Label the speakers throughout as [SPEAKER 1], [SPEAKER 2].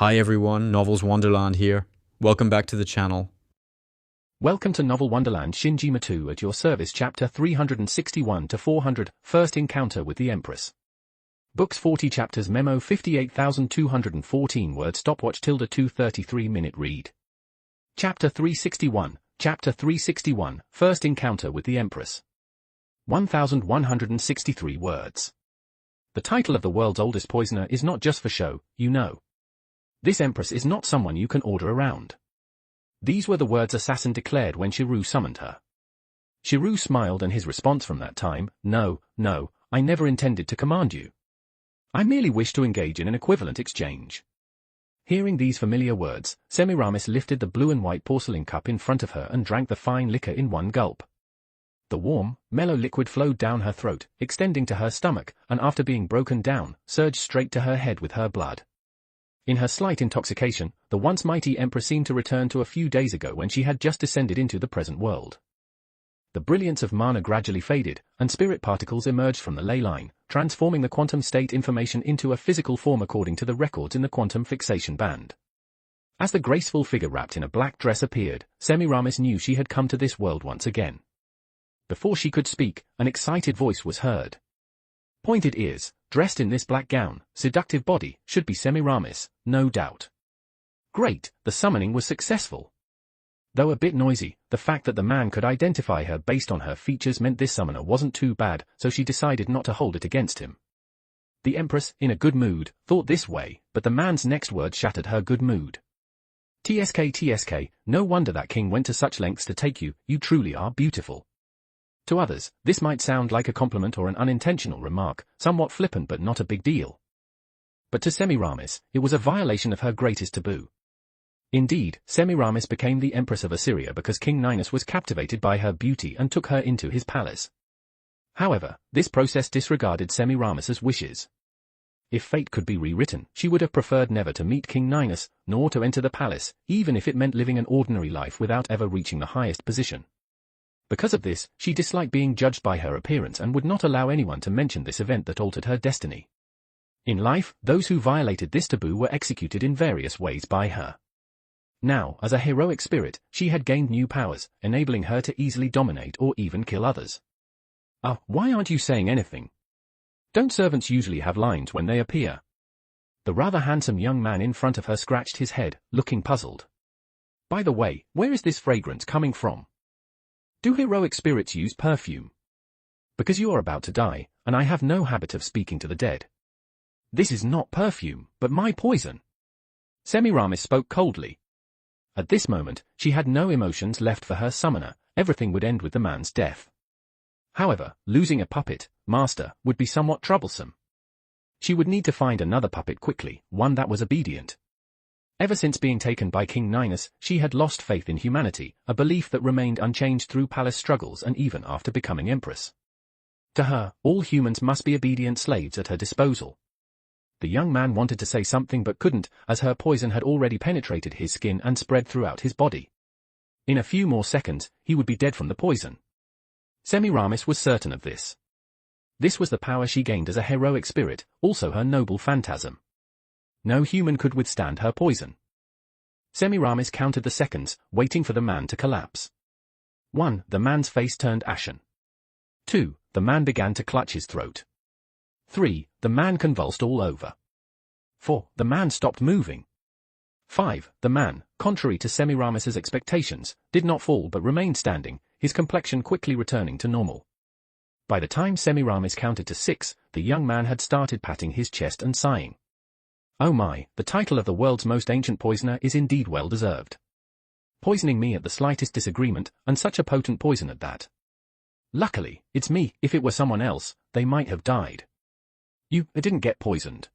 [SPEAKER 1] Hi everyone, Novels Wonderland here. Welcome back to the channel.
[SPEAKER 2] Welcome to Novel Wonderland Shinji Matu at your service chapter 361 to 400, First Encounter with the Empress. Books 40 chapters memo 58,214 word stopwatch tilde 233-minute read. Chapter 361, First Encounter with the Empress. 1,163 words. The title of the world's oldest poisoner is not just for show, you know. This Empress is not someone you can order around. These were the words Assassin declared when Shiru summoned her. Shiru smiled, and his response from that time, no, I never intended to command you. I merely wish to engage in an equivalent exchange. Hearing these familiar words, Semiramis lifted the blue and white porcelain cup in front of her and drank the fine liquor in one gulp. The warm, mellow liquid flowed down her throat, extending to her stomach, and after being broken down, surged straight to her head with her blood. In her slight intoxication, the once mighty Emperor seemed to return to a few days ago when she had just descended into the present world. The brilliance of mana gradually faded, and spirit particles emerged from the ley line, transforming the quantum state information into a physical form according to the records in the quantum fixation band. As the graceful figure wrapped in a black dress appeared, Semiramis knew she had come to this world once again. Before she could speak, an excited voice was heard. Pointed ears, dressed in this black gown, seductive body, should be Semiramis, no doubt. Great, the summoning was successful. Though a bit noisy, the fact that the man could identify her based on her features meant this summoner wasn't too bad, so she decided not to hold it against him. The Empress, in a good mood, thought this way, but the man's next word shattered her good mood. TSK, no wonder that king went to such lengths to take you, you truly are beautiful. To others, this might sound like a compliment or an unintentional remark, somewhat flippant but not a big deal. But to Semiramis, it was a violation of her greatest taboo. Indeed, Semiramis became the Empress of Assyria because King Ninus was captivated by her beauty and took her into his palace. However, this process disregarded Semiramis's wishes. If fate could be rewritten, she would have preferred never to meet King Ninus, nor to enter the palace, even if it meant living an ordinary life without ever reaching the highest position. Because of this, she disliked being judged by her appearance and would not allow anyone to mention this event that altered her destiny. In life, those who violated this taboo were executed in various ways by her. Now, as a heroic spirit, she had gained new powers, enabling her to easily dominate or even kill others. Why aren't you saying anything? Don't servants usually have lines when they appear? The rather handsome young man in front of her scratched his head, looking puzzled. By the way, where is this fragrance coming from? Do heroic spirits use perfume? Because you are about to die, and I have no habit of speaking to the dead. This is not perfume, but my poison. Semiramis spoke coldly. At this moment, she had no emotions left for her summoner, everything would end with the man's death. However, losing a puppet, master, would be somewhat troublesome. She would need to find another puppet quickly, one that was obedient. Ever since being taken by King Ninus, she had lost faith in humanity, a belief that remained unchanged through palace struggles and even after becoming empress. To her, all humans must be obedient slaves at her disposal. The young man wanted to say something but couldn't, as her poison had already penetrated his skin and spread throughout his body. In a few more seconds, he would be dead from the poison. Semiramis was certain of this. This was the power she gained as a heroic spirit, also her noble phantasm. No human could withstand her poison. Semiramis counted the seconds, waiting for the man to collapse. 1. The man's face turned ashen. 2. The man began to clutch his throat. 3. The man convulsed all over. 4. The man stopped moving. 5. The man, contrary to Semiramis's expectations, did not fall but remained standing, his complexion quickly returning to normal. By the time Semiramis counted to 6, the young man had started patting his chest and sighing. Oh my, the title of the world's most ancient poisoner is indeed well deserved. Poisoning me at the slightest disagreement, and such a potent poison at that. Luckily, it's me. If it were someone else, they might have died. You didn't get poisoned.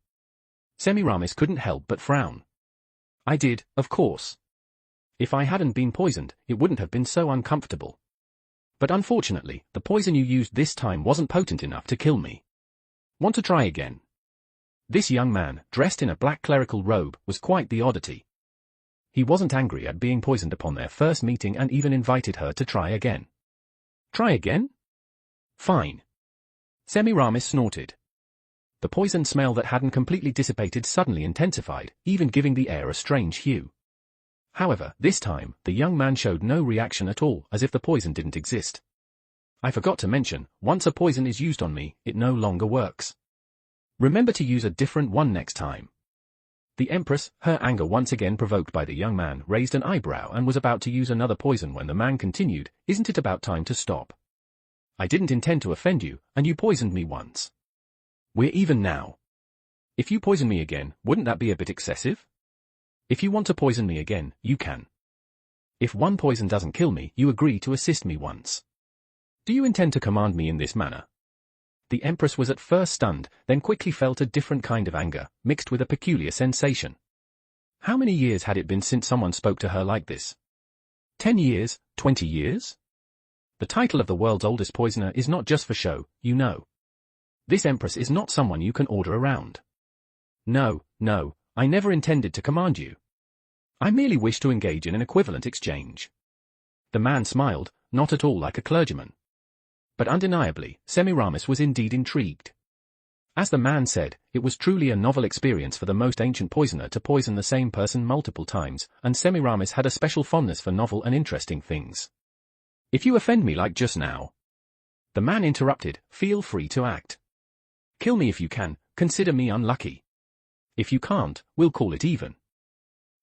[SPEAKER 2] Semiramis couldn't help but frown. I did, of course. If I hadn't been poisoned, it wouldn't have been so uncomfortable. But unfortunately, the poison you used this time wasn't potent enough to kill me. Want to try again? This young man, dressed in a black clerical robe, was quite the oddity. He wasn't angry at being poisoned upon their first meeting and even invited her to try again. Try again? Fine. Semiramis snorted. The poison smell that hadn't completely dissipated suddenly intensified, even giving the air a strange hue. However, this time, the young man showed no reaction at all, as if the poison didn't exist. I forgot to mention, once a poison is used on me, it no longer works. Remember to use a different one next time. The Empress, her anger once again provoked by the young man, raised an eyebrow and was about to use another poison when the man continued, "Isn't it about time to stop? I didn't intend to offend you, and you poisoned me once. We're even now. If you poison me again, wouldn't that be a bit excessive? If you want to poison me again, you can. If one poison doesn't kill me, you agree to assist me once. Do you intend to command me in this manner?" The Empress was at first stunned, then quickly felt a different kind of anger, mixed with a peculiar sensation. How many years had it been since someone spoke to her like this? 10 years? 20 years? The title of the world's oldest poisoner is not just for show, you know. This Empress is not someone you can order around. No, I never intended to command you. I merely wish to engage in an equivalent exchange. The man smiled, not at all like a clergyman. But undeniably, Semiramis was indeed intrigued. As the man said, it was truly a novel experience for the most ancient poisoner to poison the same person multiple times, and Semiramis had a special fondness for novel and interesting things. "If you offend me like just now," the man interrupted, "feel free to act. Kill me if you can, consider me unlucky. If you can't, we'll call it even.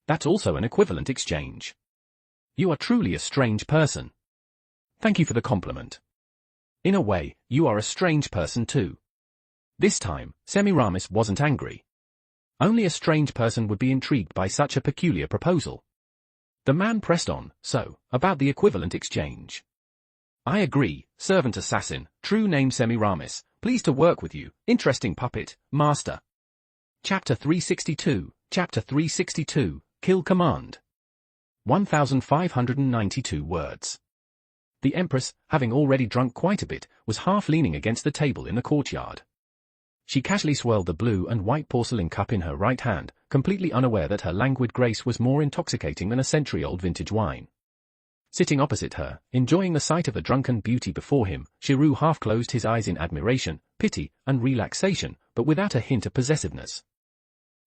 [SPEAKER 2] That's also an equivalent exchange. You are truly a strange person. Thank you for the compliment. In a way, you are a strange person too." This time, Semiramis wasn't angry. Only a strange person would be intrigued by such a peculiar proposal. The man pressed on, "So, about the equivalent exchange. I agree, servant assassin, true name Semiramis, pleased to work with you, interesting puppet, master." Chapter 362, Kill Command. 1592 words. The Empress, having already drunk quite a bit, was half leaning against the table in the courtyard. She casually swirled the blue and white porcelain cup in her right hand, completely unaware that her languid grace was more intoxicating than a century-old vintage wine. Sitting opposite her, enjoying the sight of the drunken beauty before him, Chiru half closed his eyes in admiration, pity, and relaxation, but without a hint of possessiveness.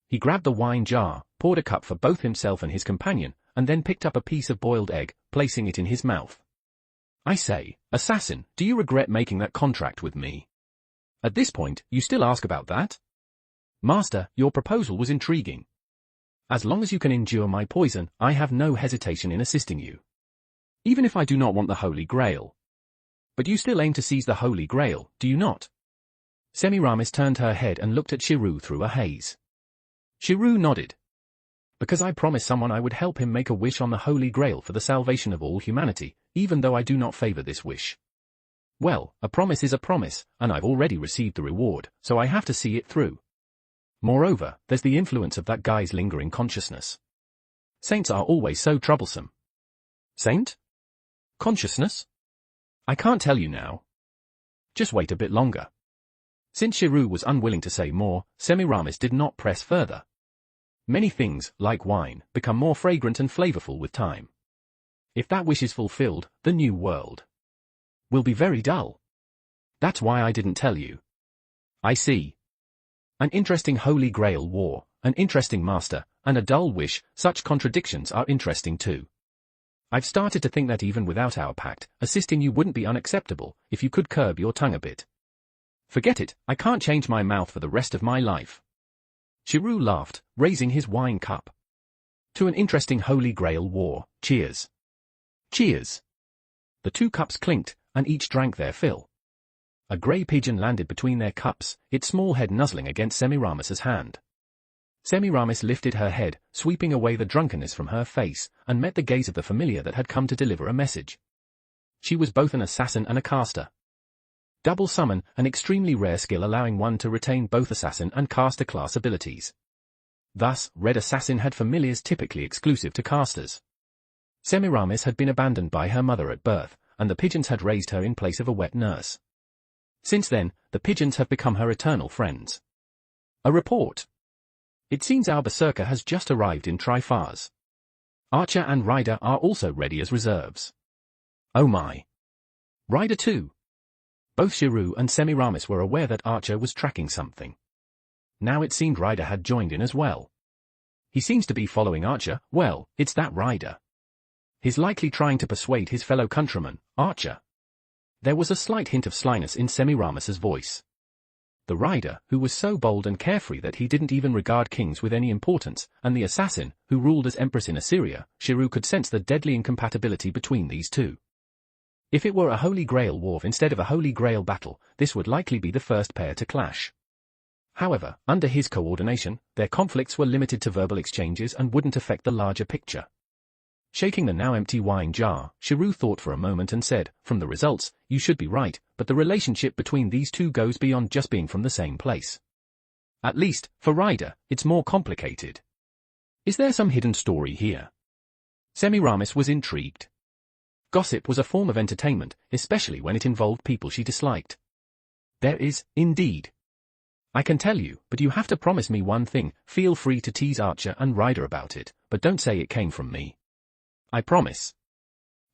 [SPEAKER 2] He grabbed the wine jar, poured a cup for both himself and his companion, and then picked up a piece of boiled egg, placing it in his mouth. "I say, assassin, do you regret making that contract with me? At this point, you still ask about that? Master, your proposal was intriguing. As long as you can endure my poison, I have no hesitation in assisting you. Even if I do not want the Holy Grail. But you still aim to seize the Holy Grail, do you not?" Semiramis turned her head and looked at Chiru through a haze. Chiru nodded. "Because I promised someone I would help him make a wish on the Holy Grail for the salvation of all humanity, even though I do not favor this wish. Well, a promise is a promise, and I've already received the reward, so I have to see it through. Moreover, there's the influence of that guy's lingering consciousness. Saints are always so troublesome." "Saint? Consciousness? I can't tell you now. Just wait a bit longer." Since Chiru was unwilling to say more, Semiramis did not press further. Many things, like wine, become more fragrant and flavorful with time. If that wish is fulfilled, the new world will be very dull. That's why I didn't tell you. I see. An interesting Holy Grail war, an interesting master, and a dull wish, such contradictions are interesting too. I've started to think that even without our pact, assisting you wouldn't be unacceptable, if you could curb your tongue a bit. Forget it, I can't change my mouth for the rest of my life. Chiru laughed, raising his wine cup. To an interesting Holy Grail war, cheers. Cheers. The two cups clinked, and each drank their fill. A grey pigeon landed between their cups, its small head nuzzling against Semiramis's hand. Semiramis lifted her head, sweeping away the drunkenness from her face, and met the gaze of the familiar that had come to deliver a message. She was both an assassin and a caster. Double summon, an extremely rare skill allowing one to retain both assassin and caster class abilities. Thus, Red Assassin had familiars typically exclusive to casters. Semiramis had been abandoned by her mother at birth, and the pigeons had raised her in place of a wet nurse. Since then, the pigeons have become her eternal friends. A report. It seems our berserker has just arrived in Trifars. Archer and Rider are also ready as reserves. Oh my. Rider too. Both Chiru and Semiramis were aware that Archer was tracking something. now it seemed Ryder had joined in as well. He seems to be following Archer. Well, it's that Ryder. He's likely trying to persuade his fellow countryman, Archer. There was a slight hint of slyness in Semiramis's voice. The Ryder, who was so bold and carefree that he didn't even regard kings with any importance, and the assassin, who ruled as empress in Assyria, Shiru could sense the deadly incompatibility between these two. If it were a Holy Grail war instead of a Holy Grail battle, this would likely be the first pair to clash. However, under his coordination, their conflicts were limited to verbal exchanges and wouldn't affect the larger picture. Shaking the now empty wine jar, Shiru thought for a moment and said, "From the results, you should be right, but the relationship between these two goes beyond just being from the same place. At least, for Ryder, it's more complicated. Is there some hidden story here?" Semiramis was intrigued. Gossip was a form of entertainment, especially when it involved people she disliked. "There is, indeed. I can tell you, but you have to promise me one thing. Feel free to tease Archer and Ryder about it, but don't say it came from me." "I promise."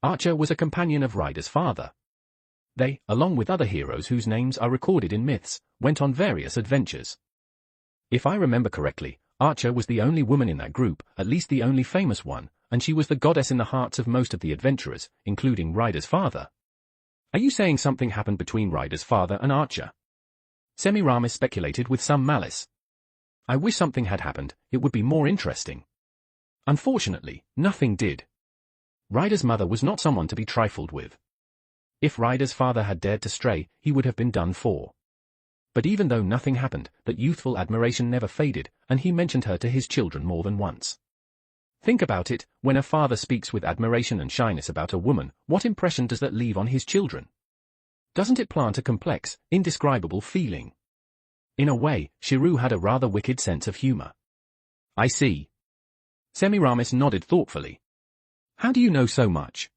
[SPEAKER 2] Archer was a companion of Ryder's father. They, along with other heroes whose names are recorded in myths, went on various adventures. If I remember correctly, Archer was the only woman in that group, at least the only famous one, and she was the goddess in the hearts of most of the adventurers, including Ryder's father. "Are you saying something happened between Ryder's father and Archer?" Semiramis speculated with some malice. "I wish something had happened, it would be more interesting." Unfortunately, nothing did. Ryder's mother was not someone to be trifled with. If Ryder's father had dared to stray, he would have been done for. But even though nothing happened, that youthful admiration never faded, and he mentioned her to his children more than once. Think about it, when a father speaks with admiration and shyness about a woman, what impression does that leave on his children? Doesn't it plant a complex, indescribable feeling? In a way, Shiru had a rather wicked sense of humor. "I see." Semiramis nodded thoughtfully. "How do you know so much?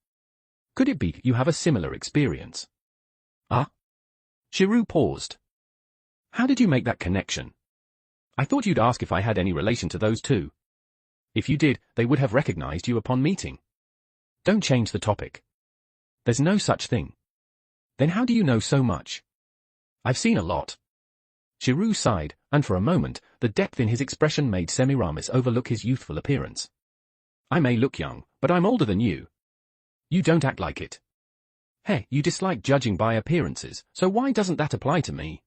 [SPEAKER 2] Could it be you have a similar experience?" "Ah?" Shiru paused. "How did you make that connection? I thought you'd ask if I had any relation to those two. If you did, they would have recognized you upon meeting." "Don't change the topic. There's no such thing." "Then how do you know so much?" "I've seen a lot." Shiru sighed, and for a moment, the depth in his expression made Semiramis overlook his youthful appearance. "I may look young, but I'm older than you." "You don't act like it." "Hey, you dislike judging by appearances, so why doesn't that apply to me?"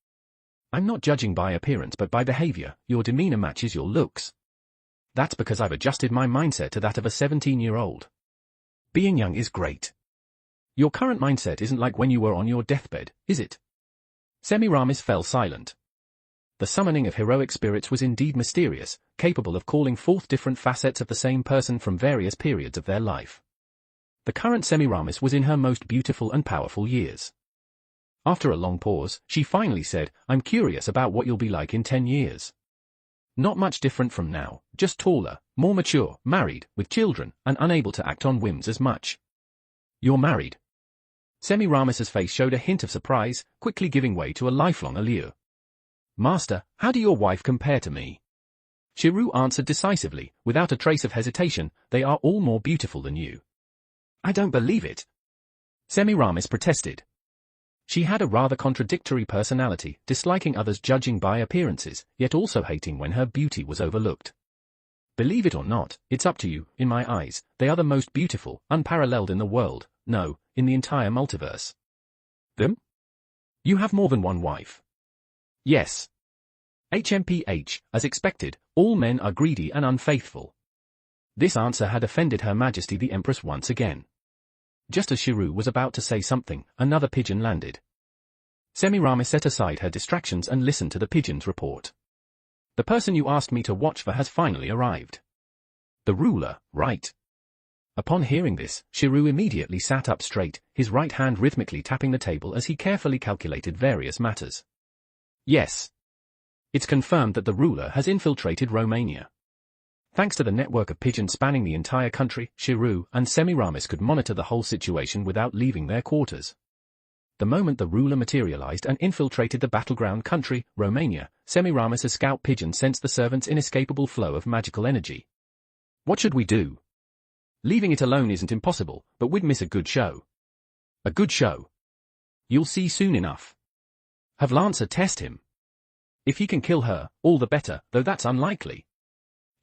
[SPEAKER 2] "I'm not judging by appearance but by behavior. Your demeanor matches your looks." "That's because I've adjusted my mindset to that of a 17-year-old. Being young is great." "Your current mindset isn't like when you were on your deathbed, is it?" Semiramis fell silent. The summoning of heroic spirits was indeed mysterious, capable of calling forth different facets of the same person from various periods of their life. The current Semiramis was in her most beautiful and powerful years. After a long pause, she finally said, "I'm curious about what you'll be like in 10 years. Not much different from now, just taller, more mature, married, with children, and unable to act on whims as much." "You're married?" Semiramis's face showed a hint of surprise, quickly giving way to a lifelong allure. "Master, how do your wife compare to me?" Shiru answered decisively, without a trace of hesitation, "They are all more beautiful than you." "I don't believe it." Semiramis protested. She had a rather contradictory personality, disliking others judging by appearances, yet also hating when her beauty was overlooked. "Believe it or not, it's up to you. In my eyes, they are the most beautiful, unparalleled in the world, no, in the entire multiverse." "Them? You have more than one wife?" "Yes." HMPH, as expected, all men are greedy and unfaithful. This answer had offended Her Majesty the Empress once again. Just as Shiru was about to say something, another pigeon landed. Semiramis set aside her distractions and listened to the pigeon's report. "The person you asked me to watch for has finally arrived." "The ruler, right?" Upon hearing this, Shiru immediately sat up straight, his right hand rhythmically tapping the table as he carefully calculated various matters. "Yes. It's confirmed that the ruler has infiltrated Romania." Thanks to the network of pigeons spanning the entire country, Shiru and Semiramis could monitor the whole situation without leaving their quarters. The moment the ruler materialized and infiltrated the battleground country, Romania, Semiramis's scout pigeon sensed the servant's inescapable flow of magical energy. "What should we do?" "Leaving it alone isn't impossible, but we'd miss a good show." "A good show?" "You'll see soon enough." "Have Lancer test him." If he can kill her, all the better, though that's unlikely.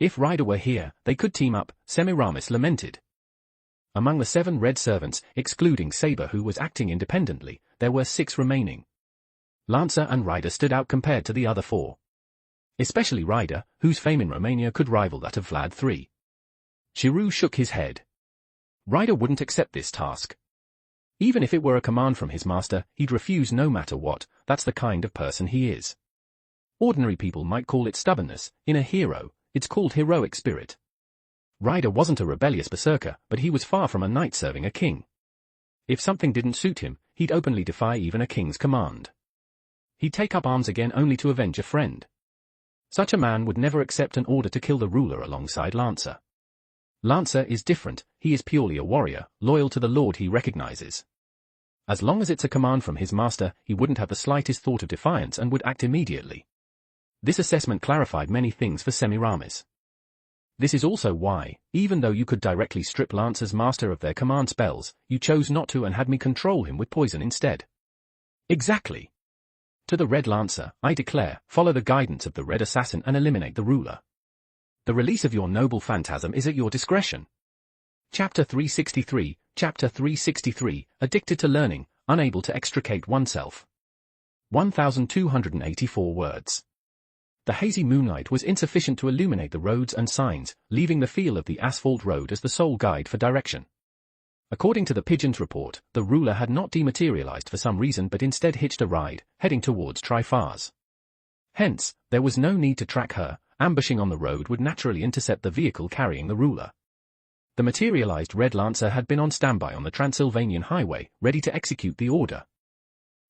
[SPEAKER 2] If Ryder were here, they could team up, Semiramis lamented. Among the 7 red servants, excluding Saber who was acting independently, there were 6 remaining. Lancer and Ryder stood out compared to the other 4. Especially Ryder, whose fame in Romania could rival that of Vlad III. Chiru shook his head. Ryder wouldn't accept this task. Even if it were a command from his master, he'd refuse no matter what. That's the kind of person he is. Ordinary people might call it stubbornness. In a hero, it's called heroic spirit. Ryder wasn't a rebellious berserker, but he was far from a knight serving a king. If something didn't suit him, he'd openly defy even a king's command. He'd take up arms again only to avenge a friend. Such a man would never accept an order to kill the ruler alongside Lancer. Lancer is different. He is purely a warrior, loyal to the lord he recognizes. As long as it's a command from his master, he wouldn't have the slightest thought of defiance and would act immediately. This assessment clarified many things for Semiramis. This is also why, even though you could directly strip Lancer's master of their command spells, you chose not to and had me control him with poison instead. Exactly. To the Red Lancer, I declare, follow the guidance of the Red Assassin and eliminate the ruler. The release of your noble phantasm is at your discretion. Chapter 363, Chapter 363, Addicted to Learning, Unable to Extricate Oneself. 1,284 words. The hazy moonlight was insufficient to illuminate the roads and signs, leaving the feel of the asphalt road as the sole guide for direction. According to the Pigeon's report, the ruler had not dematerialized for some reason but instead hitched a ride, heading towards Trifars. Hence, there was no need to track her. Ambushing on the road would naturally intercept the vehicle carrying the ruler. The materialized Red Lancer had been on standby on the Transylvanian highway, ready to execute the order.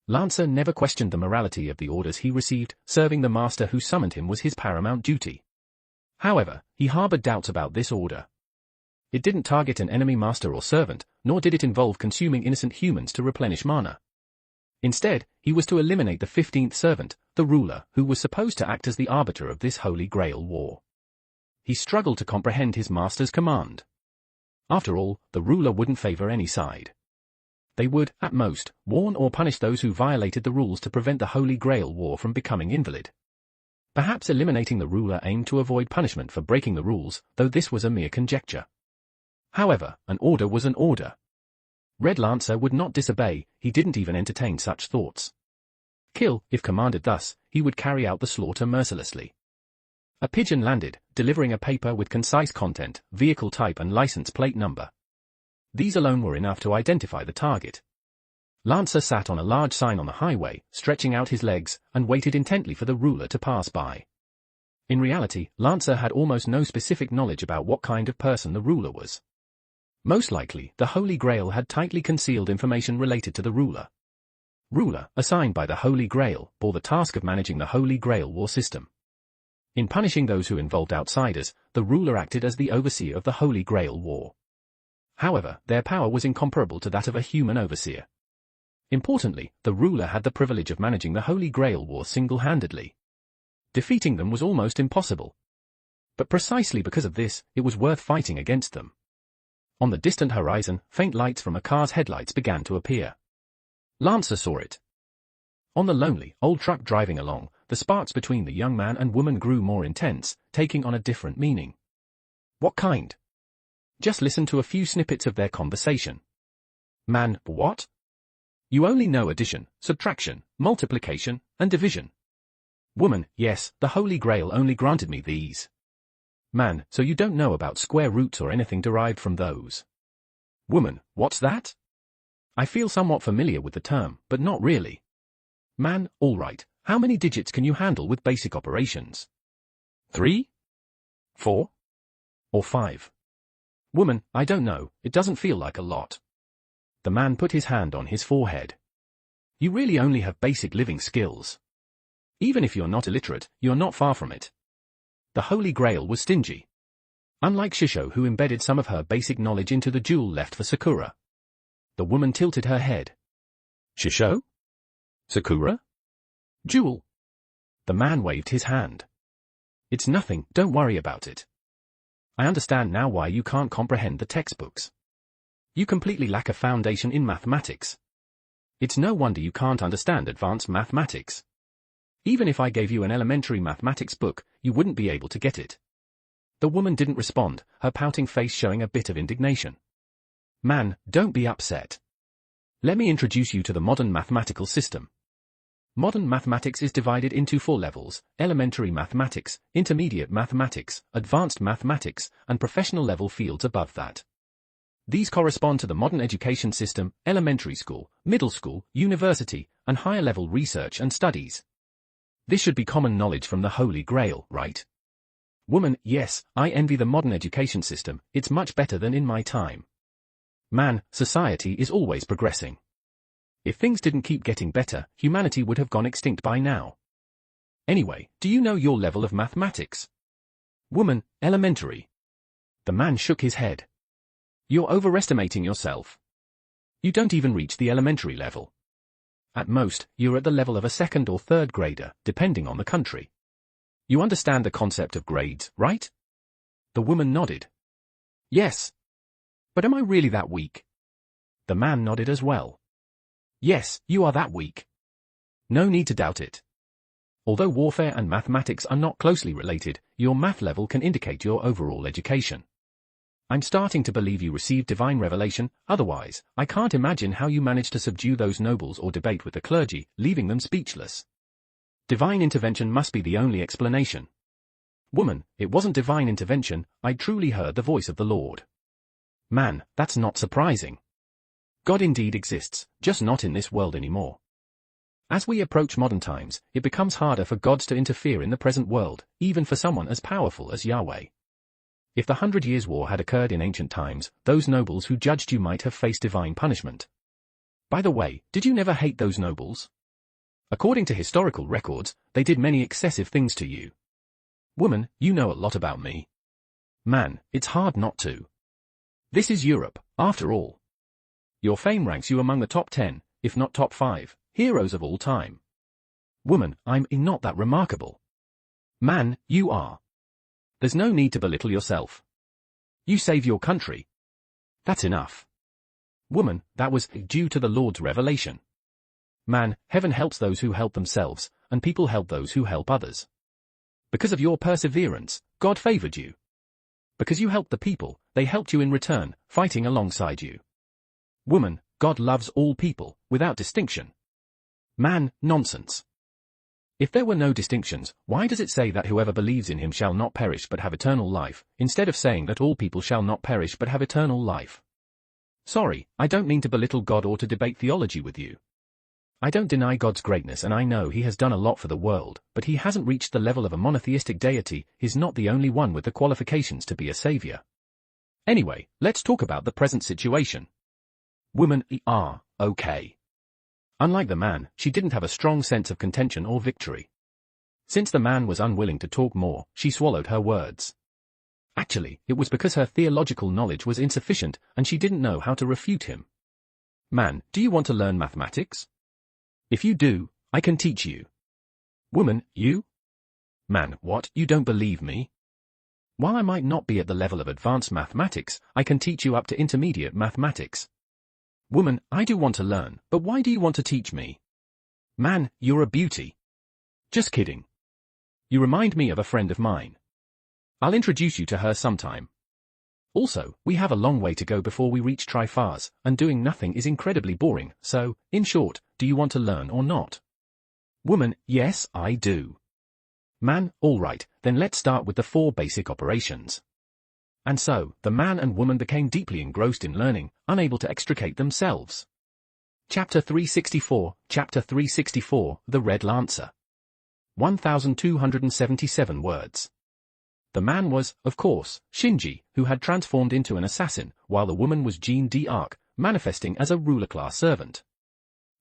[SPEAKER 2] Lancer never questioned the morality of the orders he received. Serving the master who summoned him was his paramount duty. However, he harbored doubts about this order. It didn't target an enemy master or servant, nor did it involve consuming innocent humans to replenish mana. Instead, he was to eliminate the 15th servant, the ruler, who was supposed to act as the arbiter of this Holy Grail war. He struggled to comprehend his master's command. After all, the ruler wouldn't favor any side. They would, at most, warn or punish those who violated the rules to prevent the Holy Grail war from becoming invalid. Perhaps eliminating the ruler aimed to avoid punishment for breaking the rules, though this was a mere conjecture. However, an order was an order. Red Lancer would not disobey. He didn't even entertain such thoughts. Kill, if commanded thus, he would carry out the slaughter mercilessly. A pigeon landed, delivering a paper with concise content, vehicle type and license plate number. These alone were enough to identify the target. Lancer sat on a large sign on the highway, stretching out his legs, and waited intently for the ruler to pass by. In reality, Lancer had almost no specific knowledge about what kind of person the ruler was. Most likely, the Holy Grail had tightly concealed information related to the ruler. Ruler, assigned by the Holy Grail, bore the task of managing the Holy Grail war system. In punishing those who involved outsiders, the ruler acted as the overseer of the Holy Grail war. However, their power was incomparable to that of a human overseer. Importantly, the ruler had the privilege of managing the Holy Grail war single-handedly. Defeating them was almost impossible. But precisely because of this, it was worth fighting against them. On the distant horizon, faint lights from a car's headlights began to appear. Lancer saw it. On the lonely, old truck driving along, the sparks between the young man and woman grew more intense, taking on a different meaning. What kind? Just listen to a few snippets of their conversation. Man, what? You only know addition, subtraction, multiplication, and division. Woman, yes, the Holy Grail only granted me these. Man, so you don't know about square roots or anything derived from those. Woman, what's that? I feel somewhat familiar with the term, but not really. Man, all right, how many digits can you handle with basic operations? 3? 4? Or 5? Woman, I don't know, it doesn't feel like a lot. The man put his hand on his forehead. You really only have basic living skills. Even if you're not illiterate, you're not far from it. The Holy Grail was stingy. Unlike Shisho, who embedded some of her basic knowledge into the jewel left for Sakura. The woman tilted her head. Shisho? Sakura? Jewel? The man waved his hand. It's nothing, don't worry about it. I understand now why you can't comprehend the textbooks. You completely lack a foundation in mathematics. It's no wonder you can't understand advanced mathematics. Even if I gave you an elementary mathematics book, you wouldn't be able to get it. The woman didn't respond, her pouting face showing a bit of indignation. Man, don't be upset. Let me introduce you to the modern mathematical system. Modern mathematics is divided into 4 levels: elementary mathematics, intermediate mathematics, advanced mathematics, and professional level fields above that. These correspond to the modern education system: elementary school, middle school, university, and higher level research and studies. This should be common knowledge from the Holy Grail, right? Woman, yes, I envy the modern education system, it's much better than in my time. Man, society is always progressing. If things didn't keep getting better, humanity would have gone extinct by now. Anyway, do you know your level of mathematics? Woman, elementary. The man shook his head. You're overestimating yourself. You don't even reach the elementary level. At most, you're at the level of a 2nd or 3rd grader, depending on the country. You understand the concept of grades, right? The woman nodded. Yes. But am I really that weak? The man nodded as well. Yes, you are that weak. No need to doubt it. Although warfare and mathematics are not closely related, your math level can indicate your overall education. I'm starting to believe you received divine revelation, otherwise, I can't imagine how you managed to subdue those nobles or debate with the clergy, leaving them speechless. Divine intervention must be the only explanation. Woman, it wasn't divine intervention, I truly heard the voice of the Lord. Man, that's not surprising. God indeed exists, just not in this world anymore. As we approach modern times, it becomes harder for gods to interfere in the present world, even for someone as powerful as Yahweh. If the 100 Years' War had occurred in ancient times, those nobles who judged you might have faced divine punishment. By the way, did you never hate those nobles? According to historical records, they did many excessive things to you. Woman, you know a lot about me. Man, it's hard not to. This is Europe, after all. Your fame ranks you among the top 10, if not top 5, heroes of all time. Woman, I'm not that remarkable. Man, you are. There's no need to belittle yourself. You save your country. That's enough. Woman, that was due to the Lord's revelation. Man, heaven helps those who help themselves, and people help those who help others. Because of your perseverance, God favored you. Because you helped the people, they helped you in return, fighting alongside you. Woman, God loves all people, without distinction. Man, nonsense. If there were no distinctions, why does it say that whoever believes in him shall not perish but have eternal life, instead of saying that all people shall not perish but have eternal life? Sorry, I don't mean to belittle God or to debate theology with you. I don't deny God's greatness and I know he has done a lot for the world, but he hasn't reached the level of a monotheistic deity, he's not the only one with the qualifications to be a savior. Anyway, let's talk about the present situation. Woman, okay. Unlike the man, she didn't have a strong sense of contention or victory. Since the man was unwilling to talk more, she swallowed her words. Actually, it was because her theological knowledge was insufficient and she didn't know how to refute him. Man, do you want to learn mathematics? If you do, I can teach you. Woman, you? Man, what, you don't believe me? While I might not be at the level of advanced mathematics, I can teach you up to intermediate mathematics. Woman, I do want to learn, but why do you want to teach me? Man, you're a beauty. Just kidding. You remind me of a friend of mine. I'll introduce you to her sometime. Also, we have a long way to go before we reach Trifars, and doing nothing is incredibly boring, so, in short, do you want to learn or not? Woman, yes, I do. Man, all right, then let's start with the 4 basic operations. And so, the man and woman became deeply engrossed in learning, unable to extricate themselves. Chapter 364, Chapter 364, The Red Lancer. 1,277 words. The man was, of course, Shinji, who had transformed into an assassin, while the woman was Jean d'Arc, manifesting as a ruler-class servant.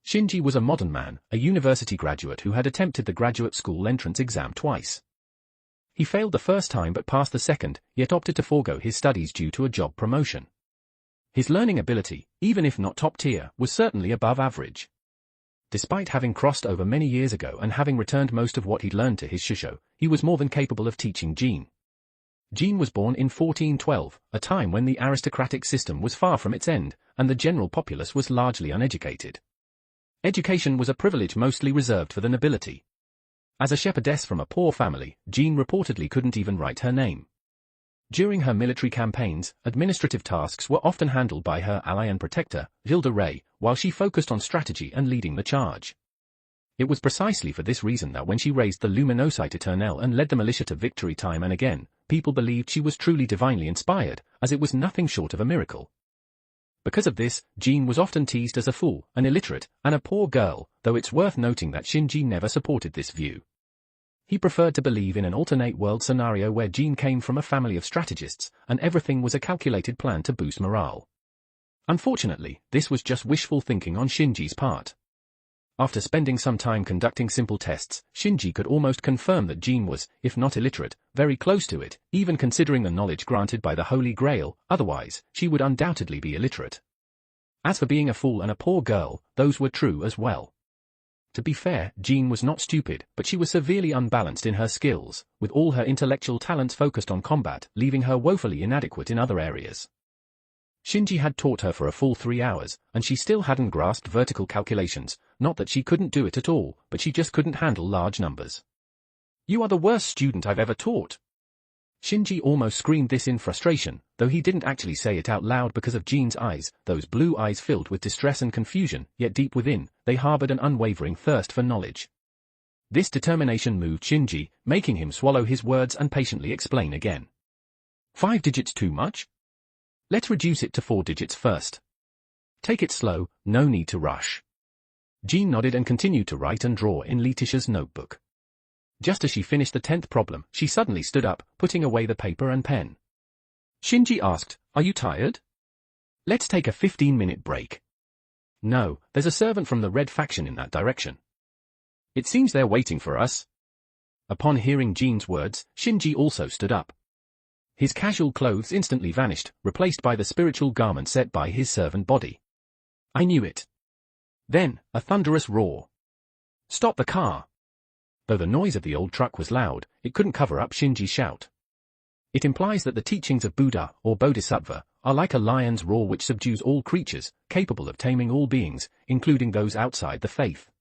[SPEAKER 2] Shinji was a modern man, a university graduate who had attempted the graduate school entrance exam twice. He failed the first time but passed the second, yet opted to forego his studies due to a job promotion. His learning ability, even if not top tier, was certainly above average. Despite having crossed over many years ago and having returned most of what he'd learned to his shusho, he was more than capable of teaching Jean. Jean was born in 1412, a time when the aristocratic system was far from its end, and the general populace was largely uneducated. Education was a privilege mostly reserved for the nobility. As a shepherdess from a poor family, Jean reportedly couldn't even write her name. During her military campaigns, administrative tasks were often handled by her ally and protector, Gilles de Rais, while she focused on strategy and leading the charge. It was precisely for this reason that when she raised the Luminosite Eternelle and led the militia to victory time and again, people believed she was truly divinely inspired, as it was nothing short of a miracle. Because of this, Jean was often teased as a fool, an illiterate, and a poor girl, though it's worth noting that Shinji never supported this view. He preferred to believe in an alternate world scenario where Jean came from a family of strategists, and everything was a calculated plan to boost morale. Unfortunately, this was just wishful thinking on Shinji's part. After spending some time conducting simple tests, Shinji could almost confirm that Jean was, if not illiterate, very close to it, even considering the knowledge granted by the Holy Grail. Otherwise, she would undoubtedly be illiterate. As for being a fool and a poor girl, those were true as well. To be fair, Jean was not stupid, but she was severely unbalanced in her skills, with all her intellectual talents focused on combat, leaving her woefully inadequate in other areas. Shinji had taught her for a full 3 hours, and she still hadn't grasped vertical calculations, not that she couldn't do it at all, but she just couldn't handle large numbers. "You are the worst student I've ever taught." Shinji almost screamed this in frustration, though he didn't actually say it out loud because of Jean's eyes, those blue eyes filled with distress and confusion, yet deep within, they harbored an unwavering thirst for knowledge. This determination moved Shinji, making him swallow his words and patiently explain again. 5 digits too much? Let's reduce it to 4 digits first. Take it slow, no need to rush. Jean nodded and continued to write and draw in Letitia's notebook. Just as she finished the 10th problem, she suddenly stood up, putting away the paper and pen. Shinji asked, "Are you tired? Let's take a 15-minute break." "No, there's a servant from the Red faction in that direction. It seems they're waiting for us." Upon hearing Jean's words, Shinji also stood up. His casual clothes instantly vanished, replaced by the spiritual garment set by his servant body. "I knew it." Then, a thunderous roar. "Stop the car!" Though the noise of the old truck was loud, it couldn't cover up Shinji's shout. It implies that the teachings of Buddha, or Bodhisattva, are like a lion's roar which subdues all creatures, capable of taming all beings, including those outside the faith.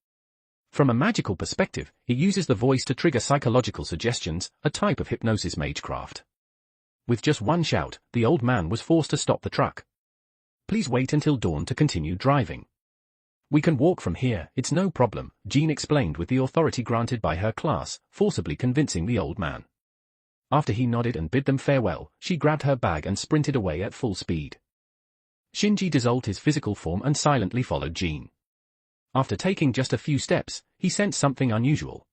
[SPEAKER 2] From a magical perspective, it uses the voice to trigger psychological suggestions, a type of hypnosis magecraft. With just one shout, the old man was forced to stop the truck. "Please wait until dawn to continue driving." "We can walk from here, it's no problem," Jean explained with the authority granted by her class, forcibly convincing the old man. After he nodded and bid them farewell, she grabbed her bag and sprinted away at full speed. Shinji dissolved his physical form and silently followed Jean. After taking just a few steps, he sensed something unusual.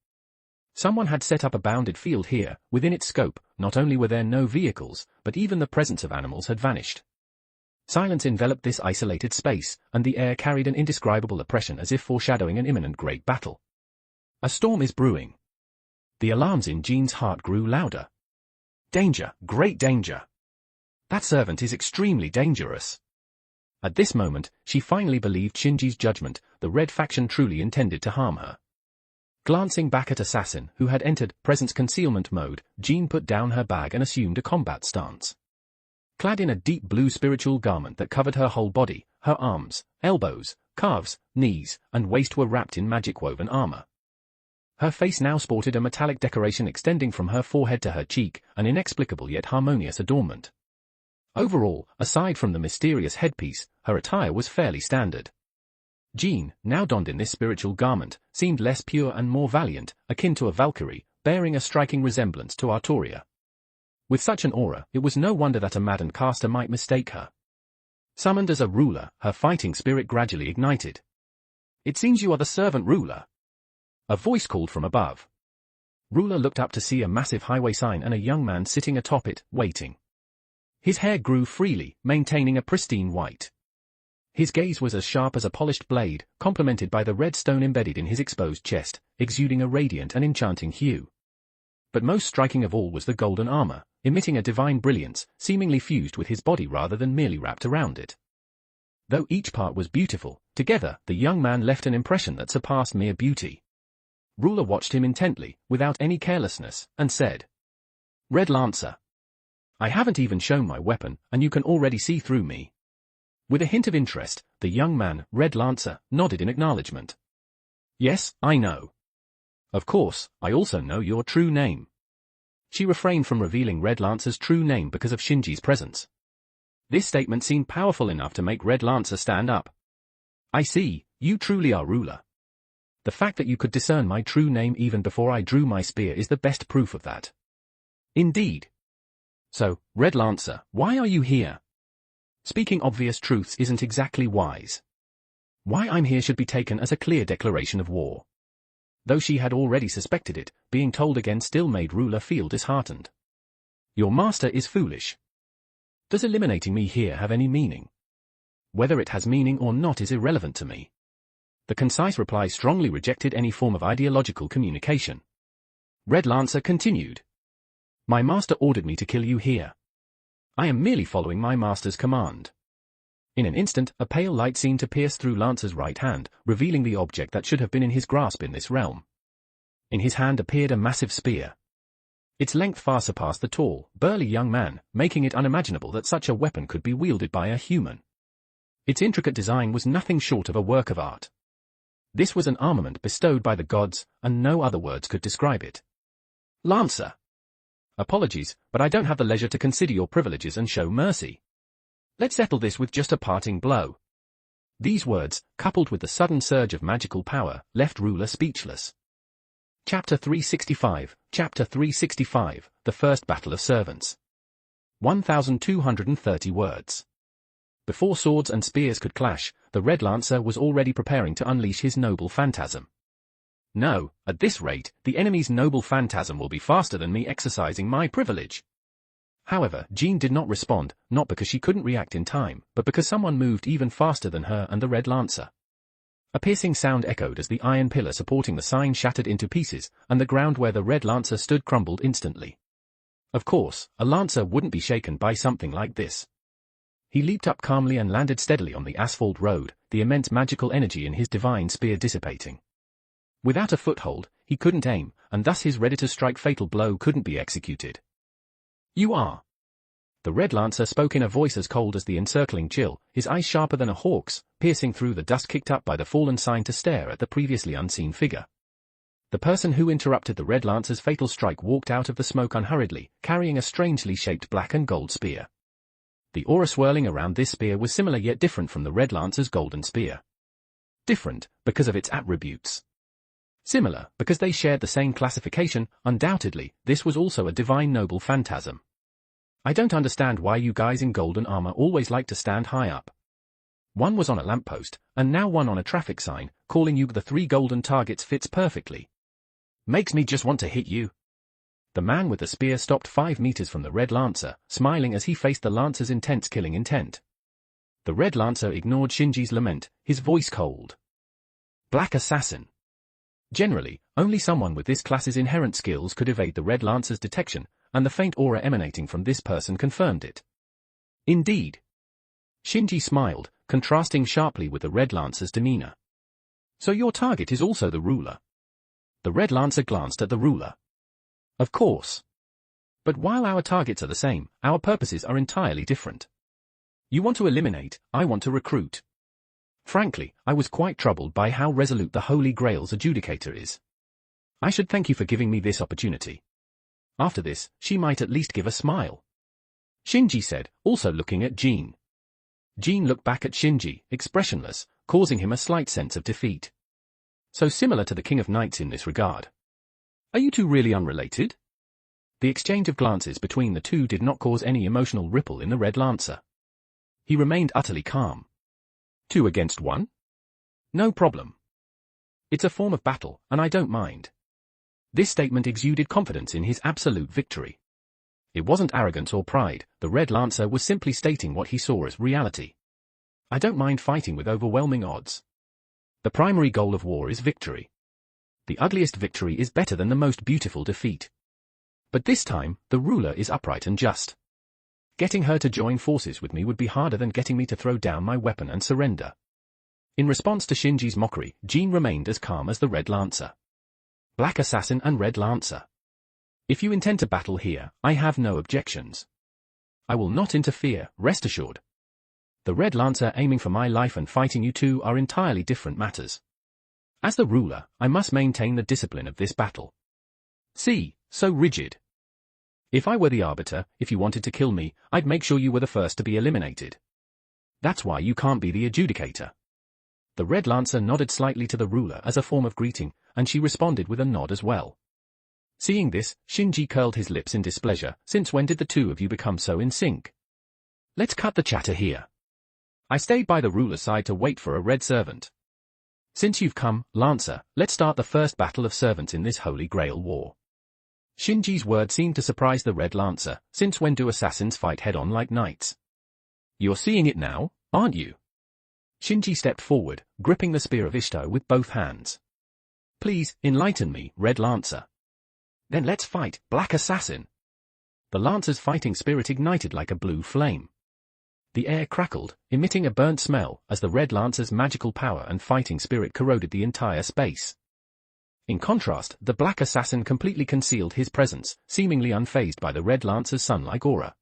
[SPEAKER 2] Someone had set up a bounded field here. Within its scope, not only were there no vehicles, but even the presence of animals had vanished. Silence enveloped this isolated space, and the air carried an indescribable oppression as if foreshadowing an imminent great battle. A storm is brewing. The alarms in Jean's heart grew louder. Danger, great danger. That servant is extremely dangerous. At this moment, she finally believed Shinji's judgment. The Red faction truly intended to harm her. Glancing back at Assassin, who had entered presence concealment mode, Jean put down her bag and assumed a combat stance. Clad in a deep blue spiritual garment that covered her whole body, her arms, elbows, calves, knees, and waist were wrapped in magic-woven armor. Her face now sported a metallic decoration extending from her forehead to her cheek, an inexplicable yet harmonious adornment. Overall, aside from the mysterious headpiece, her attire was fairly standard. Jean, now donned in this spiritual garment, seemed less pure and more valiant, akin to a Valkyrie, bearing a striking resemblance to Arturia. With such an aura, it was no wonder that a maddened caster might mistake her. Summoned as a ruler, her fighting spirit gradually ignited. "It seems you are the servant ruler." A voice called from above. Ruler looked up to see a massive highway sign and a young man sitting atop it, waiting. His hair grew freely, maintaining a pristine white. His gaze was as sharp as a polished blade, complemented by the red stone embedded in his exposed chest, exuding a radiant and enchanting hue. But most striking of all was the golden armor, emitting a divine brilliance, seemingly fused with his body rather than merely wrapped around it. Though each part was beautiful, together, the young man left an impression that surpassed mere beauty. Ruler watched him intently, without any carelessness, and said, "Red Lancer. I haven't even shown my weapon, and you can already see through me." With a hint of interest, the young man, Red Lancer, nodded in acknowledgement. "Yes, I know. Of course, I also know your true name. She refrained from revealing Red Lancer's true name because of Shinji's presence. This statement seemed powerful enough to make Red Lancer stand up. I see, you truly are ruler. The fact that you could discern my true name even before I drew my spear is the best proof of that. Indeed. So, Red Lancer, why are you here? Speaking obvious truths isn't exactly wise. Why I'm here should be taken as a clear declaration of war. Though she had already suspected it, being told again still made ruler feel disheartened. Your master is foolish. Does eliminating me here have any meaning? Whether it has meaning or not is irrelevant to me. The concise reply strongly rejected any form of ideological communication. Red Lancer continued. My master ordered me to kill you here. I am merely following my master's command. In an instant, a pale light seemed to pierce through Lancer's right hand, revealing the object that should have been in his grasp in this realm. In his hand appeared a massive spear. Its length far surpassed the tall, burly young man, making it unimaginable that such a weapon could be wielded by a human. Its intricate design was nothing short of a work of art. This was an armament bestowed by the gods, and no other words could describe it. Lancer! Apologies, but I don't have the leisure to consider your privileges and show mercy. Let's settle this with just a parting blow. These words, coupled with the sudden surge of magical power, left ruler speechless. Chapter 365, Chapter 365, The First Battle of Servants. 1,230 words. Before swords and spears could clash, the Red Lancer was already preparing to unleash his noble phantasm. No, at this rate, the enemy's noble phantasm will be faster than me exercising my privilege. However, Jean did not respond, not because she couldn't react in time, but because someone moved even faster than her and the Red Lancer. A piercing sound echoed as the iron pillar supporting the sign shattered into pieces, and the ground where the Red Lancer stood crumbled instantly. Of course, a Lancer wouldn't be shaken by something like this. He leaped up calmly and landed steadily on the asphalt road, the immense magical energy in his divine spear dissipating. Without a foothold, he couldn't aim, and thus his ready-to-strike fatal blow couldn't be executed. You are. The Red Lancer spoke in a voice as cold as the encircling chill, his eyes sharper than a hawk's, piercing through the dust kicked up by the fallen sign to stare at the previously unseen figure. The person who interrupted the Red Lancer's fatal strike walked out of the smoke unhurriedly, carrying a strangely shaped black and gold spear. The aura swirling around this spear was similar yet different from the Red Lancer's golden spear. Different, because of its attributes. Similar, because they shared the same classification. Undoubtedly, this was also a divine noble phantasm. I don't understand why you guys in golden armor always like to stand high up. One was on a lamppost, and now one on a traffic sign, calling you the three golden targets fits perfectly. Makes me just want to hit you. The man with the spear stopped 5 meters from the Red Lancer, smiling as he faced the Lancer's intense killing intent. The Red Lancer ignored Shinji's lament, his voice cold. Black Assassin. Generally, only someone with this class's inherent skills could evade the Red Lancer's detection, and the faint aura emanating from this person confirmed it. Indeed. Shinji smiled, contrasting sharply with the Red Lancer's demeanor. So your target is also the ruler. The Red Lancer glanced at the ruler. Of course. But while our targets are the same, our purposes are entirely different. You want to eliminate, I want to recruit. Frankly, I was quite troubled by how resolute the Holy Grail's adjudicator is. I should thank you for giving me this opportunity. After this, she might at least give a smile. Shinji said, also looking at Jean. Jean looked back at Shinji, expressionless, causing him a slight sense of defeat. So similar to the King of Knights in this regard. Are you two really unrelated? The exchange of glances between the two did not cause any emotional ripple in the Red Lancer. He remained utterly calm. 2 against 1? No problem. It's a form of battle, and I don't mind. This statement exuded confidence in his absolute victory. It wasn't arrogance or pride, the Red Lancer was simply stating what he saw as reality. I don't mind fighting with overwhelming odds. The primary goal of war is victory. The ugliest victory is better than the most beautiful defeat. But this time, the ruler is upright and just. Getting her to join forces with me would be harder than getting me to throw down my weapon and surrender. In response to Shinji's mockery, Jean remained as calm as the Red Lancer. Black Assassin and Red Lancer. If you intend to battle here, I have no objections. I will not interfere, rest assured. The Red Lancer aiming for my life and fighting you two are entirely different matters. As the ruler, I must maintain the discipline of this battle. See, so rigid. If I were the arbiter, if you wanted to kill me, I'd make sure you were the first to be eliminated. That's why you can't be the adjudicator. The Red Lancer nodded slightly to the ruler as a form of greeting, and she responded with a nod as well. Seeing this, Shinji curled his lips in displeasure. Since when did the two of you become so in sync? Let's cut the chatter here. I stayed by the ruler's side to wait for a red servant. Since you've come, Lancer, let's start the first battle of servants in this Holy Grail war. Shinji's word seemed to surprise the Red Lancer. Since when do assassins fight head-on like knights? You're seeing it now, aren't you? Shinji stepped forward, gripping the spear of Ishtar with both hands. Please, enlighten me, Red Lancer. Then let's fight, Black Assassin. The Lancer's fighting spirit ignited like a blue flame. The air crackled, emitting a burnt smell, as the Red Lancer's magical power and fighting spirit corroded the entire space. In contrast, the Black Assassin completely concealed his presence, seemingly unfazed by the Red Lancer's sun-like aura.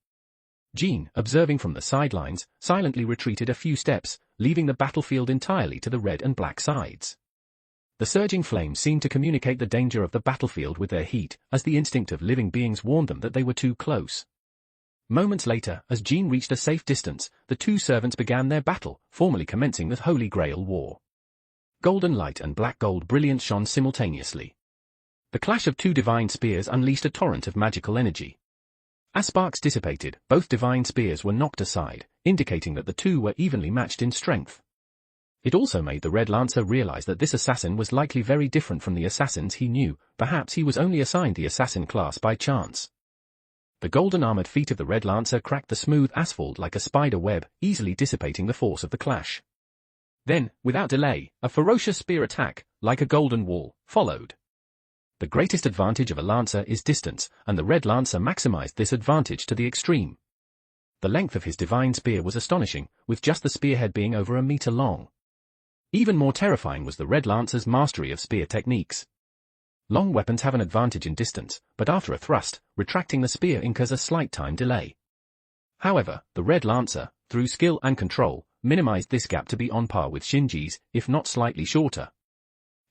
[SPEAKER 2] Jean, observing from the sidelines, silently retreated a few steps, leaving the battlefield entirely to the red and black sides. The surging flames seemed to communicate the danger of the battlefield with their heat, as the instinct of living beings warned them that they were too close. Moments later, as Jean reached a safe distance, the two servants began their battle, formally commencing the Holy Grail War. Golden light and black gold brilliance shone simultaneously. The clash of two divine spears unleashed a torrent of magical energy. As sparks dissipated, both divine spears were knocked aside, indicating that the two were evenly matched in strength. It also made the Red Lancer realize that this assassin was likely very different from the assassins he knew. Perhaps he was only assigned the assassin class by chance. The golden armored feet of the Red Lancer cracked the smooth asphalt like a spider web, easily dissipating the force of the clash. Then, without delay, a ferocious spear attack, like a golden wall, followed. The greatest advantage of a Lancer is distance, and the Red Lancer maximized this advantage to the extreme. The length of his divine spear was astonishing, with just the spearhead being over a meter long. Even more terrifying was the Red Lancer's mastery of spear techniques. Long weapons have an advantage in distance, but after a thrust, retracting the spear incurs a slight time delay. However, the Red Lancer, through skill and control, minimized this gap to be on par with Shinji's, if not slightly shorter.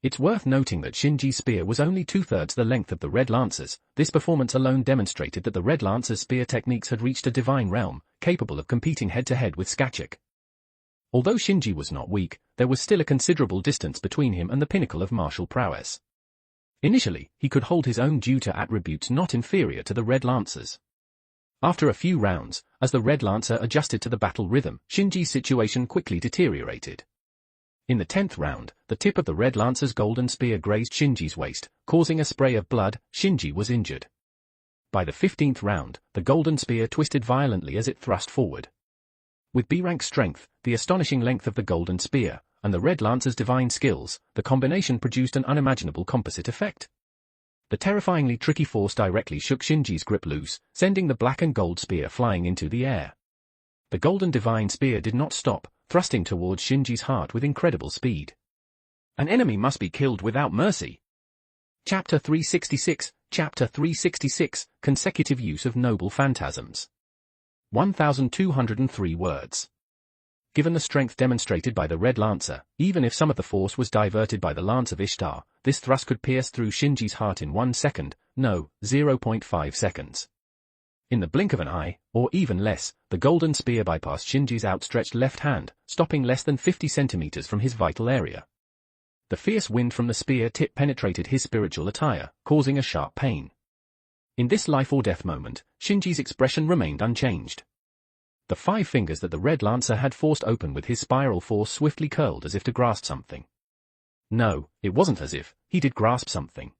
[SPEAKER 2] It's worth noting that Shinji's spear was only 2/3 the length of the Red Lancer's. This performance alone demonstrated that the Red Lancer's spear techniques had reached a divine realm, capable of competing head-to-head with Skachik. Although Shinji was not weak, there was still a considerable distance between him and the pinnacle of martial prowess. Initially, he could hold his own due to attributes not inferior to the Red Lancer's. After a few rounds, as the Red Lancer adjusted to the battle rhythm, Shinji's situation quickly deteriorated. In the 10th round, the tip of the Red Lancer's golden spear grazed Shinji's waist, causing a spray of blood. Shinji was injured. By the 15th round, the golden spear twisted violently as it thrust forward. With B-rank strength, the astonishing length of the golden spear, and the Red Lancer's divine skills, the combination produced an unimaginable composite effect. The terrifyingly tricky force directly shook Shinji's grip loose, sending the black and gold spear flying into the air. The golden divine spear did not stop, thrusting towards Shinji's heart with incredible speed. An enemy must be killed without mercy. Chapter 366, Chapter 366, Consecutive Use of Noble Phantasms. 1203 words. Given the strength demonstrated by the Red Lancer, even if some of the force was diverted by the Lance of Ishtar, this thrust could pierce through Shinji's heart in 1 second, no, 0.5 seconds. In the blink of an eye, or even less, the golden spear bypassed Shinji's outstretched left hand, stopping less than 50 centimeters from his vital area. The fierce wind from the spear tip penetrated his spiritual attire, causing a sharp pain. In this life-or-death moment, Shinji's expression remained unchanged. The 5 fingers that the Red Lancer had forced open with his spiral force swiftly curled as if to grasp something. No, it wasn't as if, he did grasp something.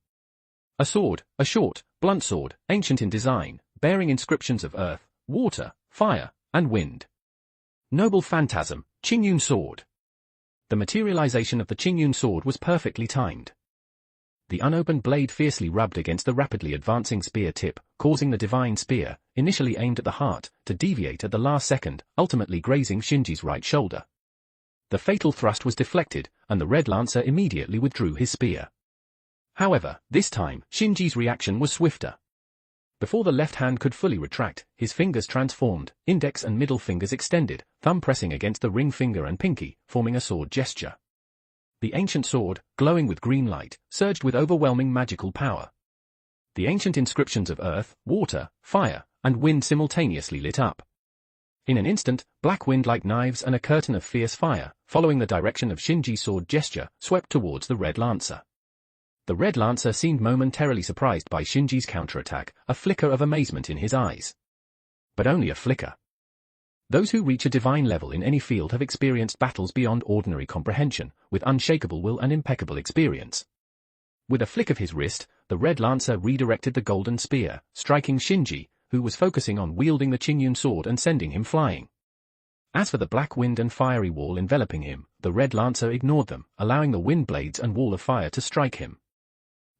[SPEAKER 2] A sword, a short, blunt sword, ancient in design, bearing inscriptions of earth, water, fire, and wind. Noble Phantasm, Qingyun Sword. The materialization of the Qingyun sword was perfectly timed. The unopened blade fiercely rubbed against the rapidly advancing spear tip, causing the divine spear, initially aimed at the heart, to deviate at the last second, ultimately grazing Shinji's right shoulder. The fatal thrust was deflected, and the Red Lancer immediately withdrew his spear. However, this time, Shinji's reaction was swifter. Before the left hand could fully retract, his fingers transformed, index and middle fingers extended, thumb pressing against the ring finger and pinky, forming a sword gesture. The ancient sword, glowing with green light, surged with overwhelming magical power. The ancient inscriptions of earth, water, fire, and wind simultaneously lit up. In an instant, black wind like knives and a curtain of fierce fire, following the direction of Shinji's sword gesture, swept towards the Red Lancer. The Red Lancer seemed momentarily surprised by Shinji's counterattack, a flicker of amazement in his eyes. But only a flicker. Those who reach a divine level in any field have experienced battles beyond ordinary comprehension, with unshakable will and impeccable experience. With a flick of his wrist, the Red Lancer redirected the golden spear, striking Shinji, who was focusing on wielding the Qingyun sword and sending him flying. As for the black wind and fiery wall enveloping him, the Red Lancer ignored them, allowing the wind blades and wall of fire to strike him.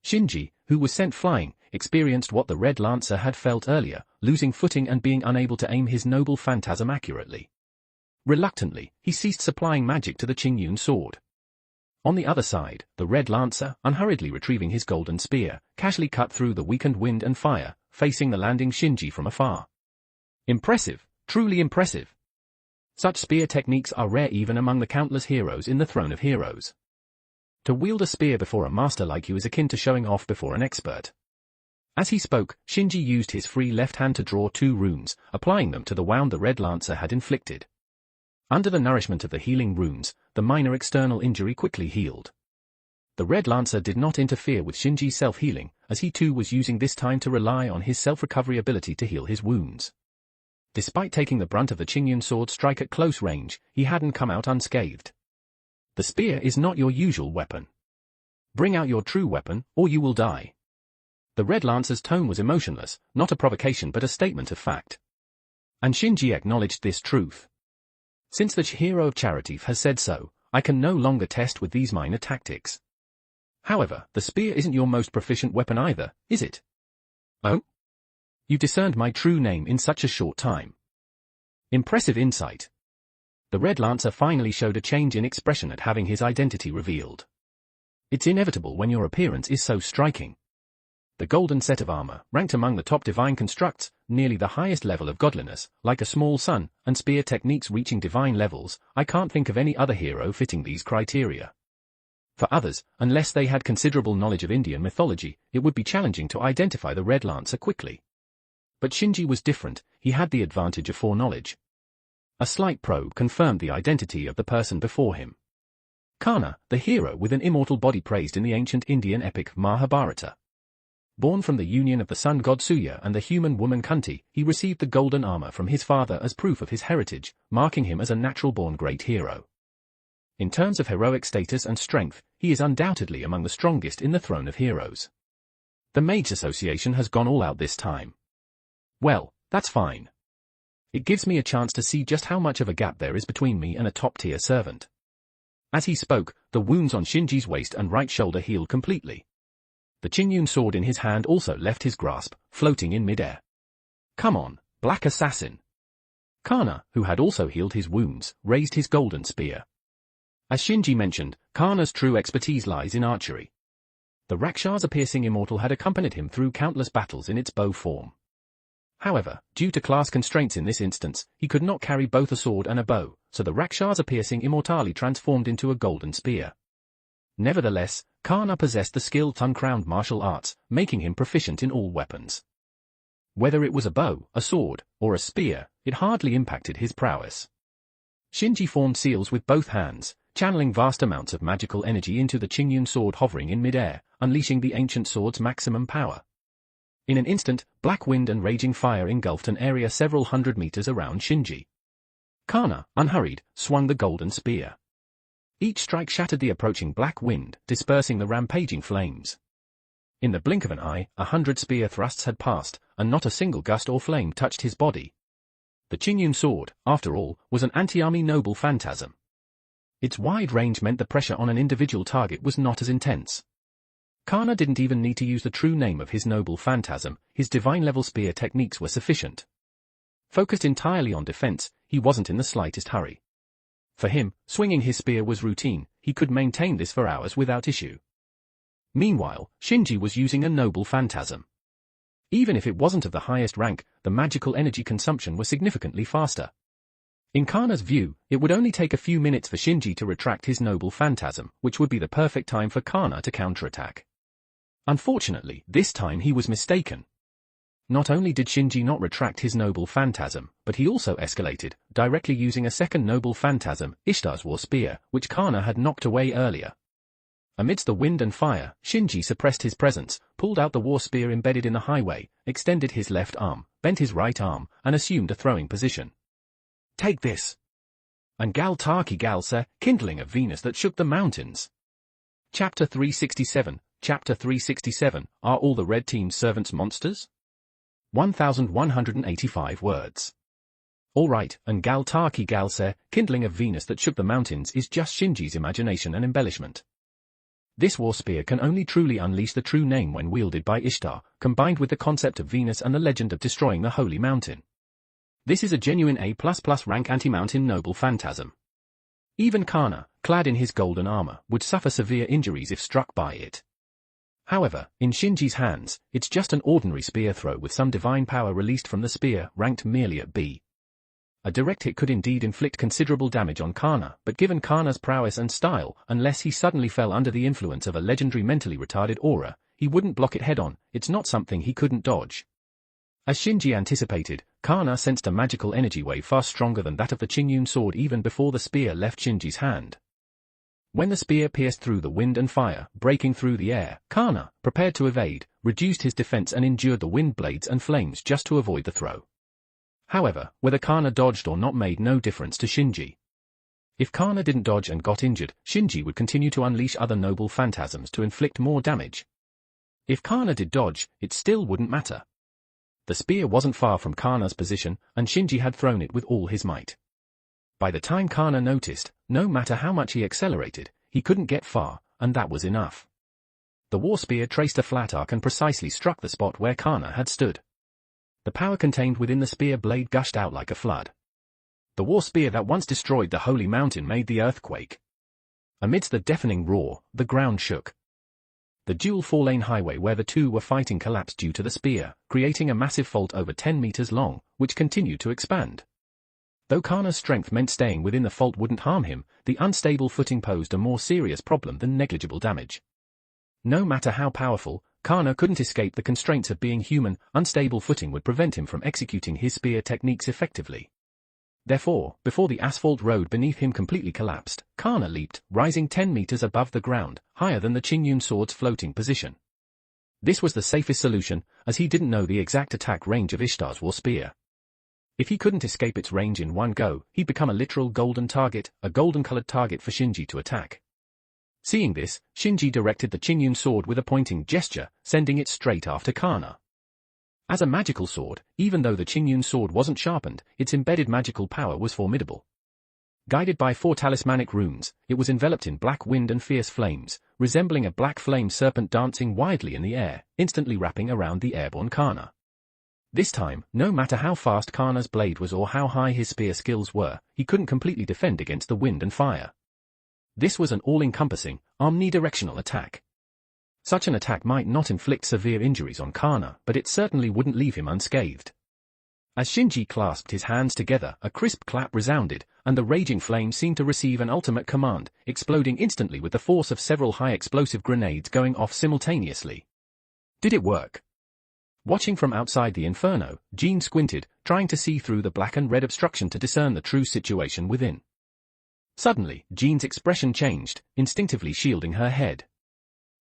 [SPEAKER 2] Shinji, who was sent flying, experienced what the Red Lancer had felt earlier, losing footing and being unable to aim his noble phantasm accurately. Reluctantly, he ceased supplying magic to the Qingyun sword. On the other side, the Red Lancer, unhurriedly retrieving his golden spear, casually cut through the weakened wind and fire, facing the landing Shinji from afar. Impressive, truly impressive. Such spear techniques are rare even among the countless heroes in the Throne of Heroes. To wield a spear before a master like you is akin to showing off before an expert. As he spoke, Shinji used his free left hand to draw 2 runes, applying them to the wound the Red Lancer had inflicted. Under the nourishment of the healing runes, the minor external injury quickly healed. The Red Lancer did not interfere with Shinji's self-healing, as he too was using this time to rely on his self-recovery ability to heal his wounds. Despite taking the brunt of the Qingyun sword strike at close range, he hadn't come out unscathed. The spear is not your usual weapon. Bring out your true weapon, or you will die. The Red Lancer's tone was emotionless, not a provocation but a statement of fact. And Shinji acknowledged this truth. Since the hero of charity has said so, I can no longer test with these minor tactics. However, the spear isn't your most proficient weapon either, is it? Oh? You discerned my true name in such a short time. Impressive insight. The Red Lancer finally showed a change in expression at having his identity revealed. It's inevitable when your appearance is so striking. The golden set of armor, ranked among the top divine constructs, nearly the highest level of godliness, like a small sun, and spear techniques reaching divine levels, I can't think of any other hero fitting these criteria. For others, unless they had considerable knowledge of Indian mythology, it would be challenging to identify the Red Lancer quickly. But Shinji was different, he had the advantage of foreknowledge. A slight probe confirmed the identity of the person before him. Karna, the hero with an immortal body praised in the ancient Indian epic Mahabharata. Born from the union of the sun god Surya and the human woman Kunti, he received the golden armor from his father as proof of his heritage, marking him as a natural-born great hero. In terms of heroic status and strength, he is undoubtedly among the strongest in the Throne of Heroes. The Mage Association has gone all out this time. Well, that's fine. It gives me a chance to see just how much of a gap there is between me and a top-tier servant. As he spoke, the wounds on Shinji's waist and right shoulder healed completely. The Qingyun sword in his hand also left his grasp, floating in midair. Come on, Black Assassin. Karna, who had also healed his wounds, raised his golden spear. As Shinji mentioned, Karna's true expertise lies in archery. The Rakshasa piercing immortal had accompanied him through countless battles in its bow form. However, due to class constraints in this instance, he could not carry both a sword and a bow, so the Rakshasa piercing immortally transformed into a golden spear. Nevertheless, Karna possessed the skilled uncrowned martial arts, making him proficient in all weapons. Whether it was a bow, a sword, or a spear, it hardly impacted his prowess. Shinji formed seals with both hands, channeling vast amounts of magical energy into the Qingyun sword hovering in midair, unleashing the ancient sword's maximum power. In an instant, black wind and raging fire engulfed an area several hundred meters around Shinji. Karna, unhurried, swung the golden spear. Each strike shattered the approaching black wind, dispersing the rampaging flames. In the blink of an eye, 100 spear thrusts had passed, and not a single gust or flame touched his body. The Qingyun sword, after all, was an anti-army noble phantasm. Its wide range meant the pressure on an individual target was not as intense. Karna didn't even need to use the true name of his noble phantasm, his divine-level spear techniques were sufficient. Focused entirely on defense, he wasn't in the slightest hurry. For him, swinging his spear was routine, he could maintain this for hours without issue. Meanwhile, Shinji was using a noble phantasm. Even if it wasn't of the highest rank, the magical energy consumption was significantly faster. In Kana's view, it would only take a few minutes for Shinji to retract his noble phantasm, which would be the perfect time for Kana to counterattack. Unfortunately, this time he was mistaken. Not only did Shinji not retract his noble phantasm, but he also escalated, directly using a second noble phantasm, Ishtar's war spear, which Kana had knocked away earlier. Amidst the wind and fire, Shinji suppressed his presence, pulled out the war spear embedded in the highway, extended his left arm, bent his right arm, and assumed a throwing position. Take this! And Gal Taki Galse, kindling of Venus that shook the mountains. Chapter 367, Chapter 367, Are all the Red Team's servants monsters? 1185 words. Alright, and Gal Taki Galse, kindling of Venus that shook the mountains is just Shinji's imagination and embellishment. This war spear can only truly unleash the true name when wielded by Ishtar, combined with the concept of Venus and the legend of destroying the holy mountain. This is a genuine A++ rank anti-mountain noble phantasm. Even Kana, clad in his golden armor, would suffer severe injuries if struck by it. However, in Shinji's hands, it's just an ordinary spear throw with some divine power released from the spear, ranked merely at B. A direct hit could indeed inflict considerable damage on Kana, but given Kana's prowess and style, unless he suddenly fell under the influence of a legendary mentally retarded aura, he wouldn't block it head-on. It's not something he couldn't dodge. As Shinji anticipated, Kana sensed a magical energy wave far stronger than that of the Qingyun sword even before the spear left Shinji's hand. When the spear pierced through the wind and fire, breaking through the air, Kana, prepared to evade, reduced his defense and endured the wind blades and flames just to avoid the throw. However, whether Kana dodged or not made no difference to Shinji. If Kana didn't dodge and got injured, Shinji would continue to unleash other noble phantasms to inflict more damage. If Kana did dodge, it still wouldn't matter. The spear wasn't far from Kana's position, and Shinji had thrown it with all his might. By the time Kana noticed, no matter how much he accelerated, he couldn't get far, and that was enough. The war spear traced a flat arc and precisely struck the spot where Kana had stood. The power contained within the spear blade gushed out like a flood. The war spear that once destroyed the holy mountain made the earth quake. Amidst the deafening roar, the ground shook. The dual four-lane highway where the two were fighting collapsed due to the spear, creating a massive fault over 10 meters long, which continued to expand. Though Kana's strength meant staying within the fault wouldn't harm him, the unstable footing posed a more serious problem than negligible damage. No matter how powerful, Kana couldn't escape the constraints of being human. Unstable footing would prevent him from executing his spear techniques effectively. Therefore, before the asphalt road beneath him completely collapsed, Kana leaped, rising 10 meters above the ground, higher than the Qingyun sword's floating position. This was the safest solution, as he didn't know the exact attack range of Ishtar's war spear. If he couldn't escape its range in one go, he'd become a literal golden target, a golden-colored target for Shinji to attack. Seeing this, Shinji directed the Qingyun sword with a pointing gesture, sending it straight after Kana. As a magical sword, even though the Qingyun sword wasn't sharpened, its embedded magical power was formidable. Guided by 4 talismanic runes, it was enveloped in black wind and fierce flames, resembling a black flame serpent dancing widely in the air, instantly wrapping around the airborne Kana. This time, no matter how fast Kana's blade was or how high his spear skills were, he couldn't completely defend against the wind and fire. This was an all-encompassing, omnidirectional attack. Such an attack might not inflict severe injuries on Kana, but it certainly wouldn't leave him unscathed. As Shinji clasped his hands together, a crisp clap resounded, and the raging flame seemed to receive an ultimate command, exploding instantly with the force of several high-explosive grenades going off simultaneously. Did it work? Watching from outside the inferno, Jean squinted, trying to see through the black and red obstruction to discern the true situation within. Suddenly, Jean's expression changed, instinctively shielding her head.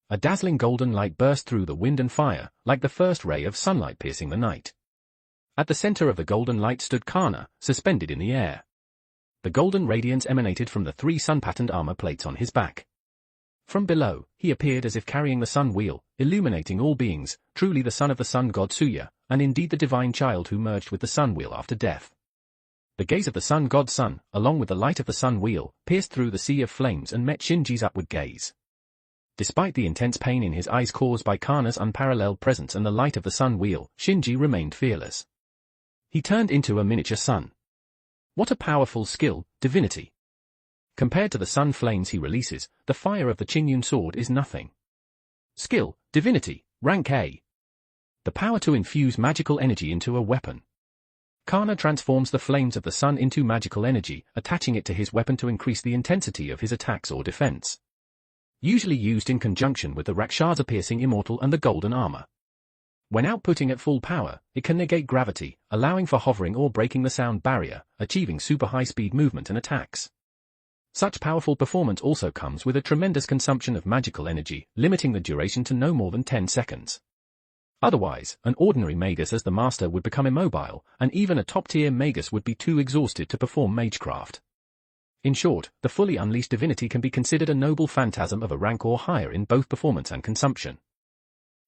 [SPEAKER 2] A dazzling golden light burst through the wind and fire, like the first ray of sunlight piercing the night. At the center of the golden light stood Kana, suspended in the air. The golden radiance emanated from the 3 sun-patterned armor plates on his back. From below, he appeared as if carrying the sun wheel, illuminating all beings, truly the son of the sun god Suya, and indeed the divine child who merged with the sun wheel after death. The gaze of the sun god Sun, along with the light of the sun wheel, pierced through the sea of flames and met Shinji's upward gaze. Despite the intense pain in his eyes caused by Kana's unparalleled presence and the light of the sun wheel, Shinji remained fearless. He turned into a miniature sun. What a powerful skill, divinity! Compared to the sun flames he releases, the fire of the Qingyun sword is nothing. Skill, divinity, rank A. The power to infuse magical energy into a weapon. Kana transforms the flames of the sun into magical energy, attaching it to his weapon to increase the intensity of his attacks or defense. Usually used in conjunction with the Rakshasa piercing immortal and the golden armor. When outputting at full power, it can negate gravity, allowing for hovering or breaking the sound barrier, achieving super high-speed movement and attacks. Such powerful performance also comes with a tremendous consumption of magical energy, limiting the duration to no more than 10 seconds. Otherwise, an ordinary magus as the master would become immobile, and even a top-tier magus would be too exhausted to perform magecraft. In short, the fully unleashed divinity can be considered a noble phantasm of a rank or higher in both performance and consumption.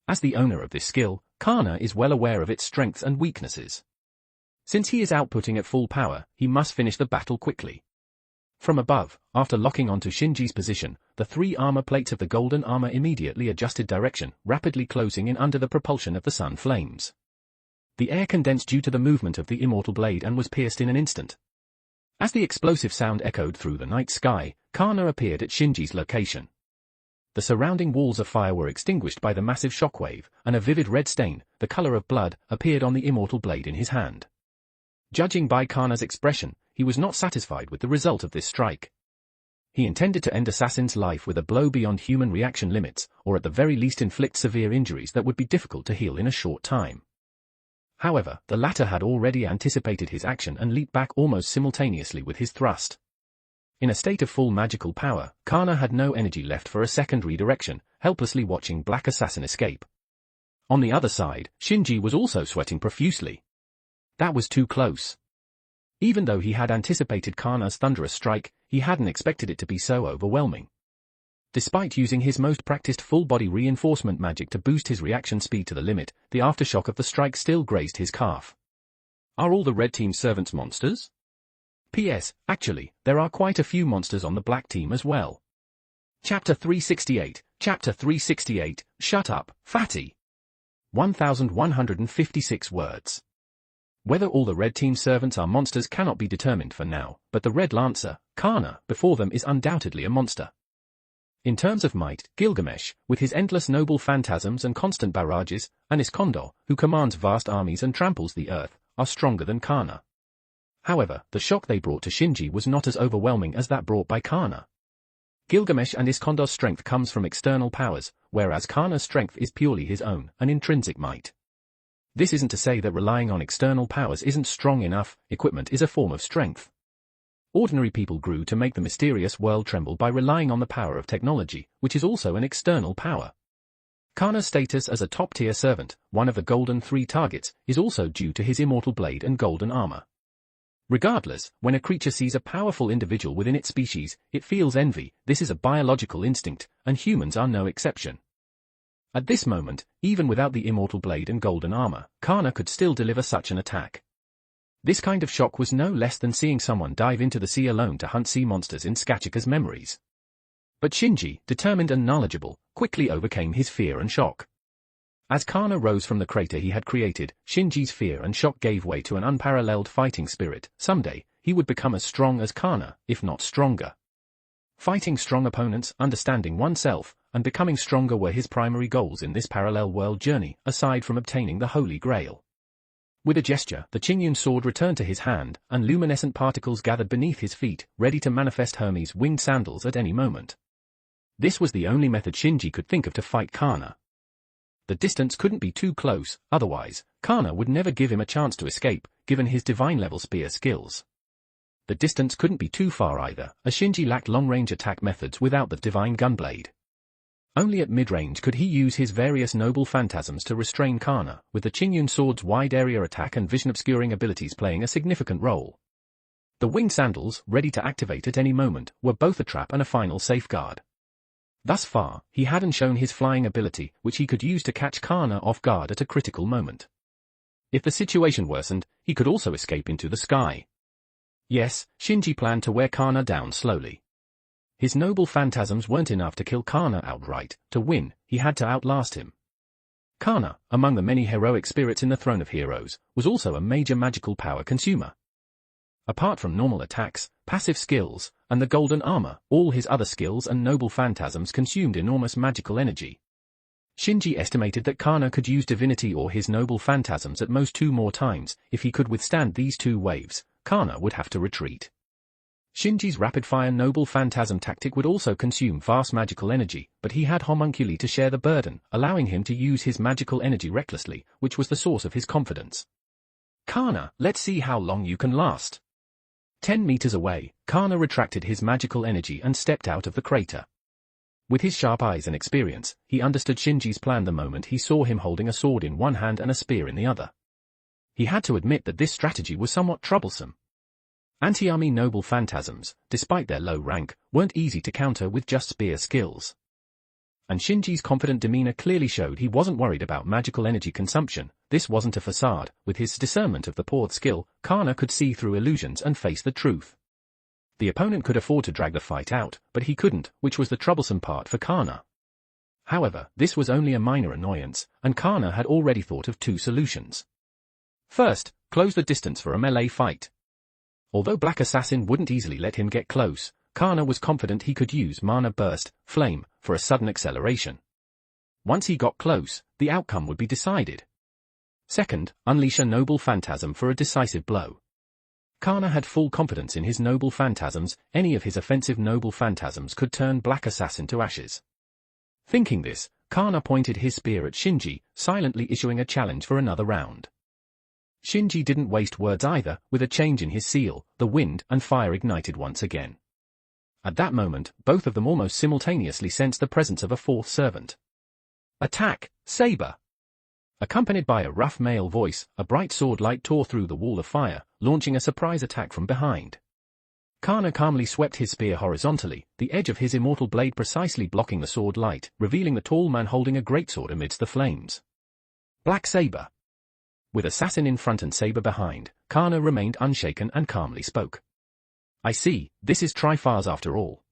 [SPEAKER 2] As the owner of this skill, Kana is well aware of its strengths and weaknesses. Since he is outputting at full power, he must finish the battle quickly. From above, after locking onto Shinji's position, the 3 armor plates of the golden armor immediately adjusted direction, rapidly closing in under the propulsion of the sun flames. The air condensed due to the movement of the immortal blade and was pierced in an instant. As the explosive sound echoed through the night sky, Kana appeared at Shinji's location. The surrounding walls of fire were extinguished by the massive shockwave, and a vivid red stain, the color of blood, appeared on the immortal blade in his hand. Judging by Kana's expression, he was not satisfied with the result of this strike. He intended to end Assassin's life with a blow beyond human reaction limits, or at the very least inflict severe injuries that would be difficult to heal in a short time. However, the latter had already anticipated his action and leaped back almost simultaneously with his thrust. In a state of full magical power, Kana had no energy left for a second redirection, helplessly watching Black Assassin escape. On the other side, Shinji was also sweating profusely. That was too close. Even though he had anticipated Kana's thunderous strike, he hadn't expected it to be so overwhelming. Despite using his most practiced full-body reinforcement magic to boost his reaction speed to the limit, the aftershock of the strike still grazed his calf. Are all the red team servants monsters? P.S. Actually, there are quite a few monsters on the black team as well. Chapter 368, Chapter 368, Shut up, fatty. 1156 words. Whether all the red team servants are monsters cannot be determined for now, but the Red Lancer, Kana, before them is undoubtedly a monster. In terms of might, Gilgamesh, with his endless noble phantasms and constant barrages, and Iskandar, who commands vast armies and tramples the earth, are stronger than Kana. However, the shock they brought to Shinji was not as overwhelming as that brought by Kana. Gilgamesh and Iskandar's strength comes from external powers, whereas Kana's strength is purely his own, an intrinsic might. This isn't to say that relying on external powers isn't strong enough, equipment is a form of strength. Ordinary people grew to make the mysterious world tremble by relying on the power of technology, which is also an external power. Kana's status as a top-tier servant, one of the Golden Three targets, is also due to his immortal blade and golden armor. Regardless, when a creature sees a powerful individual within its species, it feels envy. This is a biological instinct, and humans are no exception. At this moment, even without the immortal blade and golden armor, Kana could still deliver such an attack. This kind of shock was no less than seeing someone dive into the sea alone to hunt sea monsters in Skachika's memories. But Shinji, determined and knowledgeable, quickly overcame his fear and shock. As Kana rose from the crater he had created, Shinji's fear and shock gave way to an unparalleled fighting spirit. Someday, he would become as strong as Kana, if not stronger. Fighting strong opponents, understanding oneself, and becoming stronger were his primary goals in this parallel world journey, aside from obtaining the Holy Grail. With a gesture, the Qingyun sword returned to his hand, and luminescent particles gathered beneath his feet, ready to manifest Hermes' winged sandals at any moment. This was the only method Shinji could think of to fight Kana. The distance couldn't be too close, otherwise, Kana would never give him a chance to escape, given his divine-level spear skills. The distance couldn't be too far either, as Shinji lacked long-range attack methods without the divine gunblade. Only at mid-range could he use his various noble phantasms to restrain Kana, with the Qingyun sword's wide-area attack and vision-obscuring abilities playing a significant role. The winged sandals, ready to activate at any moment, were both a trap and a final safeguard. Thus far, he hadn't shown his flying ability, which he could use to catch Kana off guard at a critical moment. If the situation worsened, he could also escape into the sky. Yes, Shinji planned to wear Kana down slowly. His noble phantasms weren't enough to kill Kana outright. To win, he had to outlast him. Kana, among the many heroic spirits in the Throne of Heroes, was also a major magical power consumer. Apart from normal attacks, passive skills, and the golden armor, all his other skills and noble phantasms consumed enormous magical energy. Shinji estimated that Kana could use divinity or his noble phantasms at most 2 more times. If he could withstand these 2 waves, Kana would have to retreat. Shinji's rapid-fire noble phantasm tactic would also consume vast magical energy, but he had homunculi to share the burden, allowing him to use his magical energy recklessly, which was the source of his confidence. Kana, let's see how long you can last. 10 meters away, Kana retracted his magical energy and stepped out of the crater. With his sharp eyes and experience, he understood Shinji's plan the moment he saw him holding a sword in one hand and a spear in the other. He had to admit that this strategy was somewhat troublesome. Anti-army noble phantasms, despite their low rank, weren't easy to counter with just spear skills. And Shinji's confident demeanor clearly showed he wasn't worried about magical energy consumption. This wasn't a facade. With his discernment of the Porth skill, Kana could see through illusions and face the truth. The opponent could afford to drag the fight out, but he couldn't, which was the troublesome part for Kana. However, this was only a minor annoyance, and Kana had already thought of 2 solutions. First, close the distance for a melee fight. Although Black Assassin wouldn't easily let him get close, Kana was confident he could use Mana Burst, Flame, for a sudden acceleration. Once he got close, the outcome would be decided. Second, unleash a noble phantasm for a decisive blow. Kana had full confidence in his noble phantasms. Any of his offensive noble phantasms could turn Black Assassin to ashes. Thinking this, Kana pointed his spear at Shinji, silently issuing a challenge for another round. Shinji didn't waste words either. With a change in his seal, the wind and fire ignited once again. At that moment, both of them almost simultaneously sensed the presence of a 4th servant. Attack, Saber! Accompanied by a rough male voice, a bright sword light tore through the wall of fire, launching a surprise attack from behind. Kana calmly swept his spear horizontally, the edge of his immortal blade precisely blocking the sword light, revealing the tall man holding a greatsword amidst the flames. Black Saber! With assassin in front and saber behind, Kana remained unshaken and calmly spoke. I see, this is Triphars after all.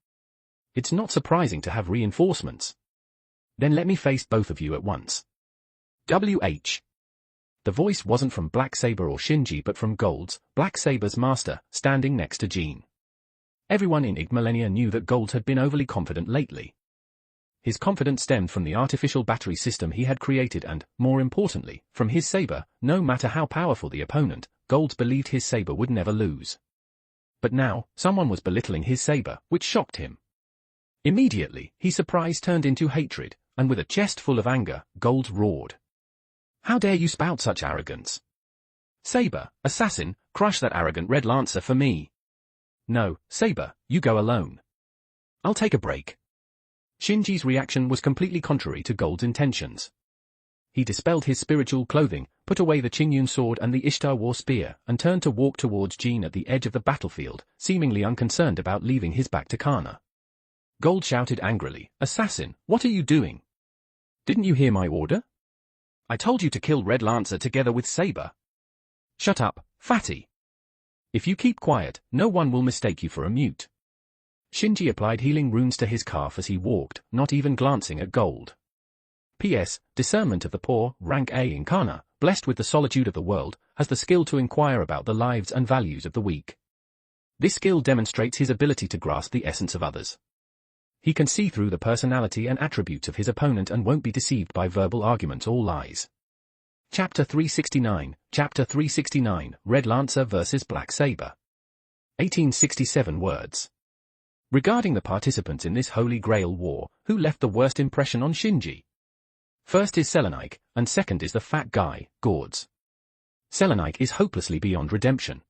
[SPEAKER 2] It's not surprising to have reinforcements. Then let me face both of you at once. WH. The voice wasn't from Black Saber or Shinji but from Gold's, Black Saber's master, standing next to Jean. Everyone in Igmalenia knew that Gold had been overly confident lately. His confidence stemmed from the artificial battery system he had created and, more importantly, from his saber. No matter how powerful the opponent, Gold believed his saber would never lose. But now, someone was belittling his saber, which shocked him. Immediately, his surprise turned into hatred, and with a chest full of anger, Gold roared. How dare you spout such arrogance? Saber, assassin, crush that arrogant red lancer for me. No, Saber, you go alone. I'll take a break. Shinji's reaction was completely contrary to Gold's intentions. He dispelled his spiritual clothing, put away the Qingyun sword and the Ishtar war spear, and turned to walk towards Jean at the edge of the battlefield, seemingly unconcerned about leaving his back to Kana. Gold shouted angrily, Assassin, what are you doing? Didn't you hear my order? I told you to kill Red Lancer together with Saber. Shut up, fatty. If you keep quiet, no one will mistake you for a mute. Shinji applied healing runes to his calf as he walked, not even glancing at Gold. P.S. Discernment of the poor, rank A in Kana, blessed with the solitude of the world, has the skill to inquire about the lives and values of the weak. This skill demonstrates his ability to grasp the essence of others. He can see through the personality and attributes of his opponent and won't be deceived by verbal arguments or lies. Chapter 369, Chapter 369, Red Lancer vs. Black Saber. 1867 words. Regarding the participants in this Holy Grail war, who left the worst impression on Shinji? First is Selenik, and second is the fat guy, Gords. Selenik is hopelessly beyond redemption.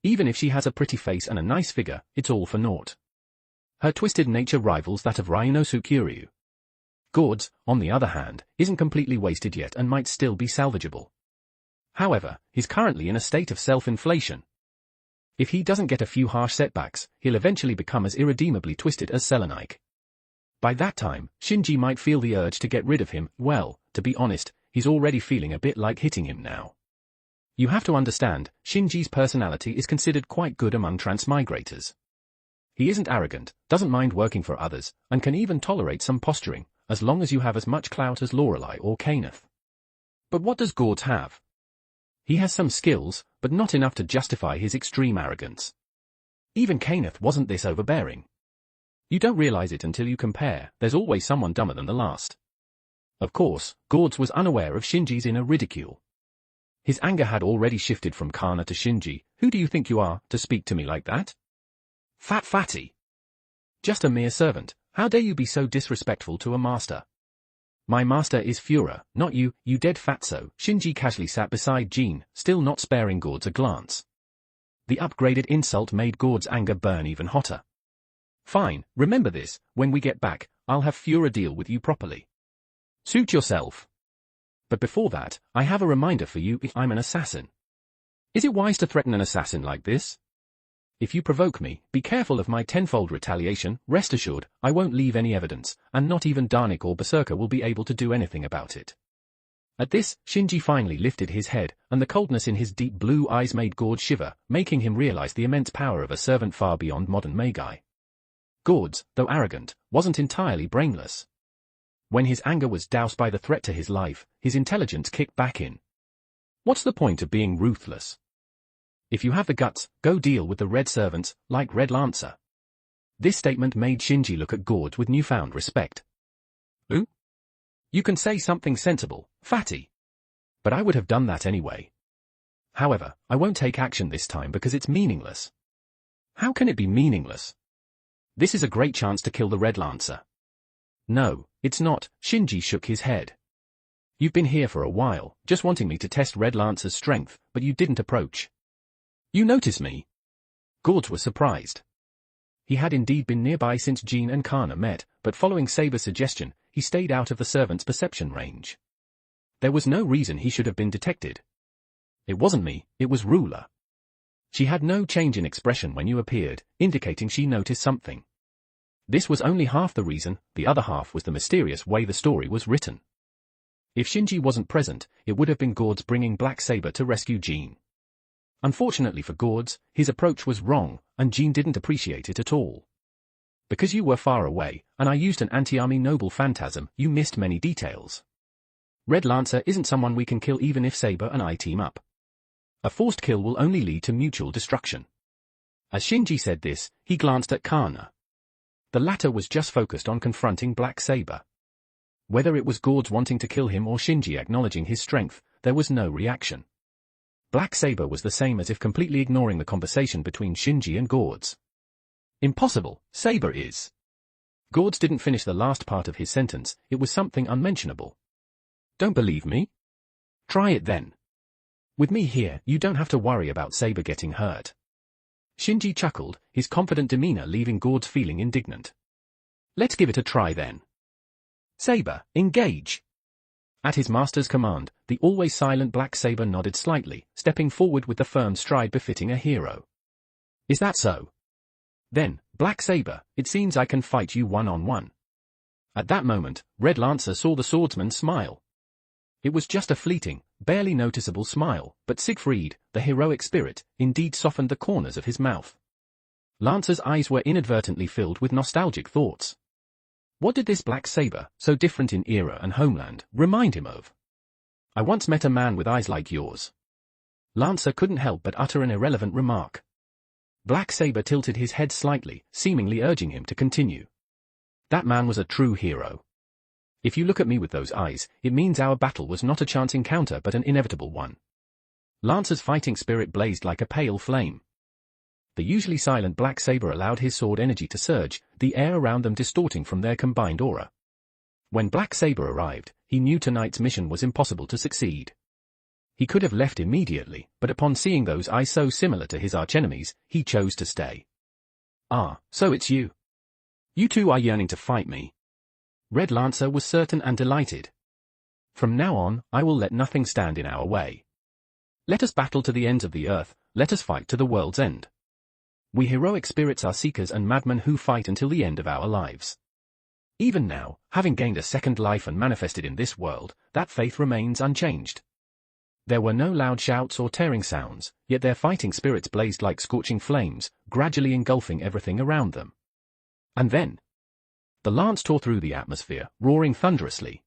[SPEAKER 2] Even if she has a pretty face and a nice figure, it's all for naught. Her twisted nature rivals that of Ryunosuke Kiryu. Gords, on the other hand, isn't completely wasted yet and might still be salvageable. However, he's currently in a state of self-inflation. If he doesn't get a few harsh setbacks, he'll eventually become as irredeemably twisted as Selenik. By that time, Shinji might feel the urge to get rid of him. Well, to be honest, he's already feeling a bit like hitting him now. You have to understand, Shinji's personality is considered quite good among transmigrators. He isn't arrogant, doesn't mind working for others, and can even tolerate some posturing, as long as you have as much clout as Lorelei or Kenneth. But what does Gords have? He has some skills, but not enough to justify his extreme arrogance. Even Kenneth wasn't this overbearing. You don't realize it until you compare, there's always someone dumber than the last. Of course, Gords was unaware of Shinji's inner ridicule. His anger had already shifted from Kana to Shinji. Who do you think you are, to speak to me like that? Fat fatty. Just a mere servant. How dare you be so disrespectful to a master? My master is Führer, not you, you dead fatso. Shinji casually sat beside Jean, still not sparing Gords a glance. The upgraded insult made Gord's anger burn even hotter. Fine, remember this, when we get back, I'll have Führer deal with you properly. Suit yourself. But before that, I have a reminder for you. If I'm an assassin. Is it wise to threaten an assassin like this? If you provoke me, be careful of my tenfold retaliation. Rest assured, I won't leave any evidence, and not even Darnik or Berserker will be able to do anything about it. At this, Shinji finally lifted his head, and the coldness in his deep blue eyes made Gord shiver, making him realize the immense power of a servant far beyond modern Magi. Gords, though arrogant, wasn't entirely brainless. When his anger was doused by the threat to his life, his intelligence kicked back in. What's the point of being ruthless? If you have the guts, go deal with the Red Servants, like Red Lancer. This statement made Shinji look at Gords with newfound respect. Ooh? You can say something sensible, fatty. But I would have done that anyway. However, I won't take action this time because it's meaningless. How can it be meaningless? This is a great chance to kill the Red Lancer. No, it's not. Shinji shook his head. You've been here for a while, just wanting me to test Red Lancer's strength, but you didn't approach. You notice me? Gords was surprised. He had indeed been nearby since Jean and Kana met, but following Saber's suggestion, he stayed out of the servant's perception range. There was no reason he should have been detected. It wasn't me, it was Ruler. She had no change in expression when you appeared, indicating she noticed something. This was only half the reason, the other half was the mysterious way the story was written. If Shinji wasn't present, it would have been Gords bringing Black Saber to rescue Jean. Unfortunately for Gords, his approach was wrong, and Jean didn't appreciate it at all. Because you were far away, and I used an anti-army noble phantasm, you missed many details. Red Lancer isn't someone we can kill even if Saber and I team up. A forced kill will only lead to mutual destruction. As Shinji said this, he glanced at Kana. The latter was just focused on confronting Black Saber. Whether it was Gords wanting to kill him or Shinji acknowledging his strength, there was no reaction. Black Saber was the same as if completely ignoring the conversation between Shinji and Gords. Impossible, Saber is. Gords didn't finish the last part of his sentence, it was something unmentionable. Don't believe me? Try it then. With me here, you don't have to worry about Saber getting hurt. Shinji chuckled, his confident demeanor leaving Gords feeling indignant. Let's give it a try then. Saber, engage. At his master's command, the always silent Black Saber nodded slightly, stepping forward with the firm stride befitting a hero. Is that so? Then, Black Saber, it seems I can fight you one-on-one. At that moment, Red Lancer saw the swordsman smile. It was just a fleeting, barely noticeable smile, but Siegfried, the heroic spirit, indeed softened the corners of his mouth. Lancer's eyes were inadvertently filled with nostalgic thoughts. What did this Black Saber, so different in era and homeland, remind him of? I once met a man with eyes like yours. Lancer couldn't help but utter an irrelevant remark. Black Saber tilted his head slightly, seemingly urging him to continue. That man was a true hero. If you look at me with those eyes, it means our battle was not a chance encounter but an inevitable one. Lancer's fighting spirit blazed like a pale flame. The usually silent Black Saber allowed his sword energy to surge, the air around them distorting from their combined aura. When Black Saber arrived, he knew tonight's mission was impossible to succeed. He could have left immediately, but upon seeing those eyes so similar to his archenemies, he chose to stay. Ah, so it's you. You two are yearning to fight me. Red Lancer was certain and delighted. From now on, I will let nothing stand in our way. Let us battle to the ends of the earth, let us fight to the world's end. We heroic spirits are seekers and madmen who fight until the end of our lives. Even now, having gained a second life and manifested in this world, that faith remains unchanged. There were no loud shouts or tearing sounds, yet their fighting spirits blazed like scorching flames, gradually engulfing everything around them. And then, the lance tore through the atmosphere, roaring thunderously.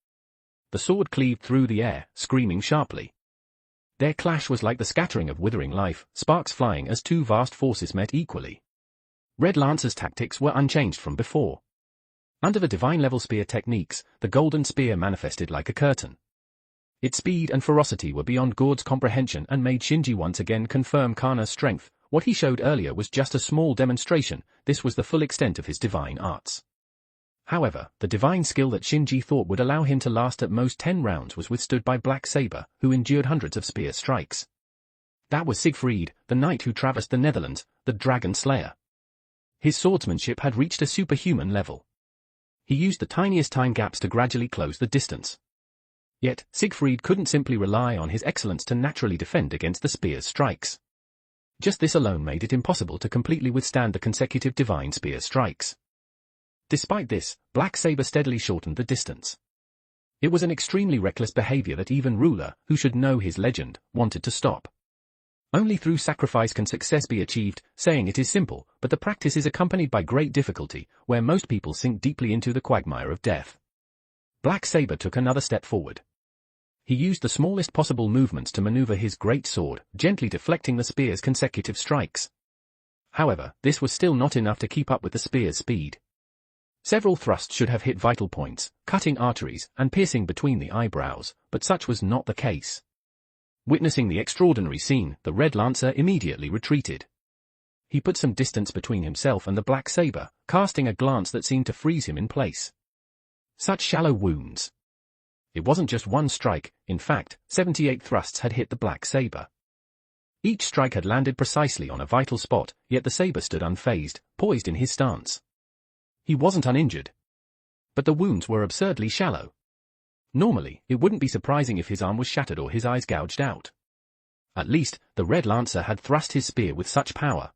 [SPEAKER 2] The sword cleaved through the air, screaming sharply. Their clash was like the scattering of withering life, sparks flying as two vast forces met equally. Red Lancer's tactics were unchanged from before. Under the divine-level spear techniques, the golden spear manifested like a curtain. Its speed and ferocity were beyond Gord's comprehension and made Shinji once again confirm Kana's strength. What he showed earlier was just a small demonstration, this was the full extent of his divine arts. However, the divine skill that Shinji thought would allow him to last at most 10 rounds was withstood by Black Saber, who endured hundreds of spear strikes. That was Siegfried, the knight who traversed the Netherlands, the Dragon Slayer. His swordsmanship had reached a superhuman level. He used the tiniest time gaps to gradually close the distance. Yet, Siegfried couldn't simply rely on his excellence to naturally defend against the spear's strikes. Just this alone made it impossible to completely withstand the consecutive divine spear strikes. Despite this, Black Saber steadily shortened the distance. It was an extremely reckless behavior that even Ruler, who should know his legend, wanted to stop. Only through sacrifice can success be achieved, saying it is simple, but the practice is accompanied by great difficulty, where most people sink deeply into the quagmire of death. Black Saber took another step forward. He used the smallest possible movements to maneuver his great sword, gently deflecting the spear's consecutive strikes. However, this was still not enough to keep up with the spear's speed. Several thrusts should have hit vital points, cutting arteries and piercing between the eyebrows, but such was not the case. Witnessing the extraordinary scene, the Red Lancer immediately retreated. He put some distance between himself and the Black Saber, casting a glance that seemed to freeze him in place. Such shallow wounds. It wasn't just one strike, in fact, 78 thrusts had hit the Black Saber. Each strike had landed precisely on a vital spot, yet the saber stood unfazed, poised in his stance. He wasn't uninjured. But the wounds were absurdly shallow. Normally, it wouldn't be surprising if his arm was shattered or his eyes gouged out. At least, the Red Lancer had thrust his spear with such power.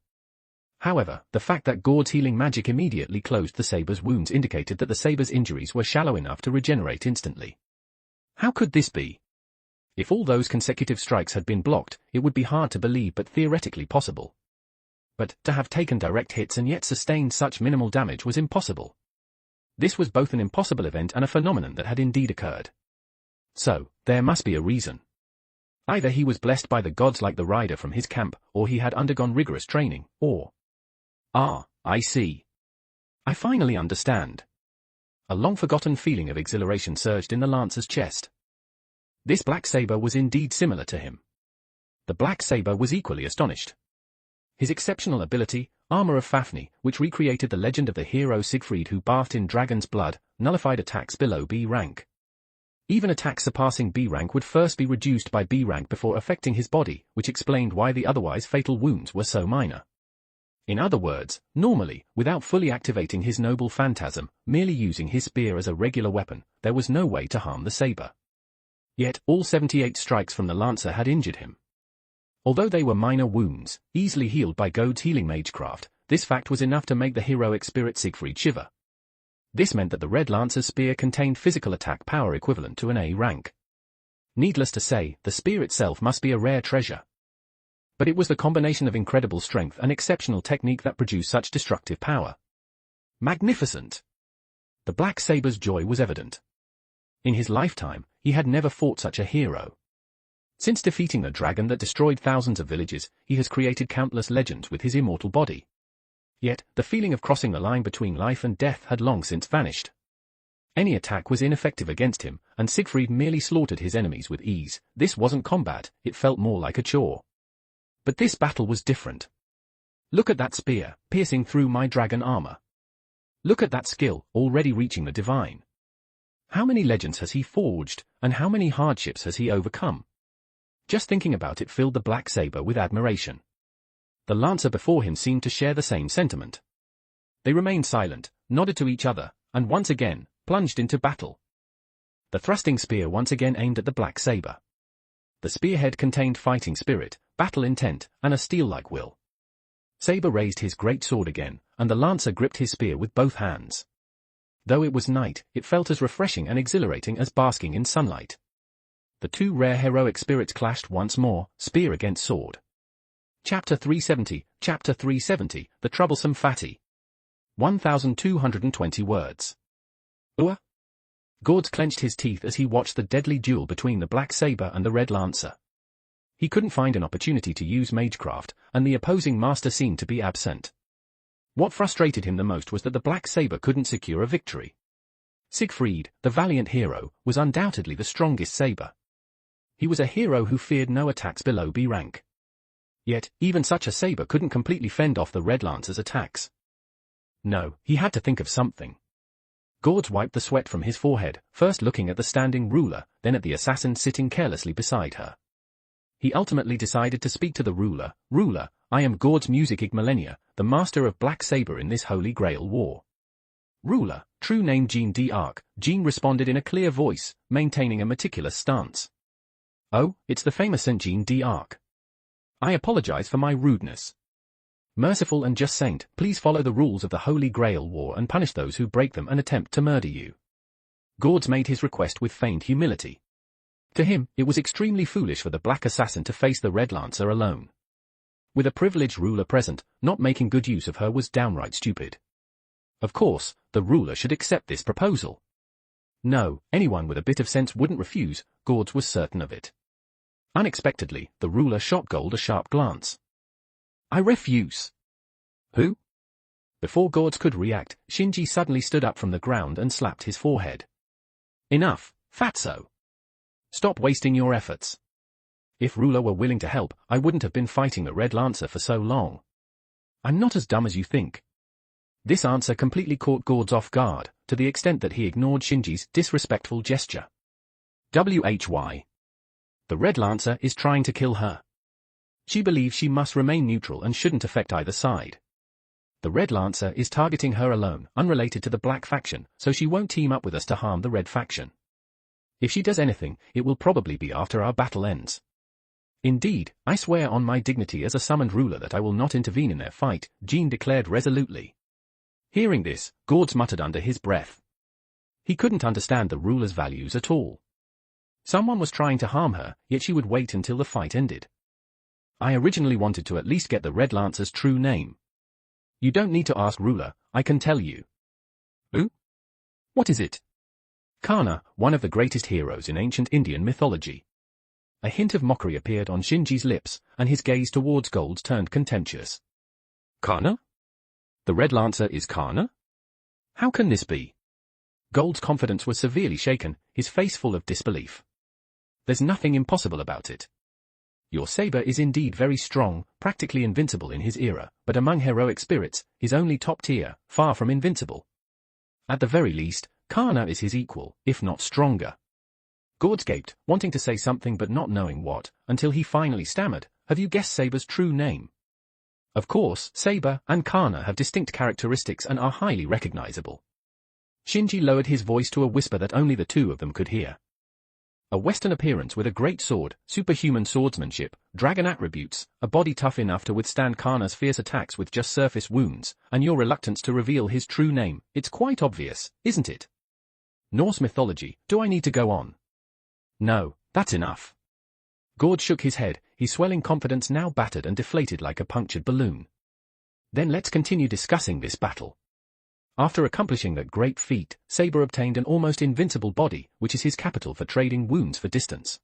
[SPEAKER 2] However, the fact that Gord's healing magic immediately closed the saber's wounds indicated that the saber's injuries were shallow enough to regenerate instantly. How could this be? If all those consecutive strikes had been blocked, it would be hard to believe but theoretically possible. But, to have taken direct hits and yet sustained such minimal damage was impossible. This was both an impossible event and a phenomenon that had indeed occurred. So, there must be a reason. Either he was blessed by the gods like the rider from his camp, or he had undergone rigorous training, or... I see. I finally understand. A long-forgotten feeling of exhilaration surged in the Lancer's chest. This Black Saber was indeed similar to him. The Black Saber was equally astonished. His exceptional ability, Armor of Fafnir, which recreated the legend of the hero Siegfried who bathed in dragon's blood, nullified attacks below B rank. Even attacks surpassing B rank would first be reduced by B rank before affecting his body, which explained why the otherwise fatal wounds were so minor. In other words, normally, without fully activating his noble phantasm, merely using his spear as a regular weapon, there was no way to harm the saber. Yet, all 78 strikes from the Lancer had injured him. Although they were minor wounds, easily healed by Gode's healing magecraft, this fact was enough to make the heroic spirit Siegfried shiver. This meant that the Red Lancer's spear contained physical attack power equivalent to an A rank. Needless to say, the spear itself must be a rare treasure. But it was the combination of incredible strength and exceptional technique that produced such destructive power. Magnificent! The Black Saber's joy was evident. In his lifetime, he had never fought such a hero. Since defeating the dragon that destroyed thousands of villages, he has created countless legends with his immortal body. Yet, the feeling of crossing the line between life and death had long since vanished. Any attack was ineffective against him, and Siegfried merely slaughtered his enemies with ease. This wasn't combat, it felt more like a chore. But this battle was different. Look at that spear, piercing through my dragon armor. Look at that skill, already reaching the divine. How many legends has he forged, and how many hardships has he overcome? Just thinking about it filled the Black Saber with admiration. The Lancer before him seemed to share the same sentiment. They remained silent, nodded to each other, and once again, plunged into battle. The thrusting spear once again aimed at the Black Saber. The spearhead contained fighting spirit, battle intent, and a steel-like will. Saber raised his great sword again, and the Lancer gripped his spear with both hands. Though it was night, it felt as refreshing and exhilarating as basking in sunlight. The two rare heroic spirits clashed once more, spear against sword. Chapter 370, The Troublesome Fatty. 1,220 words. Gord clenched his teeth as he watched the deadly duel between the Black Saber and the Red Lancer. He couldn't find an opportunity to use magecraft, and the opposing master seemed to be absent. What frustrated him the most was that the black saber couldn't secure a victory. Siegfried, the valiant hero, was undoubtedly the strongest saber. He was a hero who feared no attacks below B rank. Yet, even such a saber couldn't completely fend off the Red Lancer's attacks. No, he had to think of something. Gords wiped the sweat from his forehead, first looking at the standing ruler, then at the assassin sitting carelessly beside her. He ultimately decided to speak to the ruler. "Ruler, I am Gords Music Igmalenia, the master of Black Saber in this Holy Grail war." "Ruler, true name Jean d'Arc," Jean responded in a clear voice, maintaining a meticulous stance. "Oh, it's the famous Saint Jean d'Arc. I apologize for my rudeness. Merciful and just saint, please follow the rules of the Holy Grail war and punish those who break them and attempt to murder you." Gords made his request with feigned humility. To him, it was extremely foolish for the Black Assassin to face the Red Lancer alone. With a privileged ruler present, not making good use of her was downright stupid. Of course, the ruler should accept this proposal. No, anyone with a bit of sense wouldn't refuse, Gords was certain of it. Unexpectedly, the ruler shot Gold a sharp glance. "I refuse." "Who?" Before Gords could react, Shinji suddenly stood up from the ground and slapped his forehead. "Enough, fatso. Stop wasting your efforts. If ruler were willing to help, I wouldn't have been fighting the Red Lancer for so long. I'm not as dumb as you think." This answer completely caught Gords off guard, to the extent that he ignored Shinji's disrespectful gesture. "Why? The Red Lancer is trying to kill her. She believes she must remain neutral and shouldn't affect either side. The Red Lancer is targeting her alone, unrelated to the Black faction, so she won't team up with us to harm the Red faction. If she does anything, it will probably be after our battle ends. Indeed, I swear on my dignity as a summoned ruler that I will not intervene in their fight," Jean declared resolutely. Hearing this, Gords muttered under his breath. He couldn't understand the ruler's values at all. Someone was trying to harm her, yet she would wait until the fight ended. "I originally wanted to at least get the Red Lancer's true name." "You don't need to ask, ruler, I can tell you." "Who? What is it?" "Karna, one of the greatest heroes in ancient Indian mythology." A hint of mockery appeared on Shinji's lips, and his gaze towards Gold's turned contemptuous. "Karna? The Red Lancer is Karna? How can this be?" Gold's confidence was severely shaken, his face full of disbelief. "There's nothing impossible about it. Your saber is indeed very strong, practically invincible in his era, but among heroic spirits, he's only top tier, far from invincible. At the very least, Karna is his equal, if not stronger." Gords gaped, wanting to say something but not knowing what, until he finally stammered, "Have you guessed Saber's true name?" Of course, Saber and Karna have distinct characteristics and are highly recognizable. Shinji lowered his voice to a whisper that only the two of them could hear. "A Western appearance with a great sword, superhuman swordsmanship, dragon attributes, a body tough enough to withstand Karna's fierce attacks with just surface wounds, and your reluctance to reveal his true name, it's quite obvious, isn't it? Norse mythology, do I need to go on?" "No, that's enough." Gords shook his head, his swelling confidence now battered and deflated like a punctured balloon. "Then let's continue discussing this battle." After accomplishing that great feat, Saber obtained an almost invincible body, which is his capital for trading wounds for distance.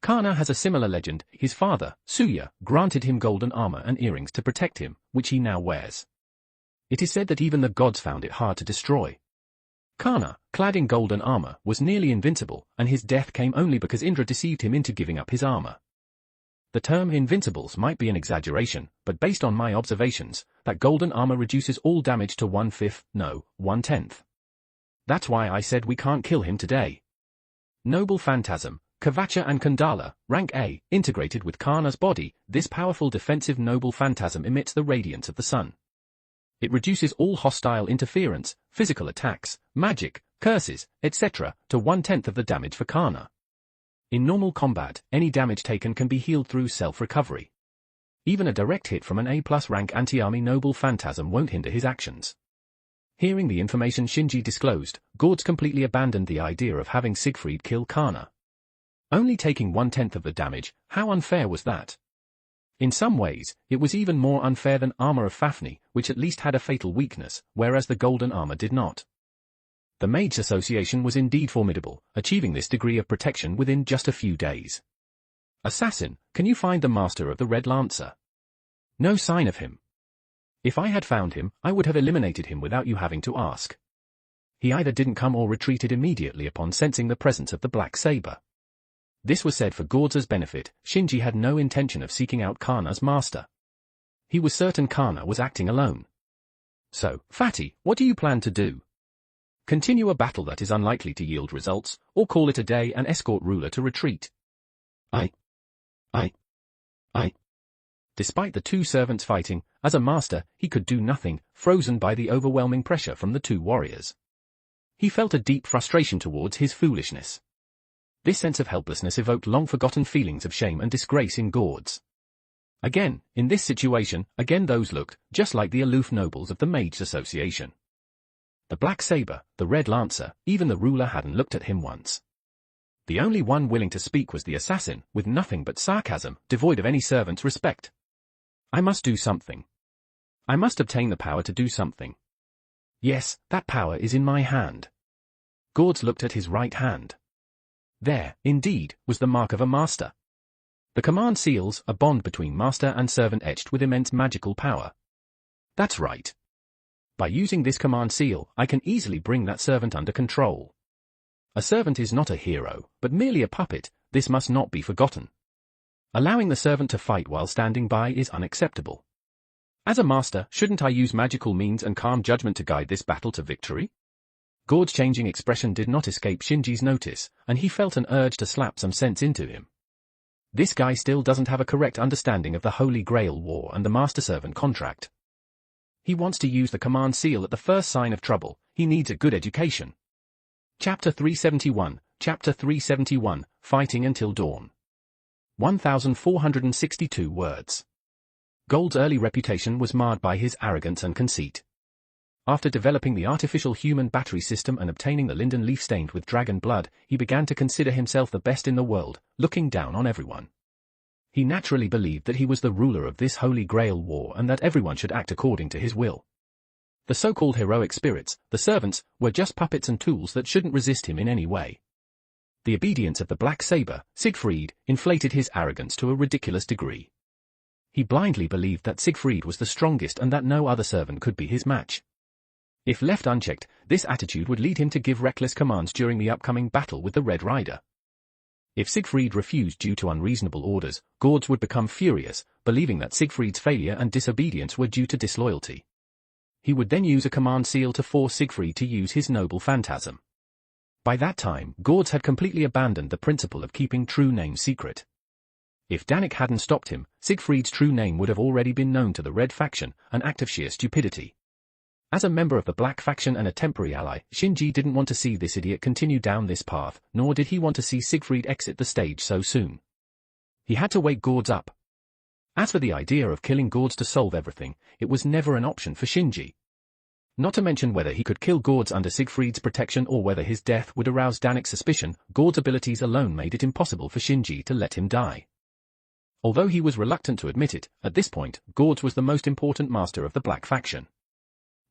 [SPEAKER 2] Karna has a similar legend. His father, Suya, granted him golden armor and earrings to protect him, which he now wears. It is said that even the gods found it hard to destroy. Karna, clad in golden armor, was nearly invincible, and his death came only because Indra deceived him into giving up his armor. The term invincibles might be an exaggeration, but based on my observations, that golden armor reduces all damage to 1/5, no, 1/10. That's why I said we can't kill him today. Noble Phantasm, Kavacha and Kandala, rank A, integrated with Karna's body, this powerful defensive Noble Phantasm emits the radiance of the sun. It reduces all hostile interference, physical attacks, magic, curses, etc., to 1/10 of the damage for Karna. In normal combat, any damage taken can be healed through self-recovery. Even a direct hit from an A+ rank anti-army Noble Phantasm won't hinder his actions. Hearing the information Shinji disclosed, Gords completely abandoned the idea of having Siegfried kill Karna. Only taking 1/10 of the damage, how unfair was that? In some ways, it was even more unfair than Armor of Fafnir, which at least had a fatal weakness, whereas the golden armor did not. The Mage Association was indeed formidable, achieving this degree of protection within just a few days. "Assassin, can you find the master of the Red Lancer?" "No sign of him." If I had found him, I would have eliminated him without you having to ask. He either didn't come or retreated immediately upon sensing the presence of the black saber. This was said for Gord's benefit. Shinji had no intention of seeking out Kana's master. He was certain Kana was acting alone. So, Fatty, what do you plan to do? Continue a battle that is unlikely to yield results, or call it a day and escort ruler to retreat? I. Despite the two servants fighting, as a master, he could do nothing, frozen by the overwhelming pressure from the two warriors. He felt a deep frustration towards his foolishness. This sense of helplessness evoked long-forgotten feelings of shame and disgrace in Gords. Again, in this situation, those looked just like the aloof nobles of the Mages Association. The Black Saber, the Red Lancer, even the ruler hadn't looked at him once. The only one willing to speak was the assassin, with nothing but sarcasm, devoid of any servant's respect. I must do something. I must obtain the power to do something. Yes, that power is in my hand. Gords looked at his right hand. There, indeed, was the mark of a master. The command seals, a bond between master and servant etched with immense magical power. That's right. By using this command seal, I can easily bring that servant under control. A servant is not a hero, but merely a puppet. This must not be forgotten. Allowing the servant to fight while standing by is unacceptable. As a master, shouldn't I use magical means and calm judgment to guide this battle to victory? Gord's changing expression did not escape Shinji's notice, and he felt an urge to slap some sense into him. This guy still doesn't have a correct understanding of the Holy Grail War and the master-servant contract. He wants to use the command seal at the first sign of trouble. He needs a good education. Chapter 371, Chapter 371, Fighting Until Dawn. 1,462 words. Gold's early reputation was marred by his arrogance and conceit. After developing the artificial human battery system and obtaining the linden leaf stained with dragon blood, he began to consider himself the best in the world, looking down on everyone. He naturally believed that he was the ruler of this Holy Grail War and that everyone should act according to his will. The so-called heroic spirits, the servants, were just puppets and tools that shouldn't resist him in any way. The obedience of the Black Saber, Siegfried, inflated his arrogance to a ridiculous degree. He blindly believed that Siegfried was the strongest and that no other servant could be his match. If left unchecked, this attitude would lead him to give reckless commands during the upcoming battle with the Red Rider. If Siegfried refused due to unreasonable orders, Gords would become furious, believing that Siegfried's failure and disobedience were due to disloyalty. He would then use a command seal to force Siegfried to use his noble phantasm. By that time, Gords had completely abandoned the principle of keeping true names secret. If Danik hadn't stopped him, Siegfried's true name would have already been known to the Red faction, an act of sheer stupidity. As a member of the Black faction and a temporary ally, Shinji didn't want to see this idiot continue down this path, nor did he want to see Siegfried exit the stage so soon. He had to wake Gords up. As for the idea of killing Gords to solve everything, it was never an option for Shinji. Not to mention whether he could kill Gords under Siegfried's protection or whether his death would arouse Danik's suspicion, Gords' abilities alone made it impossible for Shinji to let him die. Although he was reluctant to admit it, at this point, Gords was the most important master of the Black faction.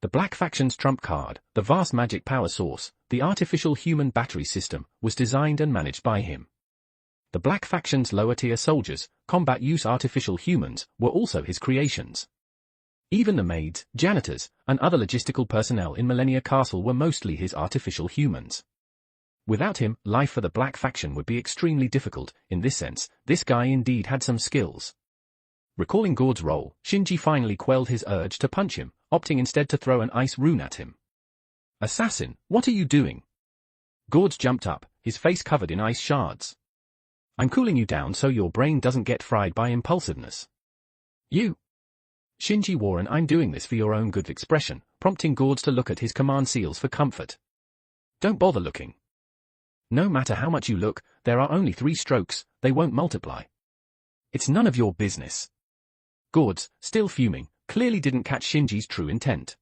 [SPEAKER 2] The Black faction's trump card, the vast magic power source, the artificial human battery system, was designed and managed by him. The Black faction's lower-tier soldiers, combat-use artificial humans, were also his creations. Even the maids, janitors, and other logistical personnel in Millennia Castle were mostly his artificial humans. Without him, life for the Black faction would be extremely difficult. In this sense, this guy indeed had some skills. Recalling Gords' role, Shinji finally quelled his urge to punch him, opting instead to throw an ice rune at him. Assassin, what are you doing? Gords jumped up, his face covered in ice shards. I'm cooling you down so your brain doesn't get fried by impulsiveness. You. Shinji wore an "I'm doing this for your own good" expression, prompting Gords to look at his command seals for comfort. Don't bother looking. No matter how much you look, there are only 3 strokes, they won't multiply. It's none of your business. Gords, still fuming, clearly didn't catch Shinji's true intent.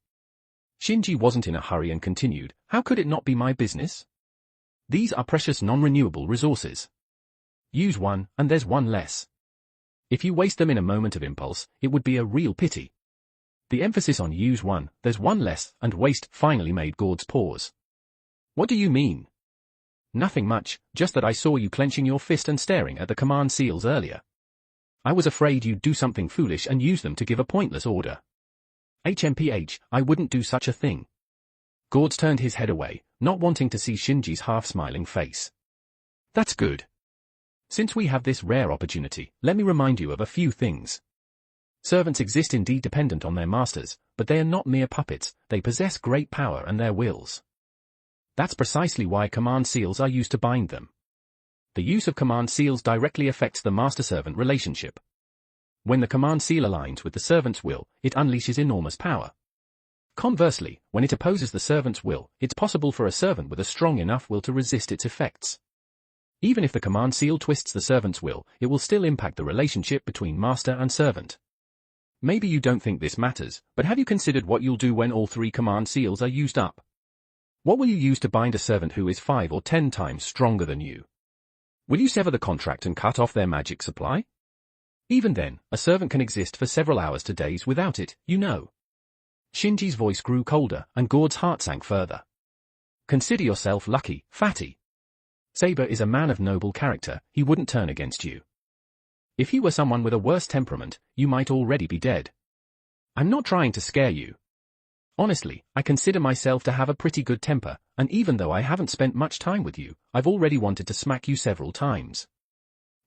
[SPEAKER 2] Shinji wasn't in a hurry and continued, how could it not be my business? These are precious non-renewable resources. Use one, and there's one less. If you waste them in a moment of impulse, it would be a real pity. The emphasis on use one, there's one less, and waste finally made Gords pause. What do you mean? Nothing much, just that I saw you clenching your fist and staring at the command seals earlier. I was afraid you'd do something foolish and use them to give a pointless order. HMPH, I wouldn't do such a thing. Gords turned his head away, not wanting to see Shinji's half-smiling face. That's good. Since we have this rare opportunity, let me remind you of a few things. Servants exist indeed dependent on their masters, but they are not mere puppets, they possess great power and their wills. That's precisely why command seals are used to bind them. The use of command seals directly affects the master-servant relationship. When the command seal aligns with the servant's will, it unleashes enormous power. Conversely, when it opposes the servant's will, it's possible for a servant with a strong enough will to resist its effects. Even if the command seal twists the servant's will, it will still impact the relationship between master and servant. Maybe you don't think this matters, but have you considered what you'll do when all 3 command seals are used up? What will you use to bind a servant who is 5 or 10 times stronger than you? Will you sever the contract and cut off their magic supply? Even then, a servant can exist for several hours to days without it, you know. Shinji's voice grew colder, and Gord's heart sank further. Consider yourself lucky, fatty. Saber is a man of noble character, he wouldn't turn against you. If he were someone with a worse temperament, you might already be dead. I'm not trying to scare you. Honestly, I consider myself to have a pretty good temper, and even though I haven't spent much time with you, I've already wanted to smack you several times.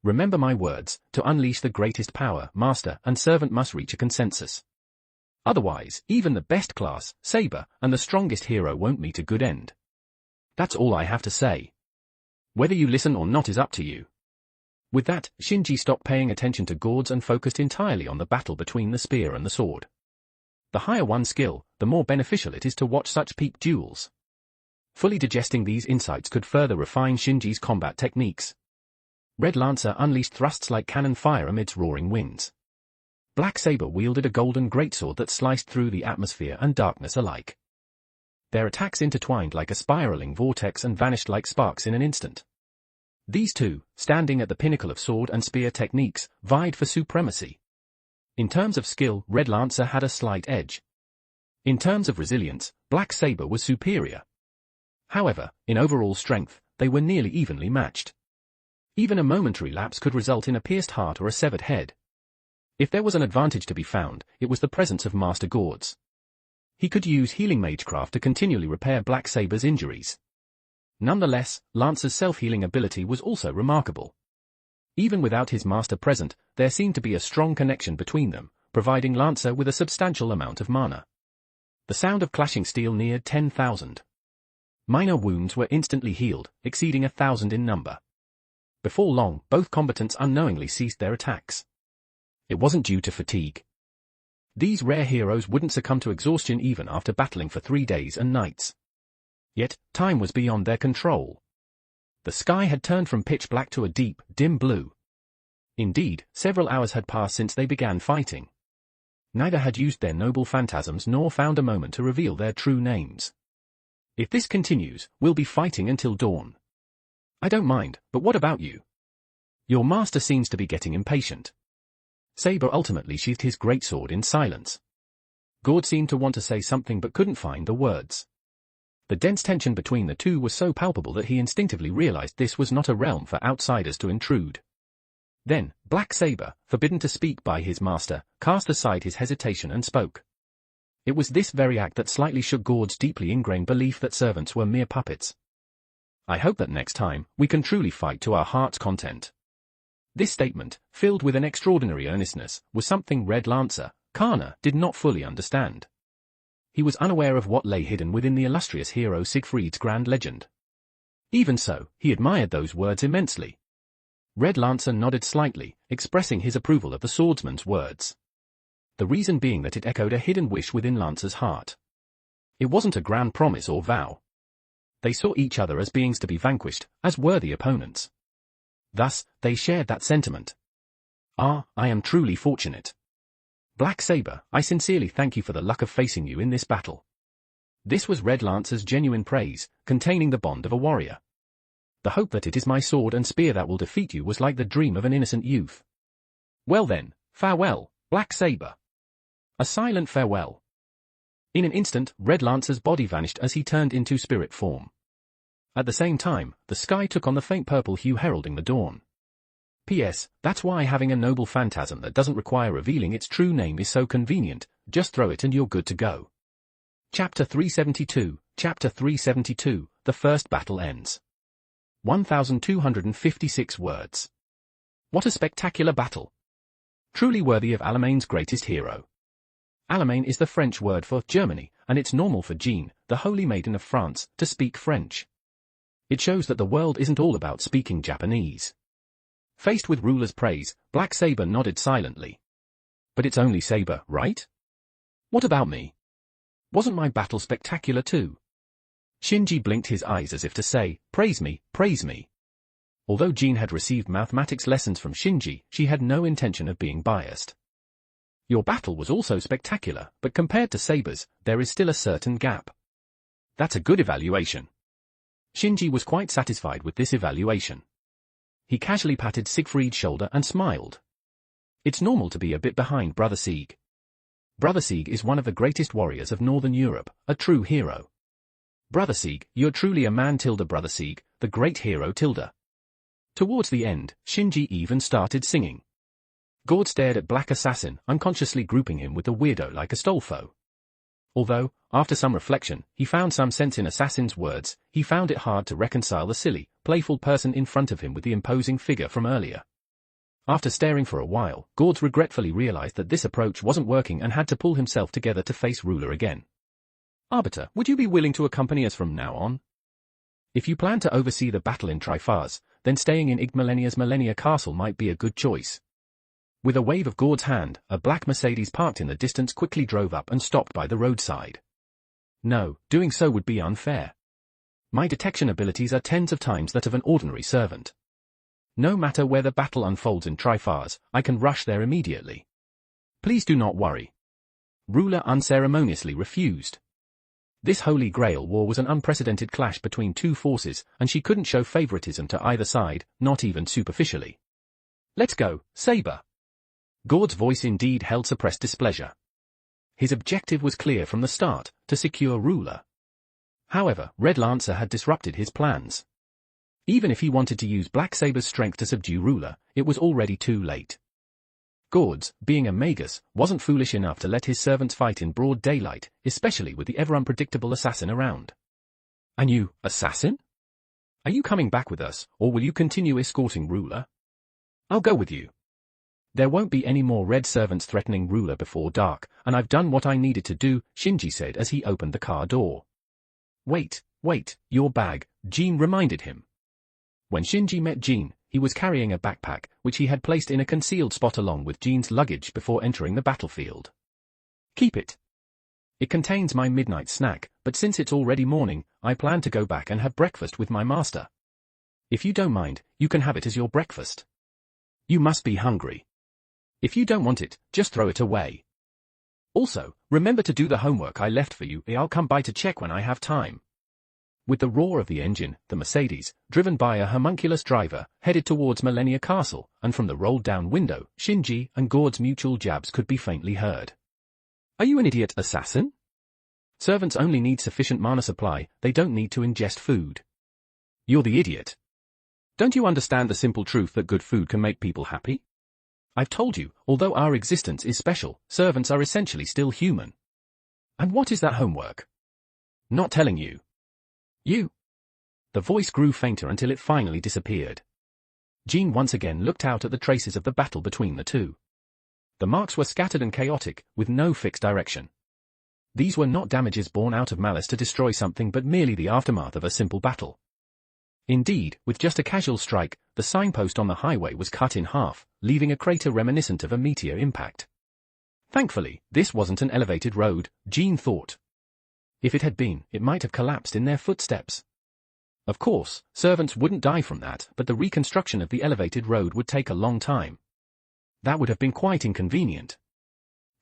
[SPEAKER 2] Remember my words, to unleash the greatest power, master and servant must reach a consensus. Otherwise, even the best class, Saber, and the strongest hero won't meet a good end. That's all I have to say. Whether you listen or not is up to you. With that, Shinji stopped paying attention to Gords and focused entirely on the battle between the spear and the sword. The higher one's skill, the more beneficial it is to watch such peak duels. Fully digesting these insights could further refine Shinji's combat techniques. Red Lancer unleashed thrusts like cannon fire amidst roaring winds. Black Saber wielded a golden greatsword that sliced through the atmosphere and darkness alike. Their attacks intertwined like a spiraling vortex and vanished like sparks in an instant. These two, standing at the pinnacle of sword and spear techniques, vied for supremacy. In terms of skill, Red Lancer had a slight edge. In terms of resilience, Black Saber was superior. However, in overall strength, they were nearly evenly matched. Even a momentary lapse could result in a pierced heart or a severed head. If there was an advantage to be found, it was the presence of Master Gords. He could use healing magecraft to continually repair Black Saber's injuries. Nonetheless, Lancer's self-healing ability was also remarkable. Even without his master present, there seemed to be a strong connection between them, providing Lancer with a substantial amount of mana. The sound of clashing steel neared 10,000. Minor wounds were instantly healed, exceeding 1,000 in number. Before long, both combatants unknowingly ceased their attacks. It wasn't due to fatigue. These rare heroes wouldn't succumb to exhaustion even after battling for 3 days and nights. Yet, time was beyond their control. The sky had turned from pitch black to a deep, dim blue. Indeed, several hours had passed since they began fighting. Neither had used their noble phantasms nor found a moment to reveal their true names. If this continues, we'll be fighting until dawn. I don't mind, but what about you? Your master seems to be getting impatient. Saber ultimately sheathed his greatsword in silence. Gord seemed to want to say something but couldn't find the words. The dense tension between the two was so palpable that he instinctively realized this was not a realm for outsiders to intrude. Then, Black Saber, forbidden to speak by his master, cast aside his hesitation and spoke. It was this very act that slightly shook Gord's deeply ingrained belief that servants were mere puppets. I hope that next time, we can truly fight to our heart's content. This statement, filled with an extraordinary earnestness, was something Red Lancer, Kana, did not fully understand. He was unaware of what lay hidden within the illustrious hero Siegfried's grand legend. Even so, he admired those words immensely. Red Lancer nodded slightly, expressing his approval of the swordsman's words. The reason being that it echoed a hidden wish within Lancer's heart. It wasn't a grand promise or vow. They saw each other as beings to be vanquished, as worthy opponents. Thus, they shared that sentiment. Ah, I am truly fortunate. Black Saber, I sincerely thank you for the luck of facing you in this battle. This was Red Lancer's genuine praise, containing the bond of a warrior. The hope that it is my sword and spear that will defeat you was like the dream of an innocent youth. Well then, farewell, Black Saber. A silent farewell. In an instant, Red Lancer's body vanished as he turned into spirit form. At the same time, the sky took on the faint purple hue heralding the dawn. P.S. That's why having a noble phantasm that doesn't require revealing its true name is so convenient. Just throw it and you're good to go. Chapter 372. Chapter 372. The first battle ends. 1,256 words. What a spectacular battle. Truly worthy of Alamaine's greatest hero. Alamaine is the French word for Germany, and it's normal for Jean, the Holy Maiden of France, to speak French. It shows that the world isn't all about speaking Japanese. Faced with ruler's praise, Black Saber nodded silently. But it's only Saber, right? What about me? Wasn't my battle spectacular too? Shinji blinked his eyes as if to say, praise me, praise me. Although Jean had received mathematics lessons from Shinji, she had no intention of being biased. Your battle was also spectacular, but compared to Saber's, there is still a certain gap. That's a good evaluation. Shinji was quite satisfied with this evaluation. He casually patted Siegfried's shoulder and smiled. It's normal to be a bit behind Brother Sieg. Brother Sieg is one of the greatest warriors of Northern Europe, a true hero. Brother Sieg, you're truly a man tilde Brother Sieg, the great hero tilde. Towards the end, Shinji even started singing. Gord stared at Black Assassin, unconsciously grouping him with the weirdo like Astolfo. Although, after some reflection, he found some sense in Assassin's words, he found it hard to reconcile the silly, playful person in front of him with the imposing figure from earlier. After staring for a while, Gord regretfully realized that this approach wasn't working and had to pull himself together to face Ruler again. Arbiter, would you be willing to accompany us from now on? If you plan to oversee the battle in Trifars, then staying in Igmalenia's Malenia Castle might be a good choice. With a wave of Gord's hand, a black Mercedes parked in the distance quickly drove up and stopped by the roadside. No, doing so would be unfair. My detection abilities are tens of times that of an ordinary servant. No matter where the battle unfolds in Trifars, I can rush there immediately. Please do not worry. Ruler unceremoniously refused. This Holy Grail war was an unprecedented clash between two forces, and she couldn't show favoritism to either side, not even superficially. Let's go, Saber. Gord's voice indeed held suppressed displeasure. His objective was clear from the start, to secure Ruler. However, Red Lancer had disrupted his plans. Even if he wanted to use Black Saber's strength to subdue Ruler, it was already too late. Gord's, being a magus, wasn't foolish enough to let his servants fight in broad daylight, especially with the ever-unpredictable assassin around. And you, assassin? Are you coming back with us, or will you continue escorting Ruler? I'll go with you. There won't be any more red servants threatening Ruler before dark, and I've done what I needed to do, Shinji said as he opened the car door. Wait, your bag, Jean reminded him. When Shinji met Jean, he was carrying a backpack, which he had placed in a concealed spot along with Jean's luggage before entering the battlefield. Keep it. It contains my midnight snack, but since it's already morning, I plan to go back and have breakfast with my master. If you don't mind, you can have it as your breakfast. You must be hungry. If you don't want it, just throw it away. Also, remember to do the homework I left for you. I'll come by to check when I have time. With the roar of the engine, the Mercedes, driven by a homunculus driver, headed towards Malenia Castle, and from the rolled-down window, Shinji and Gord's mutual jabs could be faintly heard. Are you an idiot, assassin? Servants only need sufficient mana supply, they don't need to ingest food. You're the idiot. Don't you understand the simple truth that good food can make people happy? I've told you, although our existence is special, servants are essentially still human. And what is that homework? Not telling you. You. The voice grew fainter until it finally disappeared. Jean once again looked out at the traces of the battle between the two. The marks were scattered and chaotic, with no fixed direction. These were not damages born out of malice to destroy something but merely the aftermath of a simple battle. Indeed, with just a casual strike, the signpost on the highway was cut in half, leaving a crater reminiscent of a meteor impact. Thankfully, this wasn't an elevated road, Jean thought. If it had been, it might have collapsed in their footsteps. Of course, servants wouldn't die from that, but the reconstruction of the elevated road would take a long time. That would have been quite inconvenient.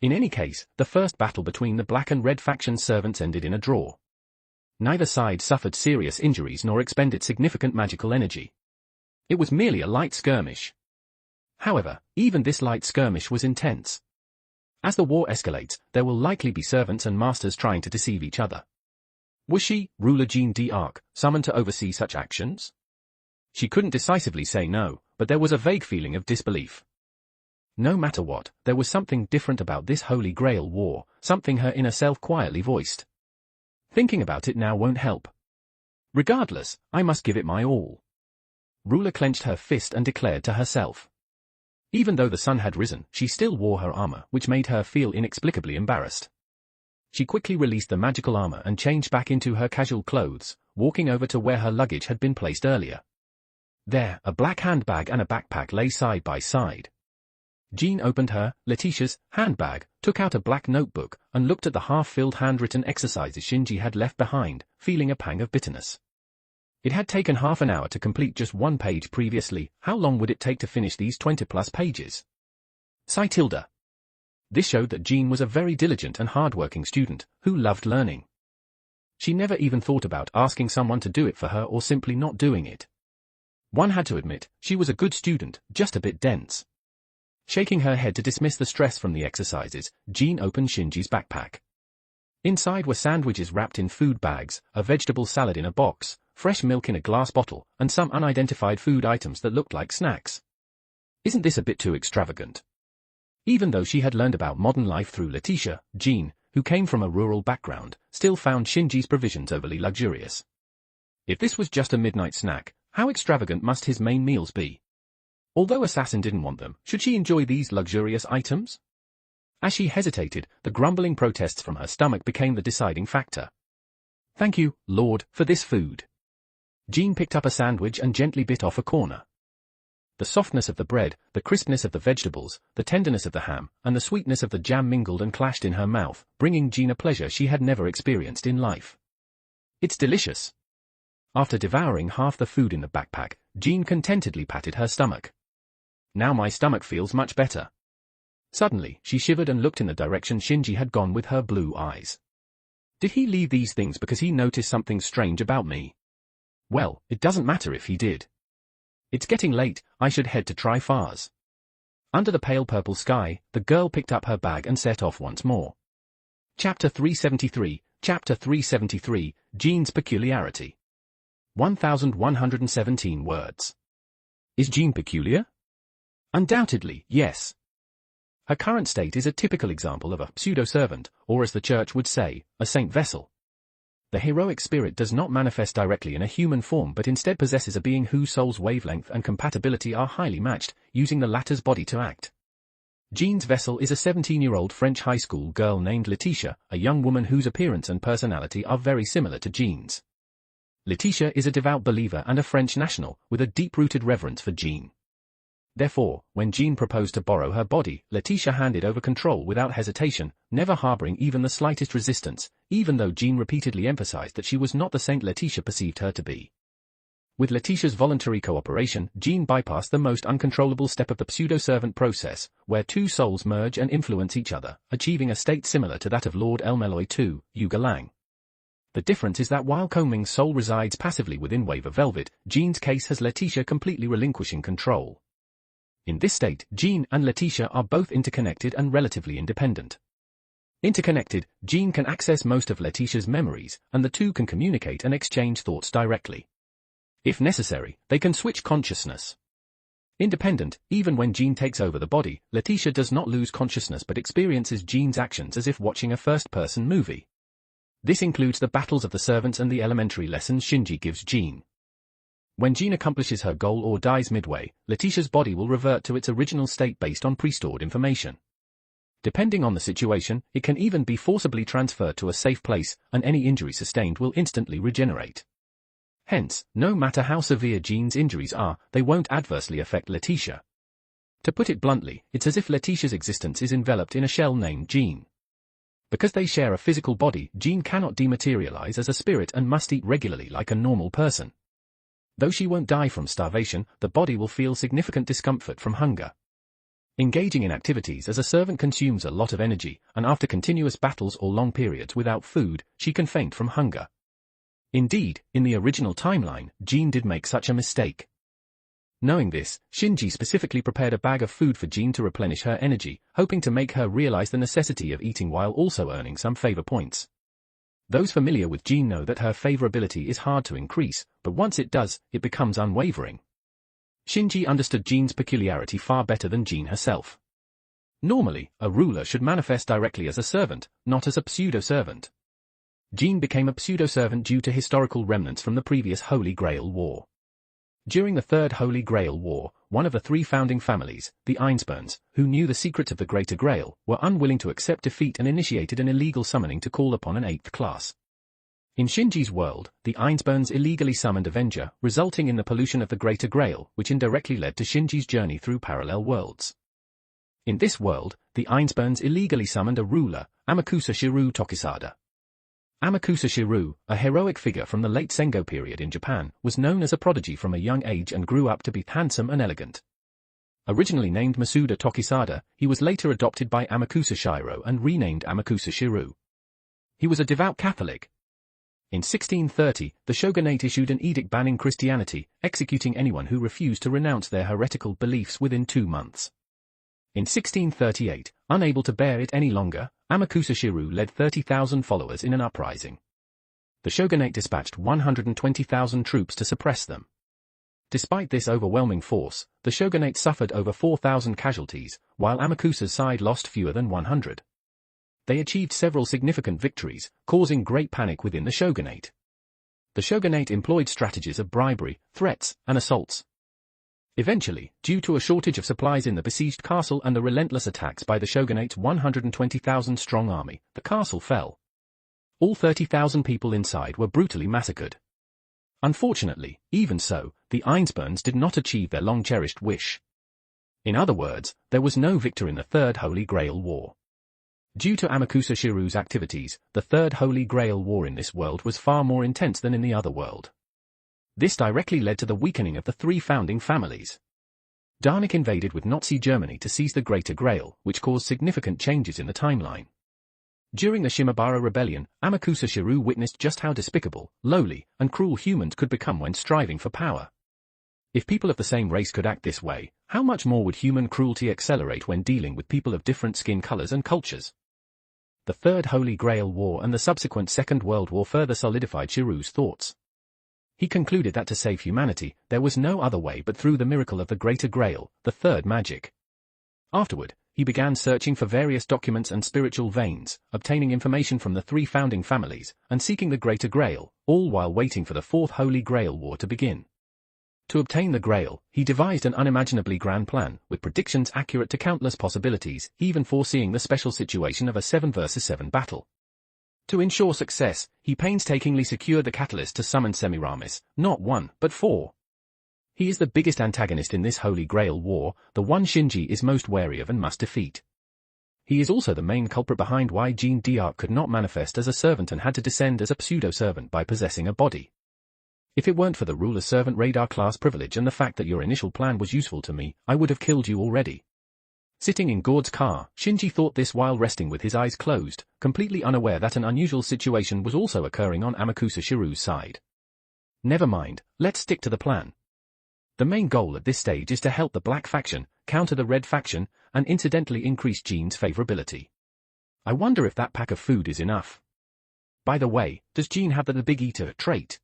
[SPEAKER 2] In any case, the first battle between the black and red faction servants ended in a draw. Neither side suffered serious injuries nor expended significant magical energy. It was merely a light skirmish. However, even this light skirmish was intense. As the war escalates, there will likely be servants and masters trying to deceive each other. Was she, Ruler Jean d'Arc, summoned to oversee such actions? She couldn't decisively say no, but there was a vague feeling of disbelief. No matter what, there was something different about this Holy Grail war, something her inner self quietly voiced. Thinking about it now won't help. Regardless, I must give it my all. Ruler clenched her fist and declared to herself. Even though the sun had risen, she still wore her armor, which made her feel inexplicably embarrassed. She quickly released the magical armor and changed back into her casual clothes, walking over to where her luggage had been placed earlier. There, a black handbag and a backpack lay side by side. Jean opened her, Letitia's, handbag, took out a black notebook, and looked at the half-filled handwritten exercises Shinji had left behind, feeling a pang of bitterness. It had taken half an hour to complete just one page previously. How long would it take to finish these 20-plus pages? Tilde. This showed that Jean was a very diligent and hard-working student, who loved learning. She never even thought about asking someone to do it for her or simply not doing it. One had to admit, she was a good student, just a bit dense. Shaking her head to dismiss the stress from the exercises, Jean opened Shinji's backpack. Inside were sandwiches wrapped in food bags, a vegetable salad in a box, fresh milk in a glass bottle, and some unidentified food items that looked like snacks. Isn't this a bit too extravagant? Even though she had learned about modern life through Letitia, Jean, who came from a rural background, still found Shinji's provisions overly luxurious. If this was just a midnight snack, how extravagant must his main meals be? Although Assassin didn't want them, should she enjoy these luxurious items? As she hesitated, the grumbling protests from her stomach became the deciding factor. Thank you, Lord, for this food. Jean picked up a sandwich and gently bit off a corner. The softness of the bread, the crispness of the vegetables, the tenderness of the ham, and the sweetness of the jam mingled and clashed in her mouth, bringing Jean a pleasure she had never experienced in life. It's delicious. After devouring half the food in the backpack, Jean contentedly patted her stomach. Now my stomach feels much better. Suddenly, she shivered and looked in the direction Shinji had gone with her blue eyes. Did he leave these things because he noticed something strange about me? Well, it doesn't matter if he did. It's getting late, I should head to Tri-Fars. Under the pale purple sky, the girl picked up her bag and set off once more. Chapter 373, Jean's Peculiarity. 1117 words. Is Jean peculiar? Undoubtedly, yes. Her current state is a typical example of a pseudo-servant, or as the church would say, a saint vessel. The heroic spirit does not manifest directly in a human form but instead possesses a being whose soul's wavelength and compatibility are highly matched, using the latter's body to act. Jean's vessel is a 17-year-old French high school girl named Letitia, a young woman whose appearance and personality are very similar to Jean's. Letitia is a devout believer and a French national, with a deep-rooted reverence for Jean. Therefore, when Jean proposed to borrow her body, Letitia handed over control without hesitation, never harboring even the slightest resistance, even though Jean repeatedly emphasized that she was not the saint Letitia perceived her to be. With Letitia's voluntary cooperation, Jean bypassed the most uncontrollable step of the pseudo-servant process, where two souls merge and influence each other, achieving a state similar to that of Lord Elmeloy II, Yuga Lang. The difference is that while Coming's soul resides passively within Waver Velvet, Jean's case has Letitia completely relinquishing control. In this state, Jean and Letitia are both interconnected and relatively independent. Interconnected, Jean can access most of Letitia's memories, and the two can communicate and exchange thoughts directly. If necessary, they can switch consciousness. Independent, even when Jean takes over the body, Letitia does not lose consciousness but experiences Jean's actions as if watching a first-person movie. This includes the battles of the servants and the elementary lessons Shinji gives Jean. When Jean accomplishes her goal or dies midway, Letitia's body will revert to its original state based on pre-stored information. Depending on the situation, it can even be forcibly transferred to a safe place, and any injury sustained will instantly regenerate. Hence, no matter how severe Jean's injuries are, they won't adversely affect Letitia. To put it bluntly, it's as if Letitia's existence is enveloped in a shell named Jean. Because they share a physical body, Jean cannot dematerialize as a spirit and must eat regularly like a normal person. Though she won't die from starvation, the body will feel significant discomfort from hunger. Engaging in activities as a servant consumes a lot of energy, and after continuous battles or long periods without food, she can faint from hunger. Indeed, in the original timeline, Jean did make such a mistake. Knowing this, Shinji specifically prepared a bag of food for Jean to replenish her energy, hoping to make her realize the necessity of eating while also earning some favor points. Those familiar with Jean know that her favorability is hard to increase, but once it does, it becomes unwavering. Shinji understood Jean's peculiarity far better than Jean herself. Normally, a ruler should manifest directly as a servant, not as a pseudo-servant. Jean became a pseudo-servant due to historical remnants from the previous Holy Grail War. During the Third Holy Grail War, one of the three founding families, the Einsburns, who knew the secrets of the Greater Grail, were unwilling to accept defeat and initiated an illegal summoning to call upon an eighth class. In Shinji's world, the Einsburns illegally summoned Avenger, resulting in the pollution of the Greater Grail, which indirectly led to Shinji's journey through parallel worlds. In this world, the Einsburns illegally summoned a ruler, Amakusa Shiryu Tokisada. Amakusa Shiryu, a heroic figure from the late Sengo period in Japan, was known as a prodigy from a young age and grew up to be handsome and elegant. Originally named Masuda Tokisada, he was later adopted by Amakusa Shiro and renamed Amakusa Shiryu. He was a devout Catholic. In 1630, the shogunate issued an edict banning Christianity, executing anyone who refused to renounce their heretical beliefs within 2 months. In 1638, unable to bear it any longer, Amakusa Shiryu led 30,000 followers in an uprising. The shogunate dispatched 120,000 troops to suppress them. Despite this overwhelming force, the shogunate suffered over 4,000 casualties, while Amakusa's side lost fewer than 100. They achieved several significant victories, causing great panic within the shogunate. The shogunate employed strategies of bribery, threats, and assaults. Eventually, due to a shortage of supplies in the besieged castle and the relentless attacks by the shogunate's 120,000-strong army, the castle fell. All 30,000 people inside were brutally massacred. Unfortunately, even so, the Einsburns did not achieve their long-cherished wish. In other words, there was no victor in the Third Holy Grail War. Due to Amakusa Shiryu's activities, the Third Holy Grail War in this world was far more intense than in the other world. This directly led to the weakening of the three founding families. Darnik invaded with Nazi Germany to seize the Greater Grail, which caused significant changes in the timeline. During the Shimabara Rebellion, Amakusa Shiryu witnessed just how despicable, lowly, and cruel humans could become when striving for power. If people of the same race could act this way, how much more would human cruelty accelerate when dealing with people of different skin colors and cultures? The Third Holy Grail War and the subsequent Second World War further solidified Shiryu's thoughts. He concluded that to save humanity, there was no other way but through the miracle of the Greater Grail, the third magic. Afterward, he began searching for various documents and spiritual veins, obtaining information from the three founding families, and seeking the Greater Grail, all while waiting for the Fourth Holy Grail War to begin. To obtain the Grail, he devised an unimaginably grand plan, with predictions accurate to countless possibilities, even foreseeing the special situation of a 7 versus 7 battle. To ensure success, he painstakingly secured the catalyst to summon Semiramis, not 1, but 4. He is the biggest antagonist in this Holy Grail War, the one Shinji is most wary of and must defeat. He is also the main culprit behind why Jean d'Arc could not manifest as a servant and had to descend as a pseudo-servant by possessing a body. If it weren't for the ruler's servant radar class privilege and the fact that your initial plan was useful to me, I would have killed you already. Sitting in Gord's car, Shinji thought this while resting with his eyes closed, completely unaware that an unusual situation was also occurring on Amakusa Shiryu's side. Never mind, let's stick to the plan. The main goal at this stage is to help the Black faction, counter the Red faction, and incidentally increase Jean's favorability. I wonder if that pack of food is enough. By the way, does Jean have the Big Eater trait?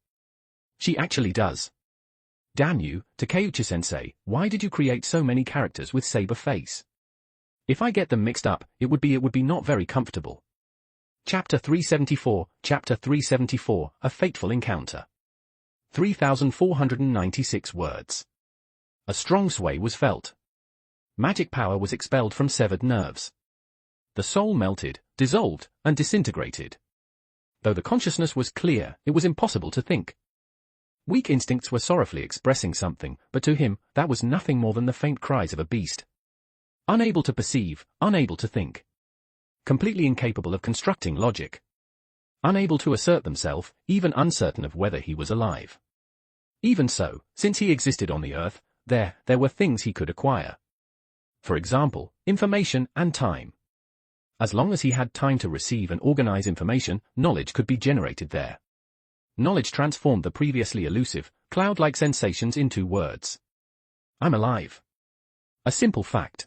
[SPEAKER 2] She actually does. Damn you, Takeuchi-sensei, why did you create so many characters with saber face? If I get them mixed up, it would be not very comfortable. Chapter 374, A Fateful Encounter. 3,496 words. A strong sway was felt. Magic power was expelled from severed nerves. The soul melted, dissolved, and disintegrated. Though the consciousness was clear, it was impossible to think. Weak instincts were sorrowfully expressing something, but to him, that was nothing more than the faint cries of a beast. Unable to perceive, unable to think. Completely incapable of constructing logic. Unable to assert themselves, even uncertain of whether he was alive. Even so, since he existed on the earth, there were things he could acquire. For example, information and time. As long as he had time to receive and organize information, knowledge could be generated there. Knowledge transformed the previously elusive, cloud-like sensations into words. I'm alive. A simple fact.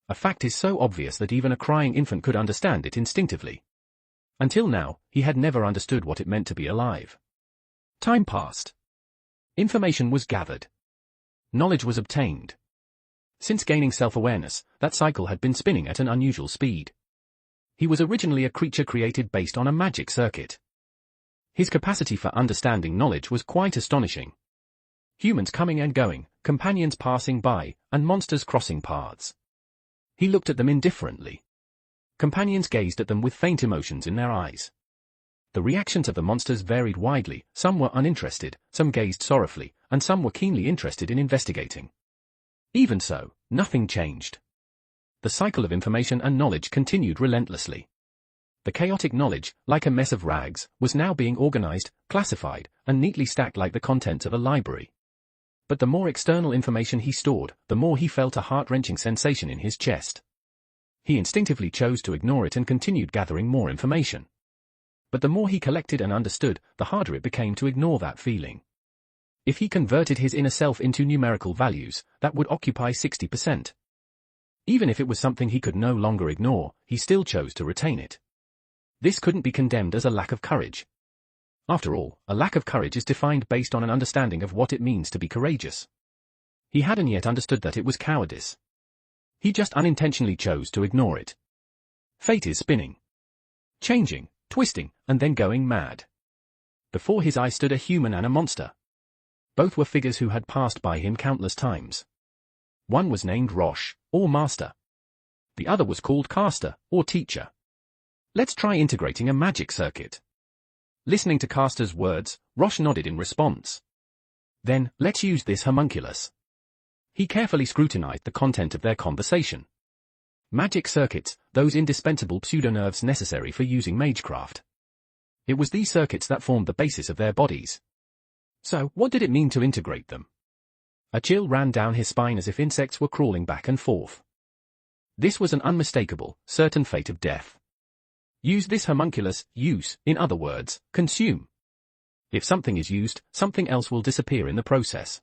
[SPEAKER 2] A fact is so obvious that even a crying infant could understand it instinctively. Until now, he had never understood what it meant to be alive. Time passed. Information was gathered. knowledge was obtained. Since gaining self-awareness, that cycle had been spinning at an unusual speed. He was originally a creature created based on a magic circuit. His capacity for understanding knowledge was quite astonishing. Humans coming and going, companions passing by, and monsters crossing paths. He looked at them indifferently. Companions gazed at them with faint emotions in their eyes. The reactions of the monsters varied widely, some were uninterested, some gazed sorrowfully, and some were keenly interested in investigating. Even so, nothing changed. The cycle of information and knowledge continued relentlessly. The chaotic knowledge, like a mess of rags, was now being organized, classified, and neatly stacked like the contents of a library. But the more external information he stored, the more he felt a heart-wrenching sensation in his chest. He instinctively chose to ignore it and continued gathering more information. But the more he collected and understood, the harder it became to ignore that feeling. If he converted his inner self into numerical values, that would occupy 60%. Even if it was something he could no longer ignore, he still chose to retain it. This couldn't be condemned as a lack of courage. After all, a lack of courage is defined based on an understanding of what it means to be courageous. He hadn't yet understood that it was cowardice. He just unintentionally chose to ignore it. Fate is spinning, changing, twisting, and then going mad. Before his eyes stood a human and a monster. Both were figures who had passed by him countless times. One was named Rosh, or Master. The other was called Caster, or Teacher. Let's try integrating a magic circuit. Listening to Caster's words, Rosh nodded in response. Then, let's use this homunculus. He carefully scrutinized the content of their conversation. Magic circuits, those indispensable pseudonerves necessary for using magecraft. It was these circuits that formed the basis of their bodies. So, what did it mean to integrate them? A chill ran down his spine as if insects were crawling back and forth. This was an unmistakable, certain fate of death. Use this homunculus, use, in other words, consume. If something is used, something else will disappear in the process.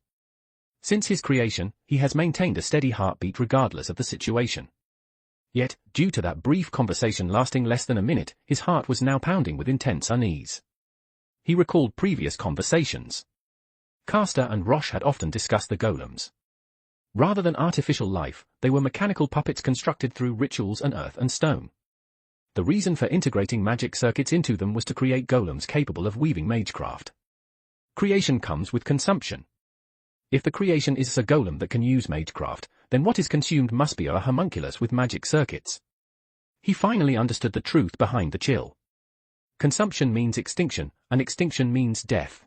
[SPEAKER 2] Since his creation, he has maintained a steady heartbeat regardless of the situation. Yet, due to that brief conversation lasting less than a minute, his heart was now pounding with intense unease. He recalled previous conversations. Caster and Rosh had often discussed the golems. Rather than artificial life, they were mechanical puppets constructed through rituals and earth and stone. The reason for integrating magic circuits into them was to create golems capable of weaving magecraft. Creation comes with consumption. If the creation is a golem that can use magecraft, then what is consumed must be a homunculus with magic circuits. He finally understood the truth behind the chill. Consumption means extinction, and extinction means death.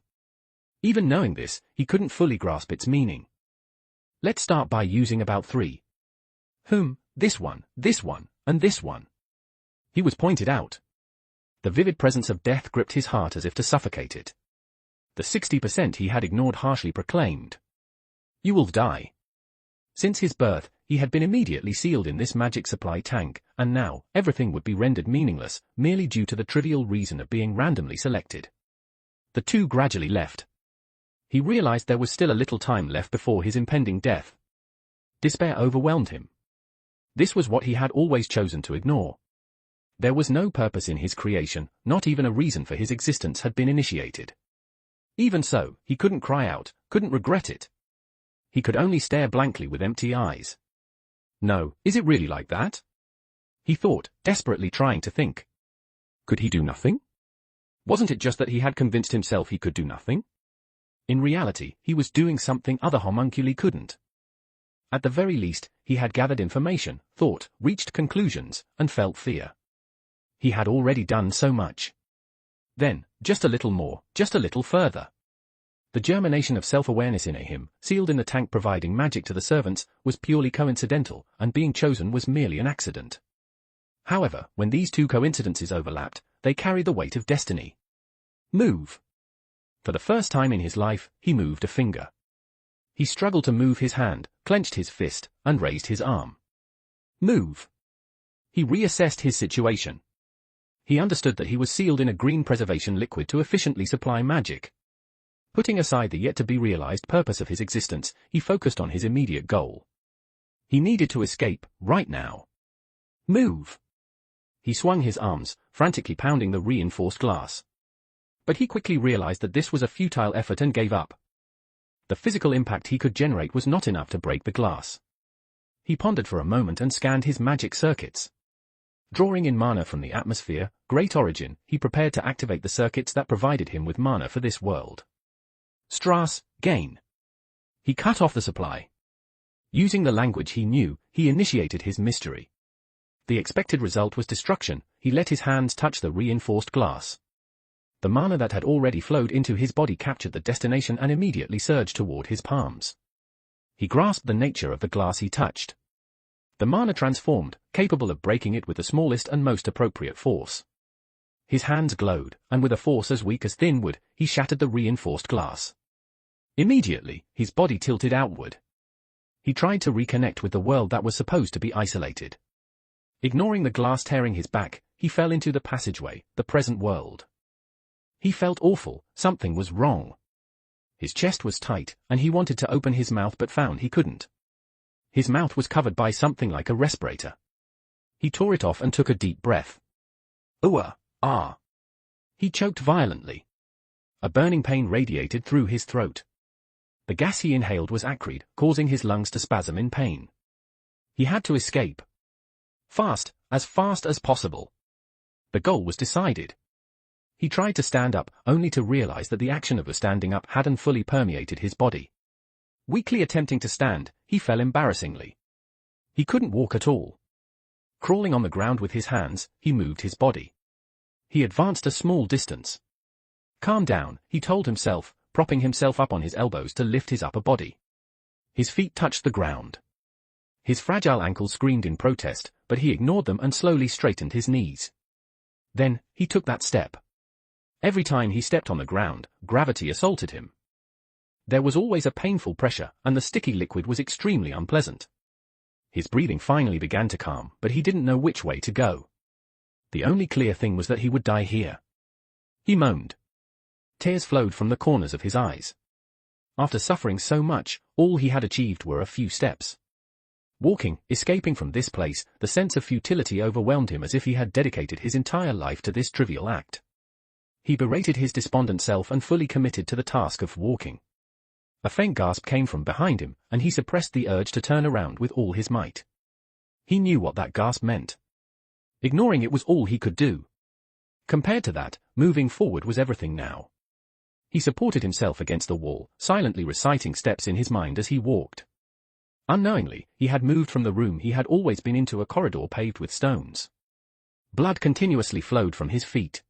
[SPEAKER 2] Even knowing this, he couldn't fully grasp its meaning. Let's start by using about 3. This one, and this one. He was pointed out. The vivid presence of death gripped his heart as if to suffocate it. The 60% he had ignored harshly proclaimed. You will die. Since his birth, he had been immediately sealed in this magic supply tank, and now, everything would be rendered meaningless, merely due to the trivial reason of being randomly selected. The two gradually left. He realized there was still a little time left before his impending death. Despair overwhelmed him. This was what he had always chosen to ignore. There was no purpose in his creation, not even a reason for his existence had been initiated. Even so, he couldn't cry out, couldn't regret it. He could only stare blankly with empty eyes. No, is it really like that? He thought, desperately trying to think. Could he do nothing? Wasn't it just that he had convinced himself he could do nothing? In reality, he was doing something other homunculi couldn't. At the very least, he had gathered information, thought, reached conclusions, and felt fear. He had already done so much. Then, just a little more, just a little further. The germination of self-awareness in him, sealed in the tank providing magic to the servants, was purely coincidental, and being chosen was merely an accident. However, when these two coincidences overlapped, they carried the weight of destiny. Move. For the first time in his life, he moved a finger. He struggled to move his hand, clenched his fist, and raised his arm. Move. He reassessed his situation. He understood that he was sealed in a green preservation liquid to efficiently supply magic. Putting aside the yet-to-be-realized purpose of his existence, he focused on his immediate goal. He needed to escape, right now. Move. He swung his arms, frantically pounding the reinforced glass. But he quickly realized that this was a futile effort and gave up. The physical impact he could generate was not enough to break the glass. He pondered for a moment and scanned his magic circuits. Drawing in mana from the atmosphere, Great Origin, he prepared to activate the circuits that provided him with mana for this world. Strass, gain. He cut off the supply. Using the language he knew, he initiated his mystery. The expected result was destruction. He let his hands touch the reinforced glass. The mana that had already flowed into his body captured the destination and immediately surged toward his palms. He grasped the nature of the glass he touched. The mana transformed, capable of breaking it with the smallest and most appropriate force. His hands glowed, and with a force as weak as thin wood, he shattered the reinforced glass. Immediately, his body tilted outward. He tried to reconnect with the world that was supposed to be isolated. Ignoring the glass tearing his back, he fell into the passageway, the present world. He felt awful, something was wrong. His chest was tight, and he wanted to open his mouth but found he couldn't. His mouth was covered by something like a respirator. He tore it off and took a deep breath. Ah. He choked violently. A burning pain radiated through his throat. The gas he inhaled was acrid, causing his lungs to spasm in pain. He had to escape. Fast as possible. The goal was decided. He tried to stand up, only to realize that the action of standing up hadn't fully permeated his body. Weakly attempting to stand, he fell embarrassingly. He couldn't walk at all. Crawling on the ground with his hands, he moved his body. He advanced a small distance. Calm down, he told himself, propping himself up on his elbows to lift his upper body. His feet touched the ground. His fragile ankles screamed in protest, but he ignored them and slowly straightened his knees. Then, he took that step. Every time he stepped on the ground, gravity assaulted him. There was always a painful pressure, and the sticky liquid was extremely unpleasant. His breathing finally began to calm, but he didn't know which way to go. The only clear thing was that he would die here. He moaned. Tears flowed from the corners of his eyes. After suffering so much, all he had achieved were a few steps. Walking, escaping from this place, the sense of futility overwhelmed him as if he had dedicated his entire life to this trivial act. He berated his despondent self and fully committed to the task of walking. A faint gasp came from behind him, and he suppressed the urge to turn around with all his might. He knew what that gasp meant. Ignoring it was all he could do. Compared to that, moving forward was everything now. He supported himself against the wall, silently reciting steps in his mind as he walked. Unknowingly, he had moved from the room he had always been into a corridor paved with stones. Blood continuously flowed from his feet.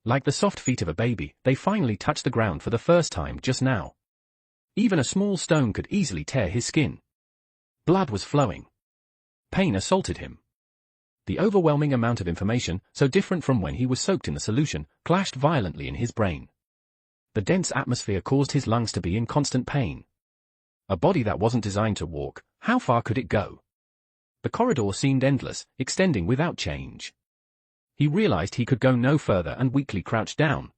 [SPEAKER 2] Like the soft feet of a baby, they finally touched the ground for the first time just now. Even a small stone could easily tear his skin. Blood was flowing. Pain assaulted him. The overwhelming amount of information, so different from when he was soaked in the solution, clashed violently in his brain. The dense atmosphere caused his lungs to be in constant pain. A body that wasn't designed to walk, how far could it go? The corridor seemed endless, extending without change. He realized he could go no further and weakly crouched down.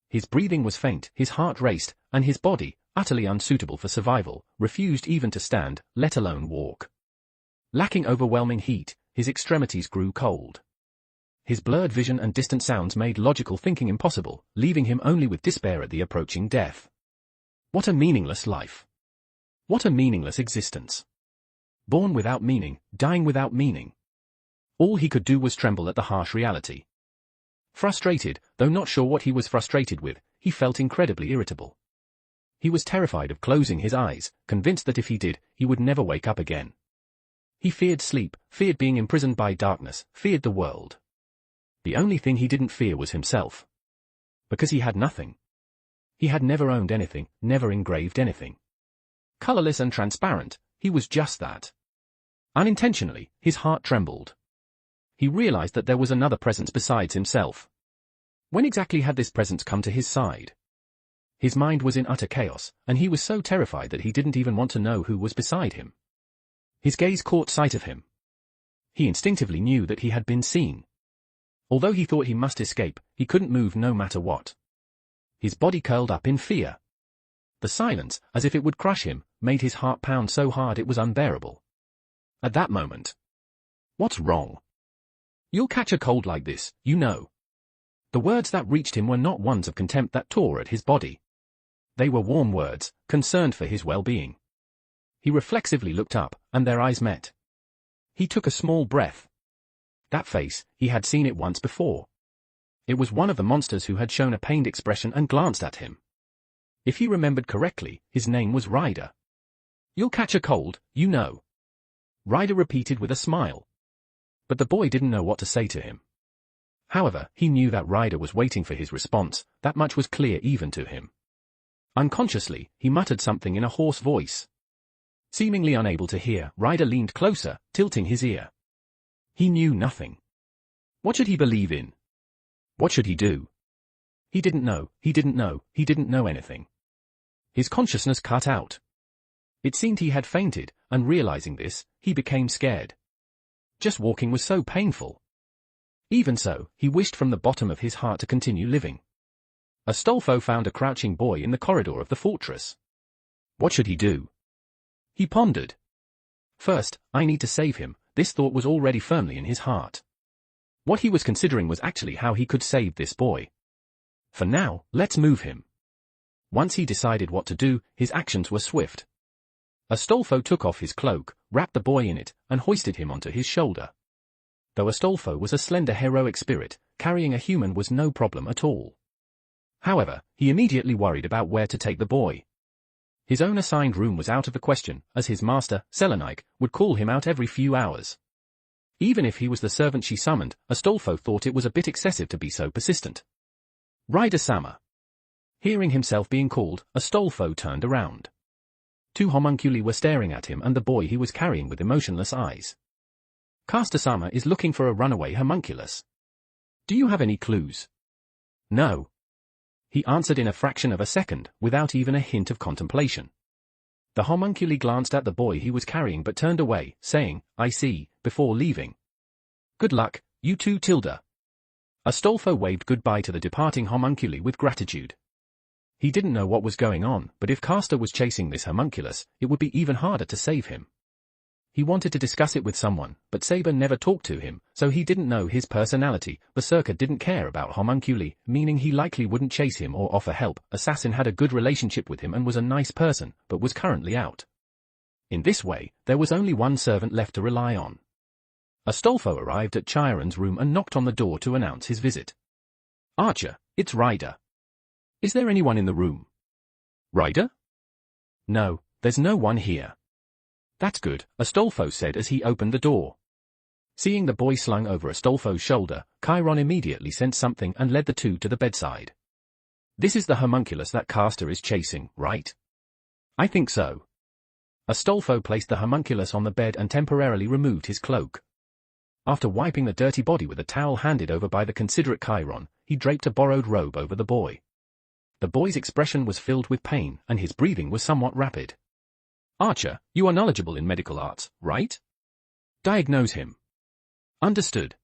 [SPEAKER 2] His breathing was faint, his heart raced, and his body, utterly unsuitable for survival, refused even to stand, let alone walk. Lacking overwhelming heat, his extremities grew cold. His blurred vision and distant sounds made logical thinking impossible, leaving him only with despair at the approaching death. What a meaningless life. What a meaningless existence. Born without meaning, dying without meaning. All he could do was tremble at the harsh reality. Frustrated, though not sure what he was frustrated with, he felt incredibly irritable. He was terrified of closing his eyes, convinced that if he did, he would never wake up again. He feared sleep, feared being imprisoned by darkness, feared the world. The only thing he didn't fear was himself. Because he had nothing. He had never owned anything, never engraved anything. Colorless and transparent, he was just that. Unintentionally, his heart trembled. He realized that there was another presence besides himself. When exactly had this presence come to his side? His mind was in utter chaos, and he was so terrified that he didn't even want to know who was beside him. His gaze caught sight of him. He instinctively knew that he had been seen. Although he thought he must escape, he couldn't move no matter what. His body curled up in fear. The silence, as if it would crush him, made his heart pound so hard it was unbearable. At that moment. What's wrong? You'll catch a cold like this, you know. The words that reached him were not ones of contempt that tore at his body. They were warm words, concerned for his well-being. He reflexively looked up, and their eyes met. He took a small breath. That face, he had seen it once before. It was one of the monsters who had shown a pained expression and glanced at him. If he remembered correctly, his name was Ryder. "You'll catch a cold, you know," Ryder repeated with a smile. But the boy didn't know what to say to him. However, he knew that Ryder was waiting for his response, that much was clear even to him. Unconsciously, he muttered something in a hoarse voice. Seemingly unable to hear, Ryder leaned closer, tilting his ear. He knew nothing. What should he believe in? What should he do? He didn't know, he didn't know anything. His consciousness cut out. It seemed he had fainted, and realizing this, he became scared. Just walking was so painful. Even so, he wished from the bottom of his heart to continue living. Astolfo found a crouching boy in the corridor of the fortress. What should he do? He pondered. First, I need to save him. This thought was already firmly in his heart. What he was considering was actually how he could save this boy. For now, let's move him. Once he decided what to do, his actions were swift. Astolfo took off his cloak, wrapped the boy in it, and hoisted him onto his shoulder. Though Astolfo was a slender heroic spirit, carrying a human was no problem at all. However, he immediately worried about where to take the boy. His own assigned room was out of the question, as his master, Selenik, would call him out every few hours. Even if he was the servant she summoned, Astolfo thought it was a bit excessive to be so persistent. Ryder-sama. Hearing himself being called, Astolfo turned around. Two homunculi were staring at him and the boy he was carrying with emotionless eyes. Caster-sama is looking for a runaway homunculus. Do you have any clues? No. He answered in a fraction of a second, without even a hint of contemplation. The homunculi glanced at the boy he was carrying but turned away, saying, "I see," before leaving. "Good luck, you two Tilda." Astolfo waved goodbye to the departing homunculi with gratitude. He didn't know what was going on, but if Caster was chasing this homunculus, it would be even harder to save him. He wanted to discuss it with someone, but Saber never talked to him, so he didn't know his personality. Berserker didn't care about homunculi, meaning he likely wouldn't chase him or offer help. Assassin had a good relationship with him and was a nice person, but was currently out. In this way, there was only one servant left to rely on. Astolfo arrived at Chiron's room and knocked on the door to announce his visit. "Archer, it's Ryder. Is there anyone in the room?" "Ryder?" "No, there's no one here." "That's good," Astolfo said as he opened the door. Seeing the boy slung over Astolfo's shoulder, Chiron immediately sent something and led the two to the bedside. "This is the homunculus that Caster is chasing, right?" "I think so." Astolfo placed the homunculus on the bed and temporarily removed his cloak. After wiping the dirty body with a towel handed over by the considerate Chiron, he draped a borrowed robe over the boy. The boy's expression was filled with pain, and his breathing was somewhat rapid. "Archer, you are knowledgeable in medical arts, right? Diagnose him." "Understood."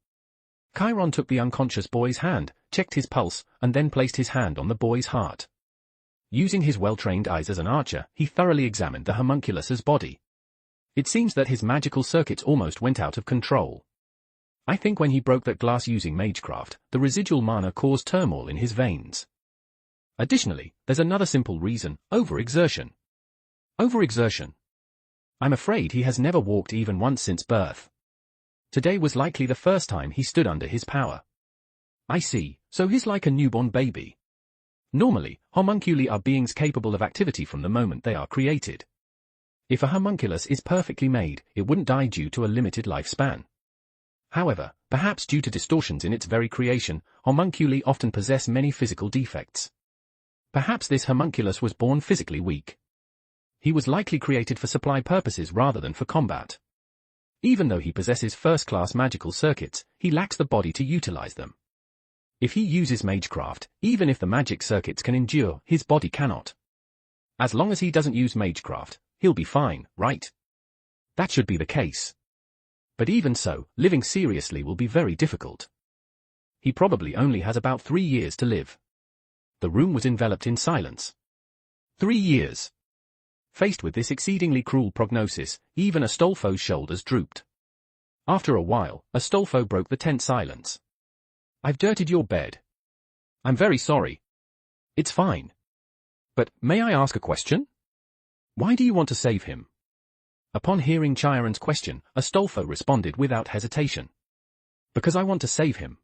[SPEAKER 2] Chiron took the unconscious boy's hand, checked his pulse, and then placed his hand on the boy's heart. Using his well-trained eyes as an archer, he thoroughly examined the homunculus's body. It seems that his magical circuits almost went out of control. I think when he broke that glass using magecraft, the residual mana caused turmoil in his veins. Additionally, there's another simple reason: overexertion. Overexertion. I'm afraid he has never walked even once since birth. Today was likely the first time he stood under his power. I see, so he's like a newborn baby. Normally, homunculi are beings capable of activity from the moment they are created. If a homunculus is perfectly made, it wouldn't die due to a limited lifespan. However, perhaps due to distortions in its very creation, homunculi often possess many physical defects. Perhaps this homunculus was born physically weak. He was likely created for supply purposes rather than for combat. Even though he possesses first-class magical circuits, he lacks the body to utilize them. If he uses magecraft, even if the magic circuits can endure, his body cannot. As long as he doesn't use magecraft, he'll be fine, right? That should be the case. But even so, living seriously will be very difficult. He probably only has about 3 years to live. The room was enveloped in silence. 3 years. Faced with this exceedingly cruel prognosis, even Astolfo's shoulders drooped. After a while, Astolfo broke the tense silence. "I've dirtied your bed. I'm very sorry." "It's fine." But may I ask a question? Why do you want to save him? Upon hearing Chiron's question, Astolfo responded without hesitation. Because I want to save him.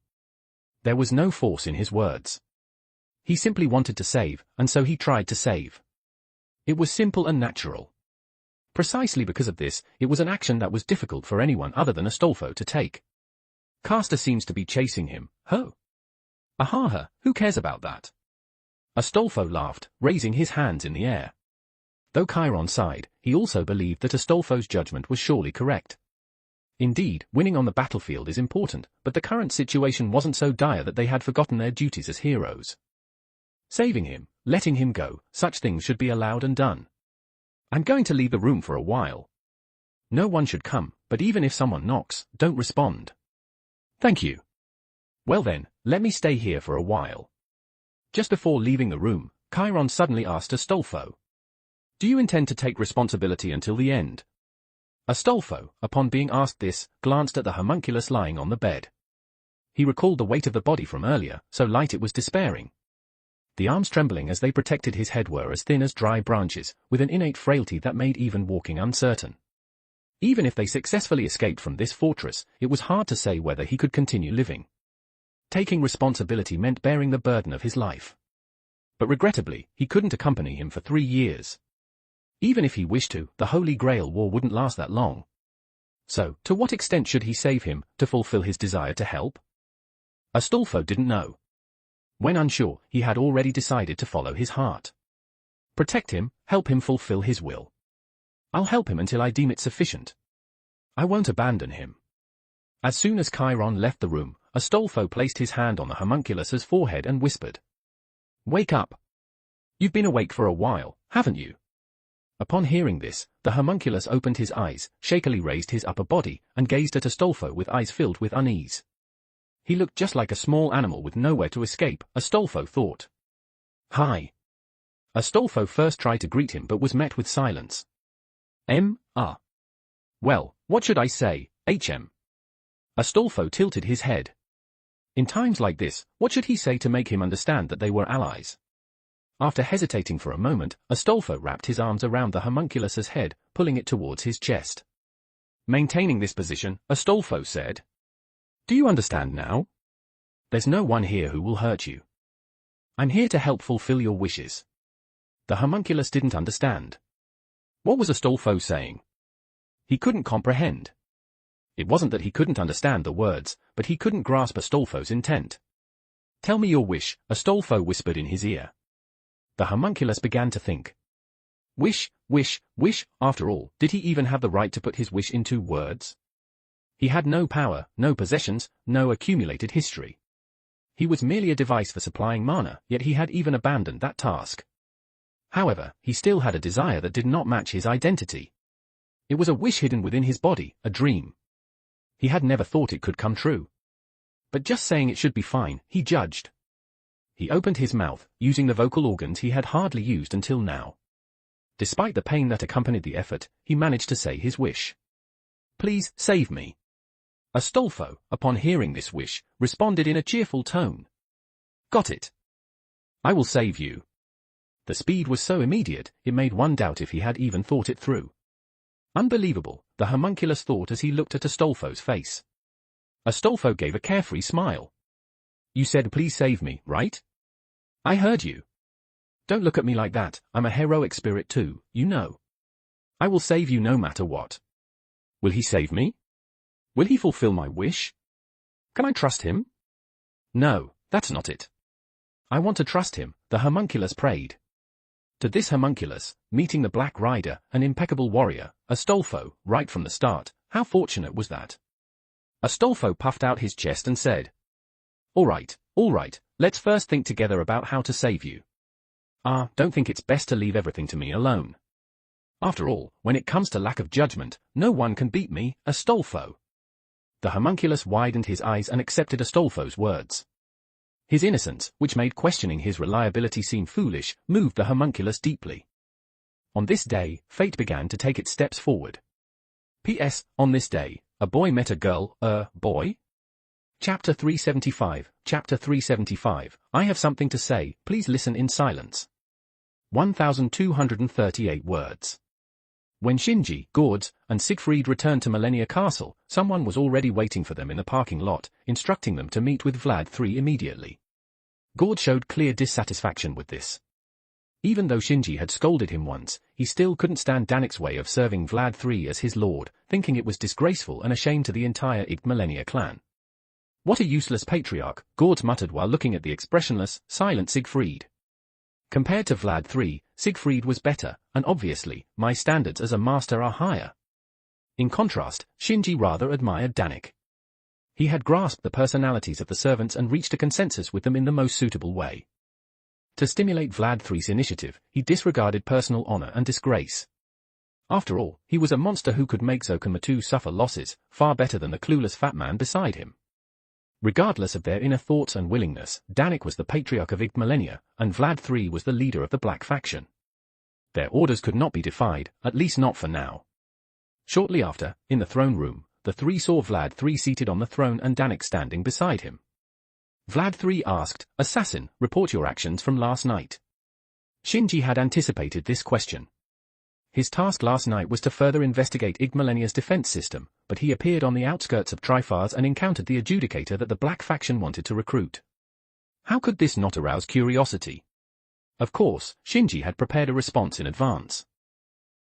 [SPEAKER 2] There was no force in his words. He simply wanted to save, and so he tried to save. It was simple and natural. Precisely because of this, it was an action that was difficult for anyone other than Astolfo to take. Castor seems to be chasing him. Ho! Ahaha, who cares about that? Astolfo laughed, raising his hands in the air. Though Chiron sighed, he also believed that Astolfo's judgment was surely correct. Indeed, winning on the battlefield is important, but the current situation wasn't so dire that they had forgotten their duties as heroes. Saving him, letting him go, such things should be allowed and done. I'm going to leave the room for a while. No one should come, but even if someone knocks, don't respond. Thank you. Well then, let me stay here for a while. Just before leaving the room, Chiron suddenly asked Astolfo. Do you intend to take responsibility until the end? Astolfo, upon being asked this, glanced at the homunculus lying on the bed. He recalled the weight of the body from earlier, so light it was despairing. The arms trembling as they protected his head were as thin as dry branches, with an innate frailty that made even walking uncertain. Even if they successfully escaped from this fortress, it was hard to say whether he could continue living. Taking responsibility meant bearing the burden of his life. But regrettably, he couldn't accompany him for 3 years. Even if he wished to, the Holy Grail war wouldn't last that long. So, to what extent should he save him, to fulfill his desire to help? Astolfo didn't know. When unsure, he had already decided to follow his heart. Protect him, help him fulfill his will. I'll help him until I deem it sufficient. I won't abandon him. As soon as Chiron left the room, Astolfo placed his hand on the homunculus's forehead and whispered. Wake up. You've been awake for a while, haven't you? Upon hearing this, the homunculus opened his eyes, shakily raised his upper body, and gazed at Astolfo with eyes filled with unease. He looked just like a small animal with nowhere to escape, Astolfo thought. Hi. Astolfo first tried to greet him but was met with silence. Well, what should I say, HM? Astolfo tilted his head. In times like this, what should he say to make him understand that they were allies? After hesitating for a moment, Astolfo wrapped his arms around the homunculus's head, pulling it towards his chest. Maintaining this position, Astolfo said, Do you understand now? There's no one here who will hurt you. I'm here to help fulfill your wishes. The homunculus didn't understand. What was Astolfo saying? He couldn't comprehend. It wasn't that he couldn't understand the words, but he couldn't grasp Astolfo's intent. Tell me your wish, Astolfo whispered in his ear. The homunculus began to think. Wish, wish, wish, after all, did he even have the right to put his wish into words? He had no power, no possessions, no accumulated history. He was merely a device for supplying mana, yet he had even abandoned that task. However, he still had a desire that did not match his identity. It was a wish hidden within his body, a dream. He had never thought it could come true. But just saying it should be fine, he judged. He opened his mouth, using the vocal organs he had hardly used until now. Despite the pain that accompanied the effort, he managed to say his wish. Please, save me. Astolfo, upon hearing this wish, responded in a cheerful tone. Got it. I will save you. The speed was so immediate, it made one doubt if he had even thought it through. Unbelievable, the homunculus thought as he looked at Astolfo's face. Astolfo gave a carefree smile. You said please save me, right? I heard you. Don't look at me like that, I'm a heroic spirit too, you know. I will save you no matter what. Will he save me? Will he fulfill my wish? Can I trust him? No, that's not it. I want to trust him, the homunculus prayed. To this homunculus, meeting the Black Rider, an impeccable warrior, Astolfo, right from the start, how fortunate was that? Astolfo puffed out his chest and said, all right, let's first think together about how to save you. Don't think it's best to leave everything to me alone. After all, when it comes to lack of judgment, no one can beat me, Astolfo. The homunculus widened his eyes and accepted Astolfo's words. His innocence, which made questioning his reliability seem foolish, moved the homunculus deeply. On this day, fate began to take its steps forward. P.S. On this day, a boy met a girl, boy? Chapter 375, Chapter 375, I have something to say, please listen in silence. 1,238 words. When Shinji, Gords, and Siegfried returned to Millennia Castle, someone was already waiting for them in the parking lot, instructing them to meet with Vlad III immediately. Gord showed clear dissatisfaction with this. Even though Shinji had scolded him once, he still couldn't stand Danik's way of serving Vlad III as his lord, thinking it was disgraceful and a shame to the entire Igt Millennia clan. What a useless patriarch, Gord muttered while looking at the expressionless, silent Siegfried. Compared to Vlad III, Siegfried was better, and obviously, my standards as a master are higher. In contrast, Shinji rather admired Danik. He had grasped the personalities of the servants and reached a consensus with them in the most suitable way. To stimulate Vlad III's initiative, he disregarded personal honor and disgrace. After all, he was a monster who could make Zokenmatu suffer losses, far better than the clueless fat man beside him. Regardless of their inner thoughts and willingness, Danik was the patriarch of Igt Millennia, and Vlad III was the leader of the Black faction. Their orders could not be defied, at least not for now. Shortly after, in the throne room, the three saw Vlad III seated on the throne and Danik standing beside him. Vlad III asked, "Assassin, report your actions from last night." Shinji had anticipated this question. His task last night was to further investigate Igt Millennia's defense system, but he appeared on the outskirts of Trifars and encountered the adjudicator that the Black faction wanted to recruit. How could this not arouse curiosity? Of course, Shinji had prepared a response in advance.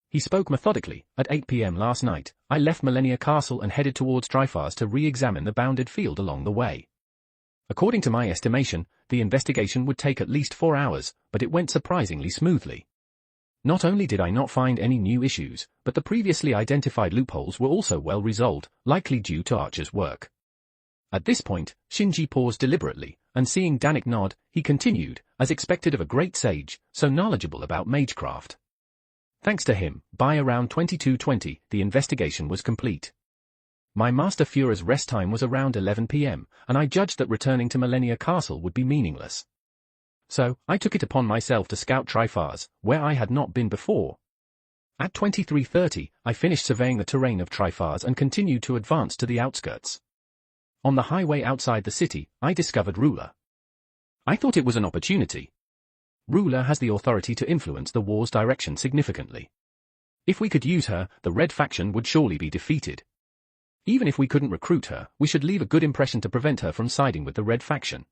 [SPEAKER 2] He spoke methodically. At 8 p.m. last night, I left Millennia Castle and headed towards Trifars to re-examine the bounded field along the way. According to my estimation, the investigation would take at least 4 hours, but it went surprisingly smoothly. Not only did I not find any new issues, but the previously identified loopholes were also well resolved, likely due to Archer's work. At this point, Shinji paused deliberately, and seeing Danik nod, he continued, as expected of a great sage, so knowledgeable about magecraft. Thanks to him, by around 22:20, the investigation was complete. My Master Führer's rest time was around 11 p.m., and I judged that returning to Millennia Castle would be meaningless. So, I took it upon myself to scout Trifars, where I had not been before. At 23:30, I finished surveying the terrain of Trifars and continued to advance to the outskirts. On the highway outside the city, I discovered Ruler. I thought it was an opportunity. Ruler has the authority to influence the war's direction significantly. If we could use her, the Red faction would surely be defeated. Even if we couldn't recruit her, we should leave a good impression to prevent her from siding with the Red faction.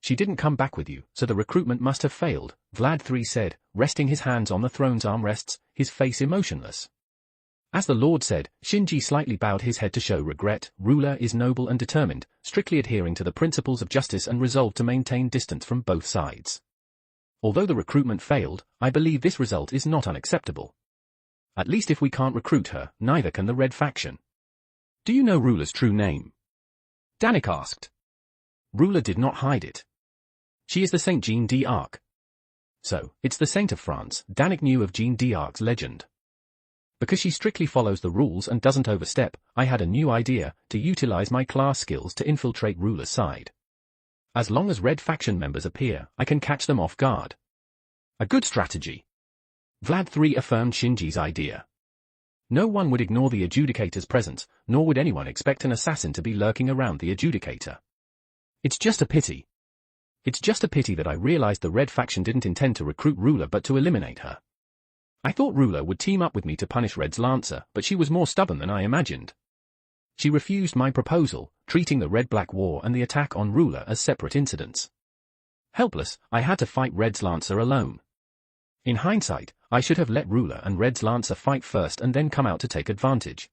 [SPEAKER 2] She didn't come back with you, so the recruitment must have failed, Vlad III said, resting his hands on the throne's armrests, his face emotionless. As the Lord said, Shinji slightly bowed his head to show regret. Ruler is noble and determined, strictly adhering to the principles of justice and resolved to maintain distance from both sides. Although the recruitment failed, I believe this result is not unacceptable. At least if we can't recruit her, neither can the Red faction. Do you know Ruler's true name? Danik asked. Ruler did not hide it. She is the Saint Jeanne d'Arc. So, it's the Saint of France. Danik knew of Jeanne d'Arc's legend. Because she strictly follows the rules and doesn't overstep, I had a new idea, to utilize my class skills to infiltrate Ruler's side. As long as Red faction members appear, I can catch them off guard. A good strategy. Vlad III affirmed Shinji's idea. No one would ignore the adjudicator's presence, nor would anyone expect an assassin to be lurking around the adjudicator. It's just a pity. It's just a pity that I realized the Red faction didn't intend to recruit Ruler but to eliminate her. I thought Ruler would team up with me to punish Red's Lancer, but she was more stubborn than I imagined. She refused my proposal, treating the Red-Black War and the attack on Ruler as separate incidents. Helpless, I had to fight Red's Lancer alone. In hindsight, I should have let Ruler and Red's Lancer fight first and then come out to take advantage.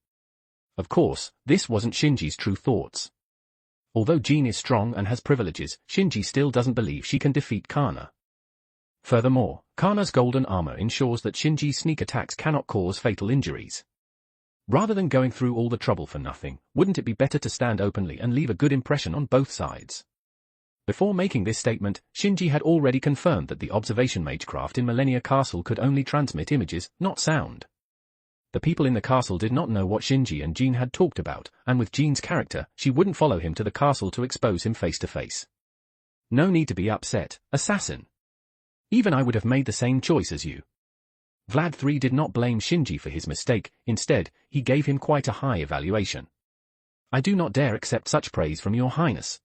[SPEAKER 2] Of course, this wasn't Shinji's true thoughts. Although Jeanne is strong and has privileges, Shinji still doesn't believe she can defeat Kana. Furthermore, Kana's golden armor ensures that Shinji's sneak attacks cannot cause fatal injuries. Rather than going through all the trouble for nothing, wouldn't it be better to stand openly and leave a good impression on both sides? Before making this statement, Shinji had already confirmed that the observation magecraft in Millennia Castle could only transmit images, not sound. The people in the castle did not know what Shinji and Jeanne had talked about, and with Jeanne's character, she wouldn't follow him to the castle to expose him face to face. No need to be upset, assassin. Even I would have made the same choice as you. Vlad III did not blame Shinji for his mistake, instead, he gave him quite a high evaluation. I do not dare accept such praise from your highness.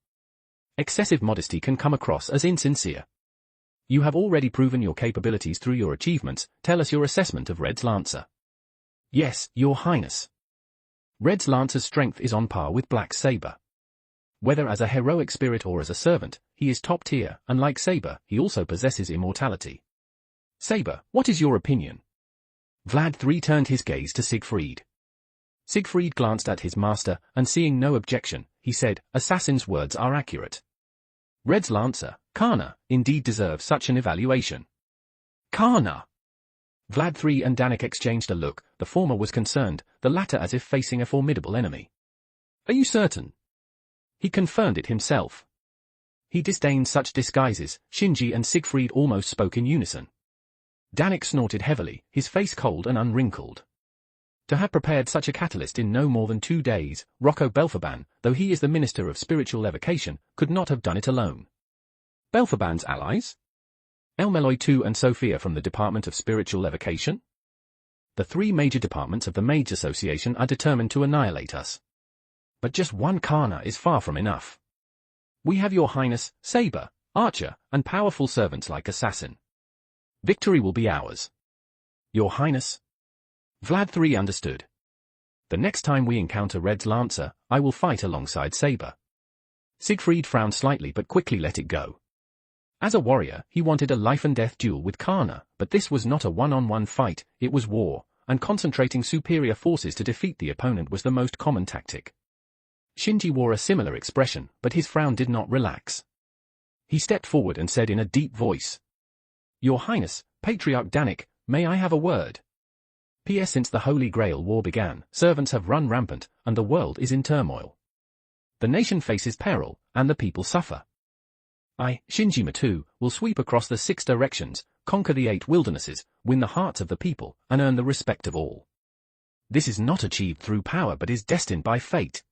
[SPEAKER 2] Excessive modesty can come across as insincere. You have already proven your capabilities through your achievements. Tell us your assessment of Red's Lancer. Yes, Your Highness. Red's Lancer's strength is on par with Black's Saber. Whether as a heroic spirit or as a servant, he is top tier, and like Saber, he also possesses immortality. Saber, what is your opinion? Vlad III turned his gaze to Siegfried. Siegfried glanced at his master, and seeing no objection, he said, Assassin's words are accurate. Red's Lancer, Karna, indeed deserves such an evaluation. Karna! Vlad III and Danik exchanged a look, the former was concerned, the latter as if facing a formidable enemy. Are you certain? He confirmed it himself. He disdained such disguises. Shinji and Siegfried almost spoke in unison. Danik snorted heavily, his face cold and unwrinkled. To have prepared such a catalyst in no more than 2 days, Rocco Belfaban, though he is the Minister of Spiritual Evocation, could not have done it alone. Belfaban's allies? Elmeloy II and Sophia from the Department of Spiritual Evocation? The 3 major departments of the Mage Association are determined to annihilate us. But just one Karna is far from enough. We have Your Highness, Saber, Archer, and powerful servants like Assassin. Victory will be ours. Your Highness. Vlad III understood. The next time we encounter Red's Lancer, I will fight alongside Saber. Siegfried frowned slightly but quickly let it go. As a warrior, he wanted a life-and-death duel with Karna, but this was not a one-on-one fight, it was war, and concentrating superior forces to defeat the opponent was the most common tactic. Shinji wore a similar expression, but his frown did not relax. He stepped forward and said in a deep voice, Your Highness, Patriarch Danik, may I have a word? P.S. Since the Holy Grail War began, servants have run rampant, and the world is in turmoil. The nation faces peril, and the people suffer. I, Shinji Matu, will sweep across the 6 directions, conquer the 8 wildernesses, win the hearts of the people, and earn the respect of all. This is not achieved through power but is destined by fate.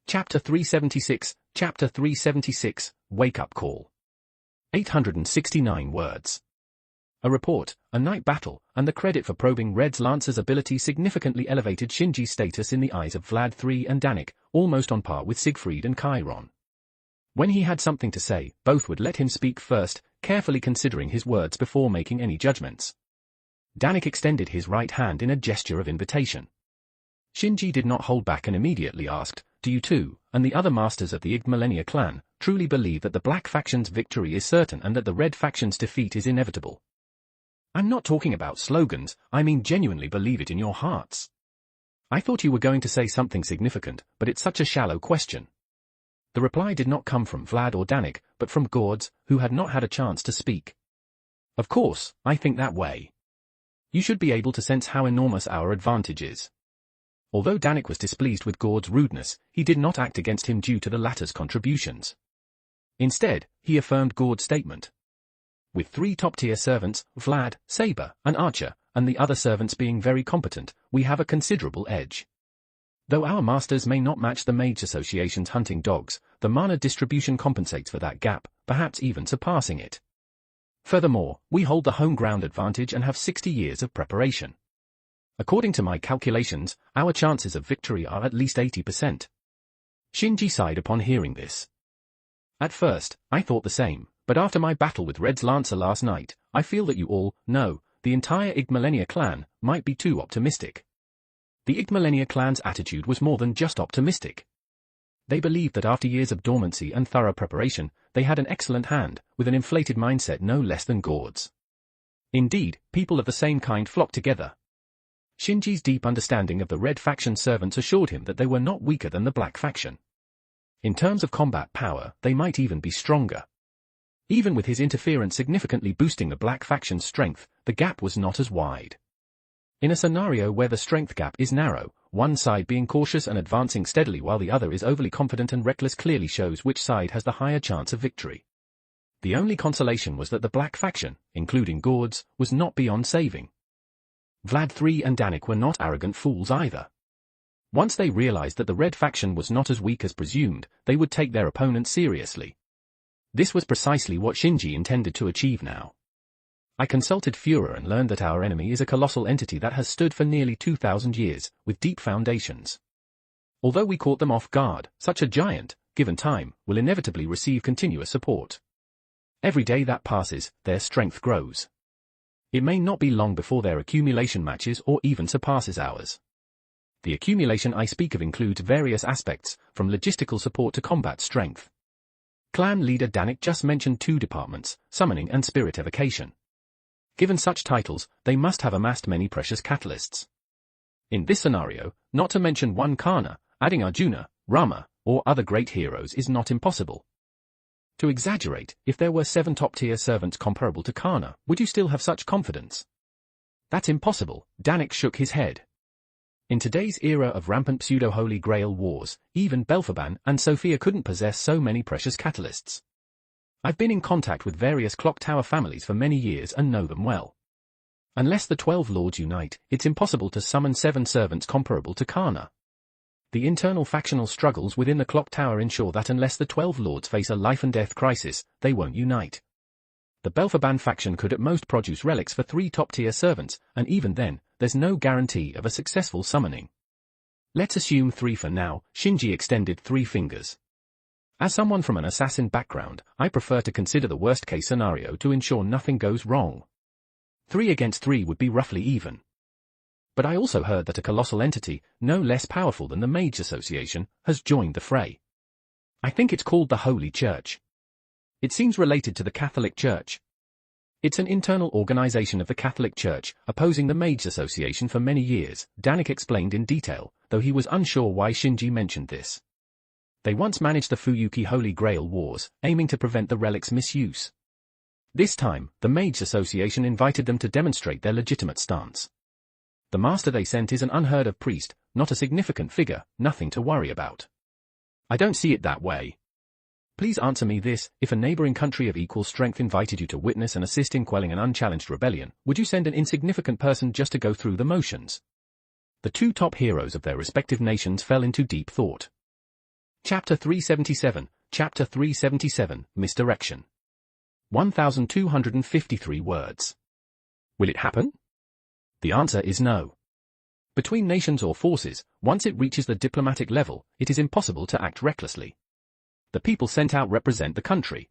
[SPEAKER 2] Chapter 376, Chapter 376, Wake-up Call. 869 words. A report, a night battle, and the credit for probing Red's Lancer's ability significantly elevated Shinji's status in the eyes of Vlad III and Danik, almost on par with Siegfried and Chiron. When he had something to say, both would let him speak first, carefully considering his words before making any judgments. Danik extended his right hand in a gesture of invitation. Shinji did not hold back and immediately asked, Do you too, and the other masters of the Igmalenia clan, truly believe that the Black faction's victory is certain and that the Red faction's defeat is inevitable? I'm not talking about slogans, I mean genuinely believe it in your hearts. I thought you were going to say something significant, but it's such a shallow question. The reply did not come from Vlad or Danik, but from Gords, who had not had a chance to speak. Of course, I think that way. You should be able to sense how enormous our advantage is. Although Danik was displeased with Gord's rudeness, he did not act against him due to the latter's contributions. Instead, he affirmed Gord's statement. With 3 top-tier servants, Vlad, Saber, and Archer, and the other servants being very competent, we have a considerable edge. Though our masters may not match the Mage Association's hunting dogs, the mana distribution compensates for that gap, perhaps even surpassing it. Furthermore, we hold the home ground advantage and have 60 years of preparation. According to my calculations, our chances of victory are at least 80%. Shinji sighed upon hearing this. At first, I thought the same, but after my battle with Red's Lancer last night, I feel that you all, no, the entire Igmalenia clan, might be too optimistic. The Igmalenia clan's attitude was more than just optimistic. They believed that after years of dormancy and thorough preparation, they had an excellent hand, with an inflated mindset no less than Gord's. Indeed, people of the same kind flocked together. Shinji's deep understanding of the Red faction servants assured him that they were not weaker than the Black faction. In terms of combat power, they might even be stronger. Even with his interference significantly boosting the Black faction's strength, the gap was not as wide. In a scenario where the strength gap is narrow, one side being cautious and advancing steadily while the other is overly confident and reckless clearly shows which side has the higher chance of victory. The only consolation was that the Black faction, including Gord's, was not beyond saving. Vlad III and Danik were not arrogant fools either. Once they realized that the Red faction was not as weak as presumed, they would take their opponent seriously. This was precisely what Shinji intended to achieve now. I consulted Führer and learned that our enemy is a colossal entity that has stood for nearly 2,000 years, with deep foundations. Although we caught them off guard, such a giant, given time, will inevitably receive continuous support. Every day that passes, their strength grows. It may not be long before their accumulation matches or even surpasses ours. The accumulation I speak of includes various aspects, from logistical support to combat strength. Clan leader Danik just mentioned two departments, summoning and spirit evocation. Given such titles, they must have amassed many precious catalysts. In this scenario, not to mention one Karna, adding Arjuna, Rama, or other great heroes is not impossible. To exaggerate, if there were 7 top-tier servants comparable to Karna, would you still have such confidence? That's impossible, Danik shook his head. In today's era of rampant pseudo-Holy Grail wars, even Belphaban and Sophia couldn't possess so many precious catalysts. I've been in contact with various clock tower families for many years and know them well. Unless the 12 lords unite, it's impossible to summon 7 servants comparable to Karna. The internal factional struggles within the clock tower ensure that unless the 12 lords face a life-and-death crisis, they won't unite. The Belphaban faction could at most produce relics for 3 top-tier servants, and even then, there's no guarantee of a successful summoning. Let's assume 3 for now. Shinji extended 3 fingers. As someone from an assassin background, I prefer to consider the worst-case scenario to ensure nothing goes wrong. 3 against 3 would be roughly even. But I also heard that a colossal entity, no less powerful than the Mage Association, has joined the fray. I think it's called the Holy Church. It seems related to the Catholic Church. It's an internal organization of the Catholic Church, opposing the Mage Association for many years, Danik explained in detail, though he was unsure why Shinji mentioned this. They once managed the Fuyuki Holy Grail Wars, aiming to prevent the relic's misuse. This time, the Mage Association invited them to demonstrate their legitimate stance. The master they sent is an unheard-of priest, not a significant figure, nothing to worry about. I don't see it that way. Please answer me this: if a neighboring country of equal strength invited you to witness and assist in quelling an unchallenged rebellion, would you send an insignificant person just to go through the motions? The 2 top heroes of their respective nations fell into deep thought. Chapter 377, Chapter 377, Misdirection. 1,253 words. Will it happen? The answer is no. Between nations or forces, once it reaches the diplomatic level, it is impossible to act recklessly. The people sent out represent the country.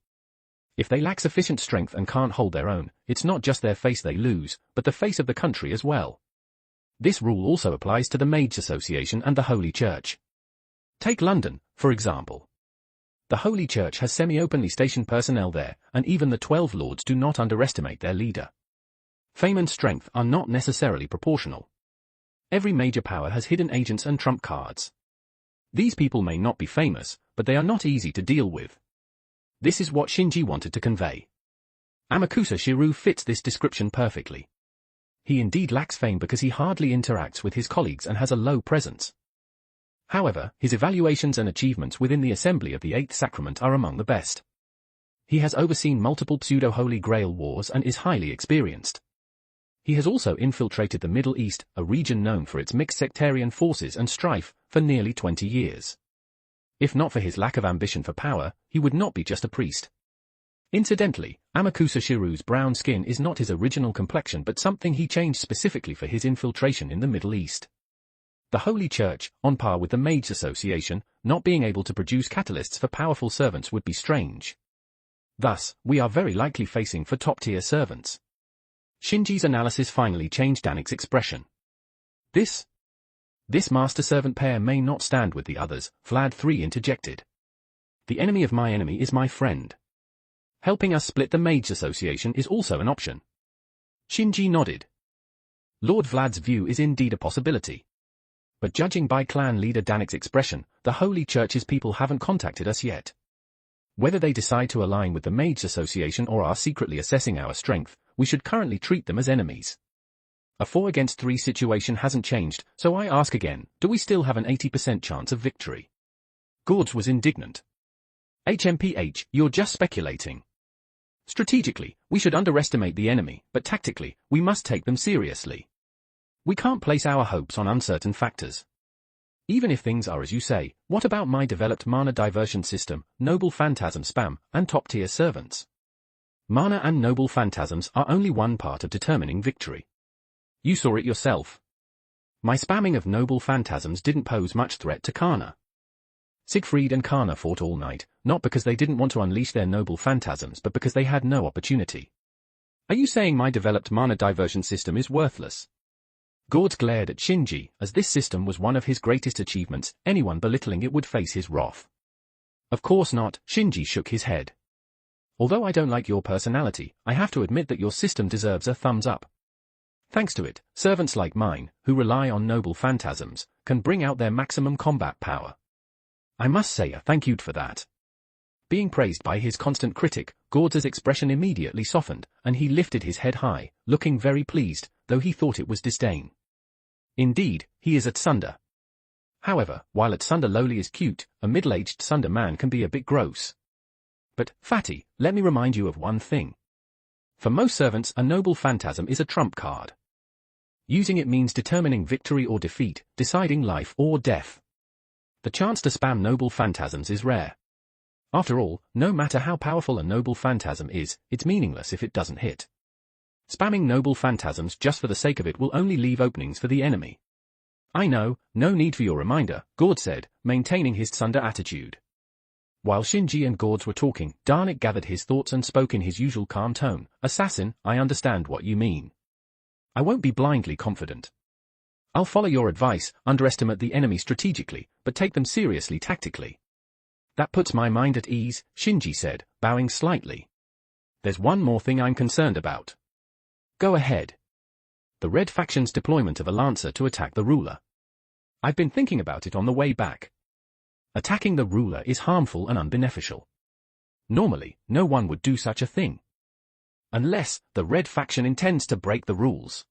[SPEAKER 2] If they lack sufficient strength and can't hold their own, it's not just their face they lose, but the face of the country as well. This rule also applies to the Mage Association and the Holy Church. Take London, for example. The Holy Church has semi-openly stationed personnel there, and even the 12 lords do not underestimate their leader. Fame and strength are not necessarily proportional. Every major power has hidden agents and trump cards. These people may not be famous, but they are not easy to deal with. This is what Shinji wanted to convey. Amakusa Shiru fits this description perfectly. He indeed lacks fame because he hardly interacts with his colleagues and has a low presence. However, his evaluations and achievements within the Assembly of the Eighth Sacrament are among the best. He has overseen multiple pseudo-Holy Grail wars and is highly experienced. He has also infiltrated the Middle East, a region known for its mixed sectarian forces and strife, for nearly 20 years. If not for his lack of ambition for power, he would not be just a priest. Incidentally, Amakusa Shiru's brown skin is not his original complexion but something he changed specifically for his infiltration in the Middle East. The Holy Church, on par with the Mage Association, not being able to produce catalysts for powerful servants would be strange. Thus, we are very likely facing for top-tier servants. Shinji's analysis finally changed Danik's expression. This master-servant pair may not stand with the others, Vlad 3 interjected. The enemy of my enemy is my friend. Helping us split the Mage Association is also an option. Shinji nodded. Lord Vlad's view is indeed a possibility. But judging by clan leader Danik's expression, the Holy Church's people haven't contacted us yet. Whether they decide to align with the Mage Association or are secretly assessing our strength, we should currently treat them as enemies. A 4 against 3 situation hasn't changed, so I ask again, do we still have an 80% chance of victory? Gords was indignant. HMPH, you're just speculating. Strategically, we should underestimate the enemy, but tactically, we must take them seriously. We can't place our hopes on uncertain factors. Even if things are as you say, what about my developed mana diversion system, noble phantasm spam, and top-tier servants? Mana and noble phantasms are only one part of determining victory. You saw it yourself. My spamming of noble phantasms didn't pose much threat to Karna. Siegfried and Kana fought all night, not because they didn't want to unleash their noble phantasms but because they had no opportunity. Are you saying my developed mana diversion system is worthless? Gords glared at Shinji, as this system was one of his greatest achievements. Anyone belittling it would face his wrath. Of course not, Shinji shook his head. Although I don't like your personality, I have to admit that your system deserves a thumbs up. Thanks to it, servants like mine, who rely on noble phantasms, can bring out their maximum combat power. I must say a thank you for that. Being praised by his constant critic, Gords' expression immediately softened, and he lifted his head high, looking very pleased, though he thought it was disdain. Indeed, he is at Sunder. However, while at Sunder lowly is cute, a middle-aged Sunder man can be a bit gross. But, Fatty, let me remind you of one thing. For most servants, a noble phantasm is a trump card. Using it means determining victory or defeat, deciding life or death. The chance to spam noble phantasms is rare. After all, no matter how powerful a noble phantasm is, it's meaningless if it doesn't hit. Spamming noble phantasms just for the sake of it will only leave openings for the enemy. I know, no need for your reminder, Gord said, maintaining his Sunder attitude. While Shinji and Gords were talking, Darnik gathered his thoughts and spoke in his usual calm tone. Assassin, I understand what you mean. I won't be blindly confident. I'll follow your advice, underestimate the enemy strategically, but take them seriously tactically. That puts my mind at ease, Shinji said, bowing slightly. There's one more thing I'm concerned about. Go ahead. The Red Faction's deployment of a Lancer to attack the ruler. I've been thinking about it on the way back. Attacking the ruler is harmful and unbeneficial. Normally, no one would do such a thing. Unless, the Red Faction intends to break the rules.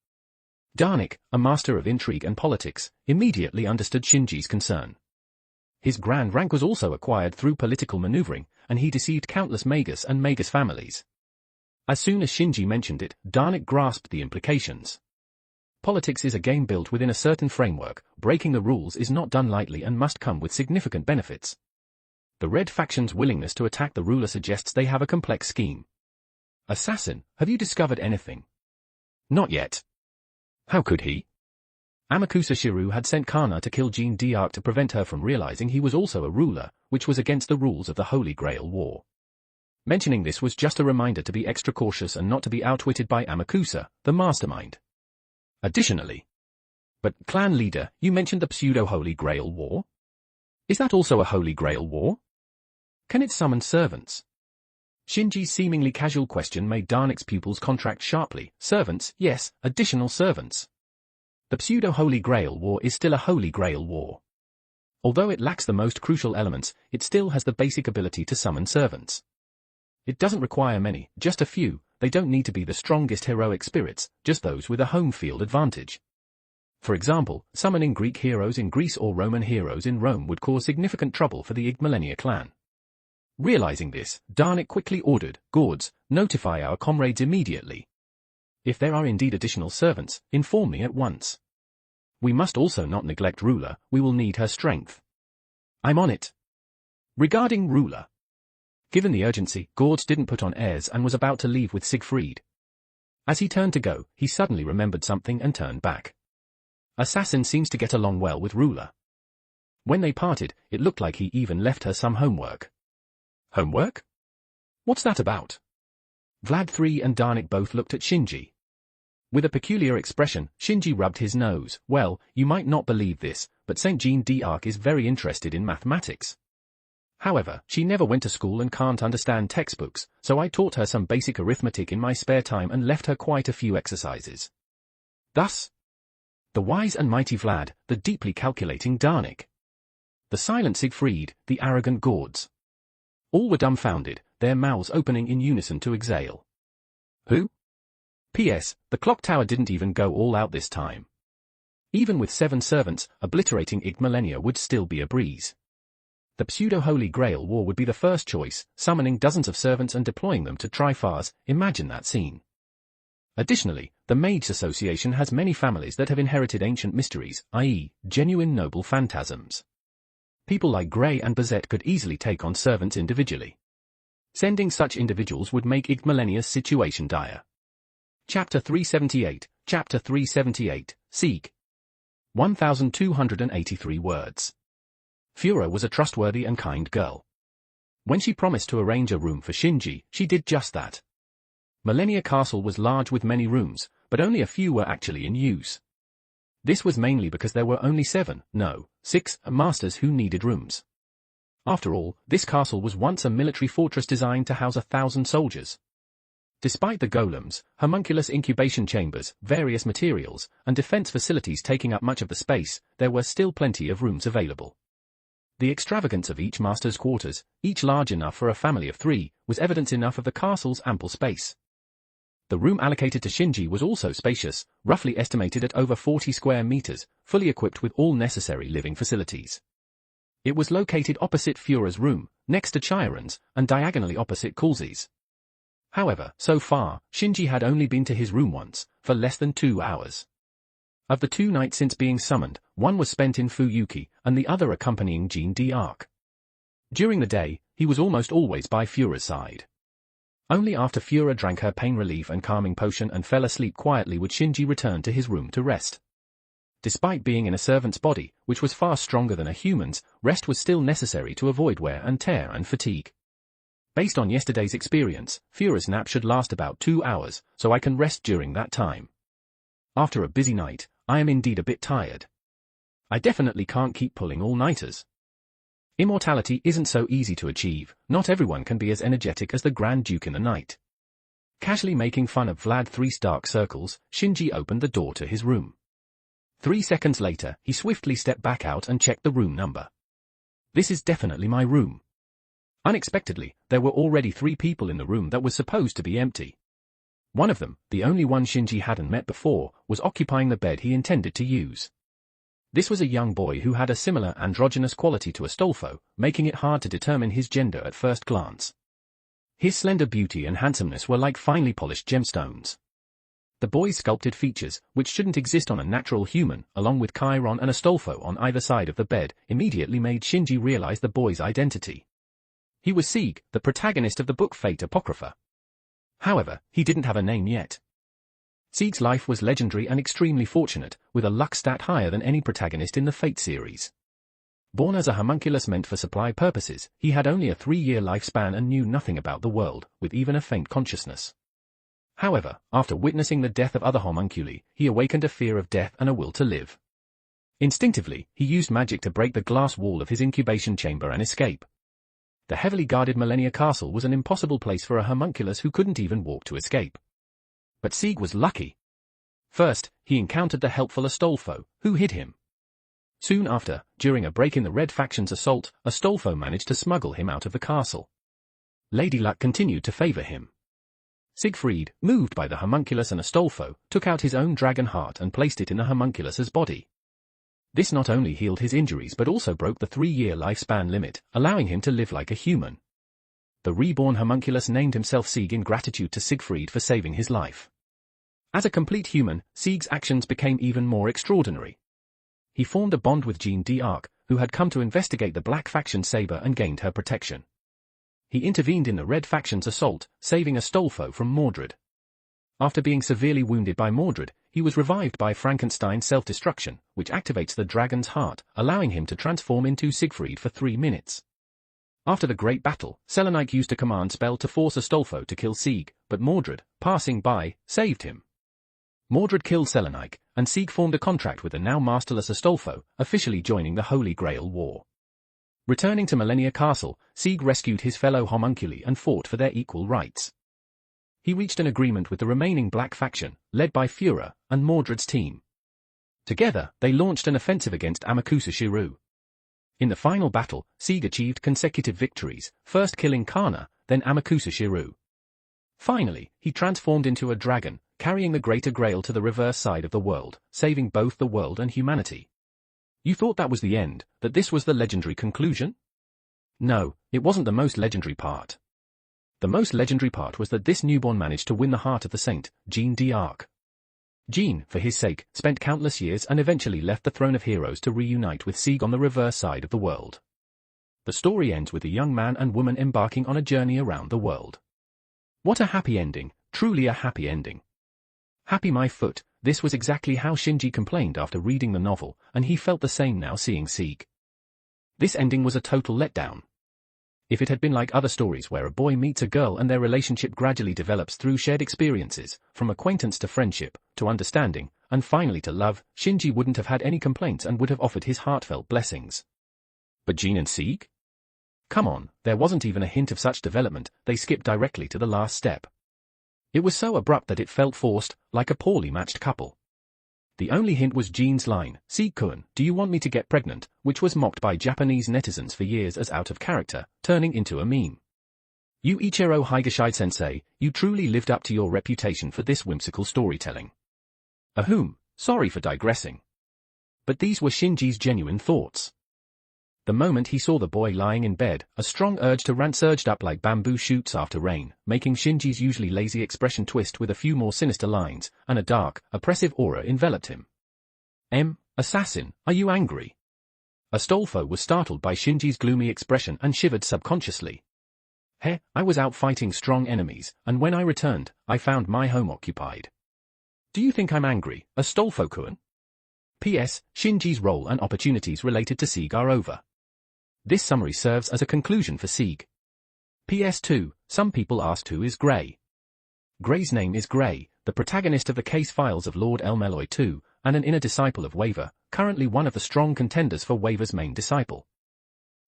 [SPEAKER 2] Darnik, a master of intrigue and politics, immediately understood Shinji's concern. His grand rank was also acquired through political maneuvering, and he deceived countless Magus and Magus families. As soon as Shinji mentioned it, Darnik grasped the implications. Politics is a game built within a certain framework. Breaking the rules is not done lightly and must come with significant benefits. The Red Faction's willingness to attack the ruler suggests they have a complex scheme. Assassin, have you discovered anything? Not yet. How could he? Amakusa Shiru had sent Kana to kill Jean d'Arc to prevent her from realizing he was also a ruler, which was against the rules of the Holy Grail War. Mentioning this was just a reminder to be extra cautious and not to be outwitted by Amakusa, the mastermind. Additionally, but clan leader, you mentioned the pseudo-Holy Grail War? Is that also a Holy Grail War? Can it summon servants? Shinji's seemingly casual question made Darnik's pupils contract sharply. Servants, yes, additional servants. The pseudo-Holy Grail War is still a Holy Grail War. Although it lacks the most crucial elements, it still has the basic ability to summon servants. It doesn't require many, just a few. They don't need to be the strongest heroic spirits, just those with a home field advantage. For example, summoning Greek heroes in Greece or Roman heroes in Rome would cause significant trouble for the Igmalenia clan. Realizing this, Darnik quickly ordered, Gords, notify our comrades immediately. If there are indeed additional servants, inform me at once. We must also not neglect Ruler, we will need her strength. I'm on it. Regarding Ruler. Given the urgency, Gords didn't put on airs and was about to leave with Siegfried. As he turned to go, he suddenly remembered something and turned back. Assassin seems to get along well with Ruler. When they parted, it looked like he even left her some homework. Homework? What's that about? Vlad III and Darnik both looked at Shinji. With a peculiar expression, Shinji rubbed his nose. Well, you might not believe this, but St. Jean d'Arc is very interested in mathematics. However, she never went to school and can't understand textbooks, so I taught her some basic arithmetic in my spare time and left her quite a few exercises. Thus, the wise and mighty Vlad, the deeply calculating Darnik. The silent Siegfried, the arrogant Gords. All were dumbfounded, their mouths opening in unison to exhale. Who? P.S. The clock tower didn't even go all out this time. Even with 7 servants, obliterating Igmalenia would still be a breeze. The pseudo-Holy Grail War would be the first choice, summoning dozens of servants and deploying them to Trifars. Imagine that scene. Additionally, the Mage Association has many families that have inherited ancient mysteries, i.e., genuine noble phantasms. People like Grey and Bazette could easily take on servants individually. Sending such individuals would make Igmalenia's situation dire. Chapter 378, Chapter 378, Seek. 1,283 words. Fura was a trustworthy and kind girl. When she promised to arrange a room for Shinji, she did just that. Millennia Castle was large with many rooms, but only a few were actually in use. This was mainly because there were only 6 masters who needed rooms. After all, this castle was once a military fortress designed to house 1,000 soldiers. Despite the golems, homunculus incubation chambers, various materials, and defense facilities taking up much of the space, there were still plenty of rooms available. The extravagance of each master's quarters, each large enough for a family of 3, was evidence enough of the castle's ample space. The room allocated to Shinji was also spacious, roughly estimated at over 40 square meters, fully equipped with all necessary living facilities. It was located opposite Fura's room, next to Chiron's, and diagonally opposite Kulzi's. However, so far, Shinji had only been to his room once, for less than 2 hours. Of the 2 nights since being summoned, one was spent in Fuyuki, and the other accompanying Jean d'Arc. During the day, he was almost always by Fura's side. Only after Fura drank her pain relief and calming potion and fell asleep quietly would Shinji return to his room to rest. Despite being in a servant's body, which was far stronger than a human's, rest was still necessary to avoid wear and tear and fatigue. Based on yesterday's experience, Fura's nap should last about 2 hours, so I can rest during that time. After a busy night, I am indeed a bit tired. I definitely can't keep pulling all-nighters. Immortality isn't so easy to achieve, not everyone can be as energetic as the Grand Duke in the night. Casually making fun of Vlad III's dark circles, Shinji opened the door to his room. 3 seconds later, he swiftly stepped back out and checked the room number. This is definitely my room. Unexpectedly, there were already 3 people in the room that was supposed to be empty. One of them, the only one Shinji hadn't met before, was occupying the bed he intended to use. This was a young boy who had a similar androgynous quality to Astolfo, making it hard to determine his gender at first glance. His slender beauty and handsomeness were like finely polished gemstones. The boy's sculpted features, which shouldn't exist on a natural human, along with Chiron and Astolfo on either side of the bed, immediately made Shinji realize the boy's identity. He was Sieg, the protagonist of the book Fate Apocrypha. However, he didn't have a name yet. Sieg's life was legendary and extremely fortunate, with a luck stat higher than any protagonist in the Fate series. Born as a homunculus meant for supply purposes, he had only a 3-year lifespan and knew nothing about the world, with even a faint consciousness. However, after witnessing the death of other homunculi, he awakened a fear of death and a will to live. Instinctively, he used magic to break the glass wall of his incubation chamber and escape. The heavily guarded Millennia Castle was an impossible place for a homunculus who couldn't even walk to escape. But Sieg was lucky. First, he encountered the helpful Astolfo, who hid him. Soon after, during a break in the Red Faction's assault, Astolfo managed to smuggle him out of the castle. Lady Luck continued to favor him. Siegfried, moved by the homunculus and Astolfo, took out his own dragon heart and placed it in the homunculus's body. This not only healed his injuries but also broke the 3-year lifespan limit, allowing him to live like a human. The reborn homunculus named himself Sieg in gratitude to Siegfried for saving his life. As a complete human, Sieg's actions became even more extraordinary. He formed a bond with Jean d'Arc, who had come to investigate the Black Faction's saber and gained her protection. He intervened in the Red Faction's assault, saving Astolfo from Mordred. After being severely wounded by Mordred, he was revived by Frankenstein's self-destruction, which activates the dragon's heart, allowing him to transform into Siegfried for 3 minutes. After the Great Battle, Selenik used a command spell to force Astolfo to kill Sieg, but Mordred, passing by, saved him. Mordred killed Selenik, and Sieg formed a contract with the now masterless Astolfo, officially joining the Holy Grail War. Returning to Millennia Castle, Sieg rescued his fellow homunculi and fought for their equal rights. He reached an agreement with the remaining Black Faction, led by Fura, and Mordred's team. Together, they launched an offensive against Amakusa Shiru. In the final battle, Sieg achieved consecutive victories, first killing Kana, then Amakusa Shiru. Finally, he transformed into a dragon, carrying the Greater Grail to the reverse side of the world, saving both the world and humanity. You thought that was the end, that this was the legendary conclusion? No, it wasn't the most legendary part. The most legendary part was that this newborn managed to win the heart of the saint, Jean d'Arc. Jean, for his sake, spent countless years and eventually left the throne of heroes to reunite with Sieg on the reverse side of the world. The story ends with the young man and woman embarking on a journey around the world. What a happy ending, truly a happy ending. Happy my foot, this was exactly how Shinji complained after reading the novel, and he felt the same now seeing Sieg. This ending was a total letdown. If it had been like other stories where a boy meets a girl and their relationship gradually develops through shared experiences, from acquaintance to friendship, to understanding, and finally to love, Shinji wouldn't have had any complaints and would have offered his heartfelt blessings. But Jean and Sieg? Come on, there wasn't even a hint of such development, they skipped directly to the last step. It was so abrupt that it felt forced, like a poorly matched couple. The only hint was Jean's line, "Sieg-kun, do you want me to get pregnant?" which was mocked by Japanese netizens for years as out of character, turning into a meme. You Ichiro Higashide-sensei, you truly lived up to your reputation for this whimsical storytelling. Ahem, sorry for digressing. But these were Shinji's genuine thoughts. The moment he saw the boy lying in bed, a strong urge to rant surged up like bamboo shoots after rain, making Shinji's usually lazy expression twist with a few more sinister lines, and a dark, oppressive aura enveloped him. Assassin, are you angry? Astolfo was startled by Shinji's gloomy expression and shivered subconsciously. I was out fighting strong enemies, and when I returned, I found my home occupied. Do you think I'm angry, Astolfo-kun? P.S. Shinji's role and opportunities related to Sieg are over. This summary serves as a conclusion for Sieg. PS2, some people asked who is Gray. Gray's name is Gray, the protagonist of the case files of Lord Elmeloy II, and an inner disciple of Waver, currently one of the strong contenders for Waver's main disciple.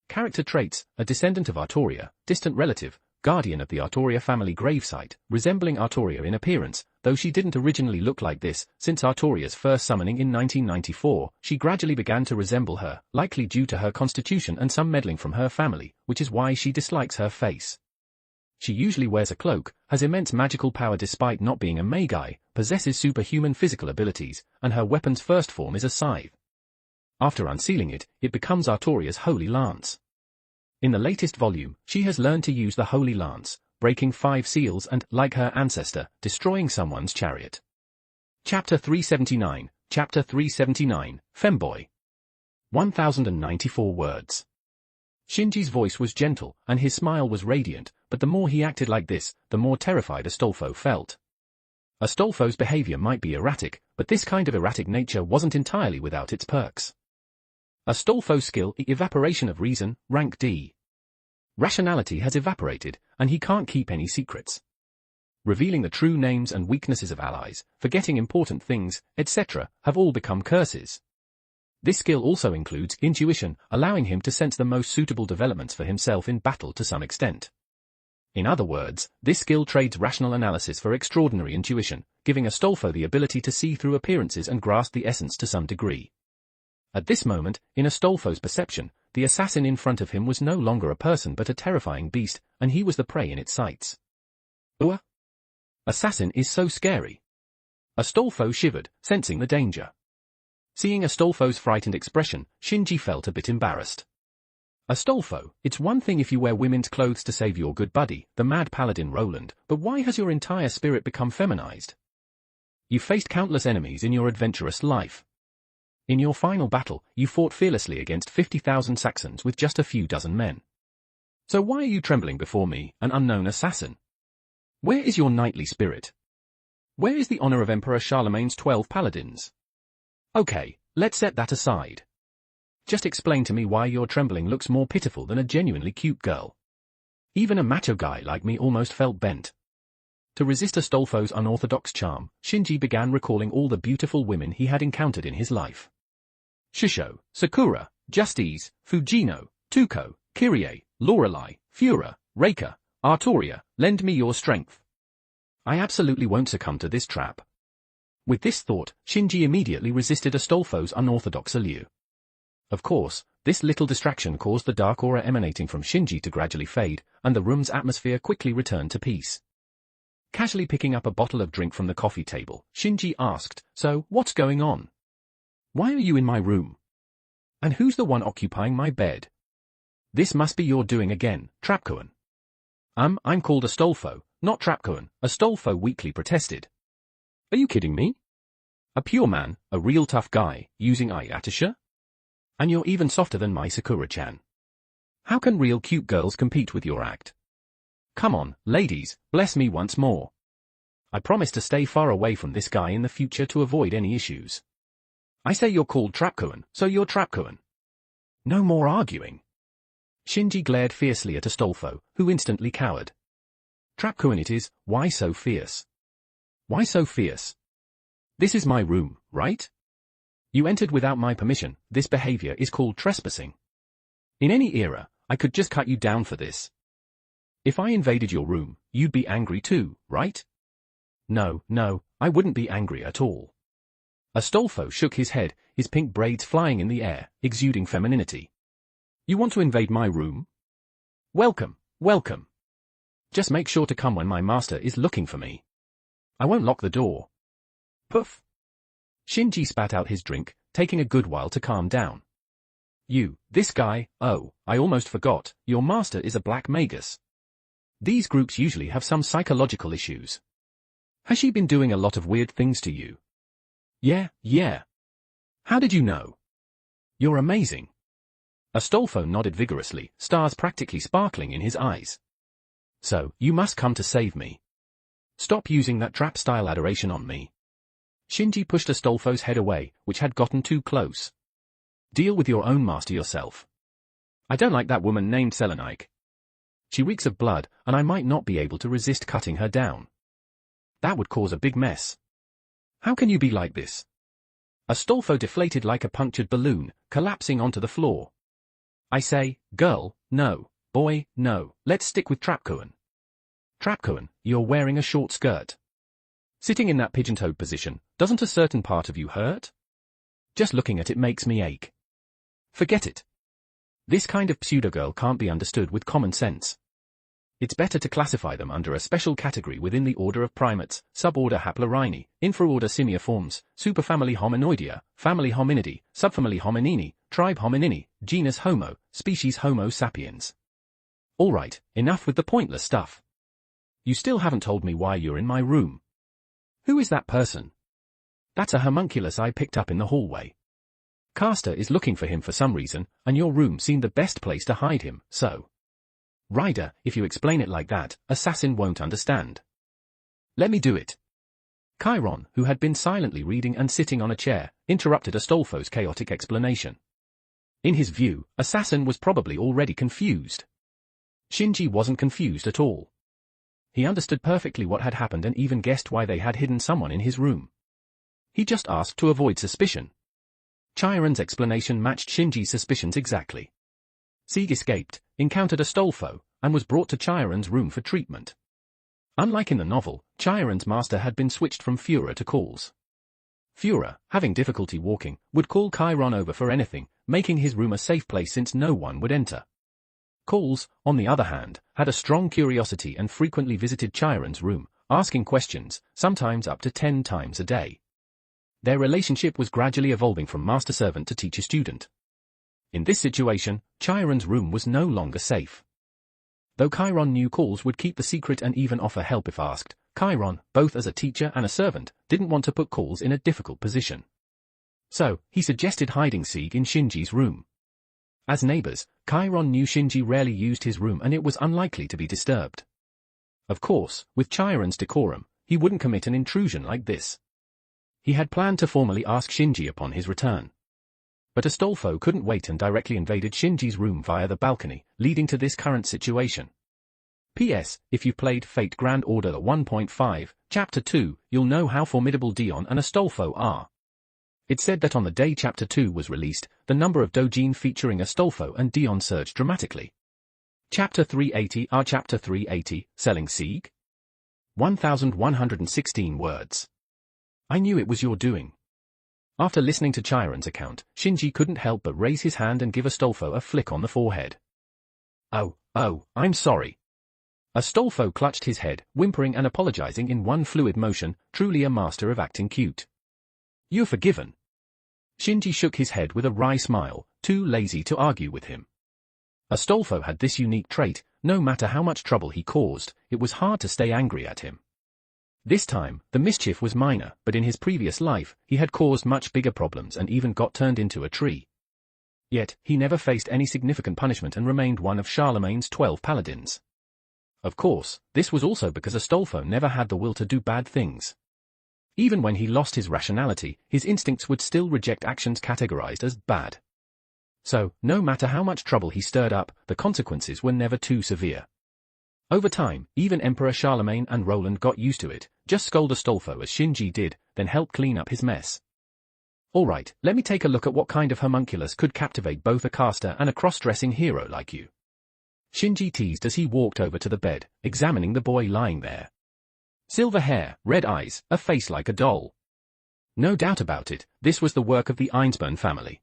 [SPEAKER 2] Character traits: a descendant of Artoria, distant relative, guardian of the Artoria family gravesite, resembling Artoria in appearance, though she didn't originally look like this. Since Artoria's first summoning in 1994, she gradually began to resemble her, likely due to her constitution and some meddling from her family, which is why she dislikes her face. She usually wears a cloak, has immense magical power despite not being a Magi, possesses superhuman physical abilities, and her weapon's first form is a scythe. After unsealing it, it becomes Artoria's Holy Lance. In the latest volume, she has learned to use the Holy Lance, breaking 5 seals and, like her ancestor, destroying someone's chariot. Chapter 379, Femboy. 1094 words. Shinji's voice was gentle, and his smile was radiant, but the more he acted like this, the more terrified Astolfo felt. Astolfo's behavior might be erratic, but this kind of erratic nature wasn't entirely without its perks. Astolfo's skill: evaporation of reason, rank D. Rationality has evaporated, and he can't keep any secrets. Revealing the true names and weaknesses of allies, forgetting important things, etc., have all become curses. This skill also includes intuition, allowing him to sense the most suitable developments for himself in battle to some extent. In other words, this skill trades rational analysis for extraordinary intuition, giving Astolfo the ability to see through appearances and grasp the essence to some degree. At this moment, in Astolfo's perception, the assassin in front of him was no longer a person but a terrifying beast, and he was the prey in its sights. Assassin is so scary. Astolfo shivered, sensing the danger. Seeing Astolfo's frightened expression, Shinji felt a bit embarrassed. Astolfo, it's one thing if you wear women's clothes to save your good buddy, the mad paladin Roland, but why has your entire spirit become feminized? You faced countless enemies in your adventurous life. In your final battle, you fought fearlessly against 50,000 Saxons with just a few dozen men. So why are you trembling before me, an unknown assassin? Where is your knightly spirit? Where is the honor of Emperor Charlemagne's 12 paladins? Okay, let's set that aside. Just explain to me why your trembling looks more pitiful than a genuinely cute girl. Even a macho guy like me almost felt bent. To resist Astolfo's unorthodox charm, Shinji began recalling all the beautiful women he had encountered in his life. Shusho, Sakura, Justice, Fujino, Tuko, Kyrie, Lorelei, Fura, Reika, Artoria, lend me your strength. I absolutely won't succumb to this trap. With this thought, Shinji immediately resisted Astolfo's unorthodox allure. Of course, this little distraction caused the dark aura emanating from Shinji to gradually fade, and the room's atmosphere quickly returned to peace. Casually picking up a bottle of drink from the coffee table, Shinji asked, "So, what's going on? Why are you in my room? And who's the one occupying my bed? This must be your doing again, Trapcoan." I'm called Astolfo, not Trapcoan," Astolfo weakly protested. "Are you kidding me? A pure man, a real tough guy, using Ayatasha? And you're even softer than my Sakura-chan. How can real cute girls compete with your act? Come on, ladies, bless me once more. I promise to stay far away from this guy in the future to avoid any issues. I say you're called Trapcoan, so you're Trapcoan. No more arguing. Shinji glared fiercely at Astolfo, who instantly cowered. Trapkuin it is, why so fierce? Why so fierce? This is my room, right? You entered without my permission, this behavior is called trespassing. In any era, I could just cut you down for this. If I invaded your room, you'd be angry too, right? No, I wouldn't be angry at all. Astolfo shook his head, his pink braids flying in the air, exuding femininity. You want to invade my room? Welcome, welcome. Just make sure to come when my master is looking for me. I won't lock the door. Poof. Shinji spat out his drink, taking a good while to calm down. This guy, oh, I almost forgot, your master is a black magus. These groups usually have some psychological issues. Has she been doing a lot of weird things to you? Yeah. How did you know? You're amazing. Astolfo nodded vigorously, stars practically sparkling in his eyes. So, you must come to save me. Stop using that trap-style adoration on me. Shinji pushed Astolfo's head away, which had gotten too close. Deal with your own master yourself. I don't like that woman named Selenik. She reeks of blood, and I might not be able to resist cutting her down. That would cause a big mess. How can you be like this? Astolfo deflated like a punctured balloon, collapsing onto the floor. I say, girl, no, boy, no, let's stick with Trapkuin. Trapkuin, you're wearing a short skirt. Sitting in that pigeon-toed position, doesn't a certain part of you hurt? Just looking at it makes me ache. Forget it. This kind of pseudo-girl can't be understood with common sense. It's better to classify them under a special category within the order of primates, suborder Haplorhini, infraorder Simiiformes, superfamily Hominoidea, family Hominidae, subfamily Hominini, tribe Hominini, genus Homo, species Homo sapiens. Alright, enough with the pointless stuff. You still haven't told me why you're in my room. Who is that person? That's a homunculus I picked up in the hallway. Caster is looking for him for some reason, and your room seemed the best place to hide him, so. Ryder, if you explain it like that, assassin won't understand. Let me do it. Chiron, who had been silently reading and sitting on a chair, interrupted Astolfo's chaotic explanation. In his view, assassin was probably already confused. Shinji wasn't confused at all. He understood perfectly what had happened and even guessed why they had hidden someone in his room. He just asked to avoid suspicion. Chiron's explanation matched Shinji's suspicions exactly. Sieg escaped, encountered Astolfo, and was brought to Chiron's room for treatment. Unlike in the novel, Chiron's master had been switched from Führer to Calls. Führer, having difficulty walking, would call Chiron over for anything, making his room a safe place since no one would enter. Calls, on the other hand, had a strong curiosity and frequently visited Chiron's room, asking questions, sometimes up to 10 times a day. Their relationship was gradually evolving from master-servant to teacher-student. In this situation, Chiron's room was no longer safe. Though Chiron knew Calls would keep the secret and even offer help if asked, Chiron, both as a teacher and a servant, didn't want to put Calls in a difficult position. So, he suggested hiding Sieg in Shinji's room. As neighbors, Chiron knew Shinji rarely used his room and it was unlikely to be disturbed. Of course, with Chiron's decorum, he wouldn't commit an intrusion like this. He had planned to formally ask Shinji upon his return. But Astolfo couldn't wait and directly invaded Shinji's room via the balcony, leading to this current situation. P.S. If you played Fate Grand Order 1.5, Chapter 2, you'll know how formidable Dion and Astolfo are. It's said that on the day Chapter 2 was released, the number of doujin featuring Astolfo and Dion surged dramatically. Chapter 380 Chapter 380, Selling Sieg? 1,116 words. I knew it was your doing. After listening to Chiron's account, Shinji couldn't help but raise his hand and give Astolfo a flick on the forehead. Oh, I'm sorry. Astolfo clutched his head, whimpering and apologizing in one fluid motion, truly a master of acting cute. You're forgiven. Shinji shook his head with a wry smile, too lazy to argue with him. Astolfo had this unique trait, no matter how much trouble he caused, it was hard to stay angry at him. This time, the mischief was minor, but in his previous life, he had caused much bigger problems and even got turned into a tree. Yet, he never faced any significant punishment and remained one of Charlemagne's 12 paladins. Of course, this was also because Astolfo never had the will to do bad things. Even when he lost his rationality, his instincts would still reject actions categorized as bad. So, no matter how much trouble he stirred up, the consequences were never too severe. Over time, even Emperor Charlemagne and Roland got used to it. Just scold Astolfo as Shinji did, then help clean up his mess. Alright, let me take a look at what kind of homunculus could captivate both a caster and a cross-dressing hero like you. Shinji teased as he walked over to the bed, examining the boy lying there. Silver hair, red eyes, a face like a doll. No doubt about it, this was the work of the Einsborn family.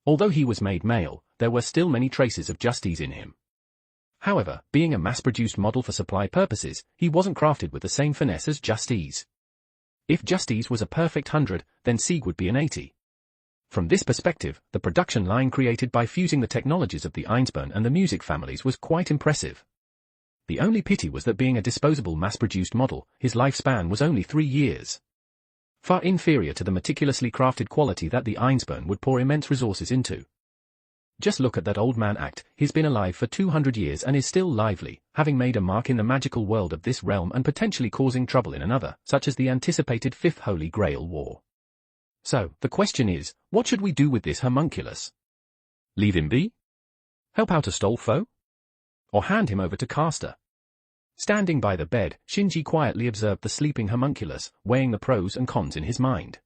[SPEAKER 2] Although he was made male, there were still many traces of Justice in him. However, being a mass-produced model for supply purposes, he wasn't crafted with the same finesse as Justice. If Justice was a perfect 100, then Sieg would be an 80. From this perspective, the production line created by fusing the technologies of the Einsborn and the music families was quite impressive. The only pity was that being a disposable mass-produced model, his lifespan was only 3 years. Far inferior to the meticulously crafted quality that the Einsborn would pour immense resources into. Just look at that old man act, he's been alive for 200 years and is still lively, having made a mark in the magical world of this realm and potentially causing trouble in another, such as the anticipated Fifth Holy Grail War. So, the question is, what should we do with this homunculus? Leave him be? Help out Astolfo? Or hand him over to Caster? Standing by the bed, Shinji quietly observed the sleeping homunculus, weighing the pros and cons in his mind.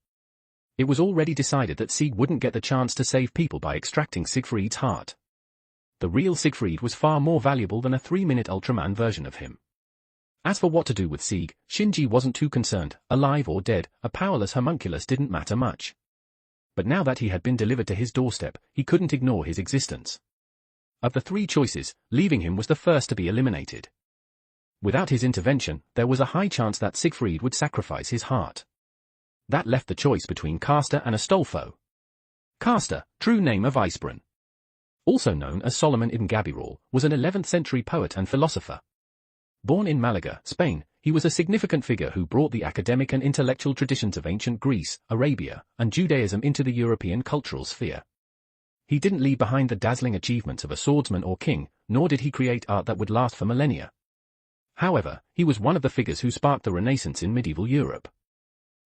[SPEAKER 2] It was already decided that Sieg wouldn't get the chance to save people by extracting Siegfried's heart. The real Siegfried was far more valuable than a 3-minute Ultraman version of him. As for what to do with Sieg, Shinji wasn't too concerned. Alive or dead, a powerless homunculus didn't matter much. But now that he had been delivered to his doorstep, he couldn't ignore his existence. Of the 3 choices, leaving him was the first to be eliminated. Without his intervention, there was a high chance that Siegfried would sacrifice his heart. That left the choice between Caster and Astolfo. Caster, true name of Einsborn, also known as Solomon ibn Gabirol, was an 11th century poet and philosopher. Born in Malaga, Spain, he was a significant figure who brought the academic and intellectual traditions of ancient Greece, Arabia, and Judaism into the European cultural sphere. He didn't leave behind the dazzling achievements of a swordsman or king, nor did he create art that would last for millennia. However, he was one of the figures who sparked the Renaissance in medieval Europe.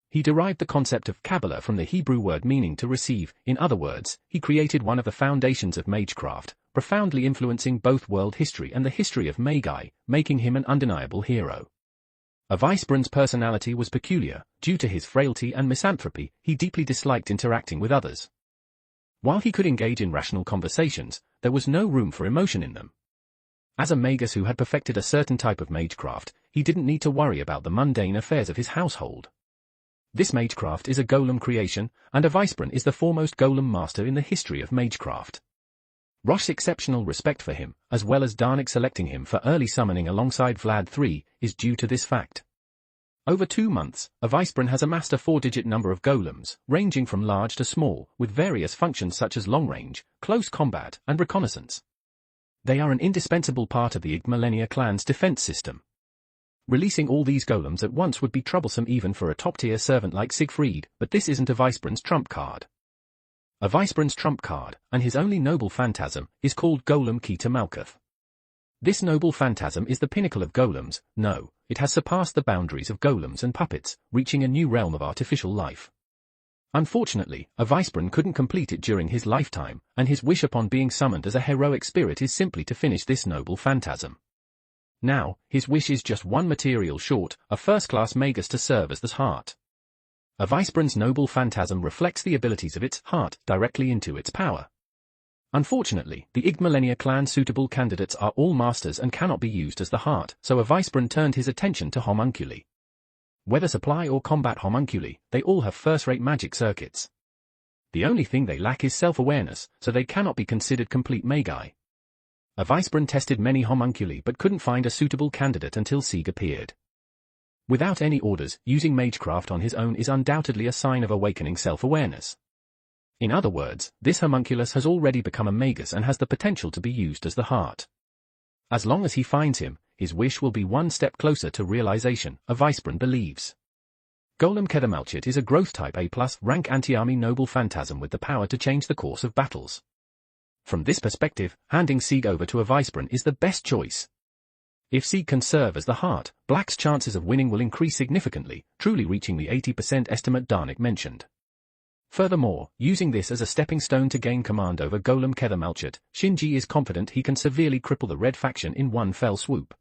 [SPEAKER 2] He derived the concept of Kabbalah from the Hebrew word meaning to receive. In other words, he created one of the foundations of magecraft, profoundly influencing both world history and the history of Magi, making him an undeniable hero. Einsborn's personality was peculiar. Due to his frailty and misanthropy, he deeply disliked interacting with others. While he could engage in rational conversations, there was no room for emotion in them. As a magus who had perfected a certain type of magecraft, he didn't need to worry about the mundane affairs of his household. This magecraft is a golem creation, and Einsborn is the foremost golem master in the history of magecraft. Rosh's exceptional respect for him, as well as Darnik selecting him for early summoning alongside Vlad III, is due to this fact. Over 2 months, Einsborn has amassed a 4-digit number of golems, ranging from large to small, with various functions such as long-range, close combat, and reconnaissance. They are an indispensable part of the Igmalenia clan's defense system. Releasing all these golems at once would be troublesome even for a top-tier servant like Siegfried, but this isn't Einsborn's trump card. Einsborn's trump card, and his only noble phantasm, is called Golem Kita Malkuth. This noble phantasm is the pinnacle of golems. No, it has surpassed the boundaries of golems and puppets, reaching a new realm of artificial life. Unfortunately, Einsborn couldn't complete it during his lifetime, and his wish upon being summoned as a heroic spirit is simply to finish this noble phantasm. Now, his wish is just one material short, a first-class magus to serve as the heart. Einsborn's noble phantasm reflects the abilities of its heart directly into its power. Unfortunately, the Igmalenia clan's suitable candidates are all masters and cannot be used as the heart, so Einsborn turned his attention to homunculi. Whether supply or combat homunculi, they all have first-rate magic circuits. The only thing they lack is self-awareness, so they cannot be considered complete magi. Einsborn tested many homunculi but couldn't find a suitable candidate until Sieg appeared. Without any orders, using magecraft on his own is undoubtedly a sign of awakening self-awareness. In other words, this homunculus has already become a magus and has the potential to be used as the heart. As long as he finds him, his wish will be one step closer to realization, Einsborn believes. Golem Kedamalchit is a growth type A+ rank anti-army noble phantasm with the power to change the course of battles. From this perspective, handing Sieg over to Einsborn is the best choice. If Sieg can serve as the heart, Black's chances of winning will increase significantly, truly reaching the 80% estimate Darnik mentioned. Furthermore, using this as a stepping stone to gain command over Golem Kethermalchet, Shinji is confident he can severely cripple the Red faction in one fell swoop.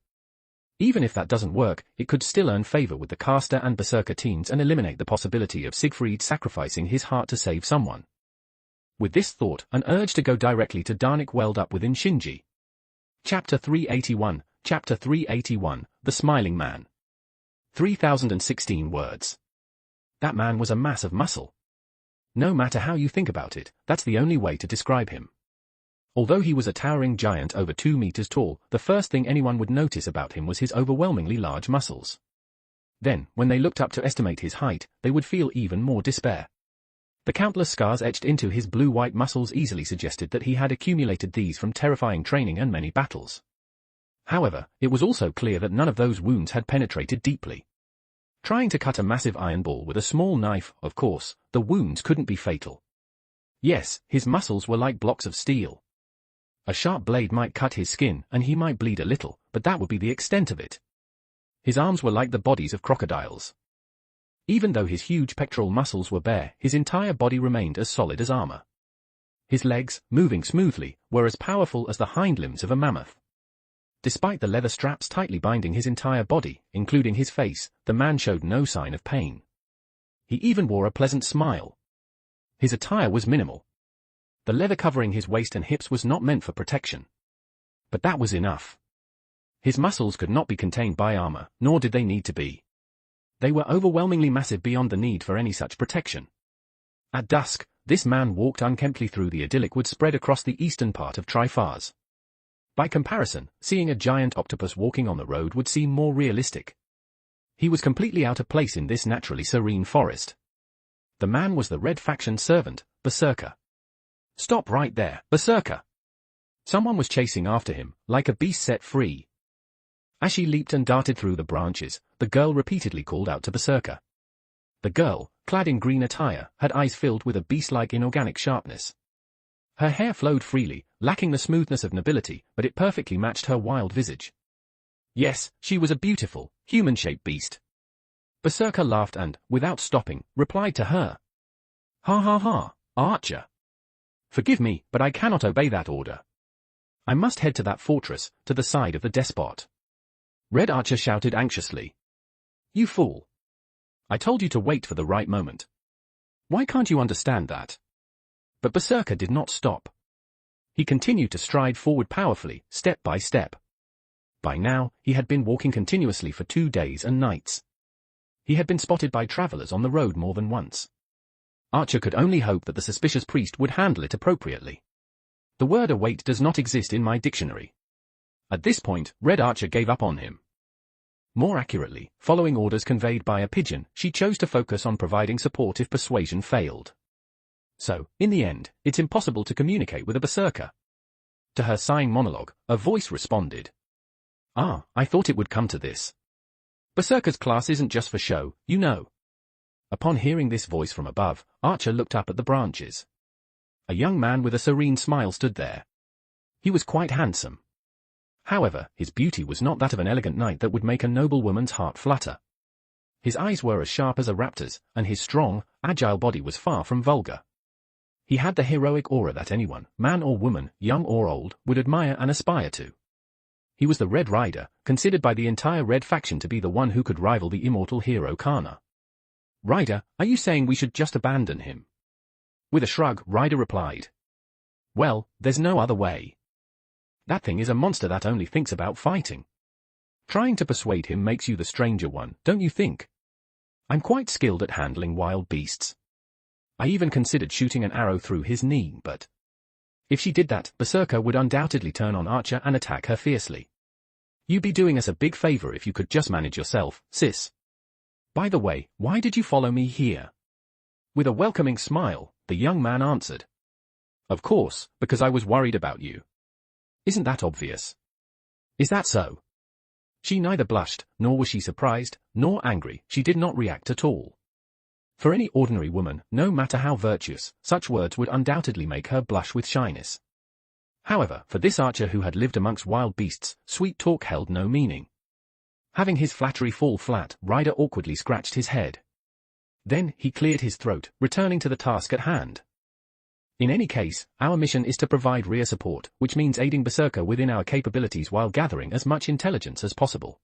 [SPEAKER 2] Even if that doesn't work, it could still earn favor with the Caster and Berserker teams and eliminate the possibility of Siegfried sacrificing his heart to save someone. With this thought, an urge to go directly to Darnik welled up within Shinji. Chapter 381, Chapter 381, The Smiling Man. 3016 words. That man was a mass of muscle. No matter how you think about it, that's the only way to describe him. Although he was a towering giant over 2 meters tall, the first thing anyone would notice about him was his overwhelmingly large muscles. Then, when they looked up to estimate his height, they would feel even more despair. The countless scars etched into his blue-white muscles easily suggested that he had accumulated these from terrifying training and many battles. However, it was also clear that none of those wounds had penetrated deeply. Trying to cut a massive iron ball with a small knife, of course, the wounds couldn't be fatal. Yes, his muscles were like blocks of steel. A sharp blade might cut his skin, and he might bleed a little, but that would be the extent of it. His arms were like the bodies of crocodiles. Even though his huge pectoral muscles were bare, his entire body remained as solid as armor. His legs, moving smoothly, were as powerful as the hind limbs of a mammoth. Despite the leather straps tightly binding his entire body, including his face, the man showed no sign of pain. He even wore a pleasant smile. His attire was minimal. The leather covering his waist and hips was not meant for protection. But that was enough. His muscles could not be contained by armor, nor did they need to be. They were overwhelmingly massive beyond the need for any such protection. At dusk, this man walked unkemptly through the idyllic wood spread across the eastern part of Trifars. By comparison, seeing a giant octopus walking on the road would seem more realistic. He was completely out of place in this naturally serene forest. The man was the Red faction servant, Berserker. Stop right there, Berserker! Someone was chasing after him, like a beast set free. As she leaped and darted through the branches, the girl repeatedly called out to Berserker. The girl, clad in green attire, had eyes filled with a beast-like inorganic sharpness. Her hair flowed freely, lacking the smoothness of nobility, but it perfectly matched her wild visage. Yes, she was a beautiful, human-shaped beast. Berserker laughed and, without stopping, replied to her. Ha ha ha, Archer. Forgive me, but I cannot obey that order. I must head to that fortress, to the side of the despot. Red Archer shouted anxiously. You fool. I told you to wait for the right moment. Why can't you understand that? But Berserker did not stop. He continued to stride forward powerfully, step by step. By now, he had been walking continuously for 2 days and nights. He had been spotted by travelers on the road more than once. Archer could only hope that the suspicious priest would handle it appropriately. The word await does not exist in my dictionary. At this point, Red Archer gave up on him. More accurately, following orders conveyed by a pigeon, she chose to focus on providing support if persuasion failed. So, in the end, it's impossible to communicate with a berserker. To her sighing monologue, a voice responded. Ah, I thought it would come to this. Berserker's class isn't just for show, you know. Upon hearing this voice from above, Archer looked up at the branches. A young man with a serene smile stood there. He was quite handsome. However, his beauty was not that of an elegant knight that would make a noblewoman's heart flutter. His eyes were as sharp as a raptor's, and his strong, agile body was far from vulgar. He had the heroic aura that anyone, man or woman, young or old, would admire and aspire to. He was the Red Rider, considered by the entire Red faction to be the one who could rival the immortal hero Kana. Rider, are you saying we should just abandon him? With a shrug, Rider replied. Well, there's no other way. That thing is a monster that only thinks about fighting. Trying to persuade him makes you the stranger one, don't you think? I'm quite skilled at handling wild beasts. I even considered shooting an arrow through his knee, but if she did that, Berserker would undoubtedly turn on Archer and attack her fiercely. You'd be doing us a big favor if you could just manage yourself, sis. By the way, why did you follow me here? With a welcoming smile, the young man answered. Of course, because I was worried about you. Isn't that obvious? Is that so? She neither blushed, nor was she surprised, nor angry, she did not react at all. For any ordinary woman, no matter how virtuous, such words would undoubtedly make her blush with shyness. However, for this archer who had lived amongst wild beasts, sweet talk held no meaning. Having his flattery fall flat, Ryder awkwardly scratched his head. Then he cleared his throat, returning to the task at hand. In any case, our mission is to provide rear support, which means aiding Berserker within our capabilities while gathering as much intelligence as possible.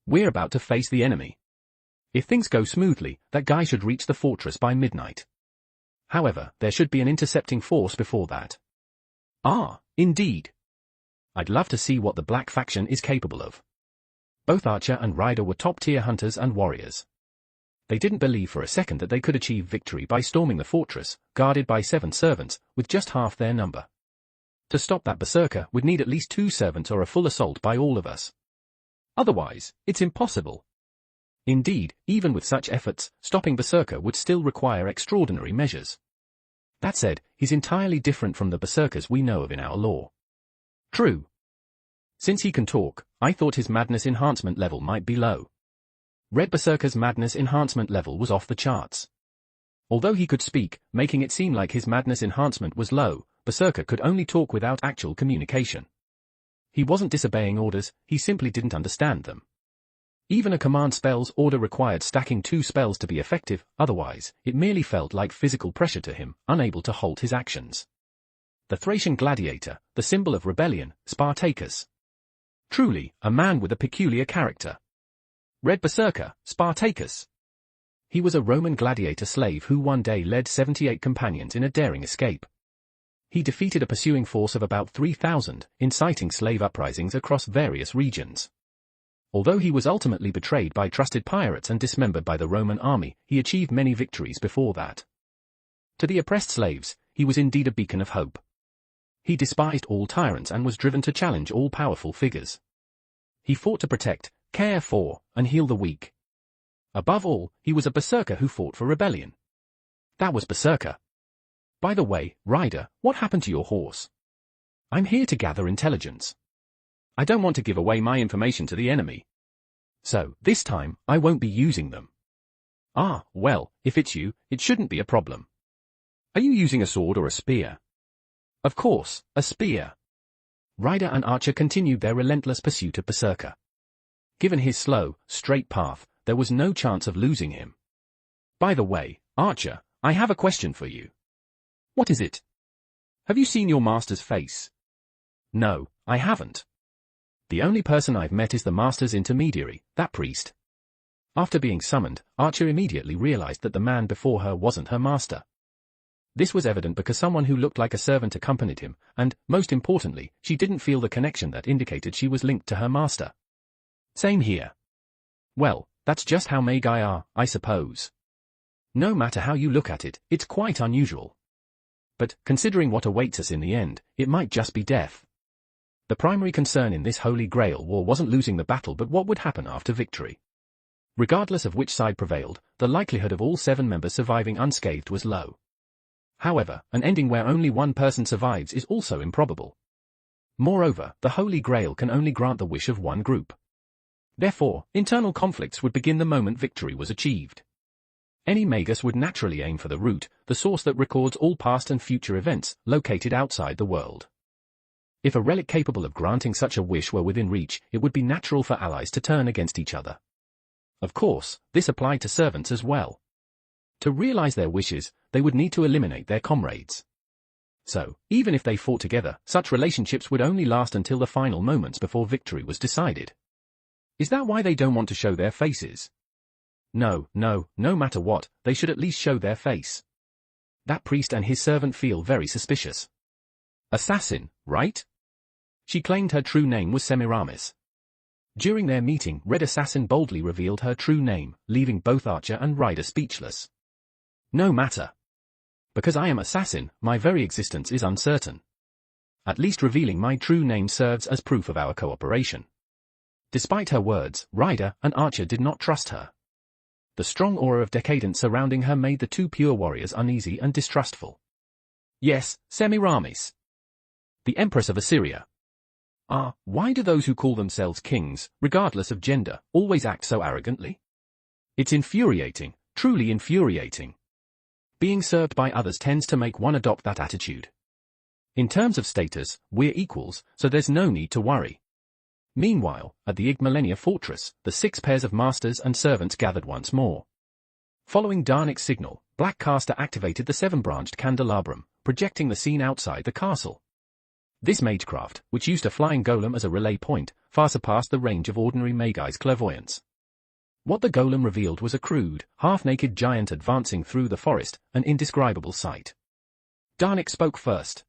[SPEAKER 2] We're about to face the enemy. If things go smoothly, that guy should reach the fortress by midnight. However, there should be an intercepting force before that. Ah, indeed. I'd love to see what the Black faction is capable of. Both Archer and Ryder were top-tier hunters and warriors. They didn't believe for a second that they could achieve victory by storming the fortress, guarded by 7 servants, with just half their number. To stop that Berserker would need at least 2 servants or a full assault by all of us. Otherwise, it's impossible. Indeed, even with such efforts, stopping Berserker would still require extraordinary measures. That said, he's entirely different from the Berserkers we know of in our lore. True. Since he can talk, I thought his madness enhancement level might be low. Red Berserker's madness enhancement level was off the charts. Although he could speak, making it seem like his madness enhancement was low, Berserker could only talk without actual communication. He wasn't disobeying orders, he simply didn't understand them. Even a command spell's order required stacking 2 spells to be effective, otherwise, it merely felt like physical pressure to him, unable to halt his actions. The Thracian gladiator, the symbol of rebellion, Spartacus. Truly, a man with a peculiar character. Red Berserker, Spartacus. He was a Roman gladiator slave who one day led 78 companions in a daring escape. He defeated a pursuing force of about 3,000, inciting slave uprisings across various regions. Although he was ultimately betrayed by trusted pirates and dismembered by the Roman army, he achieved many victories before that. To the oppressed slaves, he was indeed a beacon of hope. He despised all tyrants and was driven to challenge all powerful figures. He fought to protect, care for, and heal the weak. Above all, he was a Berserker who fought for rebellion. That was Berserker. By the way, Ryder, what happened to your horse? I'm here to gather intelligence. I don't want to give away my information to the enemy. So, this time, I won't be using them. Ah, well, if it's you, it shouldn't be a problem. Are you using a sword or a spear? Of course, a spear. Ryder and Archer continued their relentless pursuit of Berserker. Given his slow, straight path, there was no chance of losing him. By the way, Archer, I have a question for you. What is it? Have you seen your master's face? No, I haven't. The only person I've met is the master's intermediary, that priest. After being summoned, Archer immediately realized that the man before her wasn't her master. This was evident because someone who looked like a servant accompanied him, and, most importantly, she didn't feel the connection that indicated she was linked to her master. Same here. Well, that's just how Magi are, I suppose. No matter how you look at it, it's quite unusual. But, considering what awaits us in the end, it might just be death. The primary concern in this Holy Grail war wasn't losing the battle but what would happen after victory. Regardless of which side prevailed, the likelihood of all 7 members surviving unscathed was low. However, an ending where only one person survives is also improbable. Moreover, the Holy Grail can only grant the wish of one group. Therefore, internal conflicts would begin the moment victory was achieved. Any Magus would naturally aim for the root, the source that records all past and future events, located outside the world. If a relic capable of granting such a wish were within reach, it would be natural for allies to turn against each other. Of course, this applied to servants as well. To realize their wishes, they would need to eliminate their comrades. So, even if they fought together, such relationships would only last until the final moments before victory was decided. Is that why they don't want to show their faces? No matter what, they should at least show their face. That priest and his servant feel very suspicious. Assassin, right? She claimed her true name was Semiramis. During their meeting, Red Assassin boldly revealed her true name, leaving both Archer and Ryder speechless. No matter. Because I am Assassin, my very existence is uncertain. At least revealing my true name serves as proof of our cooperation. Despite her words, Ryder and Archer did not trust her. The strong aura of decadence surrounding her made the 2 pure warriors uneasy and distrustful. Yes, Semiramis. The Empress of Assyria. Why do those who call themselves kings, regardless of gender, always act so arrogantly? It's infuriating, truly infuriating. Being served by others tends to make one adopt that attitude. In terms of status, we're equals, so there's no need to worry. Meanwhile, at the Igmalenia fortress, the 6 pairs of masters and servants gathered once more. Following Darnik's signal, Black Caster activated the 7-branched candelabrum, projecting the scene outside the castle. This magecraft, which used a flying golem as a relay point, far surpassed the range of ordinary Magi's clairvoyance. What the golem revealed was a crude, half-naked giant advancing through the forest, an indescribable sight. Darnik spoke first.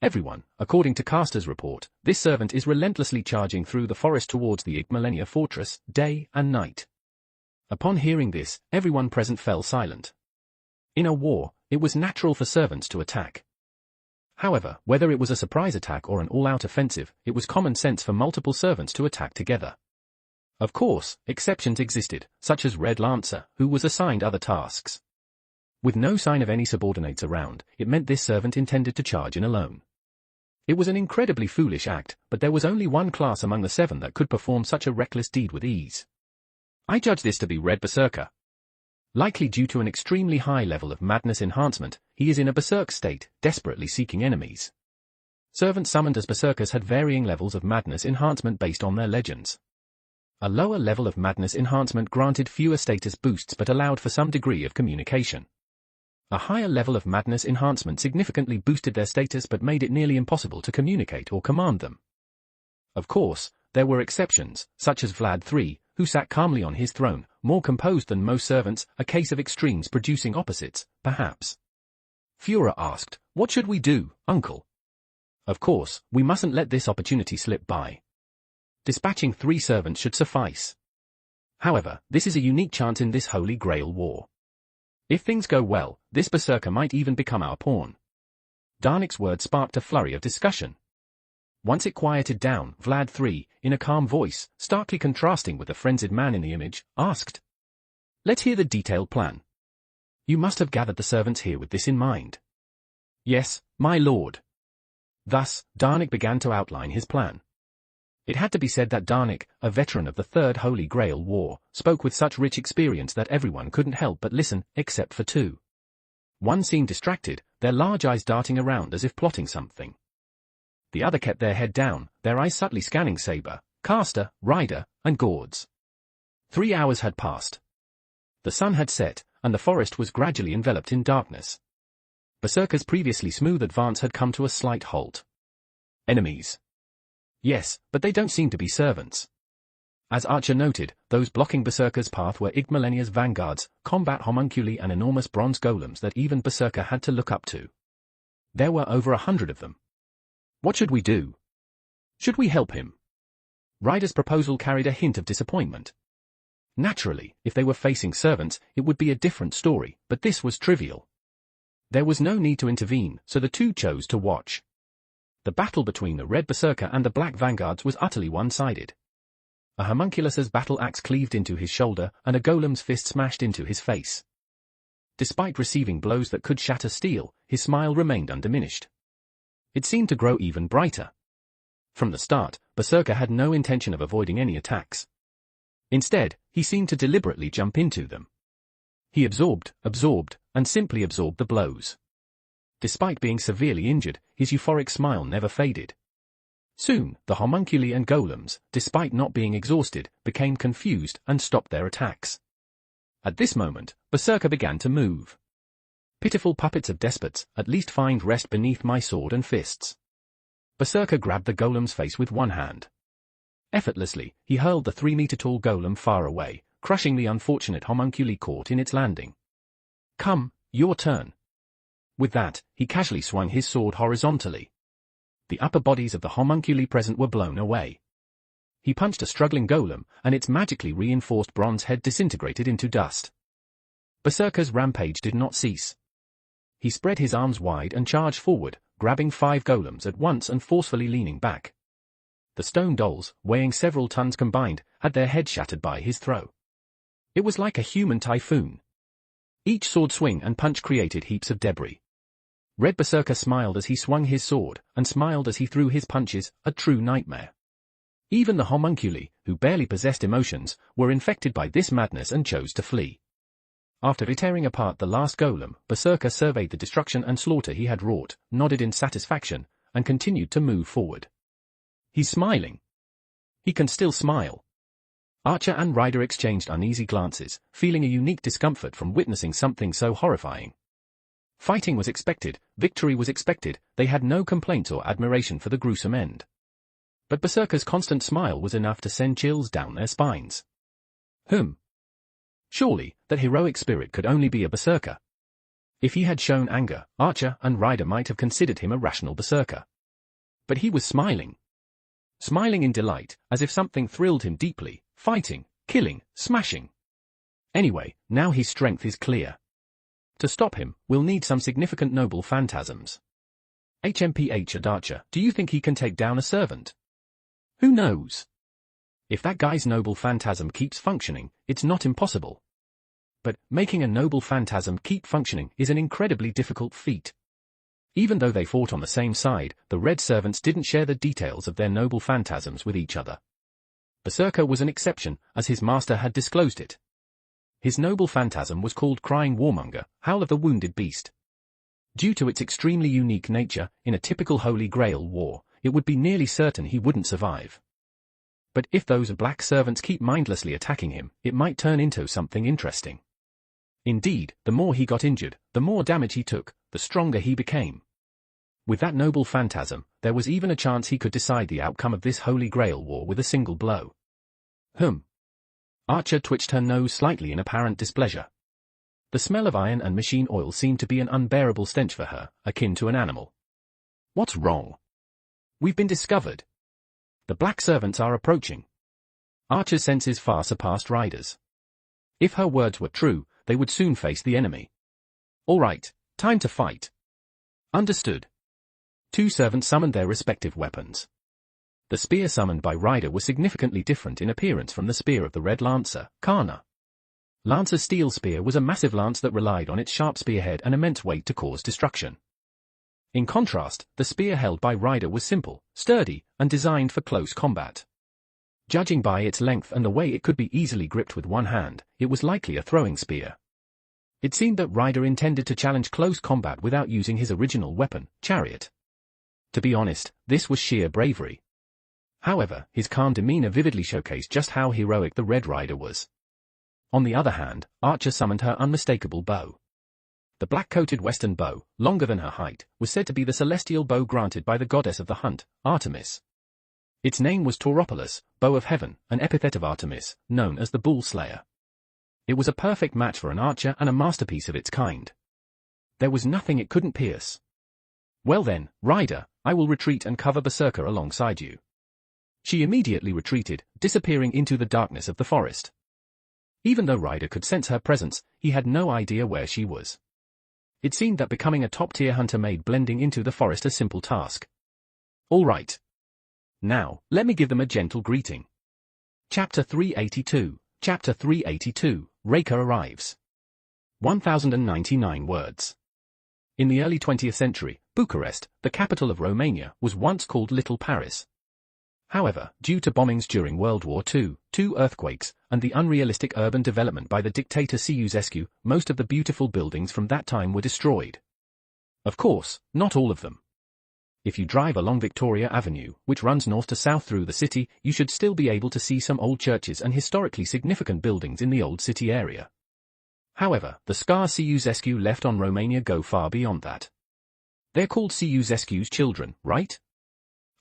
[SPEAKER 2] Everyone, according to Caster's report, this servant is relentlessly charging through the forest towards the Igmalenia fortress, day and night. Upon hearing this, everyone present fell silent. In a war, it was natural for servants to attack. However, whether it was a surprise attack or an all-out offensive, it was common sense for multiple servants to attack together. Of course, exceptions existed, such as Red Lancer, who was assigned other tasks. With no sign of any subordinates around, it meant this servant intended to charge in alone. It was an incredibly foolish act, but there was only one class among the 7 that could perform such a reckless deed with ease. I judge this to be Red Berserker. Likely due to an extremely high level of madness enhancement, he is in a berserk state, desperately seeking enemies. Servants summoned as berserkers had varying levels of madness enhancement based on their legends. A lower level of madness enhancement granted fewer status boosts but allowed for some degree of communication. A higher level of madness enhancement significantly boosted their status but made it nearly impossible to communicate or command them. Of course, there were exceptions, such as Vlad III, who sat calmly on his throne, more composed than most servants, a case of extremes producing opposites, perhaps. Führer asked, "What should we do, uncle?" Of course, we mustn't let this opportunity slip by. Dispatching 3 servants should suffice. However, this is a unique chance in this Holy Grail war. If things go well, this berserker might even become our pawn. Darnik's words sparked a flurry of discussion. Once it quieted down, Vlad III, in a calm voice, starkly contrasting with the frenzied man in the image, asked, "Let's hear the detailed plan. You must have gathered the servants here with this in mind." "Yes, my lord." Thus, Darnik began to outline his plan. It had to be said that Darnik, a veteran of the Third Holy Grail War, spoke with such rich experience that everyone couldn't help but listen, except for 2. One seemed distracted, their large eyes darting around as if plotting something. The other kept their head down, their eyes subtly scanning Saber, Caster, Ryder, and Gords. 3 hours had passed. The sun had set, and the forest was gradually enveloped in darkness. Berserker's previously smooth advance had come to a slight halt. Enemies. Yes, but they don't seem to be servants. As Archer noted, those blocking Berserker's path were Igmalenia's vanguards, combat homunculi and enormous bronze golems that even Berserker had to look up to. There were over 100 of them. What should we do? Should we help him? Ryder's proposal carried a hint of disappointment. Naturally, if they were facing servants, it would be a different story, but this was trivial. There was no need to intervene, so the 2 chose to watch. The battle between the Red Berserker and the Black Vanguards was utterly one-sided. A homunculus's battle axe cleaved into his shoulder, and a golem's fist smashed into his face. Despite receiving blows that could shatter steel, his smile remained undiminished. It seemed to grow even brighter. From the start, Berserker had no intention of avoiding any attacks. Instead, he seemed to deliberately jump into them. He absorbed, and simply absorbed the blows. Despite being severely injured, his euphoric smile never faded. Soon, the homunculi and golems, despite not being exhausted, became confused and stopped their attacks. At this moment, Berserker began to move. Pitiful puppets of despots, at least find rest beneath my sword and fists. Berserker grabbed the golem's face with one hand. Effortlessly, he hurled the 3-meter-tall golem far away, crushing the unfortunate homunculi caught in its landing. "Come, your turn." With that, he casually swung his sword horizontally. The upper bodies of the homunculi present were blown away. He punched a struggling golem, and its magically reinforced bronze head disintegrated into dust. Berserker's rampage did not cease. He spread his arms wide and charged forward, grabbing 5 golems at once and forcefully leaning back. The stone dolls, weighing several tons combined, had their heads shattered by his throw. It was like a human typhoon. Each sword swing and punch created heaps of debris. Red Berserker smiled as he swung his sword, and smiled as he threw his punches, a true nightmare. Even the homunculi, who barely possessed emotions, were infected by this madness and chose to flee. After tearing apart the last golem, Berserker surveyed the destruction and slaughter he had wrought, nodded in satisfaction, and continued to move forward. He's smiling. He can still smile. Archer and Ryder exchanged uneasy glances, feeling a unique discomfort from witnessing something so horrifying. Fighting was expected, victory was expected, they had no complaints or admiration for the gruesome end. But Berserker's constant smile was enough to send chills down their spines. Surely, that heroic spirit could only be a berserker. If he had shown anger, Archer and Ryder might have considered him a rational berserker. But he was smiling. Smiling in delight, as if something thrilled him deeply, fighting, killing, smashing. Anyway, now his strength is clear. To stop him, we'll need some significant noble phantasms. HMPH at Archer, do you think he can take down a servant? Who knows? If that guy's noble phantasm keeps functioning, it's not impossible. But making a noble phantasm keep functioning is an incredibly difficult feat. Even though they fought on the same side, the Red servants didn't share the details of their noble phantasms with each other. Berserker was an exception, as his master had disclosed it. His noble phantasm was called Crying Warmonger, Howl of the Wounded Beast. Due to its extremely unique nature, in a typical Holy Grail war, it would be nearly certain he wouldn't survive. But if those black servants keep mindlessly attacking him, it might turn into something interesting. Indeed, the more he got injured, the more damage he took, the stronger he became. With that noble phantasm, there was even a chance he could decide the outcome of this Holy Grail war with a single blow. Archer twitched her nose slightly in apparent displeasure. The smell of iron and machine oil seemed to be an unbearable stench for her, akin to an animal. What's wrong? We've been discovered. The black servants are approaching. Archer's senses far surpassed Ryder's. If her words were true, they would soon face the enemy. All right, time to fight. Understood. Two servants summoned their respective weapons. The spear summoned by Ryder was significantly different in appearance from the spear of the Red Lancer, Kana. Lancer's steel spear was a massive lance that relied on its sharp spearhead and immense weight to cause destruction. In contrast, the spear held by Ryder was simple, sturdy, and designed for close combat. Judging by its length and the way it could be easily gripped with one hand, it was likely a throwing spear. It seemed that Ryder intended to challenge close combat without using his original weapon, Chariot. To be honest, this was sheer bravery. However, his calm demeanor vividly showcased just how heroic the Red Rider was. On the other hand, Archer summoned her unmistakable bow. The black-coated western bow, longer than her height, was said to be the celestial bow granted by the goddess of the hunt, Artemis. Its name was Tauropolis, Bow of Heaven, an epithet of Artemis, known as the Bull Slayer. It was a perfect match for an archer and a masterpiece of its kind. There was nothing it couldn't pierce. Well then, Ryder, I will retreat and cover Berserker alongside you. She immediately retreated, disappearing into the darkness of the forest. Even though Ryder could sense her presence, he had no idea where she was. It seemed that becoming a top-tier hunter made blending into the forest a simple task. All right. Now, let me give them a gentle greeting. Chapter 382, Chapter 382, Reika arrives. 1099 words. In the early 20th century, Bucharest, the capital of Romania, was once called Little Paris. However, due to bombings during World War II, two earthquakes, and the unrealistic urban development by the dictator Ceausescu, most of the beautiful buildings from that time were destroyed. Of course, not all of them. If you drive along Victoria Avenue, which runs north to south through the city, you should still be able to see some old churches and historically significant buildings in the old city area. However, the scars Ceausescu left on Romania go far beyond that. They're called Ceausescu's children, right?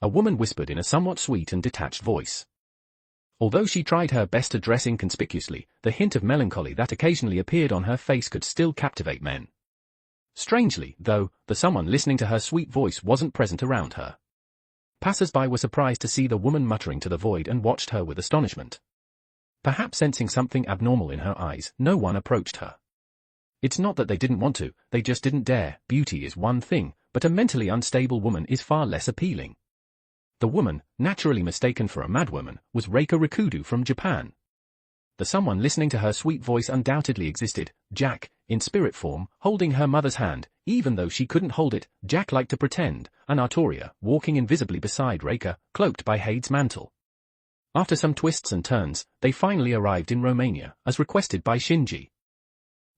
[SPEAKER 2] A woman whispered in a somewhat sweet and detached voice. Although she tried her best to dress inconspicuously, the hint of melancholy that occasionally appeared on her face could still captivate men. Strangely, though, the someone listening to her sweet voice wasn't present around her. Passers-by were surprised to see the woman muttering to the void and watched her with astonishment. Perhaps sensing something abnormal in her eyes, no one approached her. It's not that they didn't want to, they just didn't dare. Beauty is one thing, but a mentally unstable woman is far less appealing. The woman, naturally mistaken for a madwoman, was Reika Rikudu from Japan. The someone listening to her sweet voice undoubtedly existed, Jack, in spirit form, holding her mother's hand. Even though she couldn't hold it, Jack liked to pretend, and Artoria, walking invisibly beside Reika, cloaked by Hade's mantle. After some twists and turns, they finally arrived in Romania, as requested by Shinji.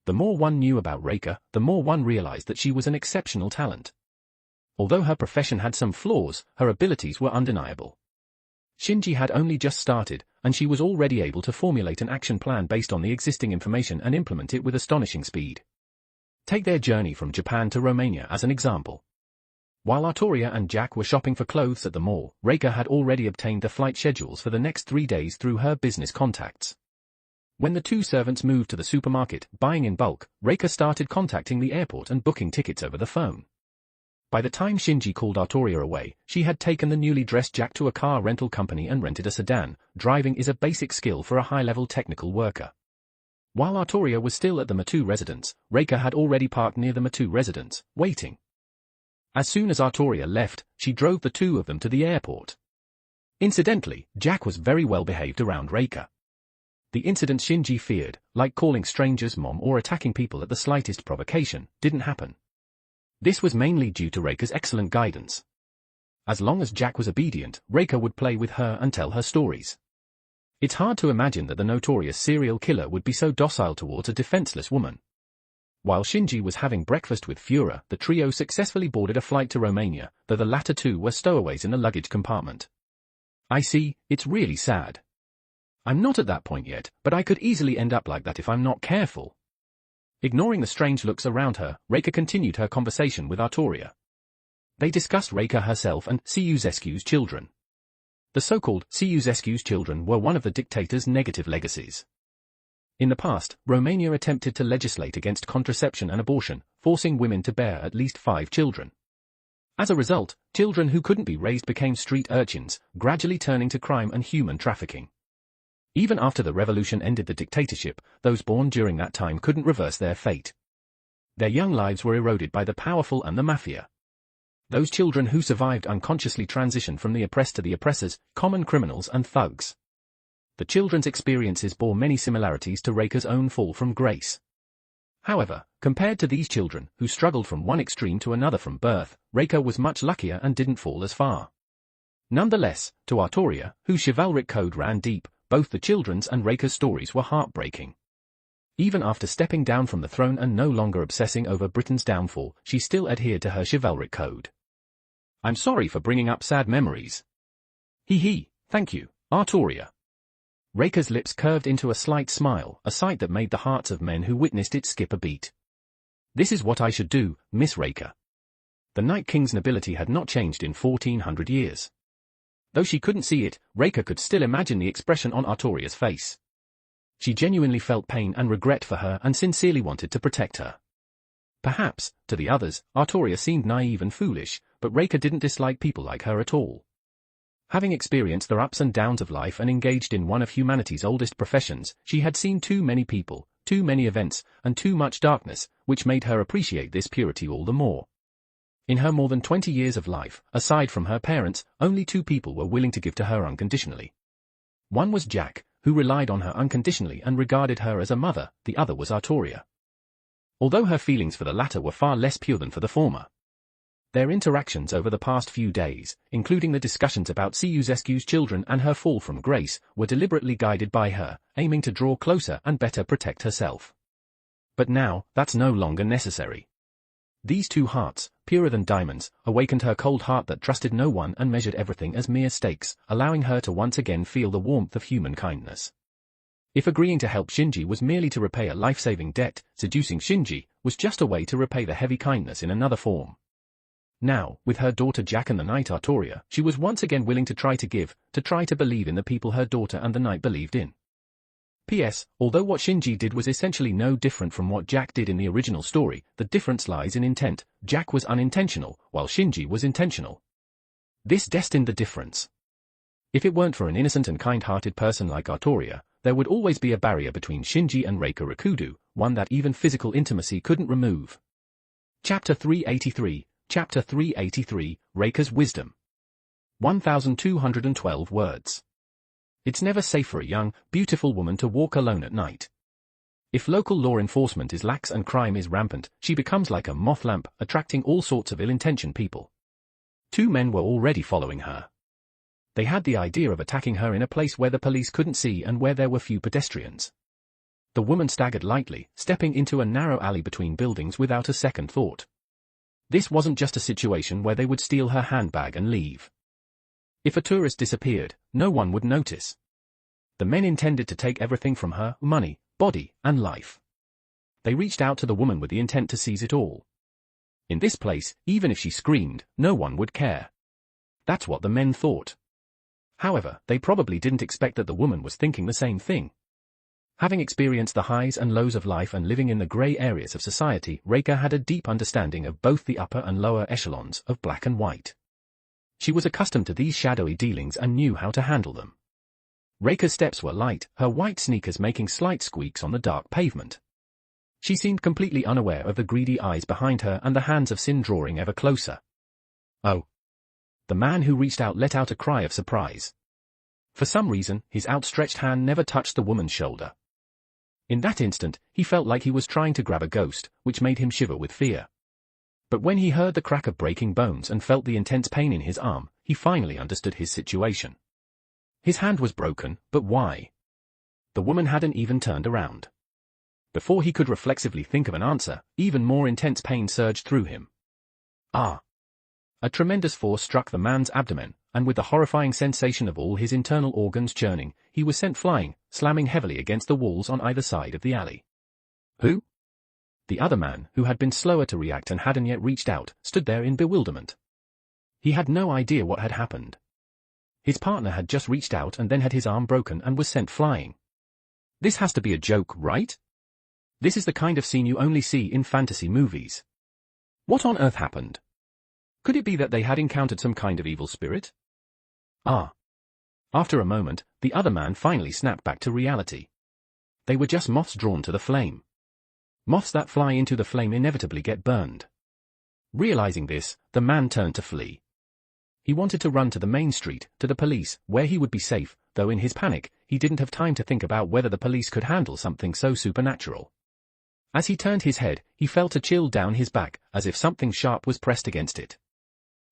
[SPEAKER 2] The more one knew about Reika, the more one realized that she was an exceptional talent. Although her profession had some flaws, her abilities were undeniable. Shinji had only just started, and she was already able to formulate an action plan based on the existing information and implement it with astonishing speed. Take their journey from Japan to Romania as an example. While Artoria and Jack were shopping for clothes at the mall, Reika had already obtained the flight schedules for the next 3 days through her business contacts. When the two servants moved to the supermarket, buying in bulk, Reika started contacting the airport and booking tickets over the phone. By the time Shinji called Artoria away, she had taken the newly dressed Jack to a car rental company and rented a sedan. Driving is a basic skill for a high-level technical worker. While Artoria was still at the Matu residence, Reika had already parked near the Matu residence, waiting. As soon as Artoria left, she drove the two of them to the airport. Incidentally, Jack was very well behaved around Reika. The incident Shinji feared, like calling strangers mom or attacking people at the slightest provocation, didn't happen. This was mainly due to Reika's excellent guidance. As long as Jack was obedient, Reika would play with her and tell her stories. It's hard to imagine that the notorious serial killer would be so docile towards a defenseless woman. While Shinji was having breakfast with Fura, the trio successfully boarded a flight to Romania, though the latter two were stowaways in the luggage compartment. I see, it's really sad. I'm not at that point yet, but I could easily end up like that if I'm not careful. Ignoring the strange looks around her, Reika continued her conversation with Artoria. They discussed Reika herself and Ceausescu's children. The so-called Ceausescu's children were one of the dictator's negative legacies. In the past, Romania attempted to legislate against contraception and abortion, forcing women to bear at least 5 children. As a result, children who couldn't be raised became street urchins, gradually turning to crime and human trafficking. Even after the revolution ended the dictatorship, those born during that time couldn't reverse their fate. Their young lives were eroded by the powerful and the mafia. Those children who survived unconsciously transitioned from the oppressed to the oppressors, common criminals and thugs. The children's experiences bore many similarities to Reika's own fall from grace. However, compared to these children, who struggled from one extreme to another from birth, Reika was much luckier and didn't fall as far. Nonetheless, to Artoria, whose chivalric code ran deep, both the children's and Reika's stories were heartbreaking. Even after stepping down from the throne and no longer obsessing over Britain's downfall, she still adhered to her chivalric code. I'm sorry for bringing up sad memories. Thank you, Artoria. Reika's lips curved into a slight smile, a sight that made the hearts of men who witnessed it skip a beat. This is what I should do, Miss Reika. The Night King's nobility had not changed in 1400 years. Though she couldn't see it, Reika could still imagine the expression on Artoria's face. She genuinely felt pain and regret for her and sincerely wanted to protect her. Perhaps, to the others, Artoria seemed naive and foolish, but Reika didn't dislike people like her at all. Having experienced the ups and downs of life and engaged in one of humanity's oldest professions, she had seen too many people, too many events, and too much darkness, which made her appreciate this purity all the more. In her more than 20 years of life, aside from her parents, only 2 people were willing to give to her unconditionally. One was Jack, who relied on her unconditionally and regarded her as a mother, the other was Artoria. Although her feelings for the latter were far less pure than for the former. Their interactions over the past few days, including the discussions about Ceausescu's children and her fall from grace, were deliberately guided by her, aiming to draw closer and better protect herself. But now, that's no longer necessary. These 2 hearts, purer than diamonds, awakened her cold heart that trusted no one and measured everything as mere stakes, allowing her to once again feel the warmth of human kindness. If agreeing to help Shinji was merely to repay a life-saving debt, seducing Shinji was just a way to repay the heavy kindness in another form. Now, with her daughter Jack and the knight Artoria, she was once again willing to try to give, to try to believe in the people her daughter and the knight believed in. P.S. Although what Shinji did was essentially no different from what Jack did in the original story, the difference lies in intent. Jack was unintentional, while Shinji was intentional. This destined the difference. If it weren't for an innocent and kind-hearted person like Artoria, there would always be a barrier between Shinji and Reika Rikudo, one that even physical intimacy couldn't remove. Chapter 383, Reika's Wisdom. 1212 words. It's never safe for a young, beautiful woman to walk alone at night. If local law enforcement is lax and crime is rampant, she becomes like a moth lamp, attracting all sorts of ill-intentioned people. 2 men were already following her. They had the idea of attacking her in a place where the police couldn't see and where there were few pedestrians. The woman staggered lightly, stepping into a narrow alley between buildings without a second thought. This wasn't just a situation where they would steal her handbag and leave. If a tourist disappeared, no one would notice. The men intended to take everything from her: money, body, and life. They reached out to the woman with the intent to seize it all. In this place, even if she screamed, no one would care. That's what the men thought. However, they probably didn't expect that the woman was thinking the same thing. Having experienced the highs and lows of life and living in the grey areas of society, Reika had a deep understanding of both the upper and lower echelons of black and white. She was accustomed to these shadowy dealings and knew how to handle them. Reika's steps were light, her white sneakers making slight squeaks on the dark pavement. She seemed completely unaware of the greedy eyes behind her and the hands of sin drawing ever closer. Oh! The man who reached out let out a cry of surprise. For some reason, his outstretched hand never touched the woman's shoulder. In that instant, he felt like he was trying to grab a ghost, which made him shiver with fear. But when he heard the crack of breaking bones and felt the intense pain in his arm, he finally understood his situation. His hand was broken, but why? The woman hadn't even turned around. Before he could reflexively think of an answer, even more intense pain surged through him. Ah! A tremendous force struck the man's abdomen, and with the horrifying sensation of all his internal organs churning, he was sent flying, slamming heavily against the walls on either side of the alley. Who? The other man, who had been slower to react and hadn't yet reached out, stood there in bewilderment. He had no idea what had happened. His partner had just reached out and then had his arm broken and was sent flying. This has to be a joke, right? This is the kind of scene you only see in fantasy movies. What on earth happened? Could it be that they had encountered some kind of evil spirit? Ah. After a moment, the other man finally snapped back to reality. They were just moths drawn to the flame. Moths that fly into the flame inevitably get burned. Realizing this, the man turned to flee. He wanted to run to the main street, to the police, where he would be safe, though in his panic, he didn't have time to think about whether the police could handle something so supernatural. As he turned his head, he felt a chill down his back, as if something sharp was pressed against it.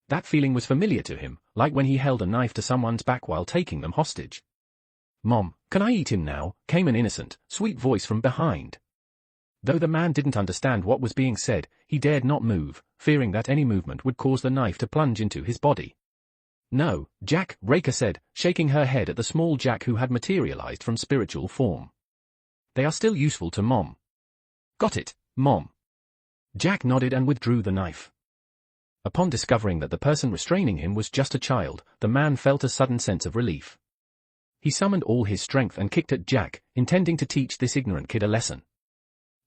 [SPEAKER 2] That feeling was familiar to him, like when he held a knife to someone's back while taking them hostage. "Mom, can I eat him now?" came an innocent, sweet voice from behind. Though the man didn't understand what was being said, he dared not move, fearing that any movement would cause the knife to plunge into his body. "No, Jack," Reika said, shaking her head at the small Jack who had materialized from spiritual form. "They are still useful to Mom." "Got it, Mom." Jack nodded and withdrew the knife. Upon discovering that the person restraining him was just a child, the man felt a sudden sense of relief. He summoned all his strength and kicked at Jack, intending to teach this ignorant kid a lesson.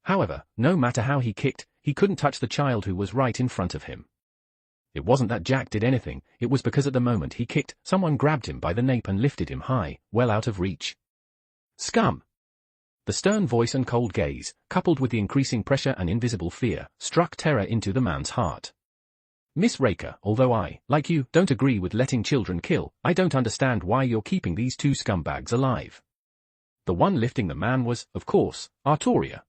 [SPEAKER 2] However, no matter how he kicked, he couldn't touch the child who was right in front of him. It wasn't that Jack did anything, it was because at the moment he kicked, someone grabbed him by the nape and lifted him high, well out of reach. "Scum!" The stern voice and cold gaze, coupled with the increasing pressure and invisible fear, struck terror into the man's heart. "Miss Reika, although I, like you, don't agree with letting children kill, I don't understand why you're keeping these two scumbags alive." The one lifting the man was, of course, Artoria.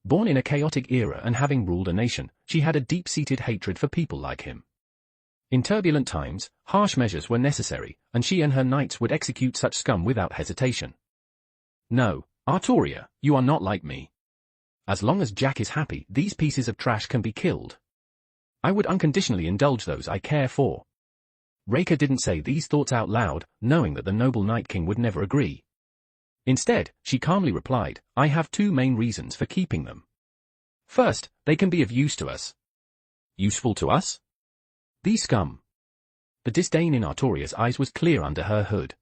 [SPEAKER 2] Born in a chaotic era and having ruled a nation, she had a deep-seated hatred for people like him. In turbulent times, harsh measures were necessary, and she and her knights would execute such scum without hesitation. "No, Artoria, you are not like me. As long as Jack is happy, these pieces of trash can be killed. I would unconditionally indulge those I care for." Reika didn't say these thoughts out loud, knowing that the noble Night King would never agree. Instead, she calmly replied, "I have two main reasons for keeping them. First, they can be of use to us." "Useful to us?" "These scum." The disdain in Artoria's eyes was clear under her hood.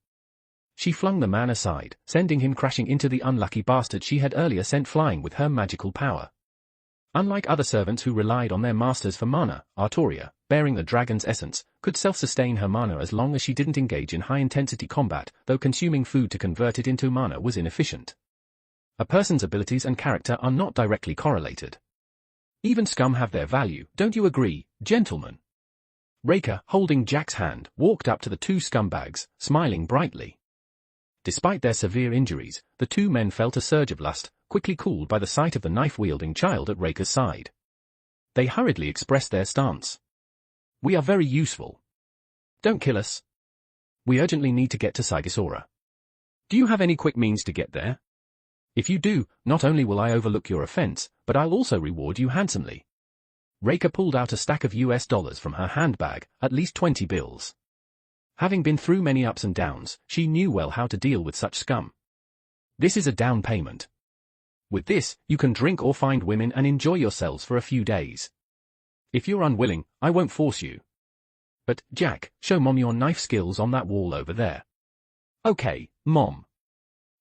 [SPEAKER 2] She flung the man aside, sending him crashing into the unlucky bastard she had earlier sent flying with her magical power. Unlike other servants who relied on their masters for mana, Artoria, bearing the dragon's essence, could self-sustain her mana as long as she didn't engage in high-intensity combat, though consuming food to convert it into mana was inefficient. A person's abilities and character are not directly correlated. Even scum have their value, don't you agree, gentlemen? Reika, holding Jack's hand, walked up to the two scumbags, smiling brightly. Despite their severe injuries, the two men felt a surge of lust, quickly cooled by the sight of the knife-wielding child at Reika's side. They hurriedly expressed their stance. "We are very useful. Don't kill us. We urgently need to get to Sigisora. Do you have any quick means to get there? If you do, not only will I overlook your offense, but I'll also reward you handsomely." Reika pulled out a stack of US dollars from her handbag, at least 20 bills. Having been through many ups and downs, she knew well how to deal with such scum. This is a down payment. With this, you can drink or find women and enjoy yourselves for a few days. If you're unwilling, I won't force you. But, Jack, show Mom your knife skills on that wall over there. Okay, Mom.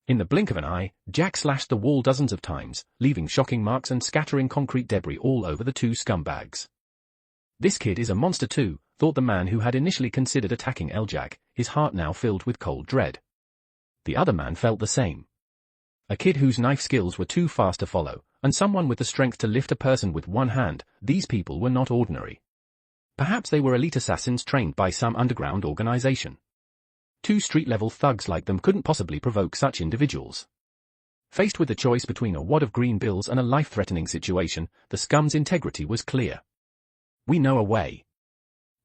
[SPEAKER 2] In the blink of an eye, Jack slashed the wall dozens of times, leaving shocking marks and scattering concrete debris all over the two scumbags. This kid is a monster too, thought the man who had initially considered attacking Jack, his heart now filled with cold dread. The other man felt the same. A kid whose knife skills were too fast to follow, and someone with the strength to lift a person with one hand. These people were not ordinary. Perhaps they were elite assassins trained by some underground organization. Two street-level thugs like them couldn't possibly provoke such individuals. Faced with the choice between a wad of green bills and a life-threatening situation, the scum's integrity was clear. We know a way.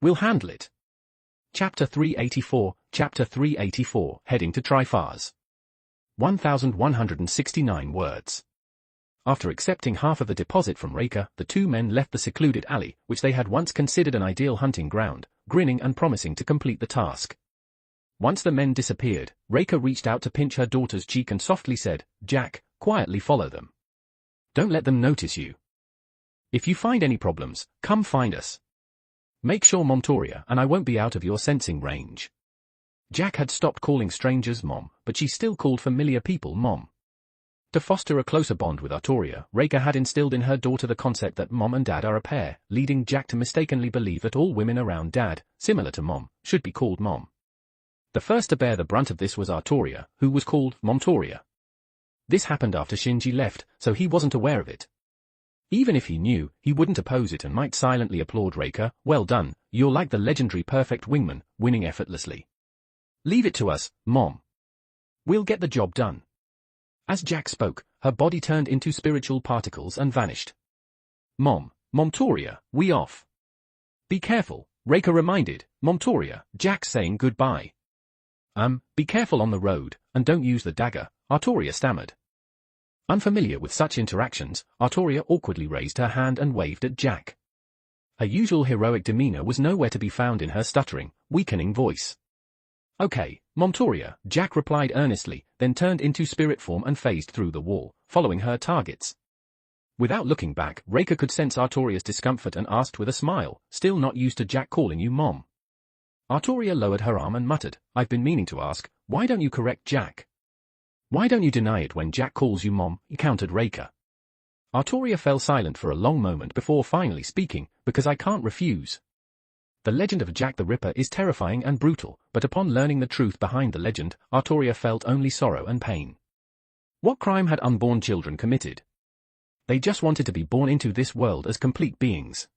[SPEAKER 2] We'll handle it. Chapter 384, Chapter 384, Heading to Trifars. 1,169 words. After accepting half of the deposit from Raker, the two men left the secluded alley, which they had once considered an ideal hunting ground, grinning and promising to complete the task. Once the men disappeared, Raker reached out to pinch her daughter's cheek and softly said, "Jack, quietly follow them. Don't let them notice you. If you find any problems, come find us. Make sure Montoria and I won't be out of your sensing range." Jack had stopped calling strangers Mom, but she still called familiar people Mom. To foster a closer bond with Artoria, Raker had instilled in her daughter the concept that Mom and Dad are a pair, leading Jack to mistakenly believe that all women around Dad, similar to Mom, should be called Mom. The first to bear the brunt of this was Artoria, who was called Montoria. This happened after Shinji left, so he wasn't aware of it. Even if he knew, he wouldn't oppose it and might silently applaud Raker. "Well done, you're like the legendary perfect wingman, winning effortlessly. Leave it to us, Mom. We'll get the job done." As Jack spoke, her body turned into spiritual particles and vanished. Montoria, we off. Be careful, Raker reminded Montoria, Jack saying goodbye. Be careful on the road, and don't use the dagger, Artoria stammered. Unfamiliar with such interactions, Artoria awkwardly raised her hand and waved at Jack. Her usual heroic demeanor was nowhere to be found in her stuttering, weakening voice. "Okay, Montoria," Jack replied earnestly, then turned into spirit form and phased through the wall, following her targets. Without looking back, Raker could sense Artoria's discomfort and asked with a smile, "Still not used to Jack calling you Mom?" Artoria lowered her arm and muttered, "I've been meaning to ask, why don't you correct Jack?" "Why don't you deny it when Jack calls you Mom?" countered Raker. Artoria fell silent for a long moment before finally speaking, "Because I can't refuse." The legend of Jack the Ripper is terrifying and brutal, but upon learning the truth behind the legend, Artoria felt only sorrow and pain. What crime had unborn children committed? They just wanted to be born into this world as complete beings.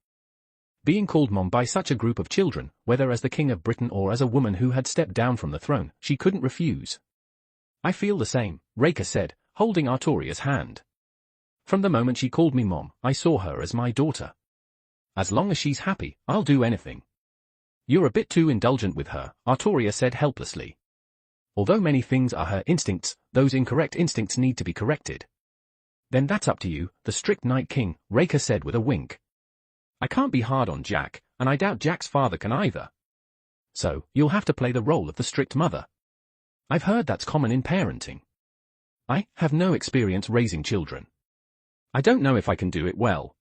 [SPEAKER 2] Being called Mom by such a group of children, whether as the King of Britain or as a woman who had stepped down from the throne, she couldn't refuse. "I feel the same," Raker said, holding Artoria's hand. "From the moment she called me Mom, I saw her as my daughter. As long as she's happy, I'll do anything." "You're a bit too indulgent with her," Artoria said helplessly. "Although many things are her instincts, those incorrect instincts need to be corrected." "Then that's up to you, the strict Night King," Raker said with a wink. "I can't be hard on Jack, and I doubt Jack's father can either. So, you'll have to play the role of the strict mother. I've heard that's common in parenting. I have no experience raising children. I don't know if I can do it well."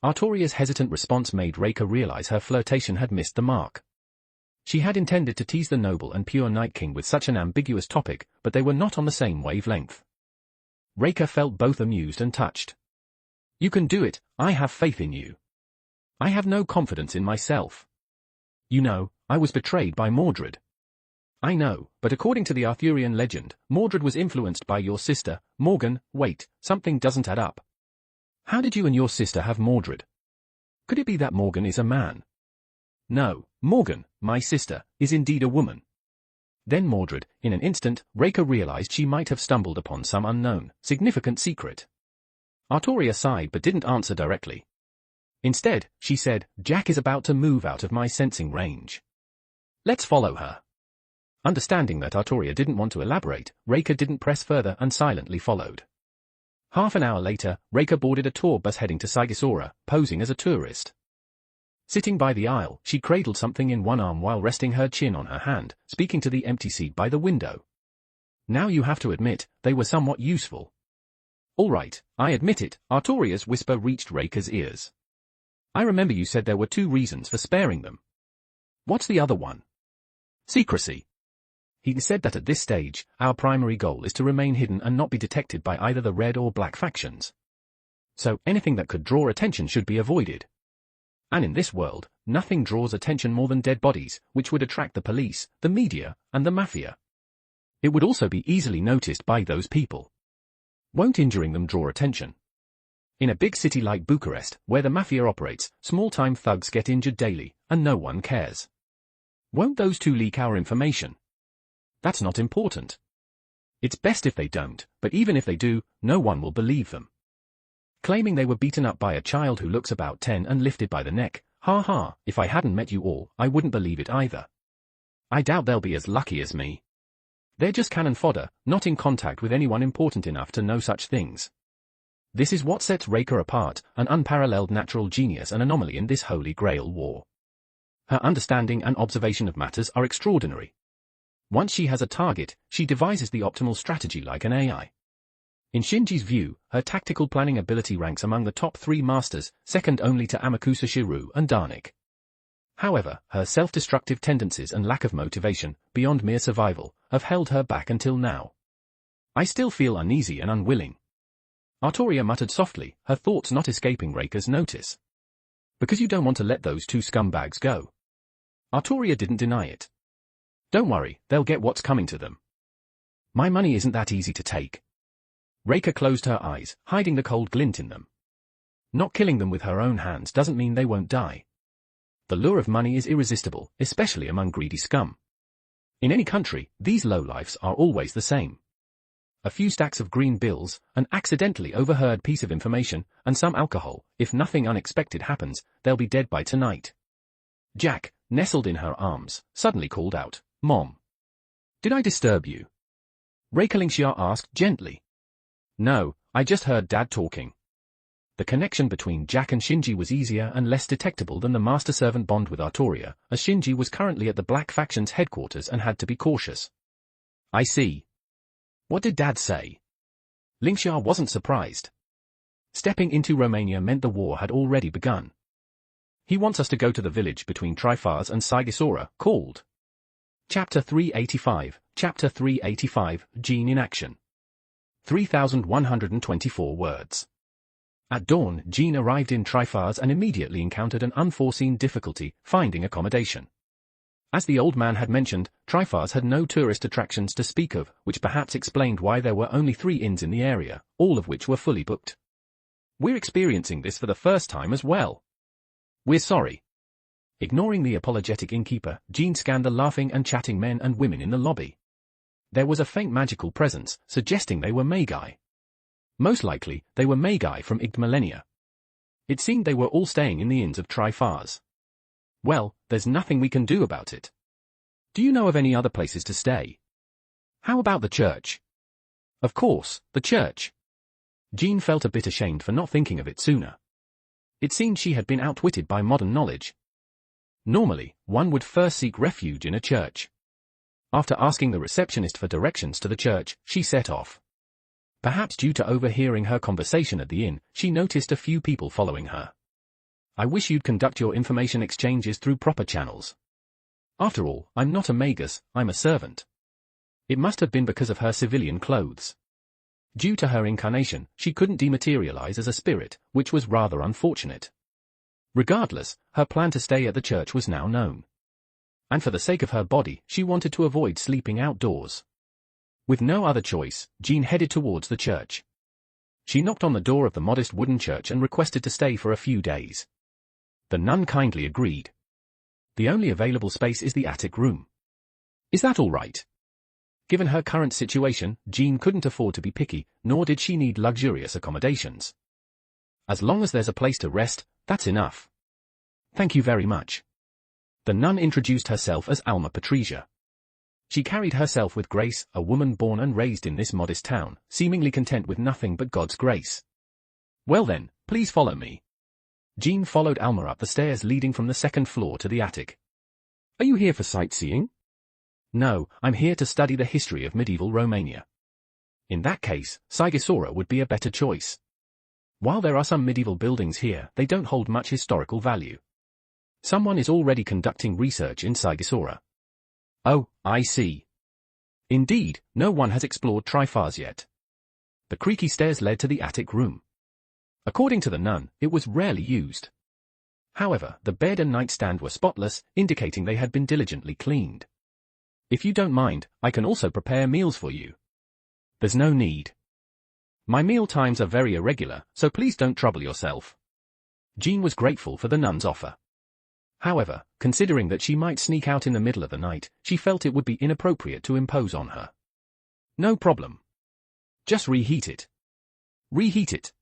[SPEAKER 2] Artoria's hesitant response made Raker realize her flirtation had missed the mark. She had intended to tease the noble and pure Night King with such an ambiguous topic, but they were not on the same wavelength. Raker felt both amused and touched. "You can do it, I have faith in you. I have no confidence in myself. You know, I was betrayed by Mordred." "I know, but according to the Arthurian legend, Mordred was influenced by your sister, Morgan. Wait, something doesn't add up. How did you and your sister have Mordred? Could it be that Morgan is a man?" "No, Morgan, my sister, is indeed a woman." Then Mordred, in an instant, Raker realized she might have stumbled upon some unknown, significant secret. Artoria sighed but didn't answer directly. Instead, she said, "Jack is about to move out of my sensing range. Let's follow her." Understanding that Artoria didn't want to elaborate, Raker didn't press further and silently followed. Half an hour later, Raker boarded a tour bus heading to Sigisora, posing as a tourist. Sitting by the aisle, she cradled something in one arm while resting her chin on her hand, speaking to the empty seat by the window. Now you have to admit, they were somewhat useful. All right, I admit it, Artoria's whisper reached Raker's ears. I remember you said there were 2 reasons for sparing them. What's the other one? Secrecy. He said that at this stage, our primary goal is to remain hidden and not be detected by either the red or black factions. So, anything that could draw attention should be avoided. And in this world, nothing draws attention more than dead bodies, which would attract the police, the media, and the mafia. It would also be easily noticed by those people. Won't injuring them draw attention? In a big city like Bucharest, where the mafia operates, small-time thugs get injured daily, and no one cares. Won't those 2 leak our information? That's not important. It's best if they don't, but even if they do, no one will believe them. Claiming they were beaten up by a child who looks about 10 and lifted by the neck, ha ha, if I hadn't met you all, I wouldn't believe it either. I doubt they'll be as lucky as me. They're just cannon fodder, not in contact with anyone important enough to know such things. This is what sets Raker apart, an unparalleled natural genius and anomaly in this Holy Grail war. Her understanding and observation of matters are extraordinary. Once she has a target, she devises the optimal strategy like an AI. In Shinji's view, her tactical planning ability ranks among the top 3 masters, second only to Amakusa Shiru and Darnik. However, her self-destructive tendencies and lack of motivation, beyond mere survival, have held her back until now. I still feel uneasy and unwilling. Artoria muttered softly, her thoughts not escaping Raker's notice. Because you don't want to let those 2 scumbags go. Artoria didn't deny it. Don't worry, they'll get what's coming to them. My money isn't that easy to take. Raker closed her eyes, hiding the cold glint in them. Not killing them with her own hands doesn't mean they won't die. The lure of money is irresistible, especially among greedy scum. In any country, these lowlifes are always the same. A few stacks of green bills, an accidentally overheard piece of information, and some alcohol. If nothing unexpected happens, they'll be dead by tonight. Jack, nestled in her arms, suddenly called out, "Mom. Did I disturb you?" Raker Lingxia asked gently. No, I just heard Dad talking. The connection between Jack and Shinji was easier and less detectable than the master-servant bond with Artoria, as Shinji was currently at the Black Faction's headquarters and had to be cautious. I see. What did Dad say? Lingxia wasn't surprised. Stepping into Romania meant the war had already begun. He wants us to go to the village between Trifars and Sigisora, called. Chapter 385, Chapter 385, Jean in Action. 3,124 words. At dawn, Jean arrived in Trifars and immediately encountered an unforeseen difficulty, finding accommodation. As the old man had mentioned, Trifars had no tourist attractions to speak of, which perhaps explained why there were only 3 inns in the area, all of which were fully booked. We're experiencing this for the first time as well. We're sorry. Ignoring the apologetic innkeeper, Jean scanned the laughing and chatting men and women in the lobby. There was a faint magical presence, suggesting they were Magi. Most likely, they were Magi from Igt Millennia. It seemed they were all staying in the inns of Trifars. Well, there's nothing we can do about it. Do you know of any other places to stay? How about the church? Of course, the church. Jean felt a bit ashamed for not thinking of it sooner. It seemed she had been outwitted by modern knowledge. Normally, one would first seek refuge in a church. After asking the receptionist for directions to the church, she set off. Perhaps due to overhearing her conversation at the inn, she noticed a few people following her. I wish you'd conduct your information exchanges through proper channels. After all, I'm not a magus, I'm a servant. It must have been because of her civilian clothes. Due to her incarnation, she couldn't dematerialize as a spirit, which was rather unfortunate. Regardless, her plan to stay at the church was now known. And for the sake of her body, she wanted to avoid sleeping outdoors. With no other choice, Jean headed towards the church. She knocked on the door of the modest wooden church and requested to stay for a few days. The nun kindly agreed. The only available space is the attic room. Is that all right? Given her current situation, Jean couldn't afford to be picky, nor did she need luxurious accommodations. As long as there's a place to rest, that's enough. Thank you very much. The nun introduced herself as Alma Patricia. She carried herself with grace, a woman born and raised in this modest town, seemingly content with nothing but God's grace. Well then, please follow me. Jean followed Alma up the stairs leading from the second floor to the attic.
[SPEAKER 3] Are you here for sightseeing?
[SPEAKER 2] No, I'm here to study the history of medieval Romania. In that case, Sighisoara would be a better choice. While there are some medieval buildings here, they don't hold much historical value. Someone is already conducting research in Sighisoara.
[SPEAKER 3] Oh, I see.
[SPEAKER 2] Indeed, no one has explored Trifars yet. The creaky stairs led to the attic room. According to the nun, it was rarely used. However, the bed and nightstand were spotless, indicating they had been diligently cleaned. If you don't mind, I can also prepare meals for you. There's no need. My meal times are very irregular, so please don't trouble yourself. Jean was grateful for the nun's offer. However, considering that she might sneak out in the middle of the night, she felt it would be inappropriate to impose on her. No problem. Just reheat it. Reheat it.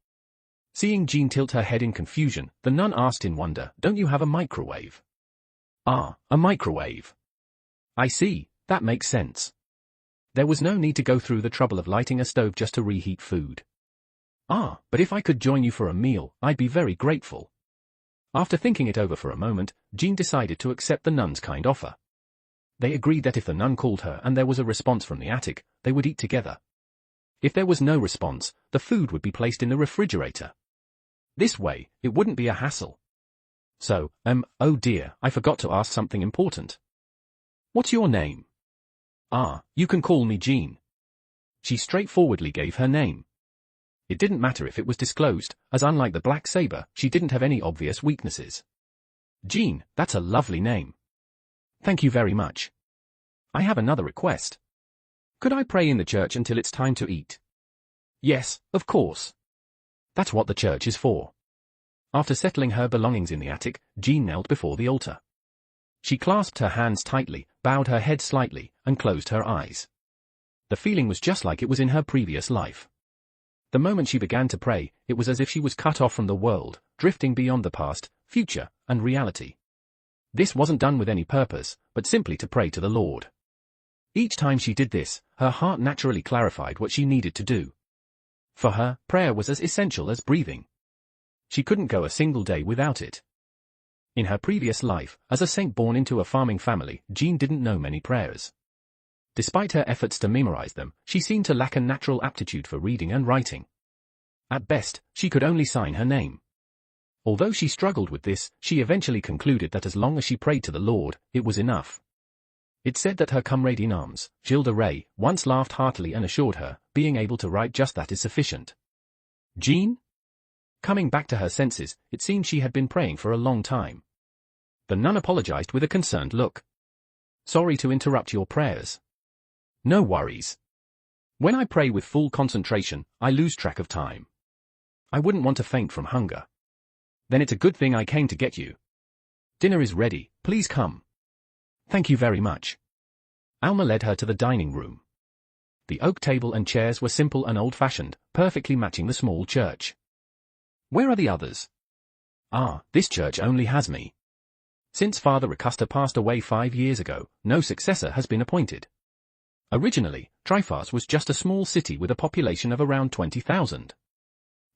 [SPEAKER 2] Seeing Jean tilt her head in confusion, the nun asked in wonder, "Don't you have a microwave?"
[SPEAKER 3] Ah, a microwave.
[SPEAKER 2] I see, that makes sense. There was no need to go through the trouble of lighting a stove just to reheat food. Ah, but if I could join you for a meal, I'd be very grateful. After thinking it over for a moment, Jean decided to accept the nun's kind offer. They agreed that if the nun called her and there was a response from the attic, they would eat together. If there was no response, the food would be placed in the refrigerator. This way, it wouldn't be a hassle. So, oh dear, I forgot to ask something important. What's your name?
[SPEAKER 3] Ah, you can call me Jean.
[SPEAKER 2] She straightforwardly gave her name. It didn't matter if it was disclosed, as unlike the Black Saber, she didn't have any obvious weaknesses. Jean, that's a lovely name. Thank you very much. I have another request. Could I pray in the church until it's time to eat?
[SPEAKER 3] Yes, of course.
[SPEAKER 2] That's what the church is for. After settling her belongings in the attic, Jean knelt before the altar. She clasped her hands tightly, bowed her head slightly, and closed her eyes. The feeling was just like it was in her previous life. The moment she began to pray, it was as if she was cut off from the world, drifting beyond the past, future, and reality. This wasn't done with any purpose, but simply to pray to the Lord. Each time she did this, her heart naturally clarified what she needed to do. For her, prayer was as essential as breathing. She couldn't go a single day without it. In her previous life, as a saint born into a farming family, Jean didn't know many prayers. Despite her efforts to memorize them, she seemed to lack a natural aptitude for reading and writing. At best, she could only sign her name. Although she struggled with this, she eventually concluded that as long as she prayed to the Lord, it was enough. It said that her comrade in arms, Gilles de Rais, once laughed heartily and assured her, being able to write just that is sufficient. Jean? Coming back to her senses, it seemed she had been praying for a long time. The nun apologized with a concerned look. Sorry to interrupt your prayers. No worries. When I pray with full concentration, I lose track of time. I wouldn't want to faint from hunger. Then it's a good thing I came to get you. Dinner is ready, please come. Thank you very much. Alma led her to the dining room. The oak table and chairs were simple and old-fashioned, perfectly matching the small church. Where are the others? Ah, this church only has me. Since Father Ricusta passed away 5 years ago, no successor has been appointed. Originally, Trifars was just a small city with a population of around 20,000.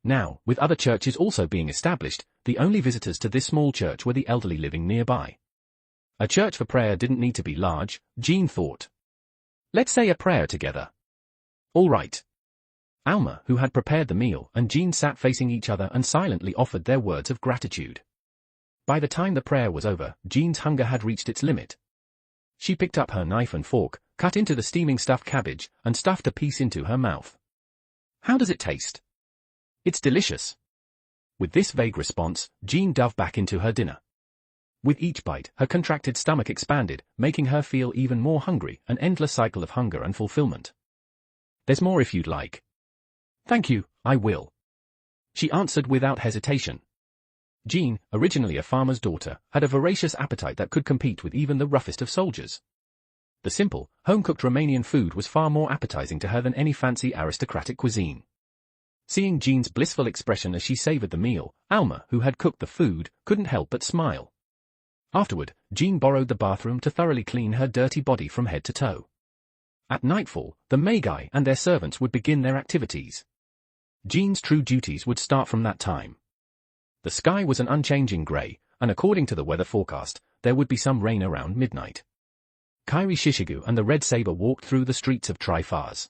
[SPEAKER 2] Now, with other churches also being established, the only visitors to this small church were the elderly living nearby. A church for prayer didn't need to be large, Jean thought. Let's say a prayer together. All right. Alma, who had prepared the meal, and Jean sat facing each other and silently offered their words of gratitude. By the time the prayer was over, Jean's hunger had reached its limit. She picked up her knife and fork, cut into the steaming stuffed cabbage, and stuffed a piece into her mouth. How does it taste? It's delicious. With this vague response, Jean dove back into her dinner. With each bite, her contracted stomach expanded, making her feel even more hungry, an endless cycle of hunger and fulfillment. There's more if you'd like. Thank you, I will. She answered without hesitation. Jean, originally a farmer's daughter, had a voracious appetite that could compete with even the roughest of soldiers. The simple, home-cooked Romanian food was far more appetizing to her than any fancy aristocratic cuisine. Seeing Jean's blissful expression as she savored the meal, Alma, who had cooked the food, couldn't help but smile. Afterward, Jean borrowed the bathroom to thoroughly clean her dirty body from head to toe. At nightfall, the Magi and their servants would begin their activities. Jean's true duties would start from that time. The sky was an unchanging grey, and according to the weather forecast, there would be some rain around midnight. Kairi Shishigu and the Red Saber walked through the streets of Trifars.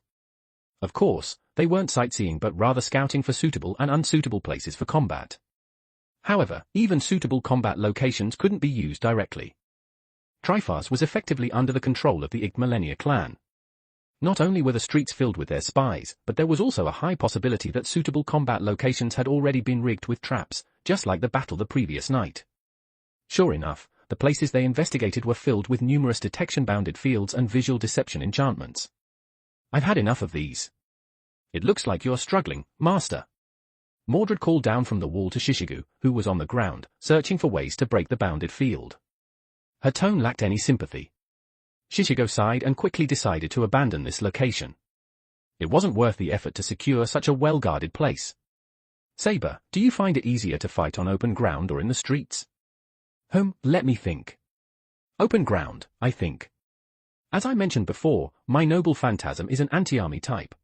[SPEAKER 2] Of course, they weren't sightseeing but rather scouting for suitable and unsuitable places for combat. However, even suitable combat locations couldn't be used directly. Trifars was effectively under the control of the Igmalenia clan. Not only were the streets filled with their spies, but there was also a high possibility that suitable combat locations had already been rigged with traps, just like the battle the previous night. Sure enough, the places they investigated were filled with numerous detection-bounded fields and visual deception enchantments. I've had enough of these. It looks like you're struggling, Master. Mordred called down from the wall to Shishigu, who was on the ground, searching for ways to break the bounded field. Her tone lacked any sympathy. Shishigu sighed and quickly decided to abandon this location. It wasn't worth the effort to secure such a well-guarded place. Saber, do you find it easier to fight on open ground or in the streets? Let me think. Open ground, I think. As I mentioned before, my noble phantasm is an anti-army type.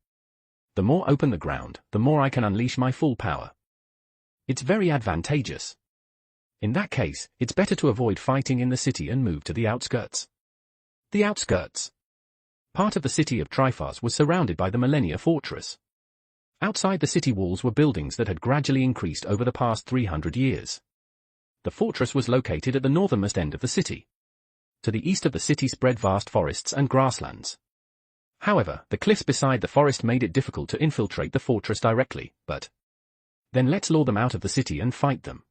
[SPEAKER 2] The more open the ground, the more I can unleash my full power. It's very advantageous. In that case, it's better to avoid fighting in the city and move to the outskirts. The outskirts. Part of the city of Trifars was surrounded by the Millennia Fortress. Outside the city walls were buildings that had gradually increased over the past 300 years. The fortress was located at the northernmost end of the city. To the east of the city spread vast forests and grasslands. However, the cliffs beside the forest made it difficult to infiltrate the fortress directly, but then let's lure them out of the city and fight them.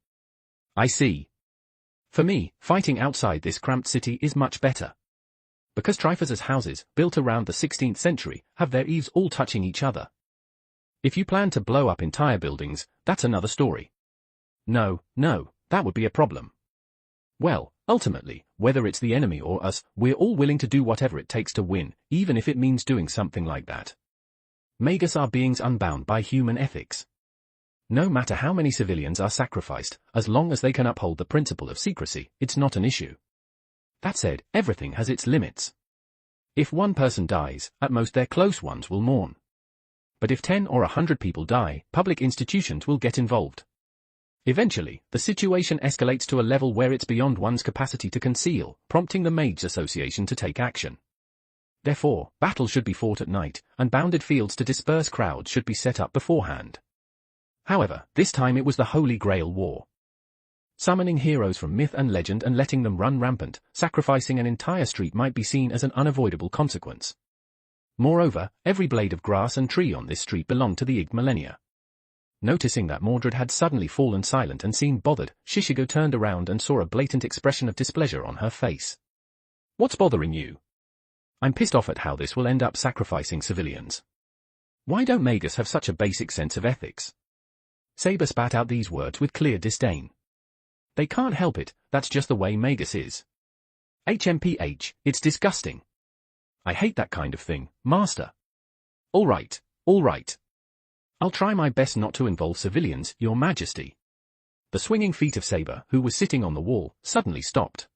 [SPEAKER 2] I see. For me, fighting outside this cramped city is much better. Because Trifars' houses, built around the 16th century, have their eaves all touching each other. If you plan to blow up entire buildings, that's another story. No, that would be a problem. Well, ultimately, whether it's the enemy or us, we're all willing to do whatever it takes to win, even if it means doing something like that. Magus are beings unbound by human ethics. No matter how many civilians are sacrificed, as long as they can uphold the principle of secrecy, it's not an issue. That said, everything has its limits. If one person dies, at most their close ones will mourn. But if 10 or 100 people die, public institutions will get involved. Eventually, the situation escalates to a level where it's beyond one's capacity to conceal, prompting the Mage Association to take action. Therefore, battles should be fought at night, and bounded fields to disperse crowds should be set up beforehand. However, this time it was the Holy Grail War. Summoning heroes from myth and legend and letting them run rampant, sacrificing an entire street might be seen as an unavoidable consequence. Moreover, every blade of grass and tree on this street belonged to the Igmalenia. Noticing that Mordred had suddenly fallen silent and seemed bothered, Shishigu turned around and saw a blatant expression of displeasure on her face. What's bothering you? I'm pissed off at how this will end up sacrificing civilians. Why don't Magus have such a basic sense of ethics? Saber spat out these words with clear disdain. They can't help it, that's just the way Magus is. HMPH, it's disgusting. I hate that kind of thing, Master. All right. I'll try my best not to involve civilians, Your Majesty. The swinging feet of Saber, who was sitting on the wall, suddenly stopped.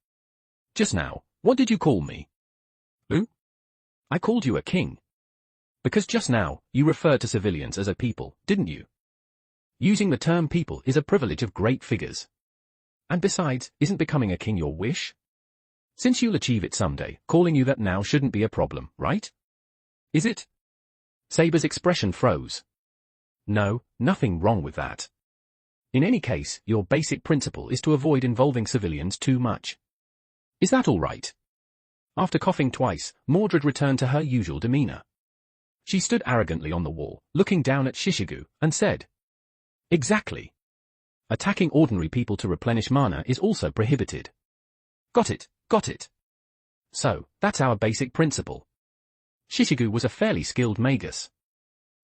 [SPEAKER 2] Just now, what did you call me? Who? I called you a king. Because just now, you referred to civilians as a people, didn't you? Using the term people is a privilege of great figures. And besides, isn't becoming a king your wish? Since you'll achieve it someday, calling you that now shouldn't be a problem, right? Is it? Saber's expression froze. No, nothing wrong with that. In any case, your basic principle is to avoid involving civilians too much. Is that all right? After coughing twice, Mordred returned to her usual demeanor. She stood arrogantly on the wall, looking down at Shishigu, and said, Exactly. Attacking ordinary people to replenish mana is also prohibited. Got it. So, that's our basic principle. Shishigu was a fairly skilled magus.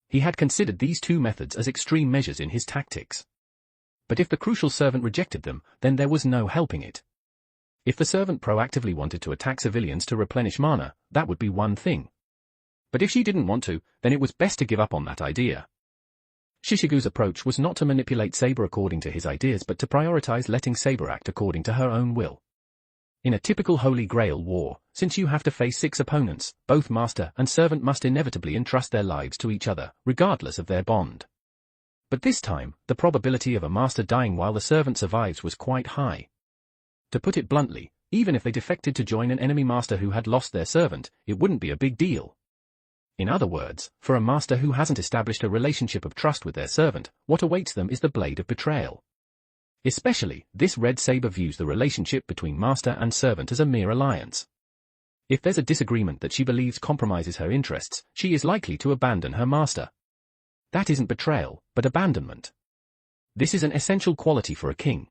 [SPEAKER 2] He had considered these two methods as extreme measures in his tactics. But if the crucial servant rejected them, then there was no helping it. If the servant proactively wanted to attack civilians to replenish mana, that would be one thing. But if she didn't want to, then it was best to give up on that idea. Shishigu's approach was not to manipulate Saber according to his ideas but to prioritize letting Saber act according to her own will. In a typical Holy Grail war, since you have to face 6 opponents, both master and servant must inevitably entrust their lives to each other, regardless of their bond. But this time, the probability of a master dying while the servant survives was quite high. To put it bluntly, even if they defected to join an enemy master who had lost their servant, it wouldn't be a big deal. In other words, for a master who hasn't established a relationship of trust with their servant, what awaits them is the blade of betrayal. Especially, this red saber views the relationship between master and servant as a mere alliance. If there's a disagreement that she believes compromises her interests, she is likely to abandon her master. That isn't betrayal, but abandonment. This is an essential quality for a king.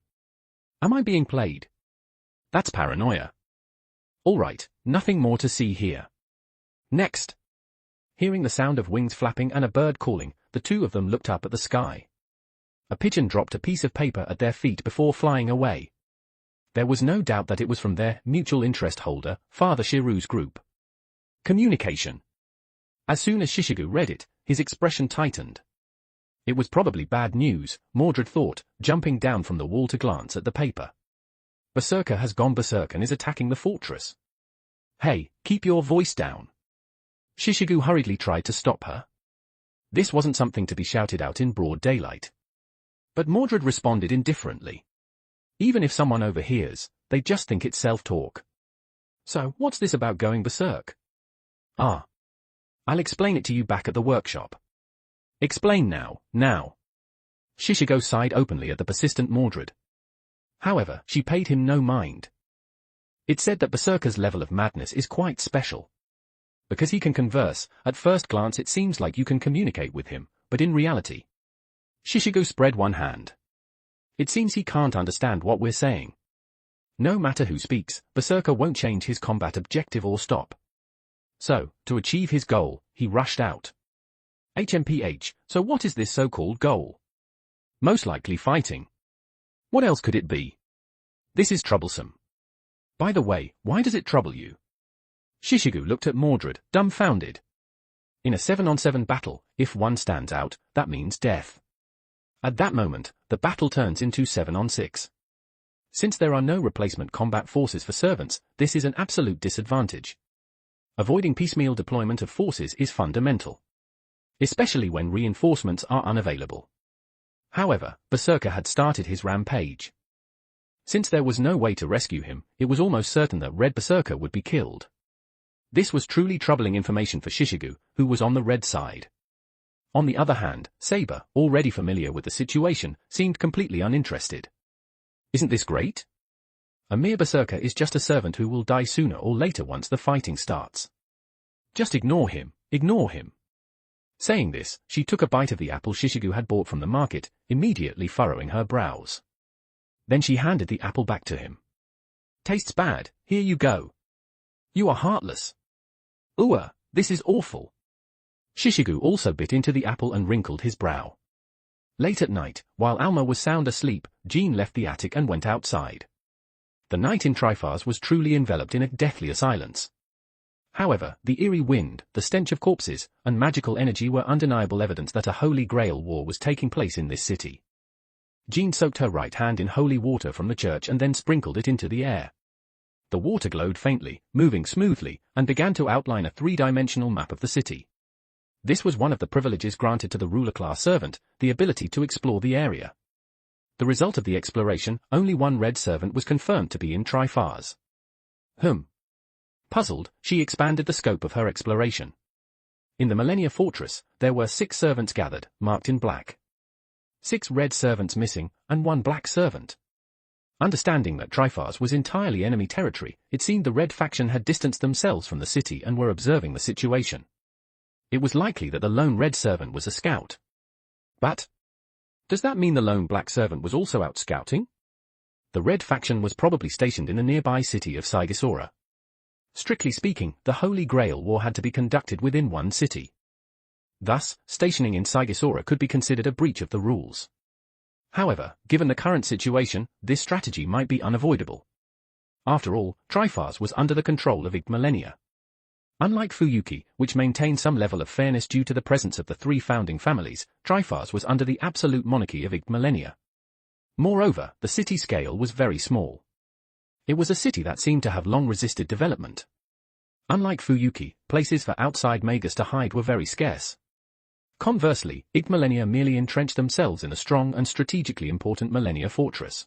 [SPEAKER 2] Am I being played? That's paranoia. Alright, nothing more to see here. Next. Hearing the sound of wings flapping and a bird calling, the two of them looked up at the sky. A pigeon dropped a piece of paper at their feet before flying away. There was no doubt that it was from their mutual interest holder, Father Shiru's group. Communication. As soon as Shishigu read it, his expression tightened. It was probably bad news, Mordred thought, jumping down from the wall to glance at the paper. Berserker has gone berserk and is attacking the fortress. Hey, keep your voice down. Shishigu hurriedly tried to stop her. This wasn't something to be shouted out in broad daylight. But Mordred responded indifferently. Even if someone overhears, they just think it's self-talk. So, what's this about going berserk? Ah. I'll explain it to you back at the workshop. Explain now, now. Shishigo sighed openly at the persistent Mordred. However, she paid him no mind. It said that Berserker's level of madness is quite special. Because he can converse, at first glance it seems like you can communicate with him, but in reality. Shishigo spread one hand. It seems he can't understand what we're saying. No matter who speaks, Berserker won't change his combat objective or stop. So, to achieve his goal, he rushed out. HMPH, so what is this so-called goal? Most likely fighting. What else could it be? This is troublesome. By the way, why does it trouble you? Shishigu looked at Mordred, dumbfounded. In a 7-on-7 battle, if one stands out, that means death. At that moment, the battle turns into 7-on-6. Since there are no replacement combat forces for servants, this is an absolute disadvantage. Avoiding piecemeal deployment of forces is fundamental. Especially when reinforcements are unavailable. However, Berserker had started his rampage. Since there was no way to rescue him, it was almost certain that Red Berserker would be killed. This was truly troubling information for Shishigu, who was on the red side. On the other hand, Saber, already familiar with the situation, seemed completely uninterested. Isn't this great? A mere Berserker is just a servant who will die sooner or later once the fighting starts. Just ignore him, ignore him. Saying this, she took a bite of the apple Shishigu had bought from the market, immediately furrowing her brows. Then she handed the apple back to him. Tastes bad, here you go. You are heartless. Ooh, this is awful. Shishigu also bit into the apple and wrinkled his brow. Late at night, while Alma was sound asleep, Jean left the attic and went outside. The night in Trifars was truly enveloped in a deathly silence. However, the eerie wind, the stench of corpses, and magical energy were undeniable evidence that a Holy Grail war was taking place in this city. Jean soaked her right hand in holy water from the church and then sprinkled it into the air. The water glowed faintly, moving smoothly, and began to outline a three-dimensional map of the city. This was one of the privileges granted to the ruler-class servant, the ability to explore the area. The result of the exploration, only one red servant was confirmed to be in Trifars. Puzzled, she expanded the scope of her exploration. In the Millennia Fortress, there were 6 servants gathered, marked in black. 6 red servants missing, and 1 black servant. Understanding that Trifars was entirely enemy territory, it seemed the red faction had distanced themselves from the city and were observing the situation. It was likely that the lone red servant was a scout. But does that mean the lone black servant was also out scouting? The red faction was probably stationed in the nearby city of Sigisora. Strictly speaking, the Holy Grail War had to be conducted within one city. Thus, stationing in Sigisora could be considered a breach of the rules. However, given the current situation, this strategy might be unavoidable. After all, Trifars was under the control of Ig Millennia. Unlike Fuyuki, which maintained some level of fairness due to the presence of the 3 founding families, Trifars was under the absolute monarchy of Ig Millennia. Moreover, the city scale was very small. It was a city that seemed to have long resisted development. Unlike Fuyuki, places for outside magus to hide were very scarce. Conversely, Igmalenia merely entrenched themselves in a strong and strategically important Millennia fortress.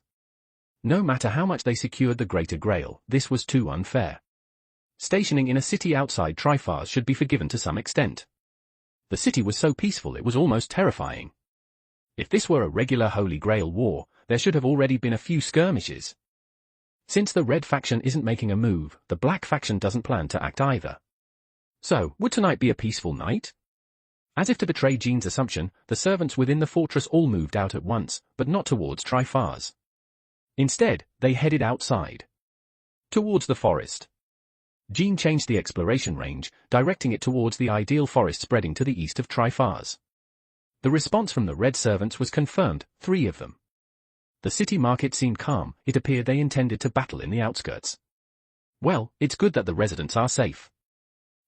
[SPEAKER 2] No matter how much they secured the Greater Grail, this was too unfair. Stationing in a city outside Trifars should be forgiven to some extent. The city was so peaceful it was almost terrifying. If this were a regular Holy Grail war, there should have already been a few skirmishes. Since the Red faction isn't making a move, the Black faction doesn't plan to act either. So, would tonight be a peaceful night? As if to betray Jean's assumption, the servants within the fortress all moved out at once, but not towards Trifars. Instead, they headed outside. Towards the forest. Jean changed the exploration range, directing it towards the ideal forest spreading to the east of Trifars. The response from the Red servants was confirmed, 3 of them. The city market seemed calm, it appeared they intended to battle in the outskirts. Well, it's good that the residents are safe.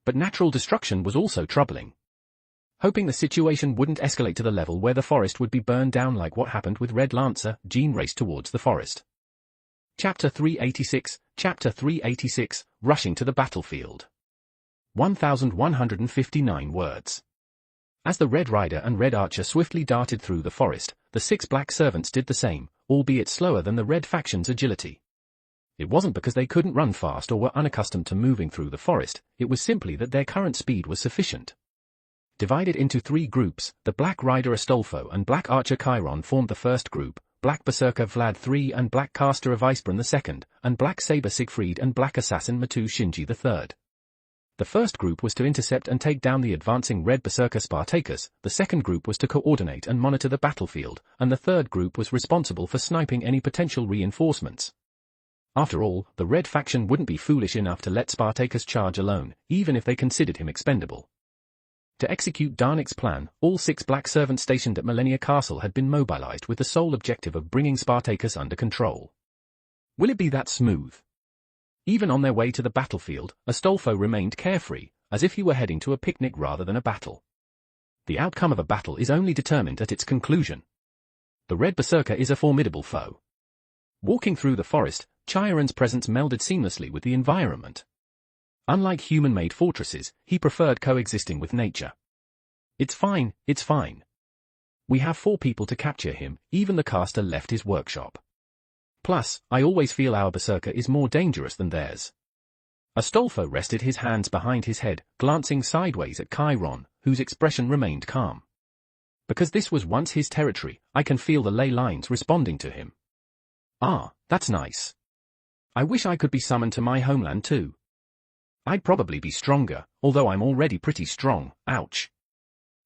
[SPEAKER 2] But natural destruction was also troubling. Hoping the situation wouldn't escalate to the level where the forest would be burned down like what happened with Red Lancer, Jean raced towards the forest. Chapter 386, Rushing to the Battlefield. 1159 words. As the Red Rider and Red Archer swiftly darted through the forest, the 6 black servants did the same, albeit slower than the Red faction's agility. It wasn't because they couldn't run fast or were unaccustomed to moving through the forest, it was simply that their current speed was sufficient. Divided into 3 groups, the Black Rider Astolfo and Black Archer Chiron formed the first group, Black Berserker Vlad III and Black Caster Icebrun II, and Black Saber Siegfried and Black Assassin Matu Shinji III. The first group was to intercept and take down the advancing Red Berserker Spartacus, the second group was to coordinate and monitor the battlefield, and the third group was responsible for sniping any potential reinforcements. After all, the Red faction wouldn't be foolish enough to let Spartacus charge alone, even if they considered him expendable. To execute Darnik's plan, all 6 black servants stationed at Millennia Castle had been mobilized with the sole objective of bringing Spartacus under control. Will it be that smooth? Even on their way to the battlefield, Astolfo remained carefree, as if he were heading to a picnic rather than a battle. The outcome of a battle is only determined at its conclusion. The Red Berserker is a formidable foe. Walking through the forest, Chiron's presence melded seamlessly with the environment. Unlike human-made fortresses, he preferred coexisting with nature. It's fine, it's fine. We have 4 people to capture him, even the caster left his workshop. Plus, I always feel our berserker is more dangerous than theirs. Astolfo rested his hands behind his head, glancing sideways at Chiron, whose expression remained calm. Because this was once his territory, I can feel the ley lines responding to him. Ah, that's nice. I wish I could be summoned to my homeland too. I'd probably be stronger, although I'm already pretty strong, ouch.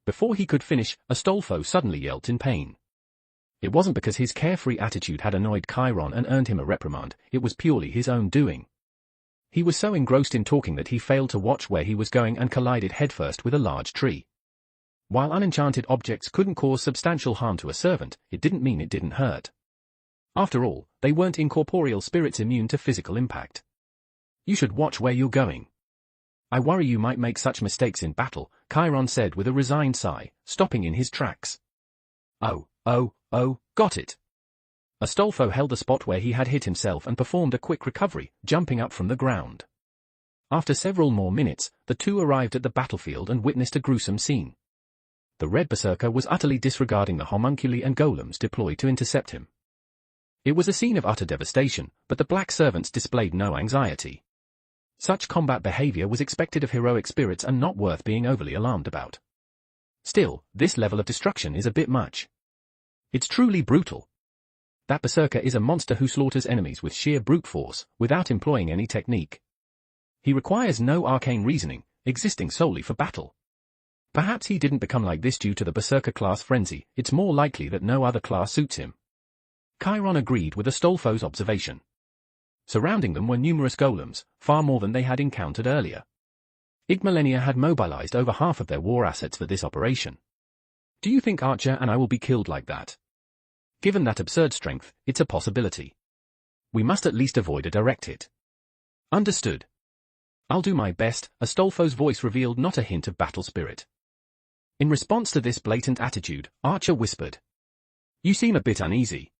[SPEAKER 2] Before he could finish, Astolfo suddenly yelped in pain. It wasn't because his carefree attitude had annoyed Chiron and earned him a reprimand, it was purely his own doing. He was so engrossed in talking that he failed to watch where he was going and collided headfirst with a large tree. While unenchanted objects couldn't cause substantial harm to a servant, it didn't mean it didn't hurt. After all, they weren't incorporeal spirits immune to physical impact. You should watch where you're going. I worry you might make such mistakes in battle, Chiron said with a resigned sigh, stopping in his tracks. Oh, got it. Astolfo held the spot where he had hit himself and performed a quick recovery, jumping up from the ground. After several more minutes, the 2 arrived at the battlefield and witnessed a gruesome scene. The Red Berserker was utterly disregarding the homunculi and golems deployed to intercept him. It was a scene of utter devastation, but the black servants displayed no anxiety. Such combat behavior was expected of heroic spirits and not worth being overly alarmed about. Still, this level of destruction is a bit much. It's truly brutal. That berserker is a monster who slaughters enemies with sheer brute force, without employing any technique. He requires no arcane reasoning, existing solely for battle. Perhaps he didn't become like this due to the berserker class frenzy, it's more likely that no other class suits him. Chiron agreed with Astolfo's observation. Surrounding them were numerous golems, far more than they had encountered earlier. Igmalenia had mobilized over half of their war assets for this operation. Do you think Archer and I will be killed like that? Given that absurd strength, it's a possibility. We must at least avoid a direct hit. Understood. I'll do my best, Astolfo's voice revealed not a hint of battle spirit. In response to this blatant attitude, Archer whispered. You seem a bit uneasy.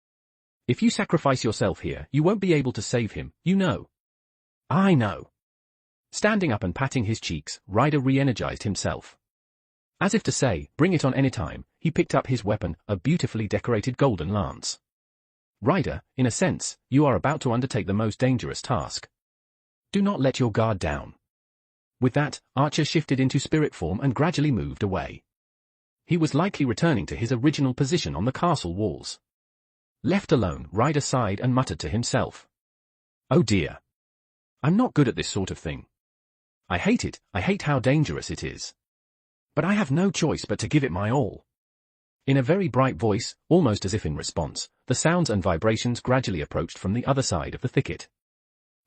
[SPEAKER 2] If you sacrifice yourself here, you won't be able to save him, you know. I know. Standing up and patting his cheeks, Ryder re-energized himself. As if to say, bring it on any time, he picked up his weapon, a beautifully decorated golden lance. Rider, in a sense, you are about to undertake the most dangerous task. Do not let your guard down. With that, Archer shifted into spirit form and gradually moved away. He was likely returning to his original position on the castle walls. Left alone, Ryder sighed and muttered to himself. Oh dear. I'm not good at this sort of thing. I hate it, I hate how dangerous it is. But I have no choice but to give it my all. In a very bright voice, almost as if in response, the sounds and vibrations gradually approached from the other side of the thicket.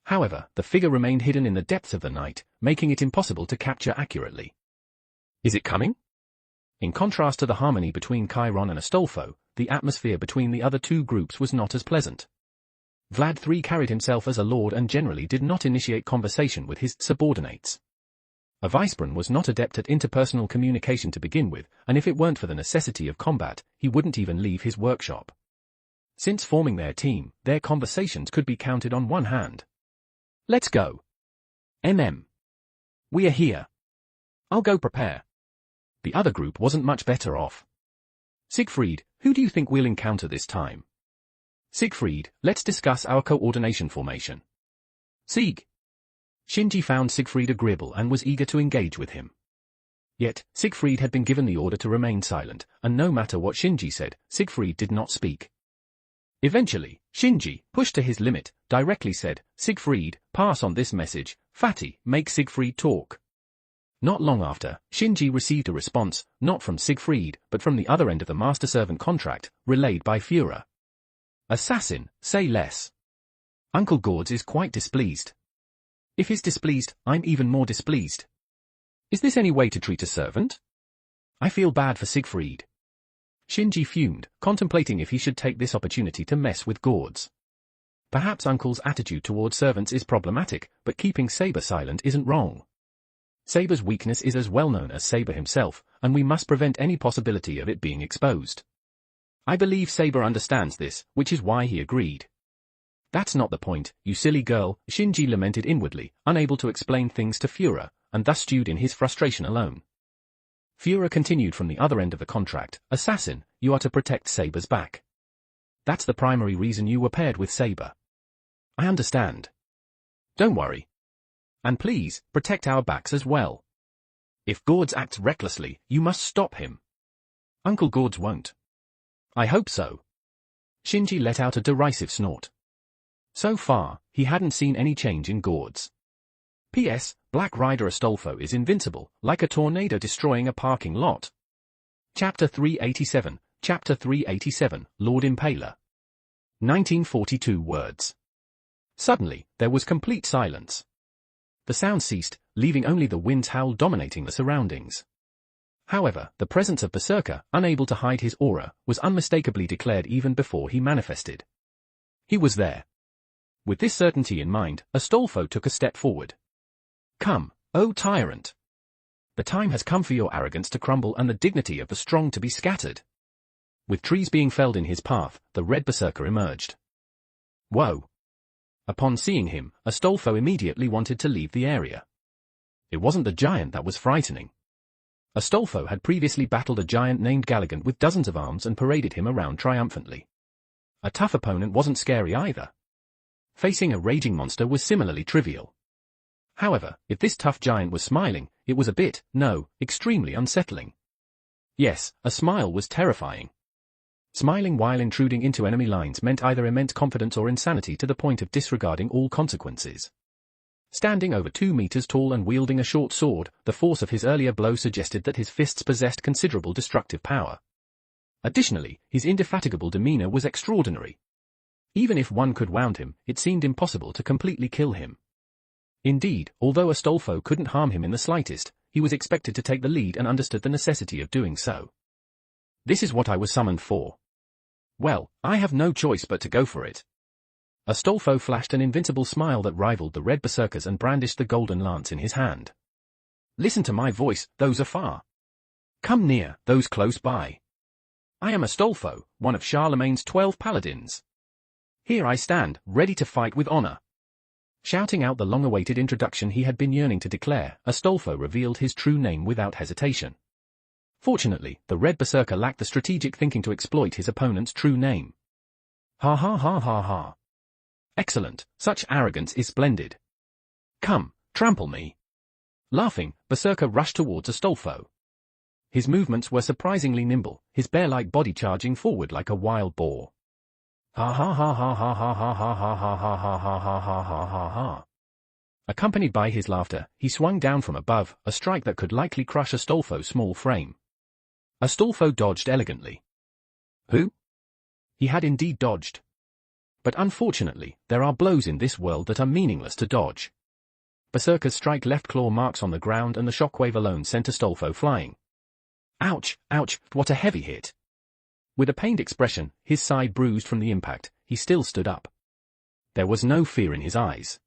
[SPEAKER 2] However, the figure remained hidden in the depths of the night, making it impossible to capture accurately. Is it coming? In contrast to the harmony between Chiron and Astolfo, the atmosphere between the other two groups was not as pleasant. Vlad III carried himself as a lord and generally did not initiate conversation with his subordinates. A vicebaron was not adept at interpersonal communication to begin with, and if it weren't for the necessity of combat, he wouldn't even leave his workshop. Since forming their team, their conversations could be counted on one hand. Let's go. We are here. I'll go prepare. The other group wasn't much better off. Siegfried, who do you think we'll encounter this time? Siegfried, let's discuss our coordination formation. Sieg. Shinji found Siegfried agreeable and was eager to engage with him. Yet, Siegfried had been given the order to remain silent, and no matter what Shinji said, Siegfried did not speak. Eventually, Shinji, pushed to his limit, directly said, Siegfried, pass on this message, Fatty, make Siegfried talk. Not long after, Shinji received a response, not from Siegfried, but from the other end of the master-servant contract, relayed by Führer. Assassin, say less. Uncle Gords is quite displeased. If he's displeased, I'm even more displeased. Is this any way to treat a servant? I feel bad for Siegfried. Shinji fumed, contemplating if he should take this opportunity to mess with Gords. Perhaps Uncle's attitude toward servants is problematic, but keeping Saber silent isn't wrong. Saber's weakness is as well known as Saber himself, and we must prevent any possibility of it being exposed. I believe Saber understands this, which is why he agreed. That's not the point, you silly girl, Shinji lamented inwardly, unable to explain things to Führer, and thus stewed in his frustration alone. Führer continued from the other end of the contract, Assassin, you are to protect Saber's back. That's the primary reason you were paired with Saber. I understand. Don't worry. And please, protect our backs as well. If Gords acts recklessly, you must stop him. Uncle Gords won't. I hope so. Shinji let out a derisive snort. So far, he hadn't seen any change in Gords. P.S. Black Rider Astolfo is invincible, like a tornado destroying a parking lot. Chapter 387, Chapter 387, Lord Impaler. 1942 words. Suddenly, there was complete silence. The sound ceased, leaving only the wind's howl dominating the surroundings. However, the presence of Berserker, unable to hide his aura, was unmistakably declared even before he manifested. He was there. With this certainty in mind, Astolfo took a step forward. Come, O tyrant! The time has come for your arrogance to crumble and the dignity of the strong to be scattered. With trees being felled in his path, the Red Berserker emerged. Whoa! Upon seeing him, Astolfo immediately wanted to leave the area. It wasn't the giant that was frightening. Astolfo had previously battled a giant named Galligant with dozens of arms and paraded him around triumphantly. A tough opponent wasn't scary either. Facing a raging monster was similarly trivial. However, if this tough giant was smiling, it was a bit, no, extremely unsettling. Yes, a smile was terrifying. Smiling while intruding into enemy lines meant either immense confidence or insanity to the point of disregarding all consequences. Standing over 2 meters tall and wielding a short sword, the force of his earlier blow suggested that his fists possessed considerable destructive power. Additionally, his indefatigable demeanor was extraordinary. Even if one could wound him, it seemed impossible to completely kill him. Indeed, although Astolfo couldn't harm him in the slightest, he was expected to take the lead and understood the necessity of doing so. This is what I was summoned for. Well, I have no choice but to go for it. Astolfo flashed an invincible smile that rivaled the Red Berserker's and brandished the golden lance in his hand. Listen to my voice, those afar. Come near, those close by. I am Astolfo, one of Charlemagne's 12 paladins. Here I stand, ready to fight with honor. Shouting out the long-awaited introduction he had been yearning to declare, Astolfo revealed his true name without hesitation. Fortunately, the Red Berserker lacked the strategic thinking to exploit his opponent's true name. Ha ha ha ha ha. Excellent, such arrogance is splendid. Come, trample me. Laughing, Berserker rushed towards Astolfo. His movements were surprisingly nimble, his bear-like body charging forward like a wild boar. Ha ha ha ha ha ha ha ha ha ha ha ha ha ha ha ha ha ha. Accompanied by his laughter, he swung down from above, a strike that could likely crush Astolfo's small frame. Astolfo dodged elegantly. Who? He had indeed dodged. But unfortunately, there are blows in this world that are meaningless to dodge. Berserker's strike left claw marks on the ground and the shockwave alone sent Astolfo flying. Ouch, ouch, what a heavy hit. With a pained expression, his side bruised from the impact, he still stood up. There was no fear in his eyes.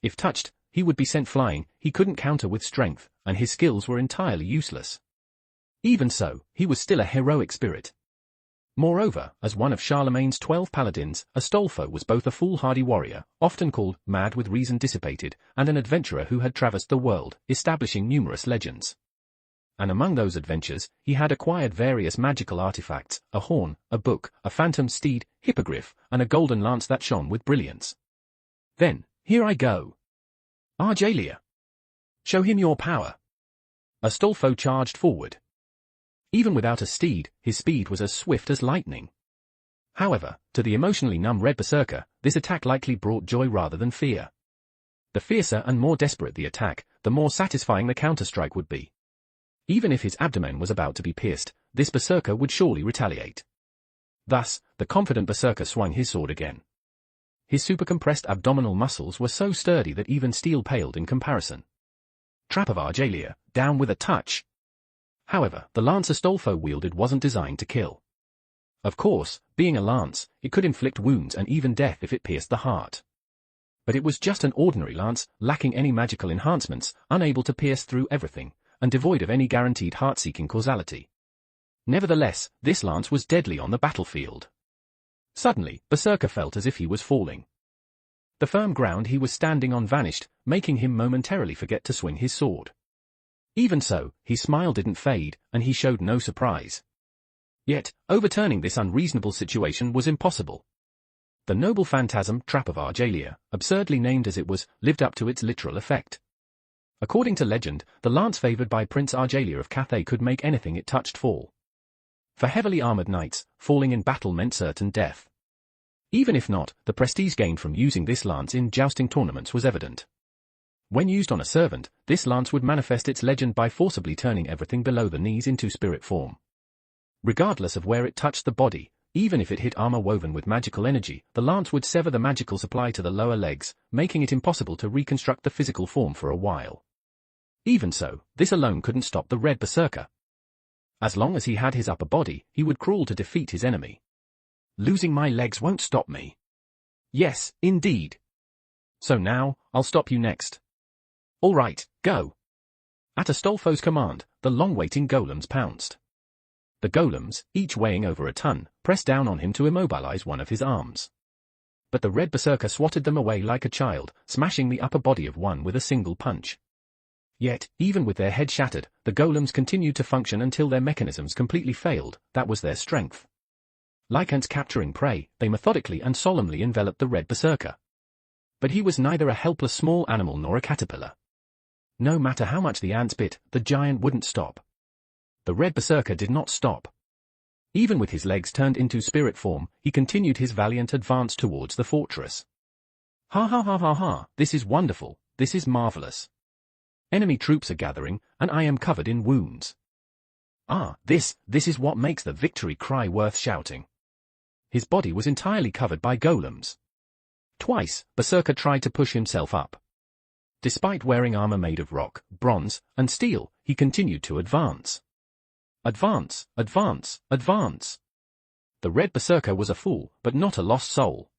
[SPEAKER 2] If touched, he would be sent flying, he couldn't counter with strength, and his skills were entirely useless. Even so, he was still a heroic spirit. Moreover, as one of Charlemagne's 12 paladins, Astolfo was both a foolhardy warrior, often called mad with reason dissipated, and an adventurer who had traversed the world, establishing numerous legends. And among those adventures, he had acquired various magical artifacts, a horn, a book, a phantom steed, hippogriff, and a golden lance that shone with brilliance. Then, here I go. Argelia. Show him your power. Astolfo charged forward. Even without a steed, his speed was as swift as lightning. However, to the emotionally numb Red Berserker, this attack likely brought joy rather than fear. The fiercer and more desperate the attack, the more satisfying the counterstrike would be. Even if his abdomen was about to be pierced, this Berserker would surely retaliate. Thus, the confident Berserker swung his sword again. His super-compressed abdominal muscles were so sturdy that even steel paled in comparison. Trap of Argelia, down with a touch. However, the lance Astolfo wielded wasn't designed to kill. Of course, being a lance, it could inflict wounds and even death if it pierced the heart. But it was just an ordinary lance, lacking any magical enhancements, unable to pierce through everything, and devoid of any guaranteed heart-seeking causality. Nevertheless, this lance was deadly on the battlefield. Suddenly, Berserker felt as if he was falling. The firm ground he was standing on vanished, making him momentarily forget to swing his sword. Even so, his smile didn't fade, and he showed no surprise. Yet, overturning this unreasonable situation was impossible. The noble phantasm Trap of Argelia, absurdly named as it was, lived up to its literal effect. According to legend, the lance favored by Prince Argelia of Cathay could make anything it touched fall. For heavily armored knights, falling in battle meant certain death. Even if not, the prestige gained from using this lance in jousting tournaments was evident. When used on a servant, this lance would manifest its legend by forcibly turning everything below the knees into spirit form. Regardless of where it touched the body, even if it hit armor woven with magical energy, the lance would sever the magical supply to the lower legs, making it impossible to reconstruct the physical form for a while. Even so, this alone couldn't stop the Red Berserker. As long as he had his upper body, he would crawl to defeat his enemy. Losing my legs won't stop me. Yes, indeed. So now, I'll stop you next. All right, go. At Astolfo's command, the long-waiting golems pounced. The golems, each weighing over a ton, pressed down on him to immobilize one of his arms. But the Red Berserker swatted them away like a child, smashing the upper body of one with a single punch. Yet, even with their head shattered, the golems continued to function until their mechanisms completely failed. That was their strength. Like ants capturing prey, they methodically and solemnly enveloped the Red Berserker. But he was neither a helpless small animal nor a caterpillar. No matter how much the ants bit, the giant wouldn't stop. The Red Berserker did not stop. Even with his legs turned into spirit form, he continued his valiant advance towards the fortress. Ha ha ha ha ha, this is wonderful, this is marvelous. Enemy troops are gathering, and I am covered in wounds. Ah, this is what makes the victory cry worth shouting. His body was entirely covered by golems. Twice, Berserker tried to push himself up. Despite wearing armor made of rock, bronze, and steel, he continued to advance. Advance, advance, advance. The Red Berserker was a fool, but not a lost soul.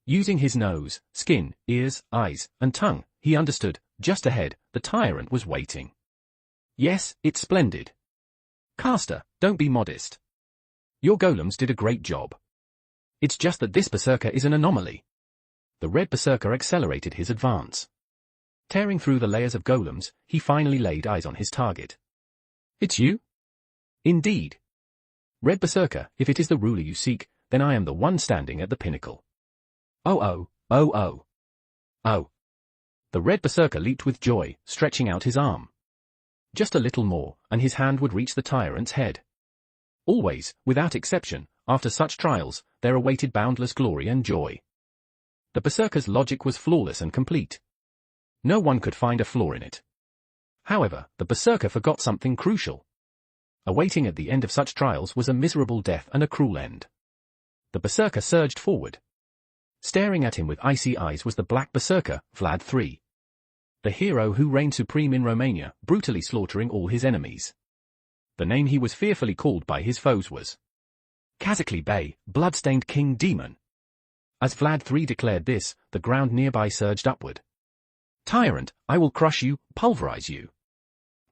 [SPEAKER 2] Using his nose, skin, ears, eyes, and tongue, he understood, just ahead, the tyrant was waiting. Yes, it's splendid. Caster, don't be modest. Your golems did a great job. It's just that this Berserker is an anomaly. The Red Berserker accelerated his advance. Tearing through the layers of golems, he finally laid eyes on his target. It's you? Indeed. Red Berserker, if it is the ruler you seek, then I am the one standing at the pinnacle. Oh oh, oh oh. Oh. The Red Berserker leaped with joy, stretching out his arm. Just a little more, and his hand would reach the tyrant's head. Always, without exception, after such trials, there awaited boundless glory and joy. The Berserker's logic was flawless and complete. No one could find a flaw in it. However, the Berserker forgot something crucial. Awaiting at the end of such trials was a miserable death and a cruel end. The Berserker surged forward. Staring at him with icy eyes was the Black Berserker, Vlad III. The hero who reigned supreme in Romania, brutally slaughtering all his enemies. The name he was fearfully called by his foes was Kazakli Bey, blood-stained king demon. As Vlad III declared this, the ground nearby surged upward. Tyrant, I will crush you, pulverize you.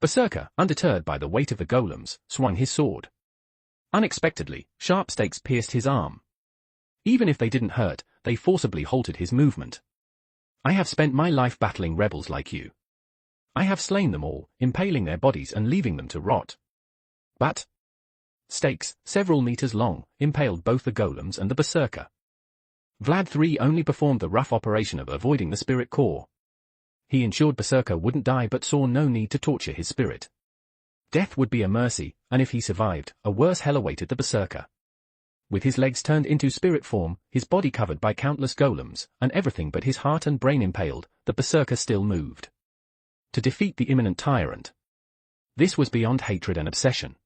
[SPEAKER 2] Berserker, undeterred by the weight of the golems, swung his sword. Unexpectedly, sharp stakes pierced his arm. Even if they didn't hurt, they forcibly halted his movement. I have spent my life battling rebels like you. I have slain them all, impaling their bodies and leaving them to rot. But stakes, several meters long, impaled both the golems and the Berserker. Vlad III only performed the rough operation of avoiding the spirit core. He ensured Berserker wouldn't die but saw no need to torture his spirit. Death would be a mercy, and if he survived, a worse hell awaited the Berserker. With his legs turned into spirit form, his body covered by countless golems, and everything but his heart and brain impaled, the Berserker still moved. To defeat the imminent tyrant. This was beyond hatred and obsession.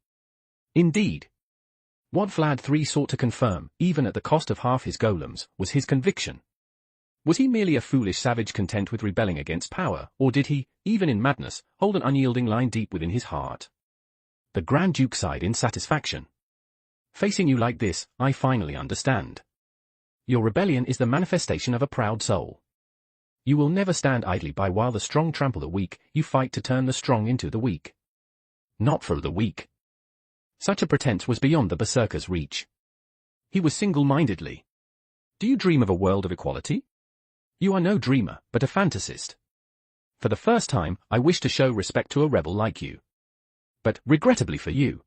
[SPEAKER 2] Indeed. What Vlad III sought to confirm, even at the cost of half his golems, was his conviction. Was he merely a foolish savage content with rebelling against power, or did he, even in madness, hold an unyielding line deep within his heart? The Grand Duke sighed in satisfaction. Facing you like this, I finally understand. Your rebellion is the manifestation of a proud soul. You will never stand idly by while the strong trample the weak, you fight to turn the strong into the weak. Not for the weak. Such a pretense was beyond the Berserker's reach. He was single-mindedly. Do you dream of a world of equality? You are no dreamer, but a fantasist. For the first time, I wish to show respect to a rebel like you. But, regrettably for you.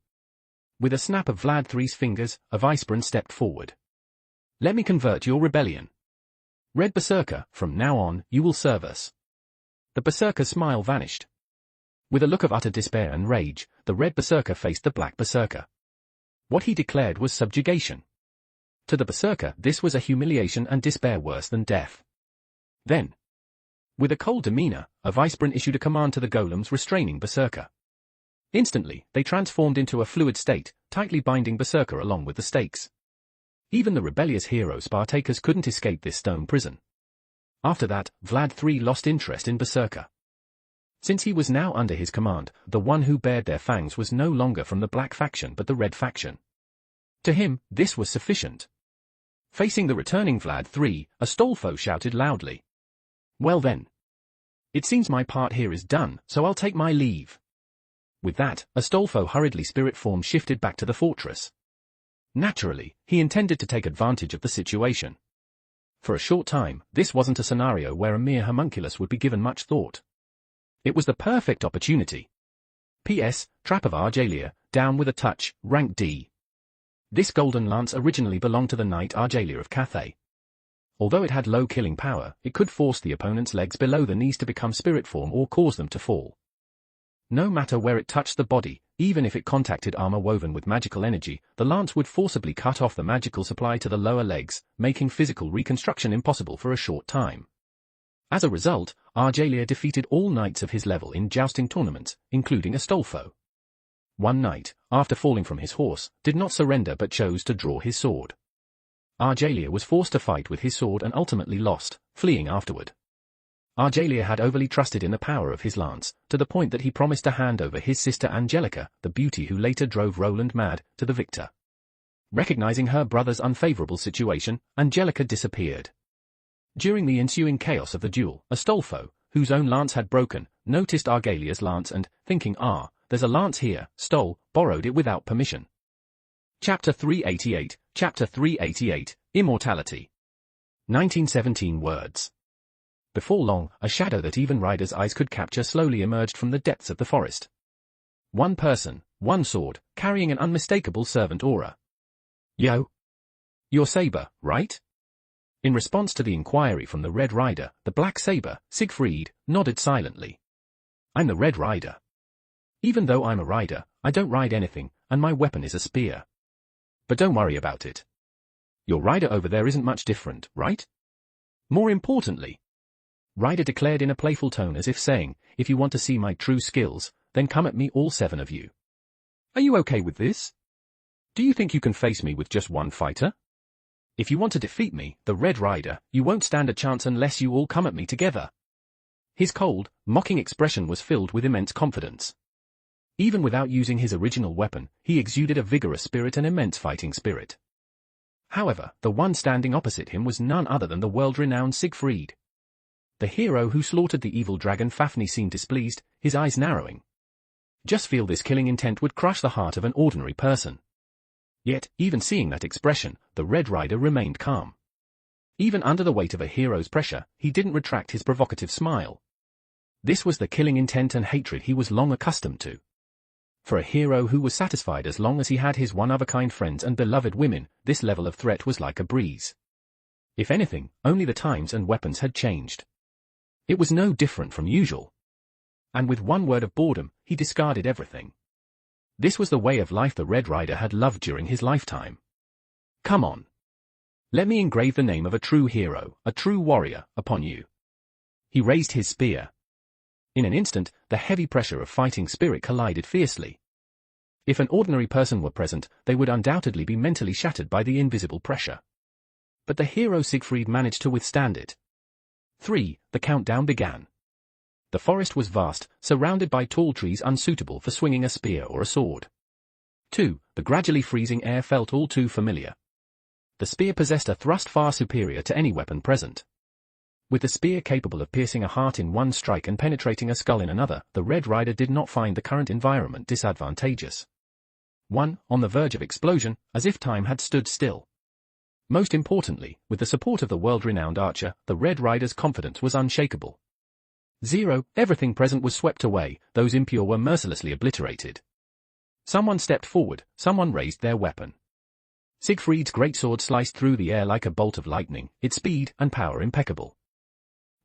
[SPEAKER 2] With a snap of Vlad III's fingers, a vicebrand stepped forward. Let me convert your rebellion. Red Berserker, from now on, you will serve us. The Berserker's smile vanished. With a look of utter despair and rage, the Red Berserker faced the Black Berserker. What he declared was subjugation. To the Berserker, this was a humiliation and despair worse than death. Then, with a cold demeanor, a vicebrand issued a command to the golems restraining Berserker. Instantly, they transformed into a fluid state, tightly binding Berserker along with the stakes. Even the rebellious hero Spartacus couldn't escape this stone prison. After that, Vlad III lost interest in Berserker. Since he was now under his command, the one who bared their fangs was no longer from the Black faction but the Red faction. To him, this was sufficient. Facing the returning Vlad III, Astolfo shouted loudly. Well then. It seems my part here is done, so I'll take my leave. With that, Astolfo hurriedly spirit form shifted back to the fortress. Naturally, he intended to take advantage of the situation. For a short time, this wasn't a scenario where a mere homunculus would be given much thought. It was the perfect opportunity. P.S. Trap of Argelia, down with a touch, rank D. This golden lance originally belonged to the knight Argelia of Cathay. Although it had low killing power, it could force the opponent's legs below the knees to become spirit form or cause them to fall. No matter where it touched the body, even if it contacted armor woven with magical energy, the lance would forcibly cut off the magical supply to the lower legs, making physical reconstruction impossible for a short time. As a result, Argelia defeated all knights of his level in jousting tournaments, including Astolfo. One knight, after falling from his horse, did not surrender but chose to draw his sword. Argelia was forced to fight with his sword and ultimately lost, fleeing afterward. Argelia had overly trusted in the power of his lance, to the point that he promised to hand over his sister Angelica, the beauty who later drove Roland mad, to the victor. Recognizing her brother's unfavorable situation, Angelica disappeared. During the ensuing chaos of the duel, Astolfo, whose own lance had broken, noticed Argelia's lance and, thinking, there's a lance here, borrowed it without permission. Chapter 388, Chapter 388, Immortality. 1917 words. Before long, a shadow that even Ryder's eyes could capture slowly emerged from the depths of the forest. One person, one sword, carrying an unmistakable servant aura. Yo. You're Saber, right? In response to the inquiry from the Red Rider, the Black Saber, Siegfried, nodded silently. I'm the Red Rider. Even though I'm a rider, I don't ride anything, and my weapon is a spear. But don't worry about it. Your rider over there isn't much different, right? More importantly, Rider declared in a playful tone as if saying, if you want to see my true skills, then come at me all 7 of you. Are you okay with this? Do you think you can face me with just one fighter? If you want to defeat me, the Red Rider, you won't stand a chance unless you all come at me together. His cold, mocking expression was filled with immense confidence. Even without using his original weapon, he exuded a vigorous spirit and immense fighting spirit. However, the one standing opposite him was none other than the world-renowned Siegfried. The hero who slaughtered the evil dragon Fafnir seemed displeased, his eyes narrowing. Just feel this killing intent would crush the heart of an ordinary person. Yet, even seeing that expression, the Red Rider remained calm. Even under the weight of a hero's pressure, he didn't retract his provocative smile. This was the killing intent and hatred he was long accustomed to. For a hero who was satisfied as long as he had his one-of-a-kind friends and beloved women, this level of threat was like a breeze. If anything, only the times and weapons had changed. It was no different from usual. And with one word of boredom, he discarded everything. This was the way of life the Red Rider had loved during his lifetime. Come on. Let me engrave the name of a true hero, a true warrior, upon you. He raised his spear. In an instant, the heavy pressure of fighting spirit collided fiercely. If an ordinary person were present, they would undoubtedly be mentally shattered by the invisible pressure. But the hero Siegfried managed to withstand it. 3. The countdown began. The forest was vast, surrounded by tall trees unsuitable for swinging a spear or a sword. 2. The gradually freezing air felt all too familiar. The spear possessed a thrust far superior to any weapon present. With the spear capable of piercing a heart in one strike and penetrating a skull in another, the Red Rider did not find the current environment disadvantageous. 1. On the verge of explosion, as if time had stood still. Most importantly, with the support of the world-renowned archer, the Red Rider's confidence was unshakable. 0. Everything present was swept away, those impure were mercilessly obliterated. Someone stepped forward, someone raised their weapon. Siegfried's greatsword sliced through the air like a bolt of lightning, its speed and power impeccable.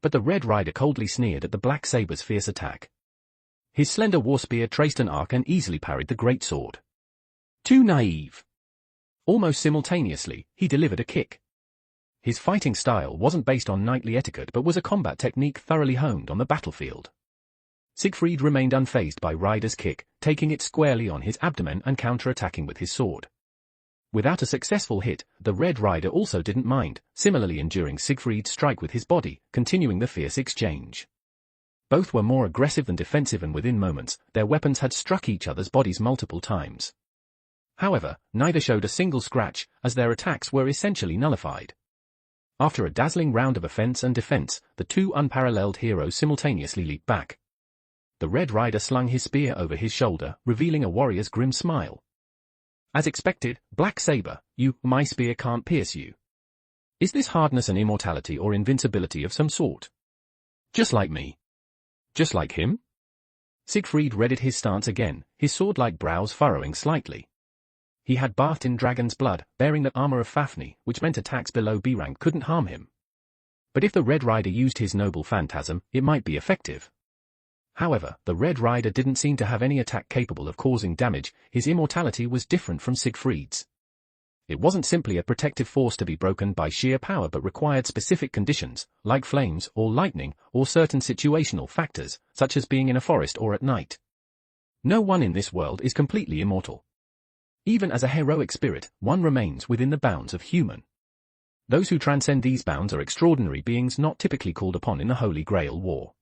[SPEAKER 2] But the Red Rider coldly sneered at the Black Saber's fierce attack. His slender war spear traced an arc and easily parried the greatsword. Too naive. Almost simultaneously, he delivered a kick. His fighting style wasn't based on knightly etiquette but was a combat technique thoroughly honed on the battlefield. Siegfried remained unfazed by Rider's kick, taking it squarely on his abdomen and counter-attacking with his sword. Without a successful hit, the Red Rider also didn't mind, similarly enduring Siegfried's strike with his body, continuing the fierce exchange. Both were more aggressive than defensive, and within moments, their weapons had struck each other's bodies multiple times. However, neither showed a single scratch, as their attacks were essentially nullified. After a dazzling round of offense and defense, the two unparalleled heroes simultaneously leaped back. The Red Rider slung his spear over his shoulder, revealing a warrior's grim smile. As expected, Black Saber, my spear can't pierce you. Is this hardness and immortality or invincibility of some sort? Just like me. Just like him? Siegfried readied his stance again, his sword-like brows furrowing slightly. He had bathed in dragon's blood, bearing the armor of Fafnir, which meant attacks below B rank couldn't harm him. But if the Red Rider used his noble phantasm, it might be effective. However, the Red Rider didn't seem to have any attack capable of causing damage. His immortality was different from Siegfried's. It wasn't simply a protective force to be broken by sheer power but required specific conditions, like flames or lightning, or certain situational factors, such as being in a forest or at night. No one in this world is completely immortal. Even as a heroic spirit, one remains within the bounds of human. Those who transcend these bounds are extraordinary beings not typically called upon in the Holy Grail War.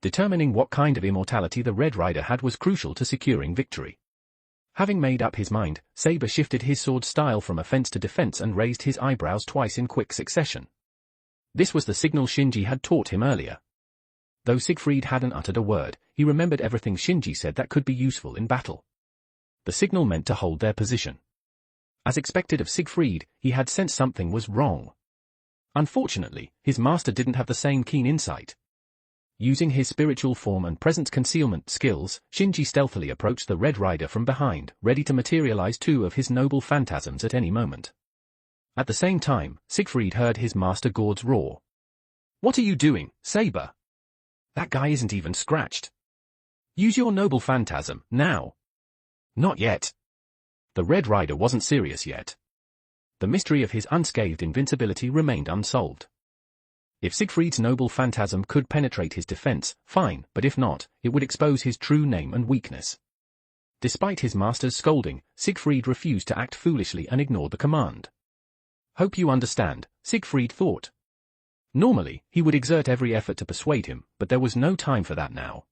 [SPEAKER 2] Determining what kind of immortality the Red Rider had was crucial to securing victory. Having made up his mind, Saber shifted his sword style from offense to defense and raised his eyebrows twice in quick succession. This was the signal Shinji had taught him earlier. Though Siegfried hadn't uttered a word, he remembered everything Shinji said that could be useful in battle. The signal meant to hold their position. As expected of Siegfried, he had sensed something was wrong. Unfortunately, his master didn't have the same keen insight. using his spiritual form and presence concealment skills, Shinji stealthily approached the Red Rider from behind, ready to materialize two of his noble phantasms at any moment. At the same time, Siegfried heard his master Gord's roar. "What are you doing, Saber? That guy isn't even scratched. Use your noble phantasm, now." "Not yet." The Red Rider wasn't serious yet. The mystery of his unscathed invincibility remained unsolved. If Siegfried's noble phantasm could penetrate his defense, fine, but if not, it would expose his true name and weakness. Despite his master's scolding, Siegfried refused to act foolishly and ignored the command. "Hope you understand," Siegfried thought. Normally, he would exert every effort to persuade him, but there was no time for that now.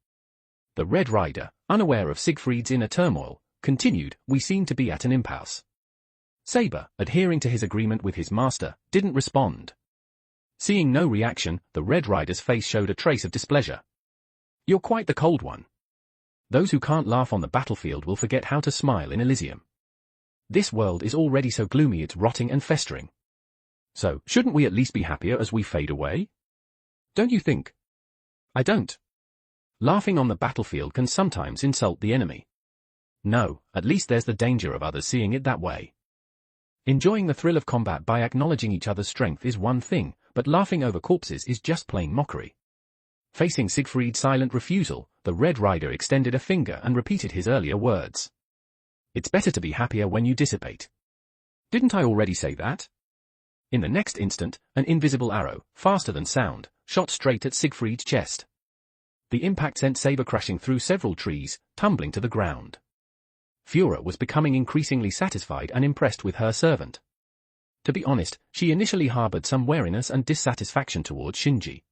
[SPEAKER 2] The Red Rider, unaware of Siegfried's inner turmoil, continued, "We seem to be at an impasse." Saber, adhering to his agreement with his master, didn't respond. Seeing no reaction, the Red Rider's face showed a trace of displeasure. "You're quite the cold one. Those who can't laugh on the battlefield will forget how to smile in Elysium. This world is already so gloomy it's rotting and festering. So, shouldn't we at least be happier as we fade away? Don't you think?" "I don't. Laughing on the battlefield can sometimes insult the enemy. No, at least there's the danger of others seeing it that way. Enjoying the thrill of combat by acknowledging each other's strength is one thing, but laughing over corpses is just plain mockery." Facing Siegfried's silent refusal, the Red Rider extended a finger and repeated his earlier words. "It's better to be happier when you dissipate. Didn't I already say that?" In the next instant, an invisible arrow, faster than sound, shot straight at Siegfried's chest. The impact sent Saber crashing through several trees, tumbling to the ground. Fura was becoming increasingly satisfied and impressed with her servant. To be honest, she initially harbored some wariness and dissatisfaction towards Shinji.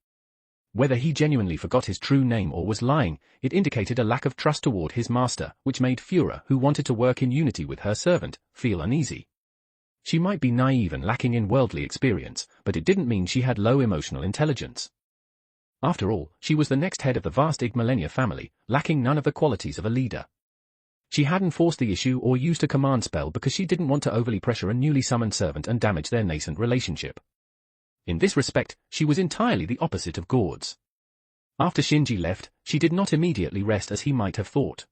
[SPEAKER 2] Whether he genuinely forgot his true name or was lying, it indicated a lack of trust toward his master, which made Fura, who wanted to work in unity with her servant, feel uneasy. She might be naive and lacking in worldly experience, but it didn't mean she had low emotional intelligence. After all, she was the next head of the vast Igmalenia family, lacking none of the qualities of a leader. She hadn't forced the issue or used a command spell because she didn't want to overly pressure a newly summoned servant and damage their nascent relationship. In this respect, she was entirely the opposite of Gord's. After Shinji left, she did not immediately rest as he might have thought.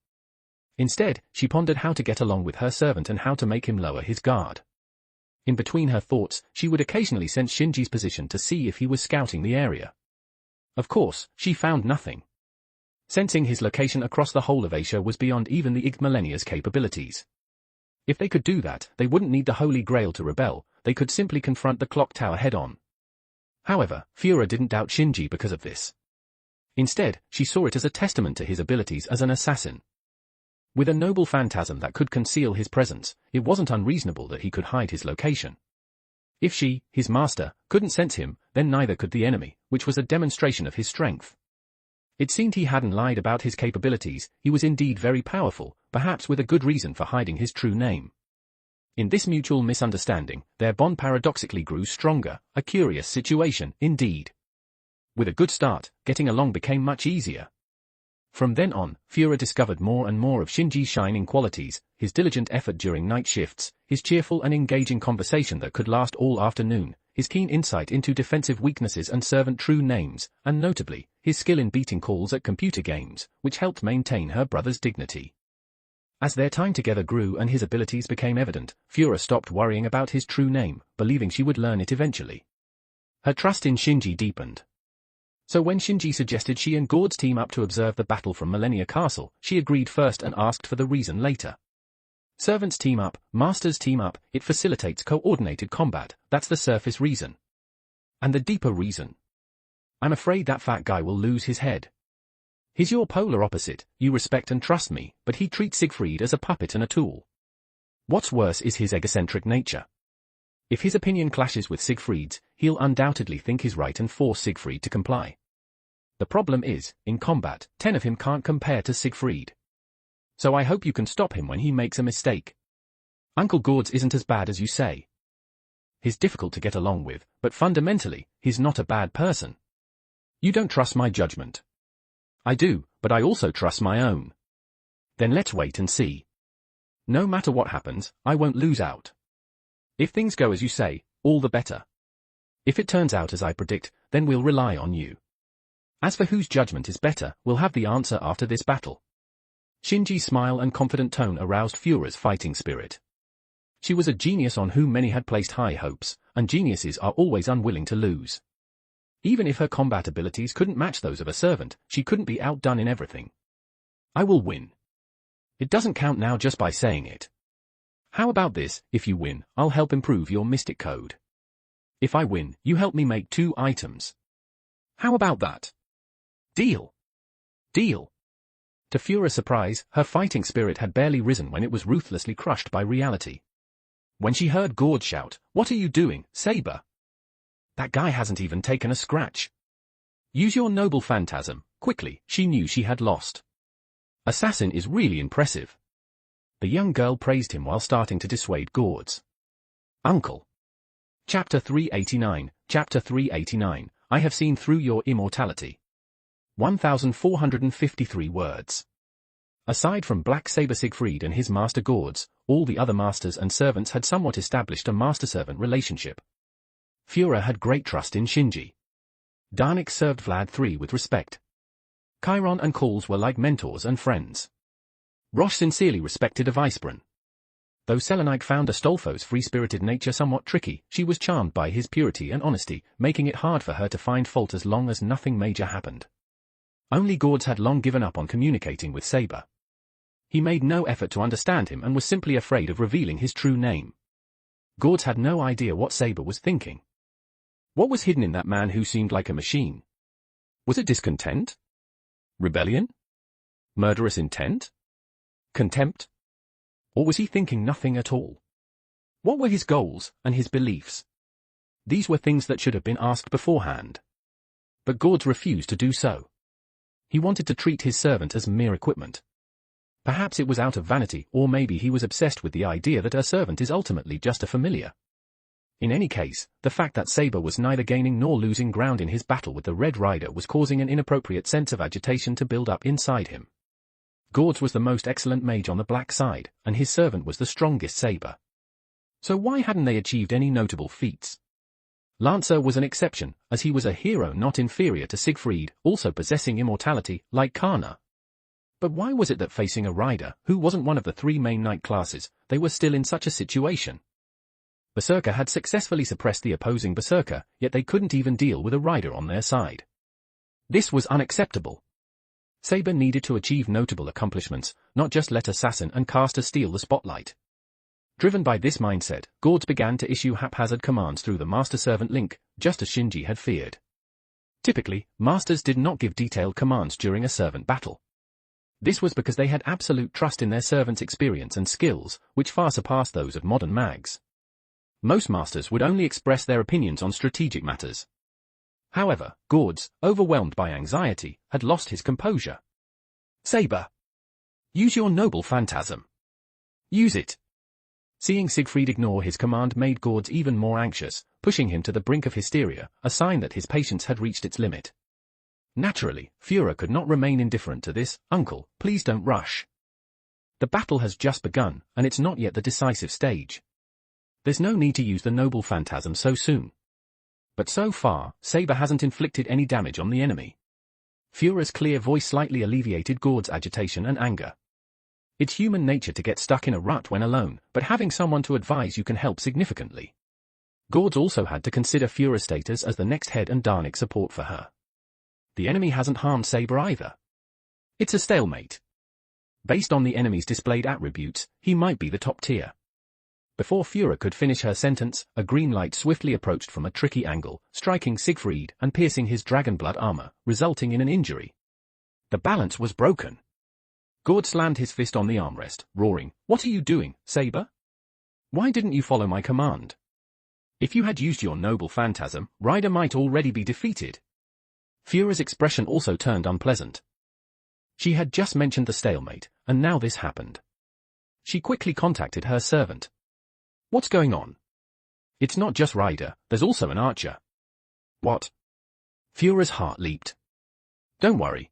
[SPEAKER 2] Instead, she pondered how to get along with her servant and how to make him lower his guard. In between her thoughts, she would occasionally sense Shinji's position to see if he was scouting the area. Of course, she found nothing. Sensing his location across the whole of Asia was beyond even the Igmalenia's capabilities. If they could do that, they wouldn't need the Holy Grail to rebel, they could simply confront the clock tower head-on. However, Fura didn't doubt Shinji because of this. Instead, she saw it as a testament to his abilities as an assassin. With a noble phantasm that could conceal his presence, it wasn't unreasonable that he could hide his location. If she, his master, couldn't sense him, then neither could the enemy, which was a demonstration of his strength. It seemed he hadn't lied about his capabilities, he was indeed very powerful, perhaps with a good reason for hiding his true name. In this mutual misunderstanding, their bond paradoxically grew stronger, a curious situation, indeed. With a good start, getting along became much easier. From then on, Fura discovered more and more of Shinji's shining qualities, his diligent effort during night shifts, his cheerful and engaging conversation that could last all afternoon, his keen insight into defensive weaknesses and servant true names, and notably, his skill in beating calls at computer games, which helped maintain her brother's dignity. As their time together grew and his abilities became evident, Fura stopped worrying about his true name, believing she would learn it eventually. Her trust in Shinji deepened. So when Shinji suggested she and Gord's team up to observe the battle from Millennia Castle, she agreed first and asked for the reason later. Servants team up, masters team up, it facilitates coordinated combat, that's the surface reason. And the deeper reason? I'm afraid that fat guy will lose his head. He's your polar opposite, you respect and trust me, but he treats Siegfried as a puppet and a tool. What's worse is his egocentric nature. If his opinion clashes with Siegfried's, he'll undoubtedly think he's right and force Siegfried to comply. The problem is, in combat, 10 of him can't compare to Siegfried. So I hope you can stop him when he makes a mistake. Uncle Gord's isn't as bad as you say. He's difficult to get along with, but fundamentally, he's not a bad person. You don't trust my judgment. I do, but I also trust my own. Then let's wait and see. No matter what happens, I won't lose out. If things go as you say, all the better. If it turns out as I predict, then we'll rely on you. As for whose judgment is better, we'll have the answer after this battle. Shinji's smile and confident tone aroused Fura's fighting spirit. She was a genius on whom many had placed high hopes, and geniuses are always unwilling to lose. Even if her combat abilities couldn't match those of a servant, she couldn't be outdone in everything. I will win. It doesn't count now just by saying it. How about this, if you win, I'll help improve your mystic code. If I win, you help me make 2 items. How about that? Deal. Deal. To Fura's surprise, her fighting spirit had barely risen when it was ruthlessly crushed by reality. When she heard Gord shout, "What are you doing, Saber? That guy hasn't even taken a scratch. Use your noble phantasm," quickly, she knew she had lost. Assassin is really impressive. The young girl praised him while starting to dissuade Gord's uncle. Chapter 389, Chapter 389, I have seen through your immortality. 1,453 words. Aside from Black Saber Siegfried and his master Gords, all the other masters and servants had somewhat established a master-servant relationship. Fura had great trust in Shinji. Darnik served Vlad III with respect. Chiron and Calls were like mentors and friends. Roche sincerely respected Avicebrun. Though Selenik found Astolfo's free-spirited nature somewhat tricky, she was charmed by his purity and honesty, making it hard for her to find fault as long as nothing major happened. Only Gords had long given up on communicating with Saber. He made no effort to understand him and was simply afraid of revealing his true name. Gords had no idea what Saber was thinking. What was hidden in that man who seemed like a machine? Was it discontent? Rebellion? Murderous intent? Contempt? Or was he thinking nothing at all? What were his goals and his beliefs? These were things that should have been asked beforehand. But Gords refused to do so. He wanted to treat his servant as mere equipment. Perhaps it was out of vanity, or maybe he was obsessed with the idea that a servant is ultimately just a familiar. In any case, the fact that Saber was neither gaining nor losing ground in his battle with the Red Rider was causing an inappropriate sense of agitation to build up inside him. Gords was the most excellent mage on the black side, and his servant was the strongest saber. So why hadn't they achieved any notable feats? Lancer was an exception, as he was a hero not inferior to Siegfried, also possessing immortality, like Karna. But why was it that facing a rider, who wasn't one of the 3 main knight classes, they were still in such a situation? Berserker had successfully suppressed the opposing Berserker, yet they couldn't even deal with a rider on their side. This was unacceptable. Saber needed to achieve notable accomplishments, not just let Assassin and Caster steal the spotlight. Driven by this mindset, Gords began to issue haphazard commands through the master-servant link, just as Shinji had feared. Typically, masters did not give detailed commands during a servant battle. This was because they had absolute trust in their servants' experience and skills, which far surpassed those of modern mags. Most masters would only express their opinions on strategic matters. However, Gords, overwhelmed by anxiety, had lost his composure. Saber! Use your noble phantasm. Use it! Seeing Siegfried ignore his command made Gords even more anxious, pushing him to the brink of hysteria, a sign that his patience had reached its limit. Naturally, Fura could not remain indifferent to this. "Uncle, please don't rush. The battle has just begun, and it's not yet the decisive stage. There's no need to use the noble phantasm so soon." But so far, Saber hasn't inflicted any damage on the enemy. Fura's clear voice slightly alleviated Gord's agitation and anger. It's human nature to get stuck in a rut when alone, but having someone to advise you can help significantly. Gords also had to consider Fura's status as the next head and Darnik support for her. The enemy hasn't harmed Saber either. It's a stalemate. Based on the enemy's displayed attributes, he might be the top tier. Before Fura could finish her sentence, a green light swiftly approached from a tricky angle, striking Siegfried and piercing his dragonblood armor, resulting in an injury. The balance was broken. Gord slammed his fist on the armrest, roaring, "What are you doing, Saber? Why didn't you follow my command? If you had used your noble phantasm, Ryder might already be defeated." Fura's expression also turned unpleasant. She had just mentioned the stalemate, and now this happened. She quickly contacted her servant. "What's going on? It's not just Ryder, there's also an archer." "What?" Fura's heart leaped. "Don't worry.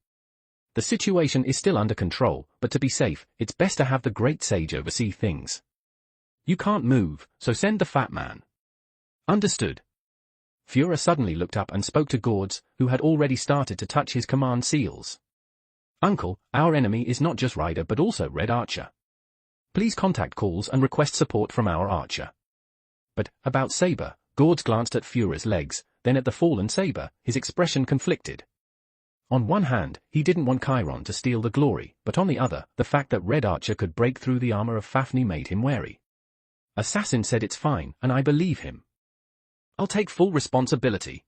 [SPEAKER 2] The situation is still under control, but to be safe, it's best to have the great sage oversee things. You can't move, so send the fat man." "Understood." Führer suddenly looked up and spoke to Gords, who had already started to touch his command seals. Uncle, our enemy is not just Rider but also Red Archer. Please contact calls and request support from our Archer. But, about Saber, Gords glanced at Führer's legs, then at the fallen Saber, his expression conflicted. On one hand, he didn't want Chiron to steal the glory, but on the other, the fact that Red Archer could break through the armor of Fafnir made him wary. Assassin said it's fine, and I believe him. I'll take full responsibility.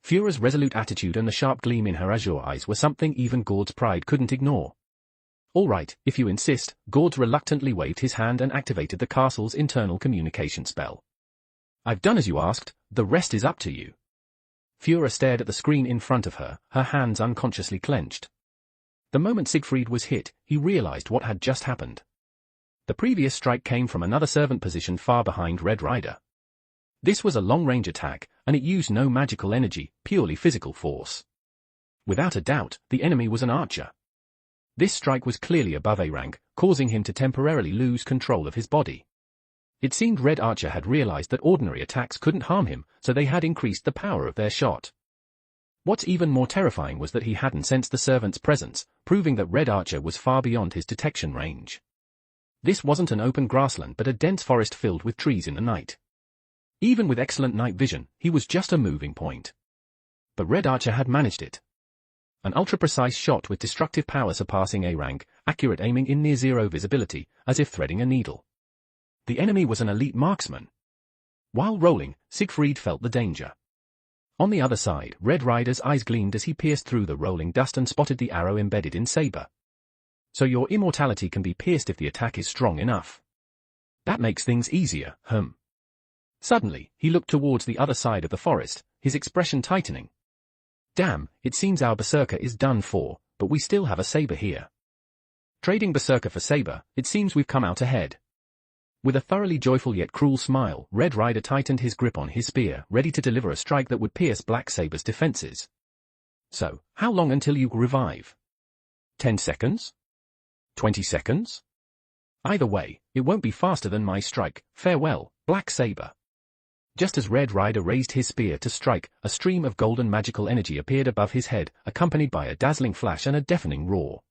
[SPEAKER 2] Führer's resolute attitude and the sharp gleam in her azure eyes were something even Gord's pride couldn't ignore. All right, if you insist, Gord reluctantly waved his hand and activated the castle's internal communication spell. I've done as you asked, the rest is up to you. Führer stared at the screen in front of her, her hands unconsciously clenched. The moment Siegfried was hit, he realized what had just happened. The previous strike came from another servant position far behind Red Rider. This was a long-range attack, and it used no magical energy, purely physical force. Without a doubt, the enemy was an archer. This strike was clearly above A rank, causing him to temporarily lose control of his body. It seemed Red Archer had realized that ordinary attacks couldn't harm him, so they had increased the power of their shot. What's even more terrifying was that he hadn't sensed the servant's presence, proving that Red Archer was far beyond his detection range. This wasn't an open grassland but a dense forest filled with trees in the night. Even with excellent night vision, he was just a moving point. But Red Archer had managed it. An ultra-precise shot with destructive power surpassing A rank, accurate aiming in near-zero visibility, as if threading a needle. The enemy was an elite marksman. While rolling, Siegfried felt the danger. On the other side, Red Rider's eyes gleamed as he pierced through the rolling dust and spotted the arrow embedded in Saber. So your immortality can be pierced if the attack is strong enough. That makes things easier, Suddenly, he looked towards the other side of the forest, his expression tightening. Damn, it seems our Berserker is done for, but we still have a Saber here. Trading Berserker for Saber, it seems we've come out ahead. With a thoroughly joyful yet cruel smile, Red Rider tightened his grip on his spear, ready to deliver a strike that would pierce Black Saber's defenses. So, how long until you revive? 10 seconds? 20 seconds? Either way, it won't be faster than my strike. Farewell, Black Saber. Just as Red Rider raised his spear to strike, a stream of golden magical energy appeared above his head, accompanied by a dazzling flash and a deafening roar.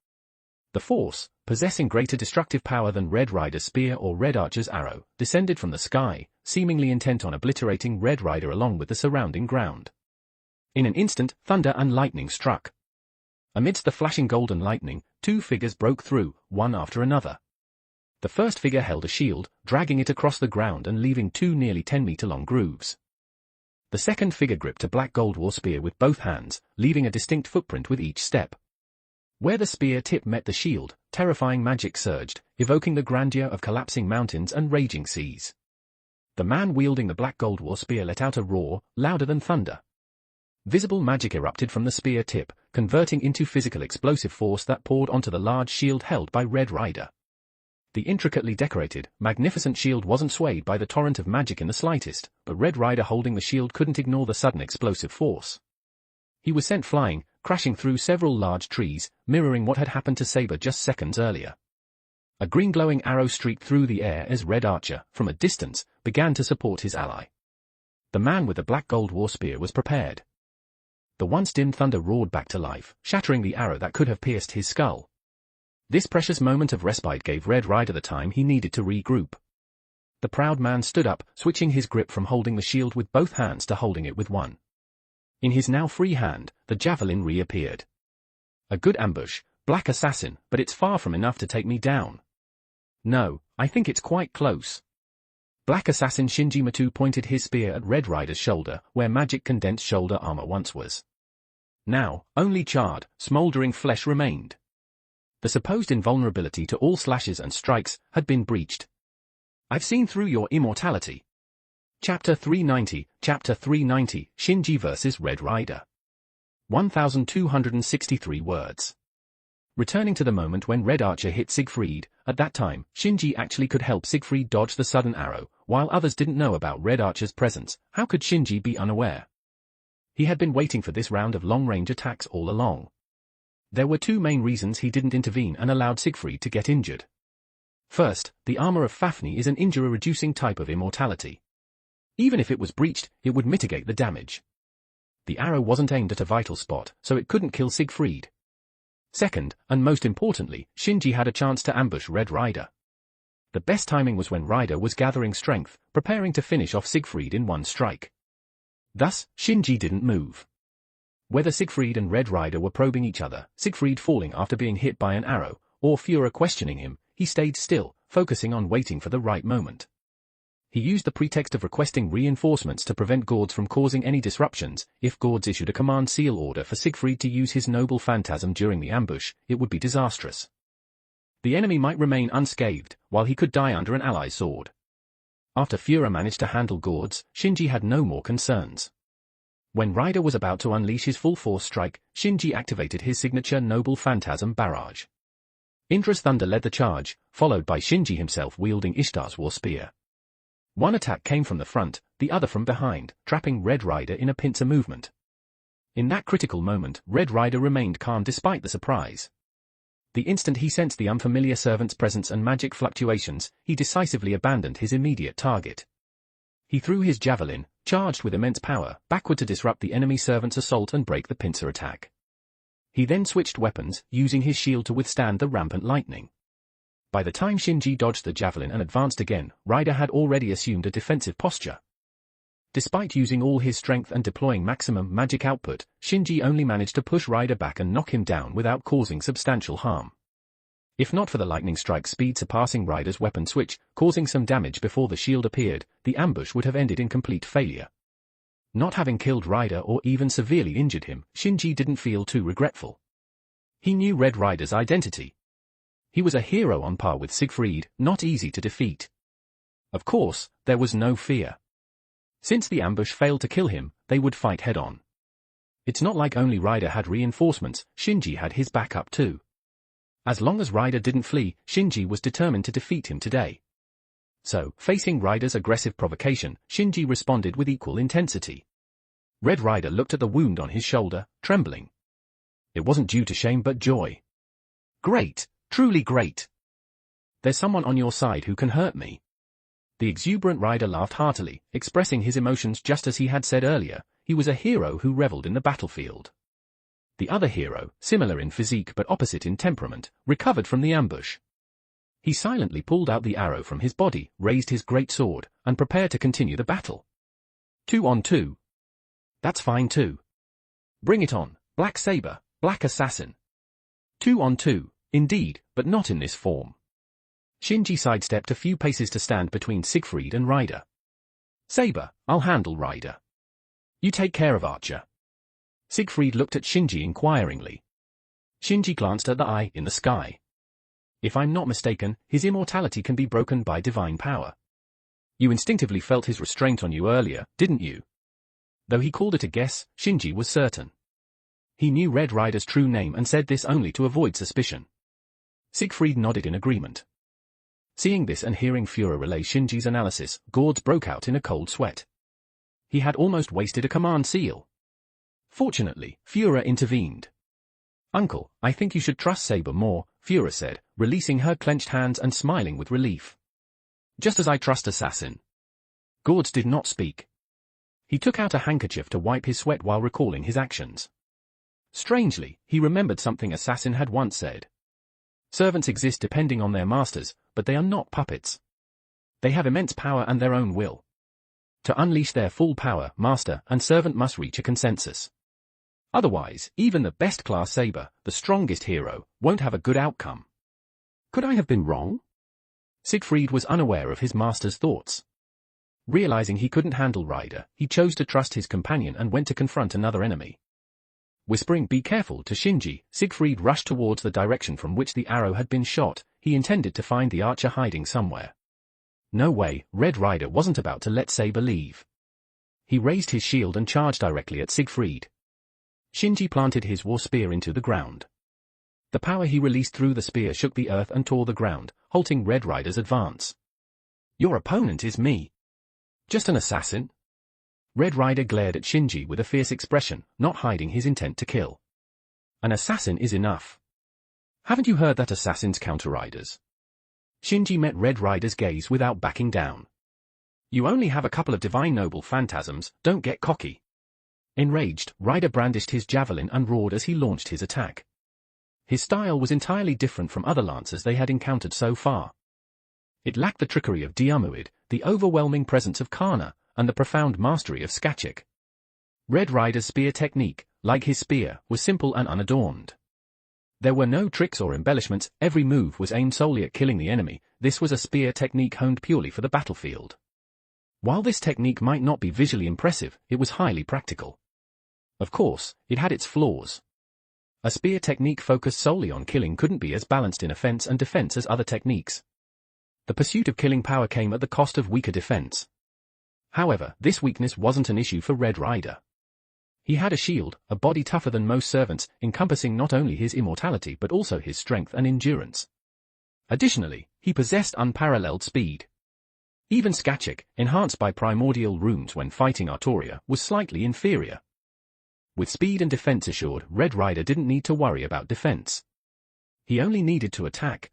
[SPEAKER 2] The force, possessing greater destructive power than Red Rider's spear or Red Archer's arrow, descended from the sky, seemingly intent on obliterating Red Rider along with the surrounding ground. In an instant, thunder and lightning struck. Amidst the flashing golden lightning, two figures broke through, one after another. The first figure held a shield, dragging it across the ground and leaving two nearly 10-meter-long grooves. The second figure gripped a black gold war spear with both hands, leaving a distinct footprint with each step. Where the spear tip met the shield, terrifying magic surged, evoking the grandeur of collapsing mountains and raging seas. The man wielding the black gold war spear let out a roar, louder than thunder. Visible magic erupted from the spear tip, converting into physical explosive force that poured onto the large shield held by Red Rider. The intricately decorated, magnificent shield wasn't swayed by the torrent of magic in the slightest, but Red Rider holding the shield couldn't ignore the sudden explosive force. He was sent flying, crashing through several large trees, mirroring what had happened to Saber just seconds earlier. A green glowing arrow streaked through the air as Red Archer, from a distance, began to support his ally. The man with the black gold war spear was prepared. The once dim thunder roared back to life, shattering the arrow that could have pierced his skull. This precious moment of respite gave Red Rider the time he needed to regroup. The proud man stood up, switching his grip from holding the shield with both hands to holding it with one. In his now free hand, the javelin reappeared. A good ambush, Black Assassin, but it's far from enough to take me down. No, I think it's quite close. Black Assassin Shinji Matu pointed his spear at Red Rider's shoulder, where magic condensed shoulder armor once was. Now, only charred, smoldering flesh remained. The supposed invulnerability to all slashes and strikes had been breached. I've seen through your immortality. Chapter 390, Shinji vs. Red Rider. 1263 words. Returning to the moment when Red Archer hit Siegfried, at that time, Shinji actually could help Siegfried dodge the sudden arrow, while others didn't know about Red Archer's presence. How could Shinji be unaware? He had been waiting for this round of long-range attacks all along. There were two main reasons he didn't intervene and allowed Siegfried to get injured. First, the armor of Fafnir is an injury-reducing type of immortality. Even if it was breached, it would mitigate the damage. The arrow wasn't aimed at a vital spot, so it couldn't kill Siegfried. Second, and most importantly, Shinji had a chance to ambush Red Rider. The best timing was when Rider was gathering strength, preparing to finish off Siegfried in one strike. Thus, Shinji didn't move. Whether Siegfried and Red Rider were probing each other, Siegfried falling after being hit by an arrow, or Führer questioning him, he stayed still, focusing on waiting for the right moment. He used the pretext of requesting reinforcements to prevent Gord's from causing any disruptions. If Gord's issued a command seal order for Siegfried to use his noble phantasm during the ambush, it would be disastrous. The enemy might remain unscathed, while he could die under an ally's sword. After Führer managed to handle Gord's, Shinji had no more concerns. When Rider was about to unleash his full-force strike, Shinji activated his signature Noble Phantasm barrage. Indra's thunder led the charge, followed by Shinji himself wielding Ishtar's war spear. One attack came from the front, the other from behind, trapping Red Rider in a pincer movement. In that critical moment, Red Rider remained calm despite the surprise. The instant he sensed the unfamiliar servant's presence and magic fluctuations, he decisively abandoned his immediate target. He threw his javelin, charged with immense power, backward to disrupt the enemy servant's assault and break the pincer attack. He then switched weapons, using his shield to withstand the rampant lightning. By the time Shinji dodged the javelin and advanced again, Rider had already assumed a defensive posture. Despite using all his strength and deploying maximum magic output, Shinji only managed to push Rider back and knock him down without causing substantial harm. If not for the lightning strike's speed surpassing Rider's weapon switch, causing some damage before the shield appeared, the ambush would have ended in complete failure. Not having killed Rider or even severely injured him, Shinji didn't feel too regretful. He knew Red Rider's identity. He was a hero on par with Siegfried, not easy to defeat. Of course, there was no fear. Since the ambush failed to kill him, they would fight head-on. It's not like only Rider had reinforcements, Shinji had his backup too. As long as Rider didn't flee, Shinji was determined to defeat him today. So, facing Rider's aggressive provocation, Shinji responded with equal intensity. Red Rider looked at the wound on his shoulder, trembling. It wasn't due to shame but joy. Great, truly great. There's someone on your side who can hurt me. The exuberant Rider laughed heartily, expressing his emotions just as he had said earlier. He was a hero who reveled in the battlefield. The other hero, similar in physique but opposite in temperament, recovered from the ambush. He silently pulled out the arrow from his body, raised his great sword, and prepared to continue the battle. 2 on 2. That's fine too. Bring it on, Black Saber, Black Assassin. 2 on 2, indeed, but not in this form. Shinji sidestepped a few paces to stand between Siegfried and Rider. Saber, I'll handle Rider. You take care of Archer. Siegfried looked at Shinji inquiringly. Shinji glanced at the eye in the sky. If I'm not mistaken, his immortality can be broken by divine power. You instinctively felt his restraint on you earlier, didn't you? Though he called it a guess, Shinji was certain. He knew Red Rider's true name and said this only to avoid suspicion. Siegfried nodded in agreement. Seeing this and hearing Führer relay Shinji's analysis, Gords broke out in a cold sweat. He had almost wasted a command seal. Fortunately, Führer intervened. Uncle, I think you should trust Saber more, Führer said, releasing her clenched hands and smiling with relief. Just as I trust Assassin. Gords did not speak. He took out a handkerchief to wipe his sweat while recalling his actions. Strangely, he remembered something Assassin had once said. Servants exist depending on their masters, but they are not puppets. They have immense power and their own will. To unleash their full power, master and servant must reach a consensus. Otherwise, even the best-class Saber, the strongest hero, won't have a good outcome. Could I have been wrong? Siegfried was unaware of his master's thoughts. Realizing he couldn't handle Rider, he chose to trust his companion and went to confront another enemy. Whispering "Be careful" to Shinji, Siegfried rushed towards the direction from which the arrow had been shot. He intended to find the archer hiding somewhere. No way, Red Rider wasn't about to let Saber leave. He raised his shield and charged directly at Siegfried. Shinji planted his war spear into the ground. The power he released through the spear shook the earth and tore the ground, halting Red Rider's advance. Your opponent is me. Just an assassin? Red Rider glared at Shinji with a fierce expression, not hiding his intent to kill. An assassin is enough. Haven't you heard that assassins counter riders? Shinji met Red Rider's gaze without backing down. You only have a couple of divine noble phantasms, don't get cocky. Enraged, Ryder brandished his javelin and roared as he launched his attack. His style was entirely different from other lancers they had encountered so far. It lacked the trickery of Diarmuid, the overwhelming presence of Kana, and the profound mastery of Skachik. Red Rider's spear technique, like his spear, was simple and unadorned. There were no tricks or embellishments, every move was aimed solely at killing the enemy. This was a spear technique honed purely for the battlefield. While this technique might not be visually impressive, it was highly practical. Of course, it had its flaws. A spear technique focused solely on killing couldn't be as balanced in offense and defense as other techniques. The pursuit of killing power came at the cost of weaker defense. However, this weakness wasn't an issue for Red Rider. He had a shield, a body tougher than most servants, encompassing not only his immortality but also his strength and endurance. Additionally, he possessed unparalleled speed. Even Skachik, enhanced by primordial runes when fighting Artoria, was slightly inferior. With speed and defense assured, Red Rider didn't need to worry about defense. He only needed to attack,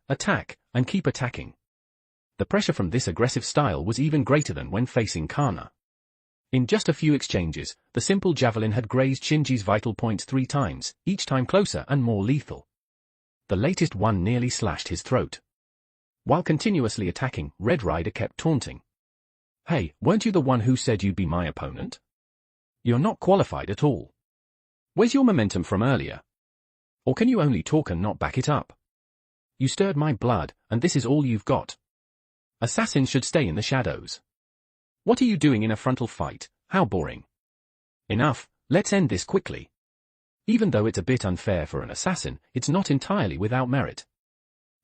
[SPEAKER 2] and keep attacking. The pressure from this aggressive style was even greater than when facing Kana. In just a few exchanges, the simple javelin had grazed Shinji's vital points 3 times, each time closer and more lethal. The latest one nearly slashed his throat. While continuously attacking, Red Rider kept taunting. "Hey, weren't you the one who said you'd be my opponent? You're not qualified at all. Where's your momentum from earlier? Or can you only talk and not back it up? You stirred my blood, and this is all you've got. Assassins should stay in the shadows. What are you doing in a frontal fight? How boring. Enough, let's end this quickly." Even though it's a bit unfair for an assassin, it's not entirely without merit.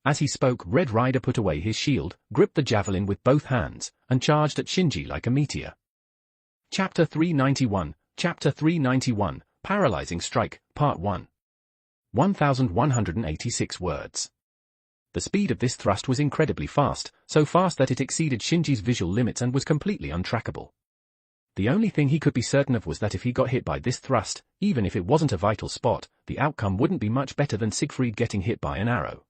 [SPEAKER 2] As he spoke, Red Rider put away his shield, gripped the javelin with both hands, and charged at Shinji like a meteor. Chapter 391, Paralyzing Strike, Part 1. 1,186 words. The speed of this thrust was incredibly fast, so fast that it exceeded Shinji's visual limits and was completely untrackable. The only thing he could be certain of was that if he got hit by this thrust, even if it wasn't a vital spot, the outcome wouldn't be much better than Siegfried getting hit by an arrow.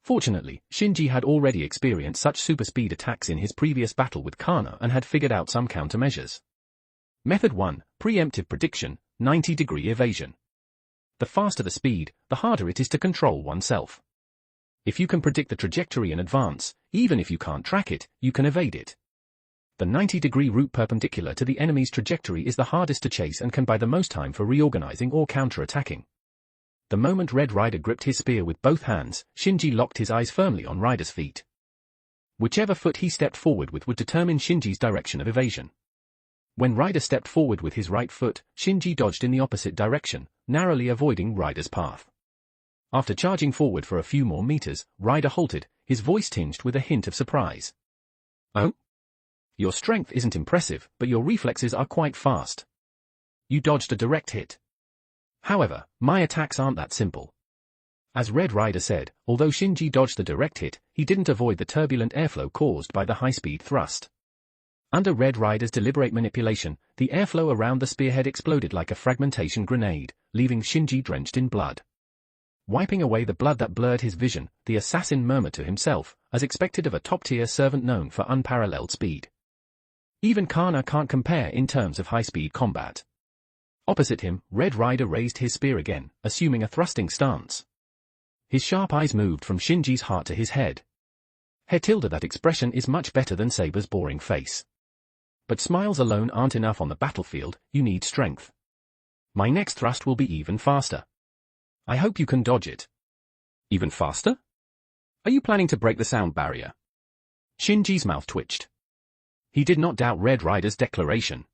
[SPEAKER 2] Fortunately, Shinji had already experienced such super-speed attacks in his previous battle with Kana and had figured out some countermeasures. Method 1, Preemptive Prediction, 90-degree evasion. The faster the speed, the harder it is to control oneself. If you can predict the trajectory in advance, even if you can't track it, you can evade it. The 90-degree route perpendicular to the enemy's trajectory is the hardest to chase and can buy the most time for reorganizing or counter-attacking. The moment Red Rider gripped his spear with both hands, Shinji locked his eyes firmly on Rider's feet. Whichever foot he stepped forward with would determine Shinji's direction of evasion. When Rider stepped forward with his right foot, Shinji dodged in the opposite direction, narrowly avoiding Rider's path. After charging forward for a few more meters, Rider halted, his voice tinged with a hint of surprise. "Oh? Your strength isn't impressive, but your reflexes are quite fast. You dodged a direct hit. However, my attacks aren't that simple." As Red Rider said, although Shinji dodged the direct hit, he didn't avoid the turbulent airflow caused by the high-speed thrust. Under Red Rider's deliberate manipulation, the airflow around the spearhead exploded like a fragmentation grenade, leaving Shinji drenched in blood. Wiping away the blood that blurred his vision, the assassin murmured to himself, as expected of a top-tier servant known for unparalleled speed. Even Kana can't compare in terms of high-speed combat. Opposite him, Red Rider raised his spear again, assuming a thrusting stance. His sharp eyes moved from Shinji's heart to his head. That expression is much better than Saber's boring face. But smiles alone aren't enough on the battlefield, you need strength. My next thrust will be even faster. I hope you can dodge it. Even faster? Are you planning to break the sound barrier? Shinji's mouth twitched. He did not doubt Red Rider's declaration.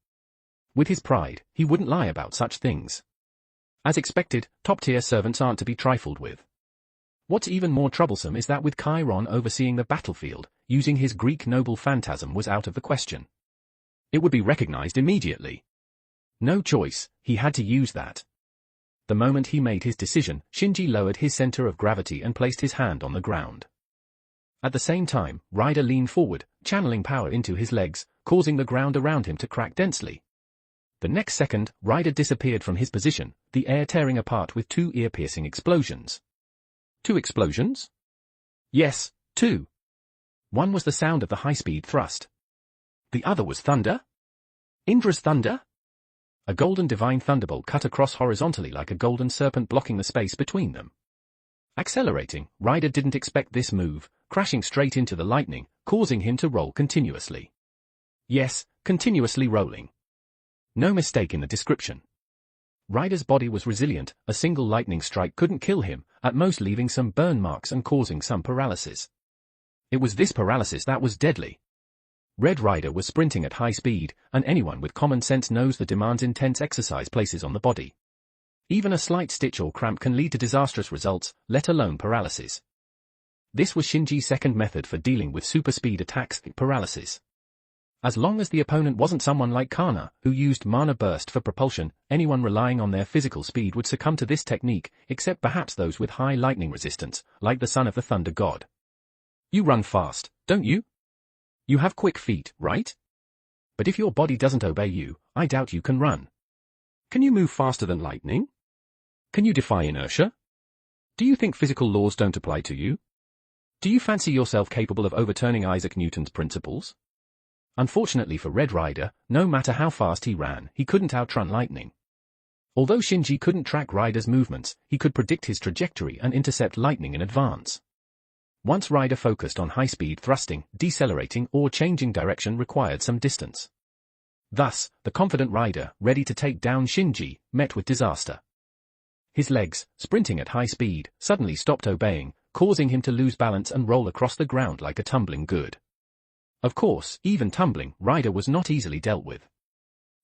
[SPEAKER 2] With his pride, he wouldn't lie about such things. As expected, top-tier servants aren't to be trifled with. What's even more troublesome is that with Chiron overseeing the battlefield, using his Greek noble phantasm was out of the question. It would be recognized immediately. No choice, he had to use that. The moment he made his decision, Shinji lowered his center of gravity and placed his hand on the ground. At the same time, Rider leaned forward, channeling power into his legs, causing the ground around him to crack densely. The next second, Rider disappeared from his position, the air tearing apart with 2 ear-piercing explosions. 2 explosions? Yes, 2. One was the sound of the high-speed thrust. The other was thunder? Indra's thunder? A golden divine thunderbolt cut across horizontally like a golden serpent, blocking the space between them. Accelerating, Ryder didn't expect this move, crashing straight into the lightning, causing him to roll continuously. Yes, continuously rolling. No mistake in the description. Ryder's body was resilient, a single lightning strike couldn't kill him, at most leaving some burn marks and causing some paralysis. It was this paralysis that was deadly. Red Ryder was sprinting at high speed, and anyone with common sense knows the demands intense exercise places on the body. Even a slight stitch or cramp can lead to disastrous results, let alone paralysis. This was Shinji's second method for dealing with super speed attacks, paralysis. As long as the opponent wasn't someone like Kana, who used mana burst for propulsion, anyone relying on their physical speed would succumb to this technique, except perhaps those with high lightning resistance, like the son of the thunder god. You run fast, don't you? You have quick feet, right? But if your body doesn't obey you, I doubt you can run. Can you move faster than lightning? Can you defy inertia? Do you think physical laws don't apply to you? Do you fancy yourself capable of overturning Isaac Newton's principles? Unfortunately for Red Ryder, no matter how fast he ran, he couldn't outrun lightning. Although Shinji couldn't track Ryder's movements, he could predict his trajectory and intercept lightning in advance. Once Ryder focused on high-speed thrusting, decelerating or changing direction required some distance. Thus, the confident Ryder, ready to take down Shinji, met with disaster. His legs, sprinting at high speed, suddenly stopped obeying, causing him to lose balance and roll across the ground like a tumbling gourd. Of course, even tumbling, Ryder was not easily dealt with.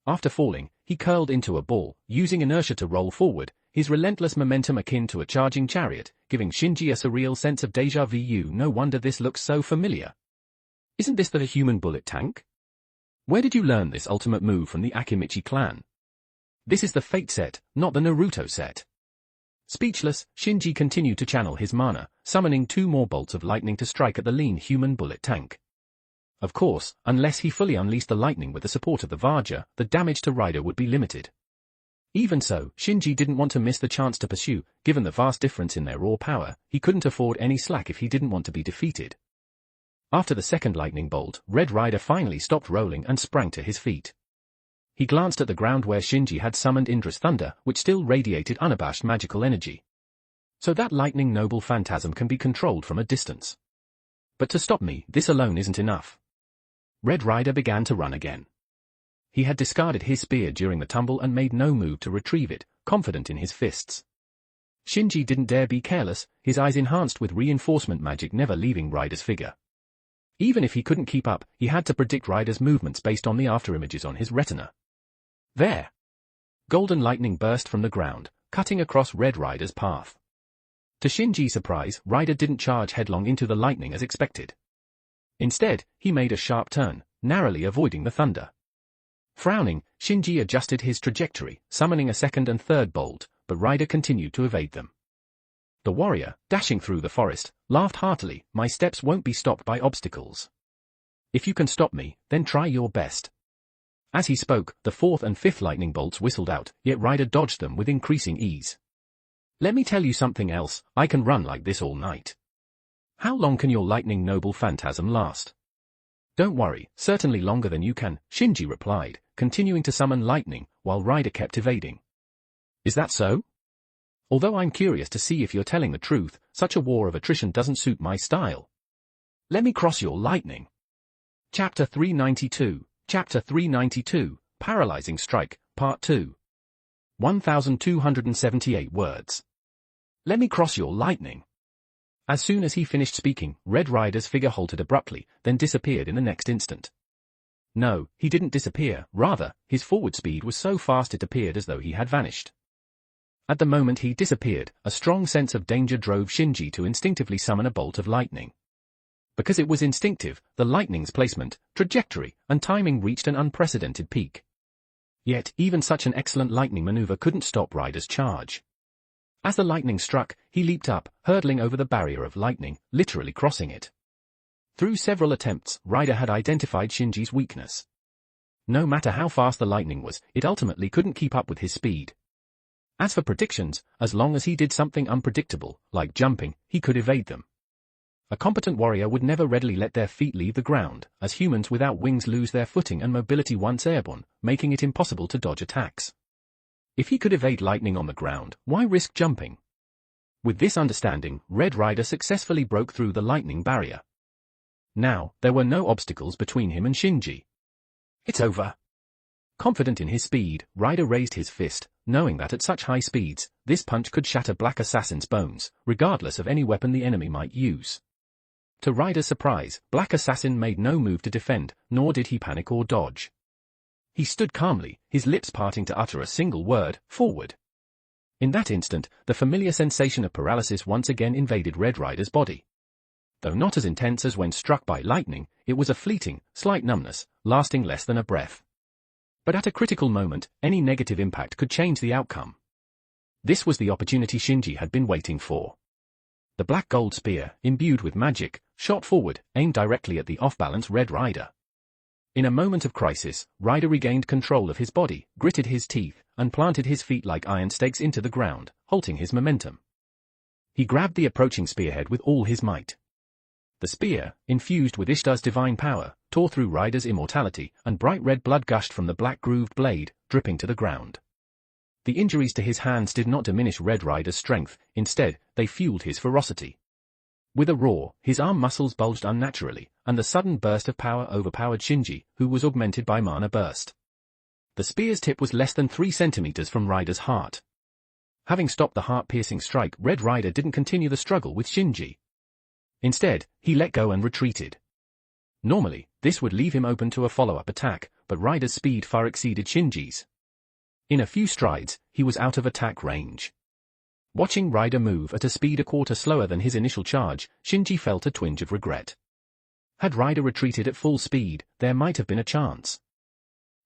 [SPEAKER 2] After falling, he curled into a ball, using inertia to roll forward, his relentless momentum akin to a charging chariot, giving Shinji a surreal sense of déjà vu. No wonder this looks so familiar. Isn't this the human bullet tank? Where did you learn this ultimate move from the Akimichi clan? This is the Fate set, not the Naruto set. Speechless, Shinji continued to channel his mana, summoning 2 more bolts of lightning to strike at the lean human bullet tank. Of course, unless he fully unleashed the lightning with the support of the Vajra, the damage to Ryder would be limited. Even so, Shinji didn't want to miss the chance to pursue, given the vast difference in their raw power, he couldn't afford any slack if he didn't want to be defeated. After the second lightning bolt, Red Ryder finally stopped rolling and sprang to his feet. He glanced at the ground where Shinji had summoned Indra's thunder, which still radiated unabashed magical energy. So that lightning noble phantasm can be controlled from a distance. But to stop me, this alone isn't enough. Red Ryder began to run again. He had discarded his spear during the tumble and made no move to retrieve it, confident in his fists. Shinji didn't dare be careless, his eyes enhanced with reinforcement magic never leaving Ryder's figure. Even if he couldn't keep up, he had to predict Ryder's movements based on the afterimages on his retina. There! Golden lightning burst from the ground, cutting across Red Ryder's path. To Shinji's surprise, Ryder didn't charge headlong into the lightning as expected. Instead, he made a sharp turn, narrowly avoiding the thunder. Frowning, Shinji adjusted his trajectory, summoning a second and third bolt, but Ryder continued to evade them. The warrior, dashing through the forest, laughed heartily, "My steps won't be stopped by obstacles. If you can stop me, then try your best." As he spoke, the fourth and fifth lightning bolts whistled out, yet Ryder dodged them with increasing ease. "Let me tell you something else, I can run like this all night. How long can your lightning noble phantasm last?" "Don't worry, certainly longer than you can," Shinji replied, continuing to summon lightning, while Ryder kept evading. "Is that so? Although I'm curious to see if you're telling the truth, such a war of attrition doesn't suit my style. Let me cross your lightning." Chapter 392, Paralyzing Strike, Part 2. 1278 words. Let me cross your lightning. As soon as he finished speaking, Red Ryder's figure halted abruptly, then disappeared in the next instant. No, he didn't disappear, rather, his forward speed was so fast it appeared as though he had vanished. At the moment he disappeared, a strong sense of danger drove Shinji to instinctively summon a bolt of lightning. Because it was instinctive, the lightning's placement, trajectory, and timing reached an unprecedented peak. Yet, even such an excellent lightning maneuver couldn't stop Ryder's charge. As the lightning struck, he leaped up, hurtling over the barrier of lightning, literally crossing it. Through several attempts, Ryder had identified Shinji's weakness. No matter how fast the lightning was, it ultimately couldn't keep up with his speed. As for predictions, as long as he did something unpredictable, like jumping, he could evade them. A competent warrior would never readily let their feet leave the ground, as humans without wings lose their footing and mobility once airborne, making it impossible to dodge attacks. If he could evade lightning on the ground, why risk jumping? With this understanding, Red Rider successfully broke through the lightning barrier. Now, there were no obstacles between him and Shinji.
[SPEAKER 3] It's over.
[SPEAKER 2] Confident in his speed, Rider raised his fist, knowing that at such high speeds, this punch could shatter Black Assassin's bones, regardless of any weapon the enemy might use. To Rider's surprise, Black Assassin made no move to defend, nor did he panic or dodge. He stood calmly, his lips parting to utter a single word, forward. In that instant, the familiar sensation of paralysis once again invaded Red Rider's body. Though not as intense as when struck by lightning, it was a fleeting, slight numbness, lasting less than a breath. But at a critical moment, any negative impact could change the outcome. This was the opportunity Shinji had been waiting for. The black gold spear, imbued with magic, shot forward, aimed directly at the off-balance Red Rider. In a moment of crisis, Rider regained control of his body, gritted his teeth, and planted his feet like iron stakes into the ground, halting his momentum. He grabbed the approaching spearhead with all his might. The spear, infused with Ishtar's divine power, tore through Rider's immortality, and bright red blood gushed from the black-grooved blade, dripping to the ground. The injuries to his hands did not diminish Red Rider's strength, instead, they fueled his ferocity. With a roar, his arm muscles bulged unnaturally, and the sudden burst of power overpowered Shinji, who was augmented by mana burst. The spear's tip was less than 3 centimeters from Rider's heart. Having stopped the heart-piercing strike, Red Rider didn't continue the struggle with Shinji. Instead, he let go and retreated. Normally, this would leave him open to a follow-up attack, but Rider's speed far exceeded Shinji's. In a few strides, he was out of attack range. Watching Rider move at a speed a quarter slower than his initial charge, Shinji felt a twinge of regret. Had Rider retreated at full speed, there might have been a chance.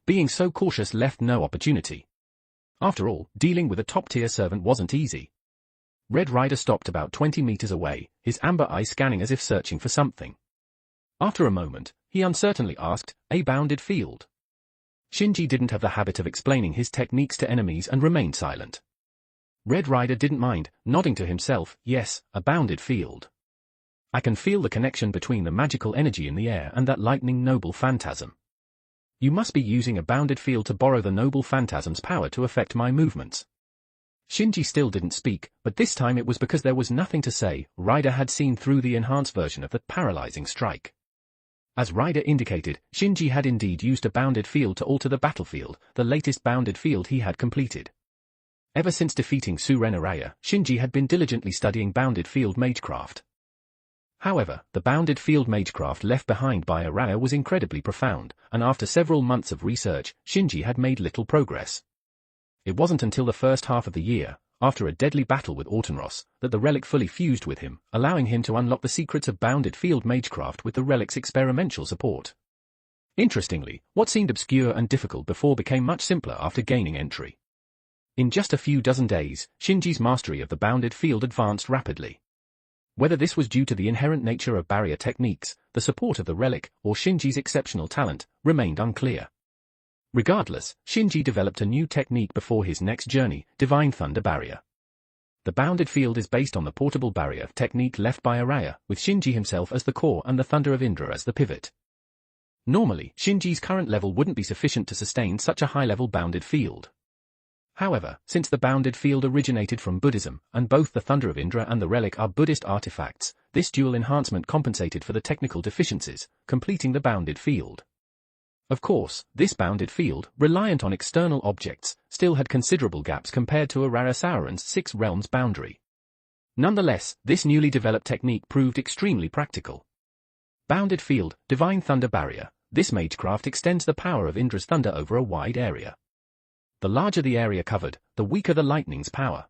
[SPEAKER 2] Being so cautious left no opportunity. After all, dealing with a top-tier servant wasn't easy. Red Rider stopped about 20 meters away, his amber eye scanning as if searching for something. After a moment, he uncertainly asked, "A bounded field?" Shinji didn't have the habit of explaining his techniques to enemies and remained silent. Red Rider didn't mind, nodding to himself, "Yes, a bounded field. I can feel the connection between the magical energy in the air and that lightning noble phantasm. You must be using a bounded field to borrow the noble phantasm's power to affect my movements." Shinji still didn't speak, but this time it was because there was nothing to say. Rider had seen through the enhanced version of the paralyzing strike. As Rider indicated, Shinji had indeed used a bounded field to alter the battlefield, the latest bounded field he had completed. Ever since defeating Suren Araya, Shinji had been diligently studying bounded field magecraft. However, the bounded field magecraft left behind by Araya was incredibly profound, and after several months of research, Shinji had made little progress. It wasn't until the first half of the year, after a deadly battle with Autenros, that the relic fully fused with him, allowing him to unlock the secrets of bounded field magecraft with the relic's experimental support. Interestingly, what seemed obscure and difficult before became much simpler after gaining entry. In just a few dozen days, Shinji's mastery of the bounded field advanced rapidly. Whether this was due to the inherent nature of barrier techniques, the support of the relic, or Shinji's exceptional talent, remained unclear. Regardless, Shinji developed a new technique before his next journey, Divine Thunder Barrier. The bounded field is based on the portable barrier technique left by Araya, with Shinji himself as the core and the Thunder of Indra as the pivot. Normally, Shinji's current level wouldn't be sufficient to sustain such a high-level bounded field. However, since the bounded field originated from Buddhism, and both the Thunder of Indra and the relic are Buddhist artifacts, this dual enhancement compensated for the technical deficiencies, completing the bounded field. Of course, this bounded field, reliant on external objects, still had considerable gaps compared to Araya Sauron's 6 realms boundary. Nonetheless, this newly developed technique proved extremely practical. Bounded field, Divine Thunder Barrier. This magecraft extends the power of Indra's thunder over a wide area. The larger the area covered, the weaker the lightning's power.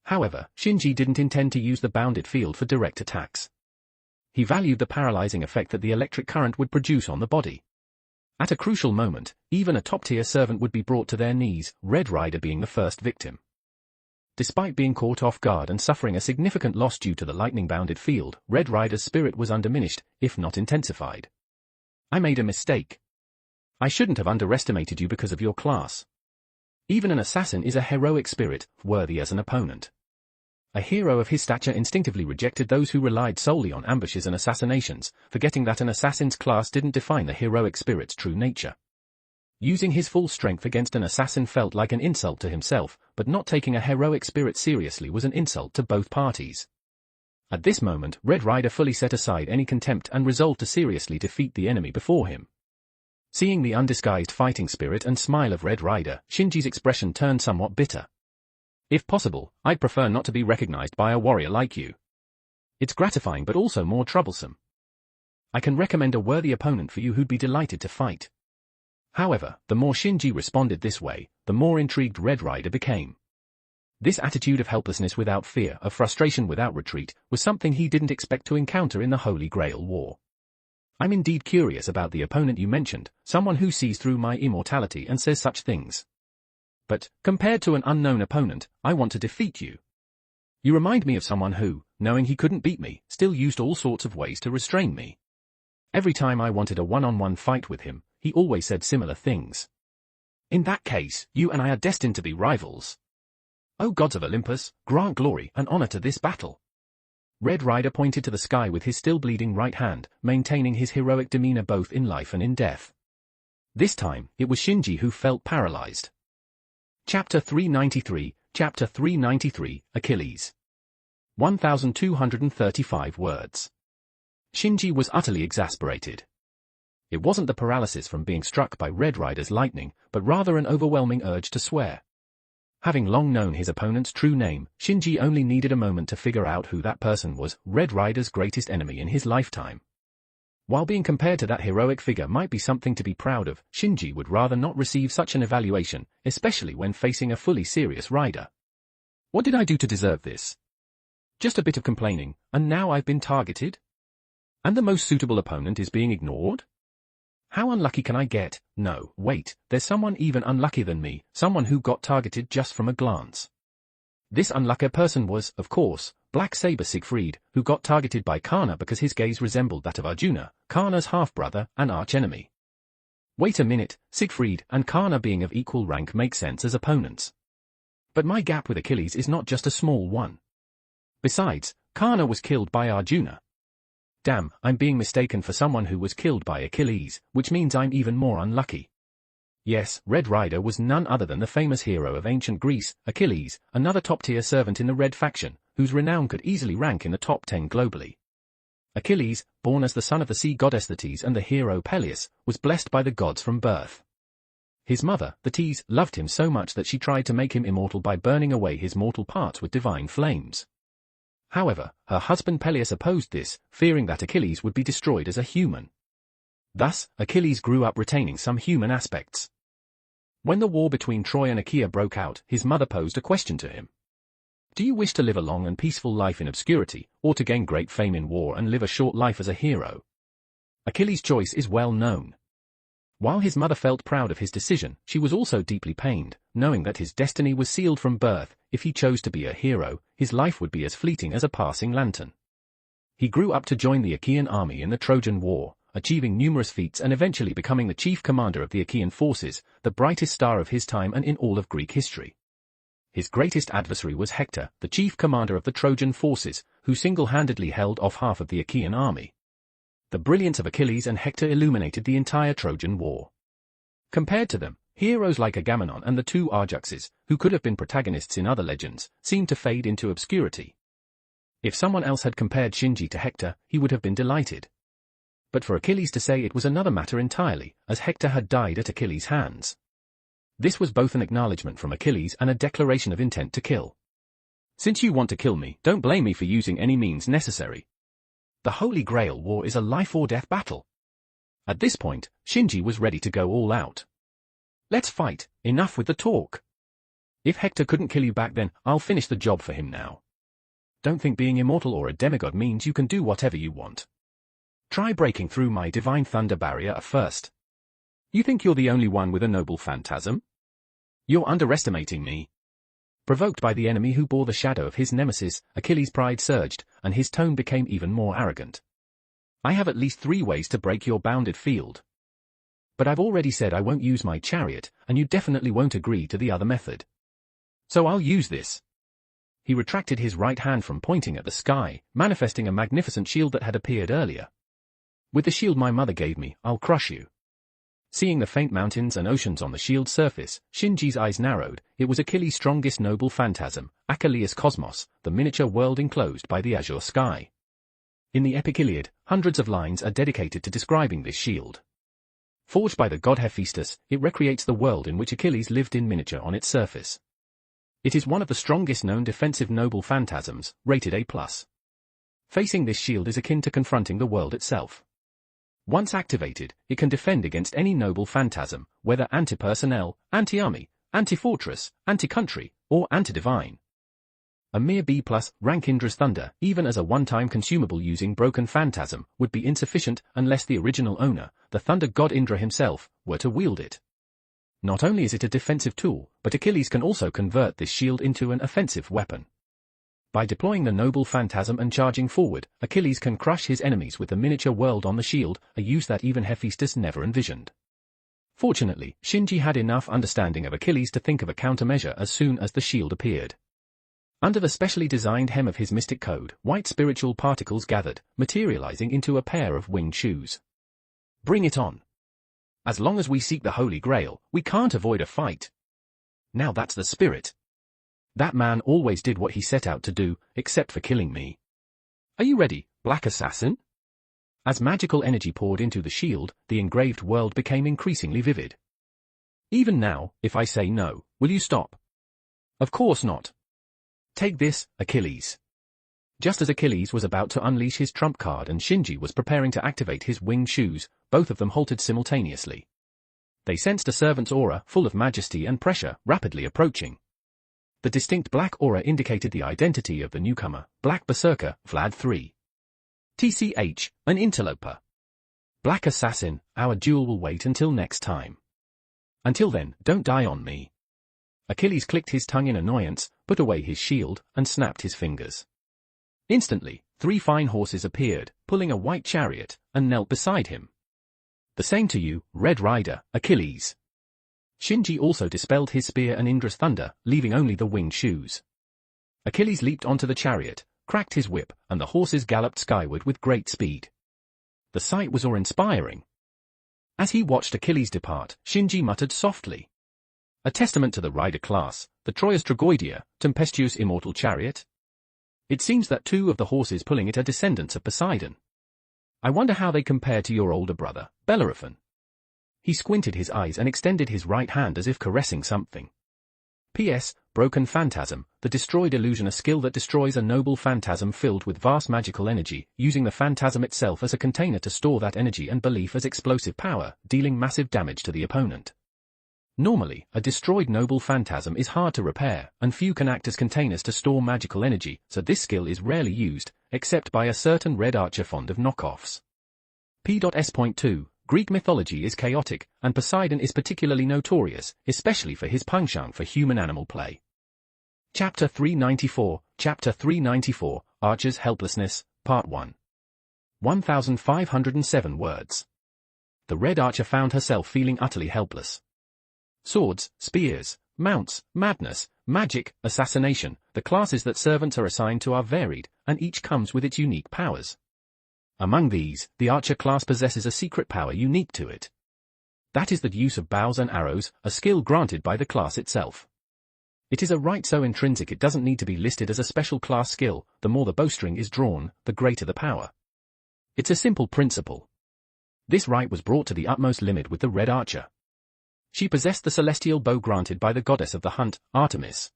[SPEAKER 2] However, Shinji didn't intend to use the bounded field for direct attacks. He valued the paralyzing effect that the electric current would produce on the body. At a crucial moment, even a top-tier servant would be brought to their knees, Red Rider being the first victim. Despite being caught off guard and suffering a significant loss due to the lightning-bounded field, Red Rider's spirit was undiminished, if not intensified. "I made a mistake. I shouldn't have underestimated you because of your class. Even an assassin is a heroic spirit, worthy as an opponent. A hero of his stature instinctively rejected those who relied solely on ambushes and assassinations, forgetting that an assassin's class didn't define the heroic spirit's true nature. Using his full strength against an assassin felt like an insult to himself, but not taking a heroic spirit seriously was an insult to both parties. At this moment, Red Rider fully set aside any contempt and resolved to seriously defeat the enemy before him. Seeing the undisguised fighting spirit and smile of Red Rider, Shinji's expression turned somewhat bitter. If possible, I'd prefer not to be recognized by a warrior like you. It's gratifying but also more troublesome. I can recommend a worthy opponent for you who'd be delighted to fight. However, the more Shinji responded this way, the more intrigued Red Rider became. This attitude of helplessness without fear, of frustration without retreat, was something he didn't expect to encounter in the Holy Grail War. I'm indeed curious about the opponent you mentioned, someone who sees through my immortality and says such things. But, compared to an unknown opponent, I want to defeat you. You remind me of someone who, knowing he couldn't beat me, still used all sorts of ways to restrain me. Every time I wanted a one-on-one fight with him, he always said similar things. In that case, you and I are destined to be rivals. O gods of Olympus, grant glory and honor to this battle. Red Rider pointed to the sky with his still bleeding right hand, maintaining his heroic demeanor both in life and in death. This time, it was Shinji who felt paralyzed. Chapter 393, Achilles. 1,235 words. Shinji was utterly exasperated. It wasn't the paralysis from being struck by Red Rider's lightning, but rather an overwhelming urge to swear. Having long known his opponent's true name, Shinji only needed a moment to figure out who that person was, Red Rider's greatest enemy in his lifetime. While being compared to that heroic figure might be something to be proud of, Shinji would rather not receive such an evaluation, especially when facing a fully serious rider. What did I do to deserve this? Just a bit of complaining, and now I've been targeted? And the most suitable opponent is being ignored? How unlucky can I get? No, wait, there's someone even unluckier than me, someone who got targeted just from a glance. This unlucky person was, of course, Black Saber Siegfried, who got targeted by Karna because his gaze resembled that of Arjuna, Karna's half-brother and arch-enemy. Wait a minute, Siegfried and Karna being of equal rank make sense as opponents. But my gap with Achilles is not just a small one. Besides, Karna was killed by Arjuna. Damn, I'm being mistaken for someone who was killed by Achilles, which means I'm even more unlucky. Yes, Red Rider was none other than the famous hero of ancient Greece, Achilles, another top-tier servant in the Red faction, whose renown could easily rank in the top 10 globally. Achilles, born as the son of the sea goddess Thetis and the hero Peleus, was blessed by the gods from birth. His mother, Thetis, loved him so much that she tried to make him immortal by burning away his mortal parts with divine flames. However, her husband Peleus opposed this, fearing that Achilles would be destroyed as a human. Thus, Achilles grew up retaining some human aspects. When the war between Troy and Achaea broke out, his mother posed a question to him. Do you wish to live a long and peaceful life in obscurity, or to gain great fame in war and live a short life as a hero? Achilles' choice is well known. While his mother felt proud of his decision, she was also deeply pained, knowing that his destiny was sealed from birth. If he chose to be a hero, his life would be as fleeting as a passing lantern. He grew up to join the Achaean army in the Trojan War, achieving numerous feats and eventually becoming the chief commander of the Achaean forces, the brightest star of his time and in all of Greek history. His greatest adversary was Hector, the chief commander of the Trojan forces, who single-handedly held off half of the Achaean army. The brilliance of Achilles and Hector illuminated the entire Trojan War. Compared to them, heroes like Agamemnon and the two Argives, who could have been protagonists in other legends, seemed to fade into obscurity. If someone else had compared Shinji to Hector, he would have been delighted. But for Achilles to say it was another matter entirely, as Hector had died at Achilles' hands. This was both an acknowledgement from Achilles and a declaration of intent to kill. Since you want to kill me, don't blame me for using any means necessary. The Holy Grail War is a life-or-death battle. At this point, Shinji was ready to go all out. Let's fight, enough with the talk. If Hector couldn't kill you back then, I'll finish the job for him now. Don't think being immortal or a demigod means you can do whatever you want. Try breaking through my divine thunder barrier at first. You think you're the only one with a noble phantasm? You're underestimating me. Provoked by the enemy who bore the shadow of his nemesis, Achilles' pride surged, and his tone became even more arrogant. I have at least 3 ways to break your bounded field. But I've already said I won't use my chariot, and you definitely won't agree to the other method. So I'll use this. he retracted his right hand from pointing at the sky, manifesting a magnificent shield that had appeared earlier. With the shield my mother gave me, I'll crush you. Seeing the faint mountains and oceans on the shield's surface, Shinji's eyes narrowed. It was Achilles' strongest noble phantasm, Achilles Cosmos, the miniature world enclosed by the azure sky. In the epic Iliad, hundreds of lines are dedicated to describing this shield. Forged by the god Hephaestus, it recreates the world in which Achilles lived in miniature on its surface. It is one of the strongest known defensive noble phantasms, rated A+. Facing this shield is akin to confronting the world itself. Once activated, it can defend against any noble phantasm, whether anti-personnel, anti-army, anti-fortress, anti-country, or anti-divine. A mere B+ rank Indra's thunder, even as a one-time consumable using broken phantasm, would be insufficient unless the original owner, the thunder god Indra himself, were to wield it. Not only is it a defensive tool, but Achilles can also convert this shield into an offensive weapon. By deploying the noble phantasm and charging forward, Achilles can crush his enemies with the miniature world on the shield, a use that even Hephaestus never envisioned. Fortunately, Shinji had enough understanding of Achilles to think of a countermeasure as soon as the shield appeared. Under the specially designed hem of his mystic code, white spiritual particles gathered, materializing into a pair of winged shoes. Bring it on. As long as we seek the Holy Grail, we can't avoid a fight. Now that's the spirit. That man always did what he set out to do, except for killing me. Are you ready, Black Assassin? As magical energy poured into the shield, the engraved world became increasingly vivid. Even now, if I say no, will you stop? Of course not. Take this, Achilles. Just as Achilles was about to unleash his trump card and Shinji was preparing to activate his winged shoes, both of them halted simultaneously. They sensed a servant's aura, full of majesty and pressure, rapidly approaching. The distinct black aura indicated the identity of the newcomer, Black Berserker, Vlad III. TCH, an interloper. Black Assassin, our duel will wait until next time. Until then, don't die on me. Achilles clicked his tongue in annoyance, put away his shield, and snapped his fingers. Instantly, 3 fine horses appeared, pulling a white chariot, and knelt beside him. The same to you, Red Rider, Achilles. Shinji also dispelled his spear and Indra's thunder, leaving only the winged shoes. Achilles leaped onto the chariot, cracked his whip, and the horses galloped skyward with great speed. The sight was awe-inspiring. As he watched Achilles depart, Shinji muttered softly. A testament to the rider class, the Troyas Tragoidia, tempestuous immortal chariot. It seems that 2 of the horses pulling it are descendants of Poseidon. I wonder how they compare to your older brother, Bellerophon. He squinted his eyes and extended his right hand as if caressing something. P.S. Broken Phantasm, the destroyed illusion, a skill that destroys a noble phantasm filled with vast magical energy, using the phantasm itself as a container to store that energy and belief as explosive power, dealing massive damage to the opponent. Normally, a destroyed noble phantasm is hard to repair, and few can act as containers to store magical energy, so this skill is rarely used, except by a certain red archer fond of knockoffs. P.S.2 Greek mythology is chaotic, and Poseidon is particularly notorious, especially for his penchant for human-animal play. Chapter 394, Archer's Helplessness, Part 1. 1,507 words. The Red Archer found herself feeling utterly helpless. Swords, spears, mounts, madness, magic, assassination, the classes that servants are assigned to are varied, and each comes with its unique powers. Among these, the archer class possesses a secret power unique to it. That is the use of bows and arrows, a skill granted by the class itself. It is a right so intrinsic it doesn't need to be listed as a special class skill. The more the bowstring is drawn, the greater the power. It's a simple principle. This right was brought to the utmost limit with the Red Archer. She possessed the celestial bow granted by the goddess of the hunt, Artemis.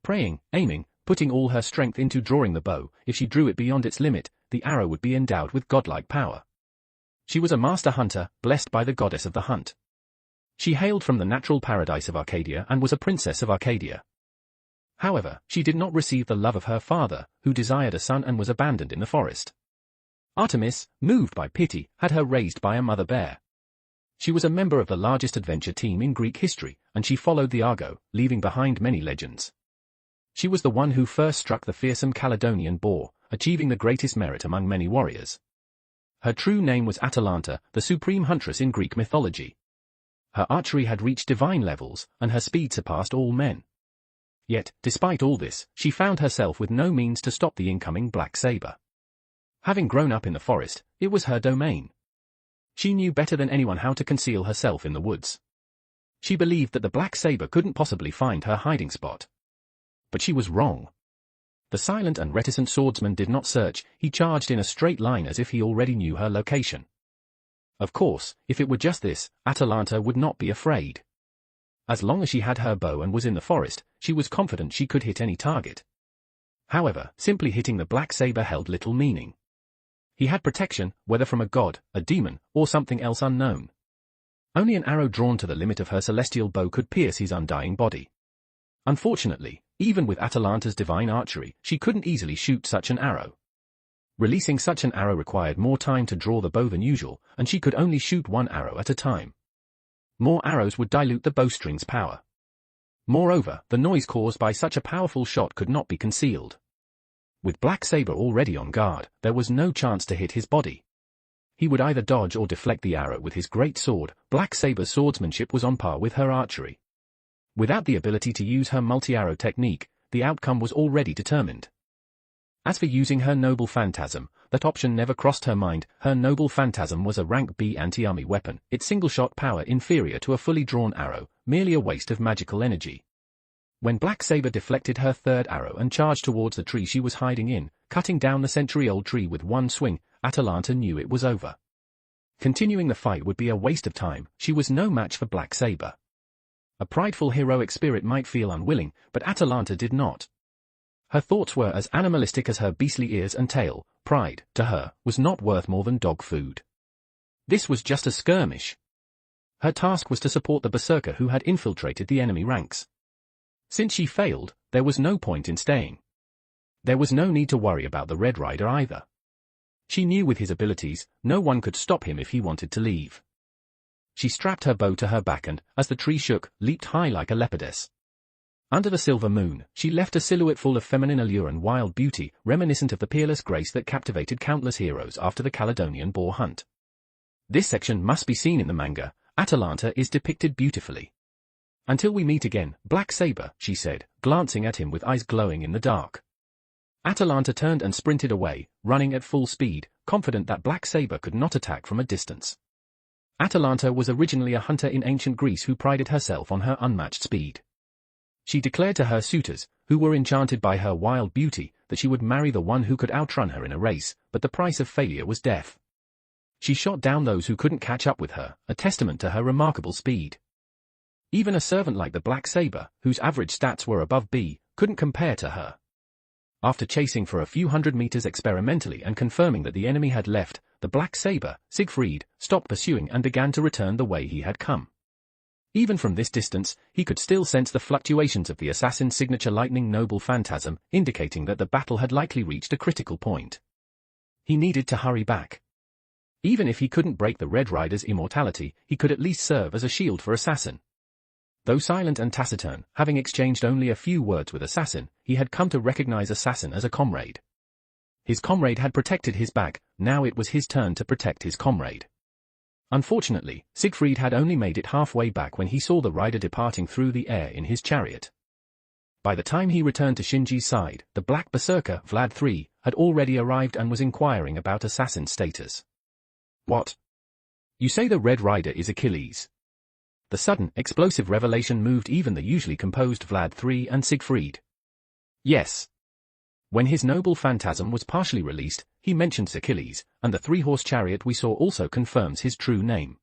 [SPEAKER 2] Praying, aiming, putting all her strength into drawing the bow, if she drew it beyond its limit, the arrow would be endowed with godlike power. She was a master hunter, blessed by the goddess of the hunt. She hailed from the natural paradise of Arcadia and was a princess of Arcadia. However, she did not receive the love of her father, who desired a son and was abandoned in the forest. Artemis, moved by pity, had her raised by a mother bear. She was a member of the largest adventure team in Greek history, and she followed the Argo, leaving behind many legends. She was the one who first struck the fearsome Caledonian boar, achieving the greatest merit among many warriors. Her true name was Atalanta, the supreme huntress in Greek mythology. Her archery had reached divine levels, and her speed surpassed all men. Yet, despite all this, she found herself with no means to stop the incoming black saber. Having grown up in the forest, it was her domain. She knew better than anyone how to conceal herself in the woods. She believed that the black saber couldn't possibly find her hiding spot. But she was wrong. The silent and reticent swordsman did not search, he charged in a straight line as if he already knew her location. Of course, if it were just this, Atalanta would not be afraid. As long as she had her bow and was in the forest, she was confident she could hit any target. However, simply hitting the black saber held little meaning. He had protection, whether from a god, a demon, or something else unknown. Only an arrow drawn to the limit of her celestial bow could pierce his undying body. Unfortunately, even with Atalanta's divine archery, she couldn't easily shoot such an arrow. Releasing such an arrow required more time to draw the bow than usual, and she could only shoot one arrow at a time. More arrows would dilute the bowstring's power. Moreover, the noise caused by such a powerful shot could not be concealed. With Black Saber already on guard, there was no chance to hit his body. He would either dodge or deflect the arrow with his great sword. Black Saber's swordsmanship was on par with her archery. Without the ability to use her multi-arrow technique, the outcome was already determined. As for using her Noble Phantasm, that option never crossed her mind. Her Noble Phantasm was a rank B anti-army weapon, its single-shot power inferior to a fully drawn arrow, merely a waste of magical energy. When Black Saber deflected her third arrow and charged towards the tree she was hiding in, cutting down the century-old tree with one swing, Atalanta knew it was over. Continuing the fight would be a waste of time. She was no match for Black Saber. A prideful heroic spirit might feel unwilling, but Atalanta did not. Her thoughts were as animalistic as her beastly ears and tail. Pride, to her, was not worth more than dog food. This was just a skirmish. Her task was to support the berserker who had infiltrated the enemy ranks. Since she failed, there was no point in staying. There was no need to worry about the Red Rider either. She knew with his abilities, no one could stop him if he wanted to leave. She strapped her bow to her back and, as the tree shook, leaped high like a leopardess. Under the silver moon, she left a silhouette full of feminine allure and wild beauty, reminiscent of the peerless grace that captivated countless heroes after the Caledonian boar hunt. This section must be seen in the manga. Atalanta is depicted beautifully. "Until we meet again, Black Saber," she said, glancing at him with eyes glowing in the dark. Atalanta turned and sprinted away, running at full speed, confident that Black Saber could not attack from a distance. Atalanta was originally a hunter in ancient Greece who prided herself on her unmatched speed. She declared to her suitors, who were enchanted by her wild beauty, that she would marry the one who could outrun her in a race, but the price of failure was death. She shot down those who couldn't catch up with her, a testament to her remarkable speed. Even a servant like the Black Saber, whose average stats were above B, couldn't compare to her. After chasing for a few hundred meters experimentally and confirming that the enemy had left, the Black Saber, Siegfried, stopped pursuing and began to return the way he had come. Even from this distance, he could still sense the fluctuations of the assassin's signature lightning Noble Phantasm, indicating that the battle had likely reached a critical point. He needed to hurry back. Even if he couldn't break the Red Rider's immortality, he could at least serve as a shield for Assassin. Though silent and taciturn, having exchanged only a few words with Assassin, he had come to recognize Assassin as a comrade. His comrade had protected his back, now it was his turn to protect his comrade. Unfortunately, Siegfried had only made it halfway back when he saw the rider departing through the air in his chariot. By the time he returned to Shinji's side, the Black Berserker, Vlad III, had already arrived and was inquiring about Assassin's status. "What? You say the Red Rider is Achilles?" The sudden, explosive revelation moved even the usually composed Vlad III and Siegfried. "Yes." When his Noble Phantasm was partially released, he mentions Achilles, and the three-horse chariot we saw also confirms his true name.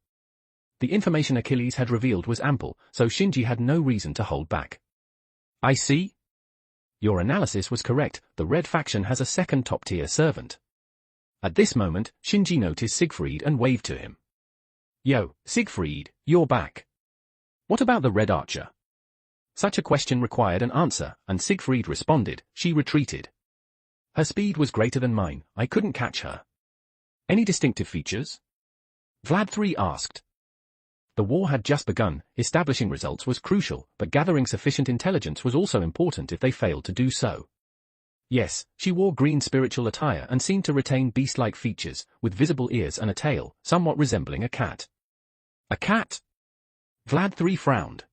[SPEAKER 2] The information Achilles had revealed was ample, so Shinji had no reason to hold back. "I see. Your analysis was correct, the Red faction has a second top-tier servant." At this moment, Shinji noticed Siegfried and waved to him. "Yo, Siegfried, you're back. What about the Red Archer?" Such a question required an answer, and Siegfried responded, "She retreated. Her speed was greater than mine, I couldn't catch her." "Any distinctive features?" Vlad III asked. The war had just begun, establishing results was crucial, but gathering sufficient intelligence was also important if they failed to do so. "Yes, she wore green spiritual attire and seemed to retain beast-like features, with visible ears and a tail, somewhat resembling a cat." "A cat?" Vlad III frowned.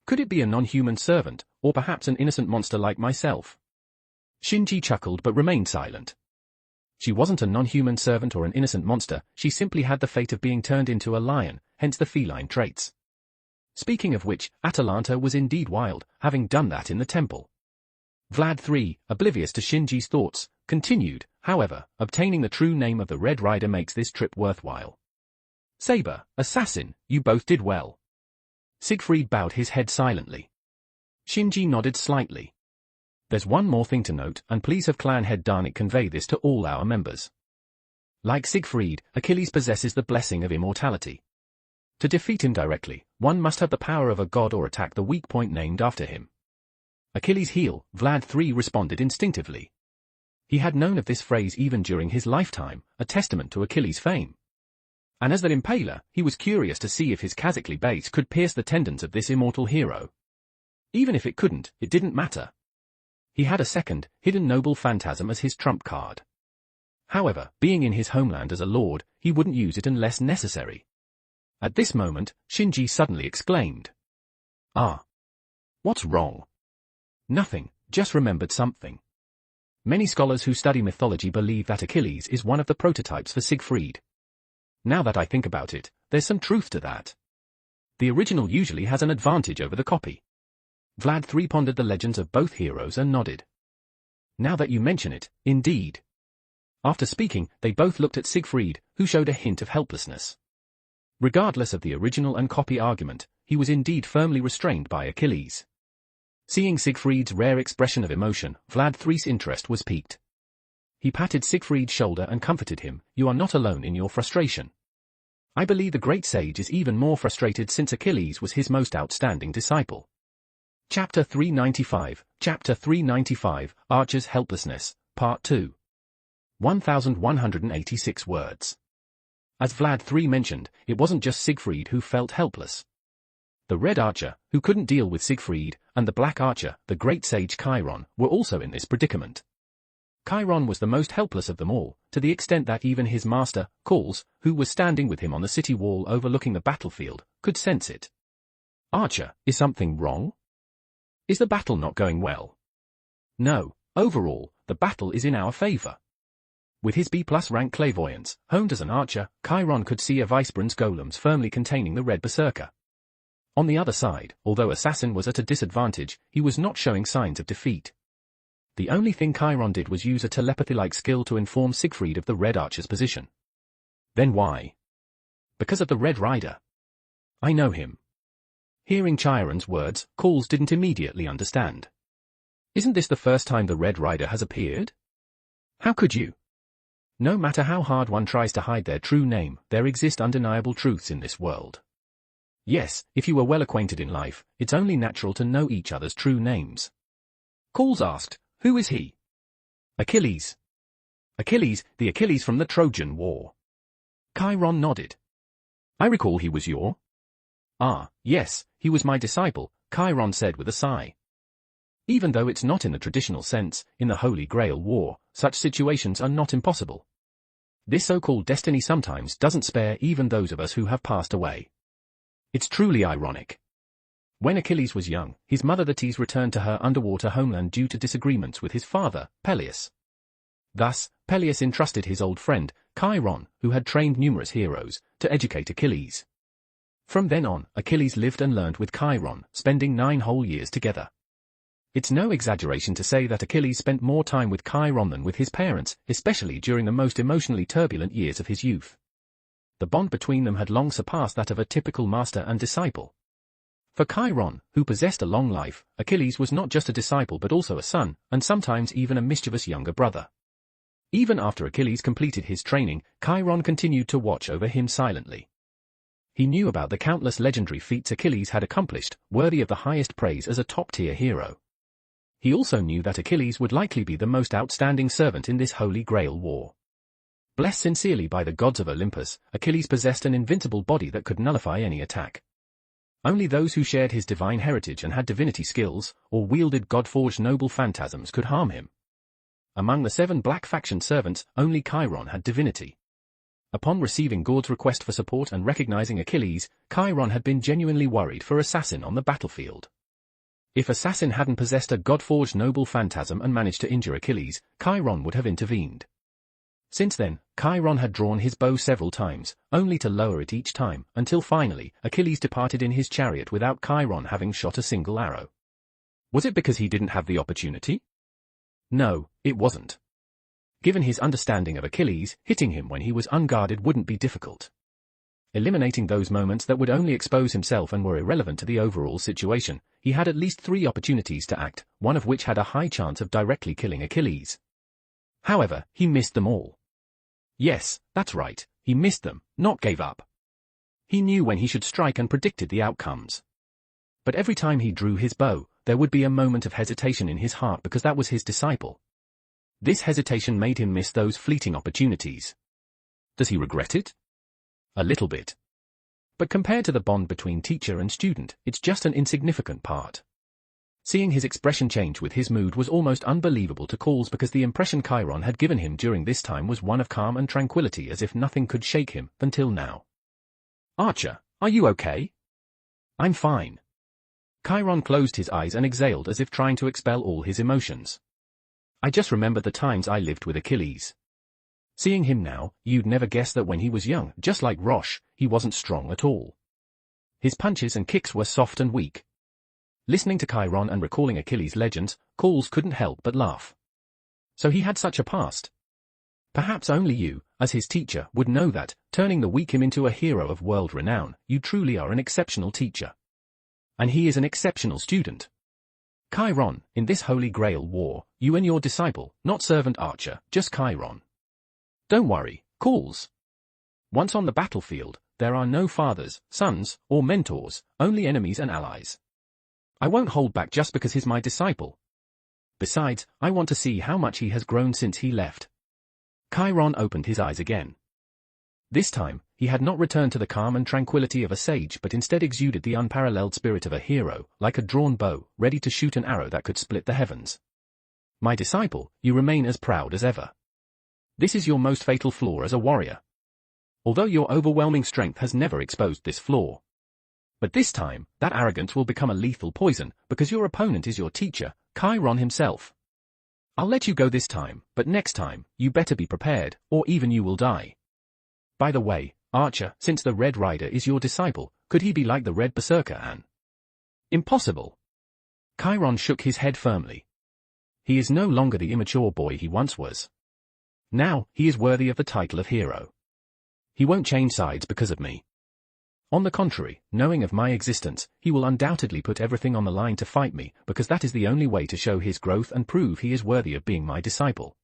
[SPEAKER 2] Could it be a non-human servant, or perhaps an innocent monster like myself. Shinji chuckled but remained silent. She wasn't a non-human servant or an innocent monster, she simply had the fate of being turned into a lion, hence the feline traits. Speaking of which, Atalanta was indeed wild, having done that in the temple. Vlad III, oblivious to Shinji's thoughts, continued, however, obtaining the true name of the Red Rider makes this trip worthwhile. Saber, assassin, you both did well. Siegfried bowed his head silently. Shinji nodded slightly. There's one more thing to note, and please have clan head Darnik convey this to all our members. Like Siegfried, Achilles possesses the blessing of immortality. To defeat him directly, one must have the power of a god or attack the weak point named after him. Achilles' heel, Vlad III responded instinctively. He had known of this phrase even during his lifetime, a testament to Achilles' fame. And as the impaler, he was curious to see if his Kazakli base could pierce the tendons of this immortal hero. Even if it couldn't, it didn't matter. He had a second, hidden noble phantasm as his trump card. However, being in his homeland as a lord, he wouldn't use it unless necessary. At this moment, Shinji suddenly exclaimed. "Ah! What's wrong?" "Nothing, just remembered something. Many scholars who study mythology believe that Achilles is one of the prototypes for Siegfried. Now that I think about it, there's some truth to that. The original usually has an advantage over the copy." Vlad III pondered the legends of both heroes and nodded. "Now that you mention it, indeed." After speaking, they both looked at Siegfried, who showed a hint of helplessness. Regardless of the original and copy argument, he was indeed firmly restrained by Achilles. Seeing Siegfried's rare expression of emotion, Vlad III's interest was piqued. He patted Siegfried's shoulder and comforted him, "You are not alone in your frustration. I believe the great sage is even more frustrated since Achilles was his most outstanding disciple." Chapter 395, Archer's Helplessness, Part 2. 1186 words. As Vlad III mentioned, it wasn't just Siegfried who felt helpless. The Red Archer, who couldn't deal with Siegfried, and the Black Archer, the great sage Chiron, were also in this predicament. Chiron was the most helpless of them all, to the extent that even his master, Calls, who was standing with him on the city wall overlooking the battlefield, could sense it. "Archer, is something wrong? Is the battle not going well?" "No, overall, the battle is in our favor." With his B+ rank clairvoyance, honed as an archer, Chiron could see a Vicebrand's golems firmly containing the Red Berserker. On the other side, although Assassin was at a disadvantage, he was not showing signs of defeat. The only thing Chiron did was use a telepathy-like skill to inform Siegfried of the Red Archer's position. Then why? Because of the Red Rider. "I know him." Hearing Chiron's words, Calls didn't immediately understand. "Isn't this the first time the Red Rider has appeared? How could you?" No matter how hard one tries to hide their true name, there exist undeniable truths in this world. Yes, if you were well acquainted in life, it's only natural to know each other's true names. Calls asked, "Who is he?" "Achilles." "Achilles, the Achilles from the Trojan War." Chiron nodded. "I recall he was your—" "Ah, yes, he was my disciple," Chiron said with a sigh. Even though it's not in the traditional sense, in the Holy Grail War, such situations are not impossible. This so-called destiny sometimes doesn't spare even those of us who have passed away. It's truly ironic. When Achilles was young, his mother Thetis returned to her underwater homeland due to disagreements with his father, Peleus. Thus, Peleus entrusted his old friend, Chiron, who had trained numerous heroes, to educate Achilles. From then on, Achilles lived and learned with Chiron, spending 9 whole years together. It's no exaggeration to say that Achilles spent more time with Chiron than with his parents, especially during the most emotionally turbulent years of his youth. The bond between them had long surpassed that of a typical master and disciple. For Chiron, who possessed a long life, Achilles was not just a disciple but also a son, and sometimes even a mischievous younger brother. Even after Achilles completed his training, Chiron continued to watch over him silently. He knew about the countless legendary feats Achilles had accomplished, worthy of the highest praise as a top-tier hero. He also knew that Achilles would likely be the most outstanding servant in this Holy Grail War. Blessed sincerely by the gods of Olympus, Achilles possessed an invincible body that could nullify any attack. Only those who shared his divine heritage and had divinity skills, or wielded god-forged noble phantasms could harm him. Among the 7 Black Faction servants, only Chiron had divinity. Upon receiving Gord's request for support and recognizing Achilles, Chiron had been genuinely worried for Assassin on the battlefield. If Assassin hadn't possessed a god-forged noble phantasm and managed to injure Achilles, Chiron would have intervened. Since then, Chiron had drawn his bow several times, only to lower it each time, until finally, Achilles departed in his chariot without Chiron having shot a single arrow. Was it because he didn't have the opportunity? No, it wasn't. Given his understanding of Achilles, hitting him when he was unguarded wouldn't be difficult. Eliminating those moments that would only expose himself and were irrelevant to the overall situation, he had at least 3 opportunities to act, one of which had a high chance of directly killing Achilles. However, he missed them all. Yes, that's right, he missed them, not gave up. He knew when he should strike and predicted the outcomes. But every time he drew his bow, there would be a moment of hesitation in his heart because that was his disciple. This hesitation made him miss those fleeting opportunities. Does he regret it? A little bit. But compared to the bond between teacher and student, it's just an insignificant part. Seeing his expression change with his mood was almost unbelievable to Calls because the impression Chiron had given him during this time was one of calm and tranquility as if nothing could shake him, until now. Archer, are you okay? I'm fine. Chiron closed his eyes and exhaled as if trying to expel all his emotions. I just remember the times I lived with Achilles. Seeing him now, you'd never guess that when he was young, just like Roche, he wasn't strong at all. His punches and kicks were soft and weak. Listening to Chiron and recalling Achilles' legends, Calls couldn't help but laugh. So he had such a past. Perhaps only you, as his teacher, would know that, turning the weak him into a hero of world renown, you truly are an exceptional teacher. And he is an exceptional student. Chiron, in this Holy Grail war, you and your disciple, not servant Archer, just Chiron. Don't worry, Calls. Once on the battlefield, there are no fathers, sons, or mentors, only enemies and allies. I won't hold back just because he's my disciple. Besides, I want to see how much he has grown since he left. Chiron opened his eyes again. This time, he had not returned to the calm and tranquility of a sage but instead exuded the unparalleled spirit of a hero, like a drawn bow, ready to shoot an arrow that could split the heavens. My disciple, you remain as proud as ever. This is your most fatal flaw as a warrior. Although your overwhelming strength has never exposed this flaw. But this time, that arrogance will become a lethal poison, because your opponent is your teacher, Chiron himself. I'll let you go this time, but next time, you better be prepared, or even you will die. By the way, Archer, since the Red Rider is your disciple, could he be like the Red Berserker Anne? Impossible. Chiron shook his head firmly. He is no longer the immature boy he once was. Now, he is worthy of the title of hero. He won't change sides because of me. On the contrary, knowing of my existence, he will undoubtedly put everything on the line to fight me, because that is the only way to show his growth and prove he is worthy of being my disciple.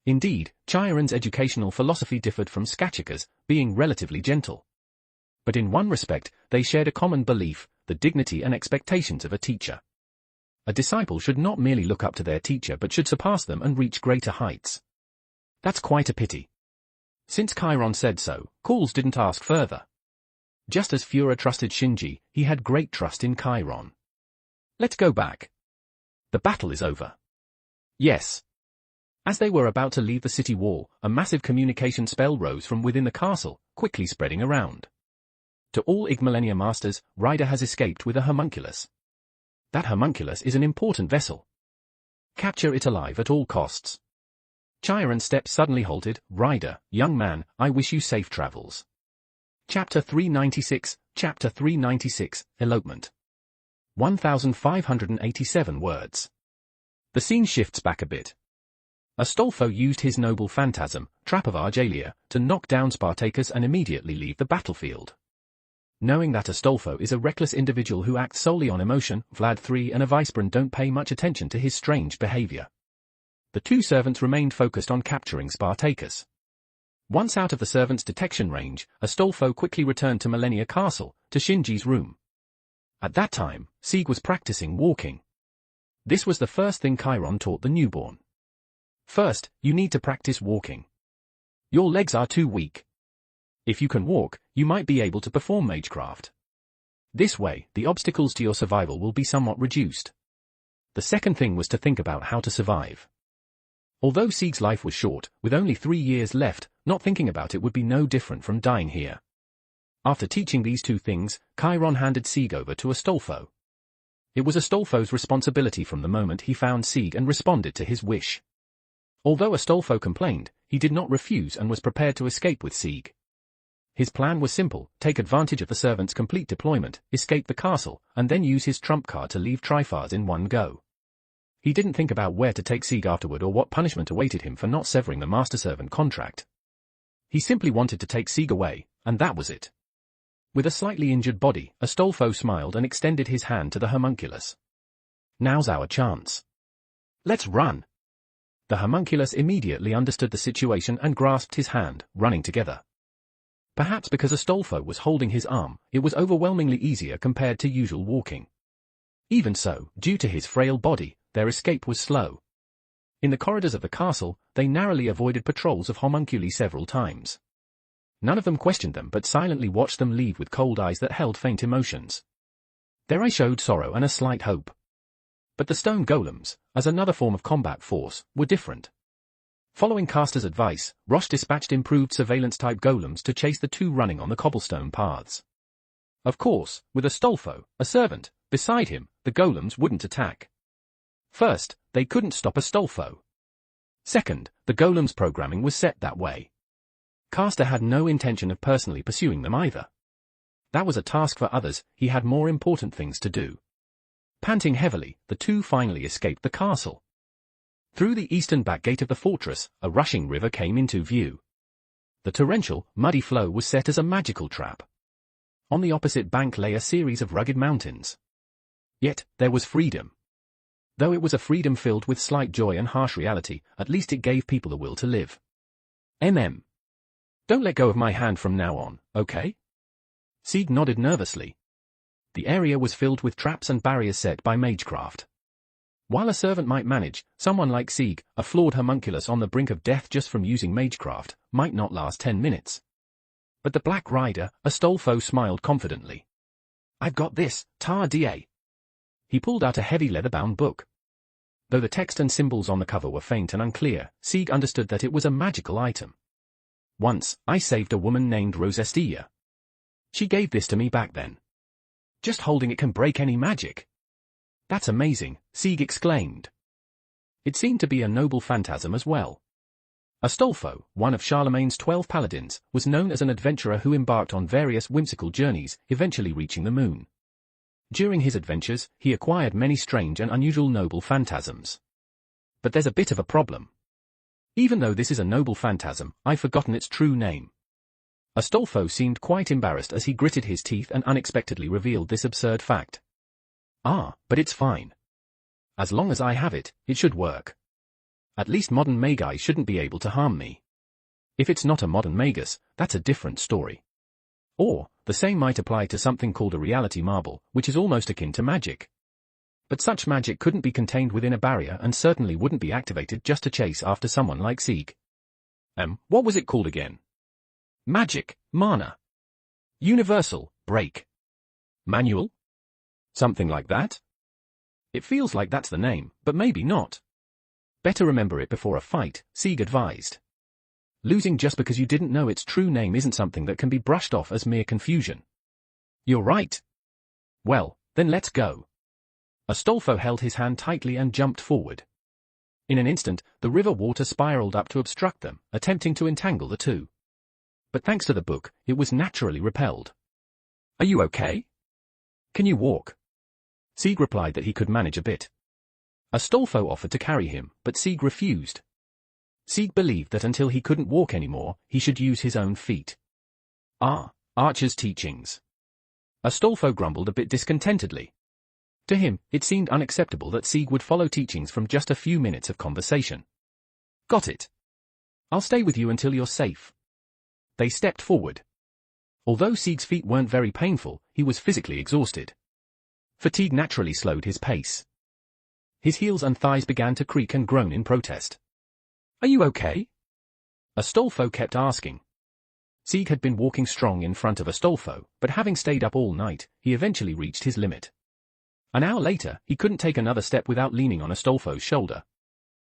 [SPEAKER 2] Indeed, Chiron's educational philosophy differed from Scatchika's, being relatively gentle. But in one respect, they shared a common belief, the dignity and expectations of a teacher. A disciple should not merely look up to their teacher but should surpass them and reach greater heights. That's quite a pity. Since Chiron said so, Calls didn't ask further. Just as Fura trusted Shinji, he had great trust in Chiron. Let's go back. The battle is over. Yes. As they were about to leave the city wall, a massive communication spell rose from within the castle, quickly spreading around. To all Igmalenia masters, Ryder has escaped with a homunculus. That homunculus is an important vessel. Capture it alive at all costs. Chiron's steps suddenly halted. Ryder, young man, I wish you safe travels. Chapter 396, Chapter 396, Elopement. 1587 words. The scene shifts back a bit. Astolfo used his noble phantasm, Trap of Argelia, to knock down Spartacus and immediately leave the battlefield. Knowing that Astolfo is a reckless individual who acts solely on emotion, Vlad III and Avispran don't pay much attention to his strange behavior. The two servants remained focused on capturing Spartacus. Once out of the servants' detection range, Astolfo quickly returned to Millennia Castle, to Shinji's room. At that time, Sieg was practicing walking. This was the first thing Chiron taught the newborn. First, you need to practice walking. Your legs are too weak. If you can walk, you might be able to perform magecraft. This way, the obstacles to your survival will be somewhat reduced. The second thing was to think about how to survive. Although Sieg's life was short, with only 3 years left, not thinking about it would be no different from dying here. After teaching these two things, Chiron handed Sieg over to Astolfo. It was Astolfo's responsibility from the moment he found Sieg and responded to his wish. Although Astolfo complained, he did not refuse and was prepared to escape with Sieg. His plan was simple: take advantage of the servant's complete deployment, escape the castle, and then use his trump card to leave Trifars in one go. He didn't think about where to take Sieg afterward or what punishment awaited him for not severing the master-servant contract. He simply wanted to take Sieg away, and that was it. With a slightly injured body, Astolfo smiled and extended his hand to the homunculus. "Now's our chance. Let's run." The homunculus immediately understood the situation and grasped his hand, running together. Perhaps because Astolfo was holding his arm, it was overwhelmingly easier compared to usual walking. Even so, due to his frail body, their escape was slow. In the corridors of the castle, they narrowly avoided patrols of homunculi several times. None of them questioned them but silently watched them leave with cold eyes that held faint emotions. Their eyes showed sorrow and a slight hope. But the stone golems, as another form of combat force, were different. Following Castor's advice, Roche dispatched improved surveillance-type golems to chase the two running on the cobblestone paths. Of course, with Astolfo, a servant, beside him, the golems wouldn't attack. First, they couldn't stop Astolfo. Second, the golems' programming was set that way. Castor had no intention of personally pursuing them either. That was a task for others; he had more important things to do. Panting heavily, the two finally escaped the castle. Through the eastern back gate of the fortress, a rushing river came into view. The torrential, muddy flow was set as a magical trap. On the opposite bank lay a series of rugged mountains. Yet, there was freedom. Though it was a freedom filled with slight joy and harsh reality, at least it gave people the will to live. Don't let go of my hand from now on, okay? Sieg nodded nervously. The area was filled with traps and barriers set by magecraft. While a servant might manage, someone like Sieg, a flawed homunculus on the brink of death just from using magecraft, might not last 10 minutes. But the Black Rider, Astolfo, smiled confidently. "I've got this, tar-da." He pulled out a heavy leather-bound book. Though the text and symbols on the cover were faint and unclear, Sieg understood that it was a magical item. "Once, I saved a woman named Rosestilla. She gave this to me back then. Just holding it can break any magic." "That's amazing," Sieg exclaimed. It seemed to be a noble phantasm as well. Astolfo, one of Charlemagne's 12 paladins, was known as an adventurer who embarked on various whimsical journeys, eventually reaching the moon. During his adventures, he acquired many strange and unusual noble phantasms. But there's a bit of a problem. Even though this is a noble phantasm, I've forgotten its true name. Astolfo seemed quite embarrassed as he gritted his teeth and unexpectedly revealed this absurd fact. But it's fine. As long as I have it, it should work. At least modern magi shouldn't be able to harm me. If it's not a modern magus, that's a different story. Or, the same might apply to something called a reality marble, which is almost akin to magic. But such magic couldn't be contained within a barrier and certainly wouldn't be activated just to chase after someone like Sieg. What was it called again? Magic, mana. Universal, break. Manual? Something like that? It feels like that's the name, but maybe not. Better remember it before a fight, Sieg advised. Losing just because you didn't know its true name isn't something that can be brushed off as mere confusion. You're right. Well, then let's go. Astolfo held his hand tightly and jumped forward. In an instant, the river water spiraled up to obstruct them, attempting to entangle the two. But thanks to the book, it was naturally repelled. "Are you okay? Can you walk?" Sieg replied that he could manage a bit. Astolfo offered to carry him, but Sieg refused. Sieg believed that until he couldn't walk anymore, he should use his own feet. Archer's teachings. Astolfo grumbled a bit discontentedly. To him, it seemed unacceptable that Sieg would follow teachings from just a few minutes of conversation. "Got it. I'll stay with you until you're safe." They stepped forward. Although Sieg's feet weren't very painful, he was physically exhausted. Fatigue naturally slowed his pace. His heels and thighs began to creak and groan in protest. "Are you okay?" Astolfo kept asking. Sieg had been walking strong in front of Astolfo, but having stayed up all night, he eventually reached his limit. An hour later, he couldn't take another step without leaning on Astolfo's shoulder.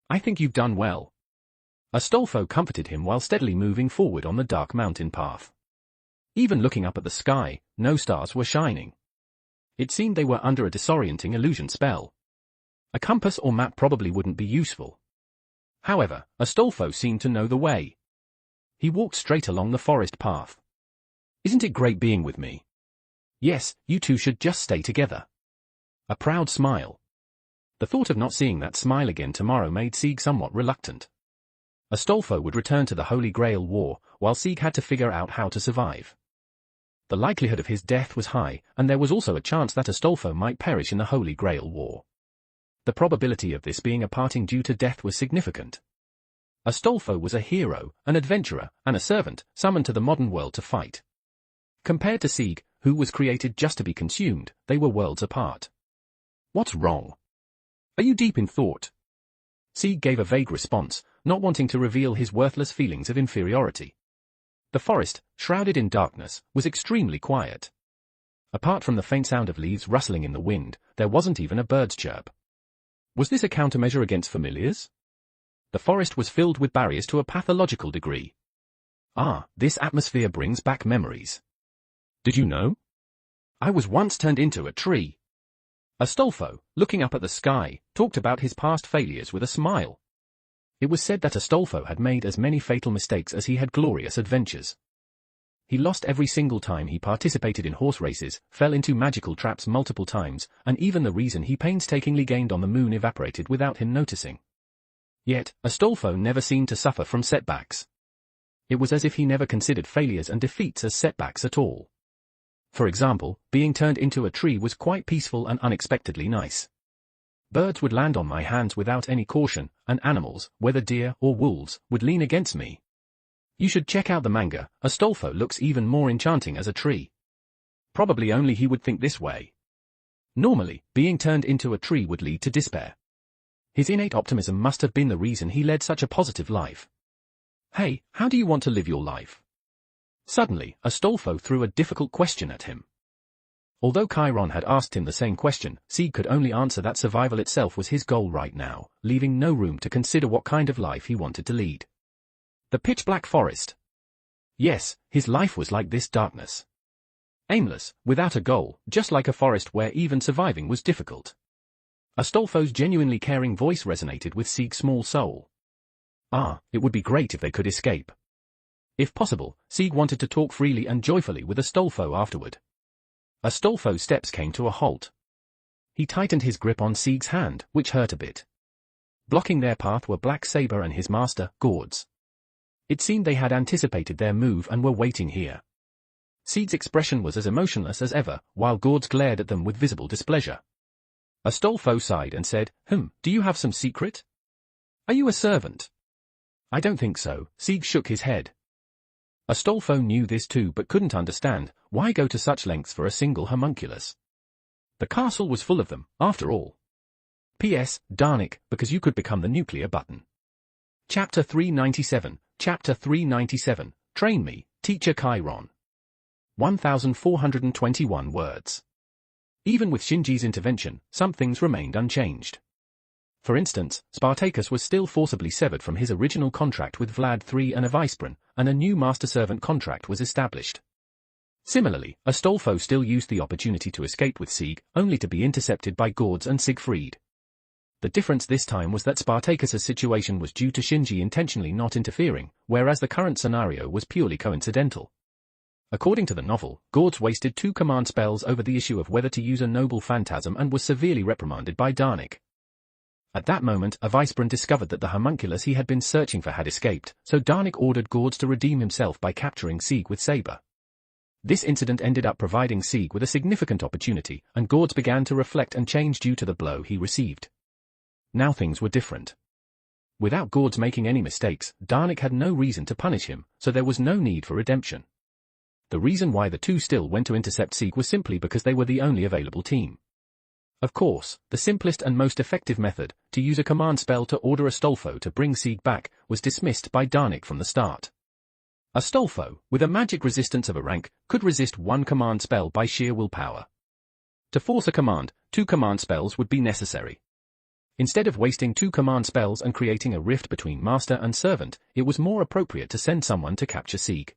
[SPEAKER 2] "I think you've done well." Astolfo comforted him while steadily moving forward on the dark mountain path. Even looking up at the sky, no stars were shining. It seemed they were under a disorienting illusion spell. A compass or map probably wouldn't be useful. However, Astolfo seemed to know the way. He walked straight along the forest path. "Isn't it great being with me?" "Yes, you two should just stay together." A proud smile. The thought of not seeing that smile again tomorrow made Sieg somewhat reluctant. Astolfo would return to the Holy Grail War, while Sieg had to figure out how to survive. The likelihood of his death was high, and there was also a chance that Astolfo might perish in the Holy Grail War. The probability of this being a parting due to death was significant. Astolfo was a hero, an adventurer, and a servant, summoned to the modern world to fight. Compared to Sieg, who was created just to be consumed, they were worlds apart. "What's wrong? Are you deep in thought?" Sieg gave a vague response, not wanting to reveal his worthless feelings of inferiority. The forest, shrouded in darkness, was extremely quiet. Apart from the faint sound of leaves rustling in the wind, there wasn't even a bird's chirp. Was this a countermeasure against familiars? The forest was filled with barriers to a pathological degree. "Ah, this atmosphere brings back memories. Did you know? I was once turned into a tree." Astolfo, looking up at the sky, talked about his past failures with a smile. It was said that Astolfo had made as many fatal mistakes as he had glorious adventures. He lost every single time he participated in horse races, fell into magical traps multiple times, and even the reason he painstakingly gained on the moon evaporated without him noticing. Yet, Astolfo never seemed to suffer from setbacks. It was as if he never considered failures and defeats as setbacks at all. For example, being turned into a tree was quite peaceful and unexpectedly nice. Birds would land on my hands without any caution, and animals, whether deer or wolves, would lean against me. You should check out the manga. Astolfo looks even more enchanting as a tree. Probably only he would think this way. Normally, being turned into a tree would lead to despair. His innate optimism must have been the reason he led such a positive life. "Hey, how do you want to live your life?" Suddenly, Astolfo threw a difficult question at him. Although Chiron had asked him the same question, Sieg could only answer that survival itself was his goal right now, leaving no room to consider what kind of life he wanted to lead. The pitch-black forest. Yes, his life was like this darkness. Aimless, without a goal, just like a forest where even surviving was difficult. Astolfo's genuinely caring voice resonated with Sieg's small soul. Ah, it would be great if they could escape. If possible, Sieg wanted to talk freely and joyfully with Astolfo afterward. Astolfo's steps came to a halt. He tightened his grip on Sieg's hand, which hurt a bit. Blocking their path were Black Saber and his master, Gord's. It seemed they had anticipated their move and were waiting here. Sieg's expression was as emotionless as ever, while Gord's glared at them with visible displeasure. Astolfo sighed and said, "Do you have some secret? Are you a servant?" "I don't think so." Sieg shook his head. Astolfo knew this too but couldn't understand, why go to such lengths for a single homunculus? The castle was full of them, after all. P.S. Darnik, because you could become the nuclear button. Chapter 397, Chapter 397, Train Me, Teacher Chiron. 1,421 words. Even with Shinji's intervention, some things remained unchanged. For instance, Spartacus was still forcibly severed from his original contract with Vlad III and Avisprin, and a new master-servant contract was established. Similarly, Astolfo still used the opportunity to escape with Sieg, only to be intercepted by Gords and Siegfried. The difference this time was that Spartacus's situation was due to Shinji intentionally not interfering, whereas the current scenario was purely coincidental. According to the novel, Gords wasted 2 command spells over the issue of whether to use a noble phantasm and was severely reprimanded by Darnik. At that moment, Avisprin discovered that the homunculus he had been searching for had escaped, so Darnik ordered Gords to redeem himself by capturing Sieg with Saber. This incident ended up providing Sieg with a significant opportunity, and Gords began to reflect and change due to the blow he received. Now things were different. Without Gords making any mistakes, Darnik had no reason to punish him, so there was no need for redemption. The reason why the two still went to intercept Sieg was simply because they were the only available team. Of course, the simplest and most effective method, to use a command spell to order Astolfo to bring Sieg back, was dismissed by Darnik from the start. Astolfo, with a magic resistance of a rank, could resist 1 command spell by sheer willpower. To force a command, 2 command spells would be necessary. Instead of wasting 2 command spells and creating a rift between master and servant, it was more appropriate to send someone to capture Sieg.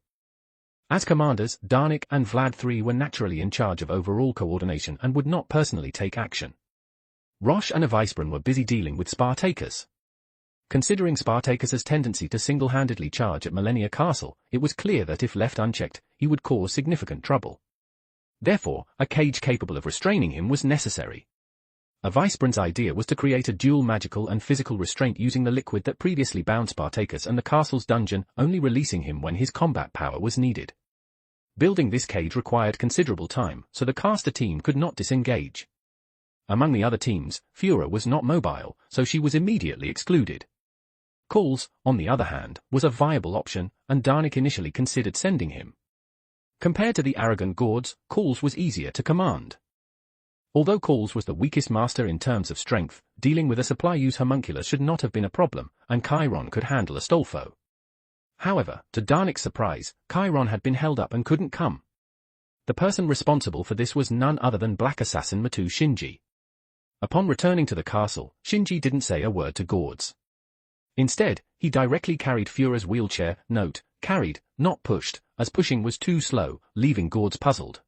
[SPEAKER 2] As commanders, Darnik and Vlad III were naturally in charge of overall coordination and would not personally take action. Rosh and Avisbron were busy dealing with Spartacus. Considering Spartacus's tendency to single-handedly charge at Millennia Castle, it was clear that if left unchecked, he would cause significant trouble. Therefore, a cage capable of restraining him was necessary. Avisbron's idea was to create a dual magical and physical restraint using the liquid that previously bound Spartacus and the castle's dungeon, only releasing him when his combat power was needed. Building this cage required considerable time, so the caster team could not disengage. Among the other teams, Fura was not mobile, so she was immediately excluded. Calls, on the other hand, was a viable option, and Darnik initially considered sending him. Compared to the arrogant Gords, Calls was easier to command. Although Calls was the weakest master in terms of strength, dealing with a supply-use homunculus should not have been a problem, and Chiron could handle a Stolfo. However, to Darnik's surprise, Chiron had been held up and couldn't come. The person responsible for this was none other than Black Assassin Matu Shinji. Upon returning to the castle, Shinji didn't say a word to Gords. Instead, he directly carried Fura's wheelchair, note, carried, not pushed, as pushing was too slow, leaving Gords puzzled.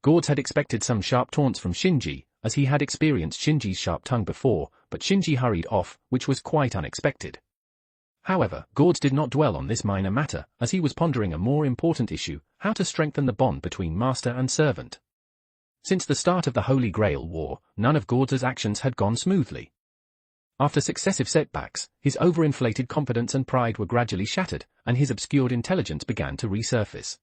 [SPEAKER 2] Gords had expected some sharp taunts from Shinji, as he had experienced Shinji's sharp tongue before, but Shinji hurried off, which was quite unexpected. However, Gords did not dwell on this minor matter, as he was pondering a more important issue, how to strengthen the bond between master and servant. Since the start of the Holy Grail War, none of Gords' actions had gone smoothly. After successive setbacks, his overinflated confidence and pride were gradually shattered, and his obscured intelligence began to resurface.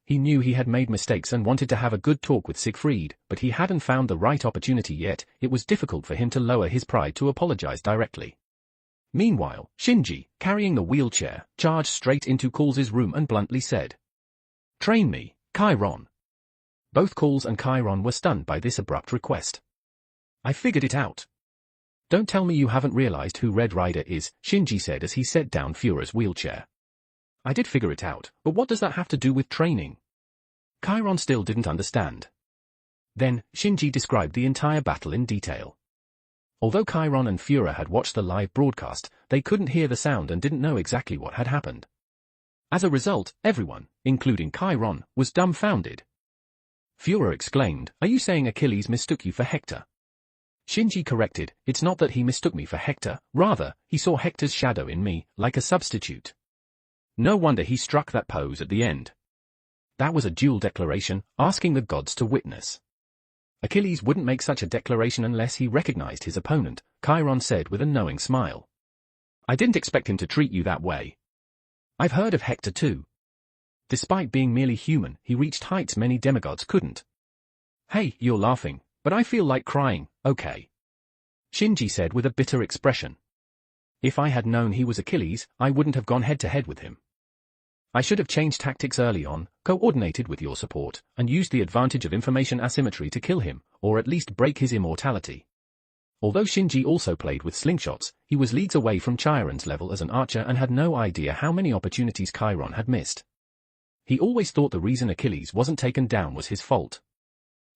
[SPEAKER 2] He knew he had made mistakes and wanted to have a good talk with Siegfried, but he hadn't found the right opportunity yet. It was difficult for him to lower his pride to apologize directly. Meanwhile, Shinji, carrying the wheelchair, charged straight into Calls' room and bluntly said, "Train me, Chiron." Both Calls and Chiron were stunned by this abrupt request. "I figured it out." "Don't tell me you haven't realized who Red Rider is," Shinji said as he set down Fura's wheelchair. "I did figure it out, but what does that have to do with training?" Chiron still didn't understand. Then, Shinji described the entire battle in detail. Although Chiron and Fura had watched the live broadcast, they couldn't hear the sound and didn't know exactly what had happened. As a result, everyone, including Chiron, was dumbfounded. Fura exclaimed, "Are you saying Achilles mistook you for Hector?" Shinji corrected, "It's not that he mistook me for Hector, rather, he saw Hector's shadow in me, like a substitute. No wonder he struck that pose at the end. That was a dual declaration, asking the gods to witness." Achilles wouldn't make such a declaration unless he recognized his opponent, Chiron said with a knowing smile. "I didn't expect him to treat you that way. I've heard of Hector too. Despite being merely human, he reached heights many demigods couldn't." "Hey, you're laughing, but I feel like crying, okay?" Shinji said with a bitter expression. "If I had known he was Achilles, I wouldn't have gone head-to-head with him. I should have changed tactics early on, coordinated with your support, and used the advantage of information asymmetry to kill him, or at least break his immortality." Although Shinji also played with slingshots, he was leagues away from Chiron's level as an archer and had no idea how many opportunities Chiron had missed. He always thought the reason Achilles wasn't taken down was his fault.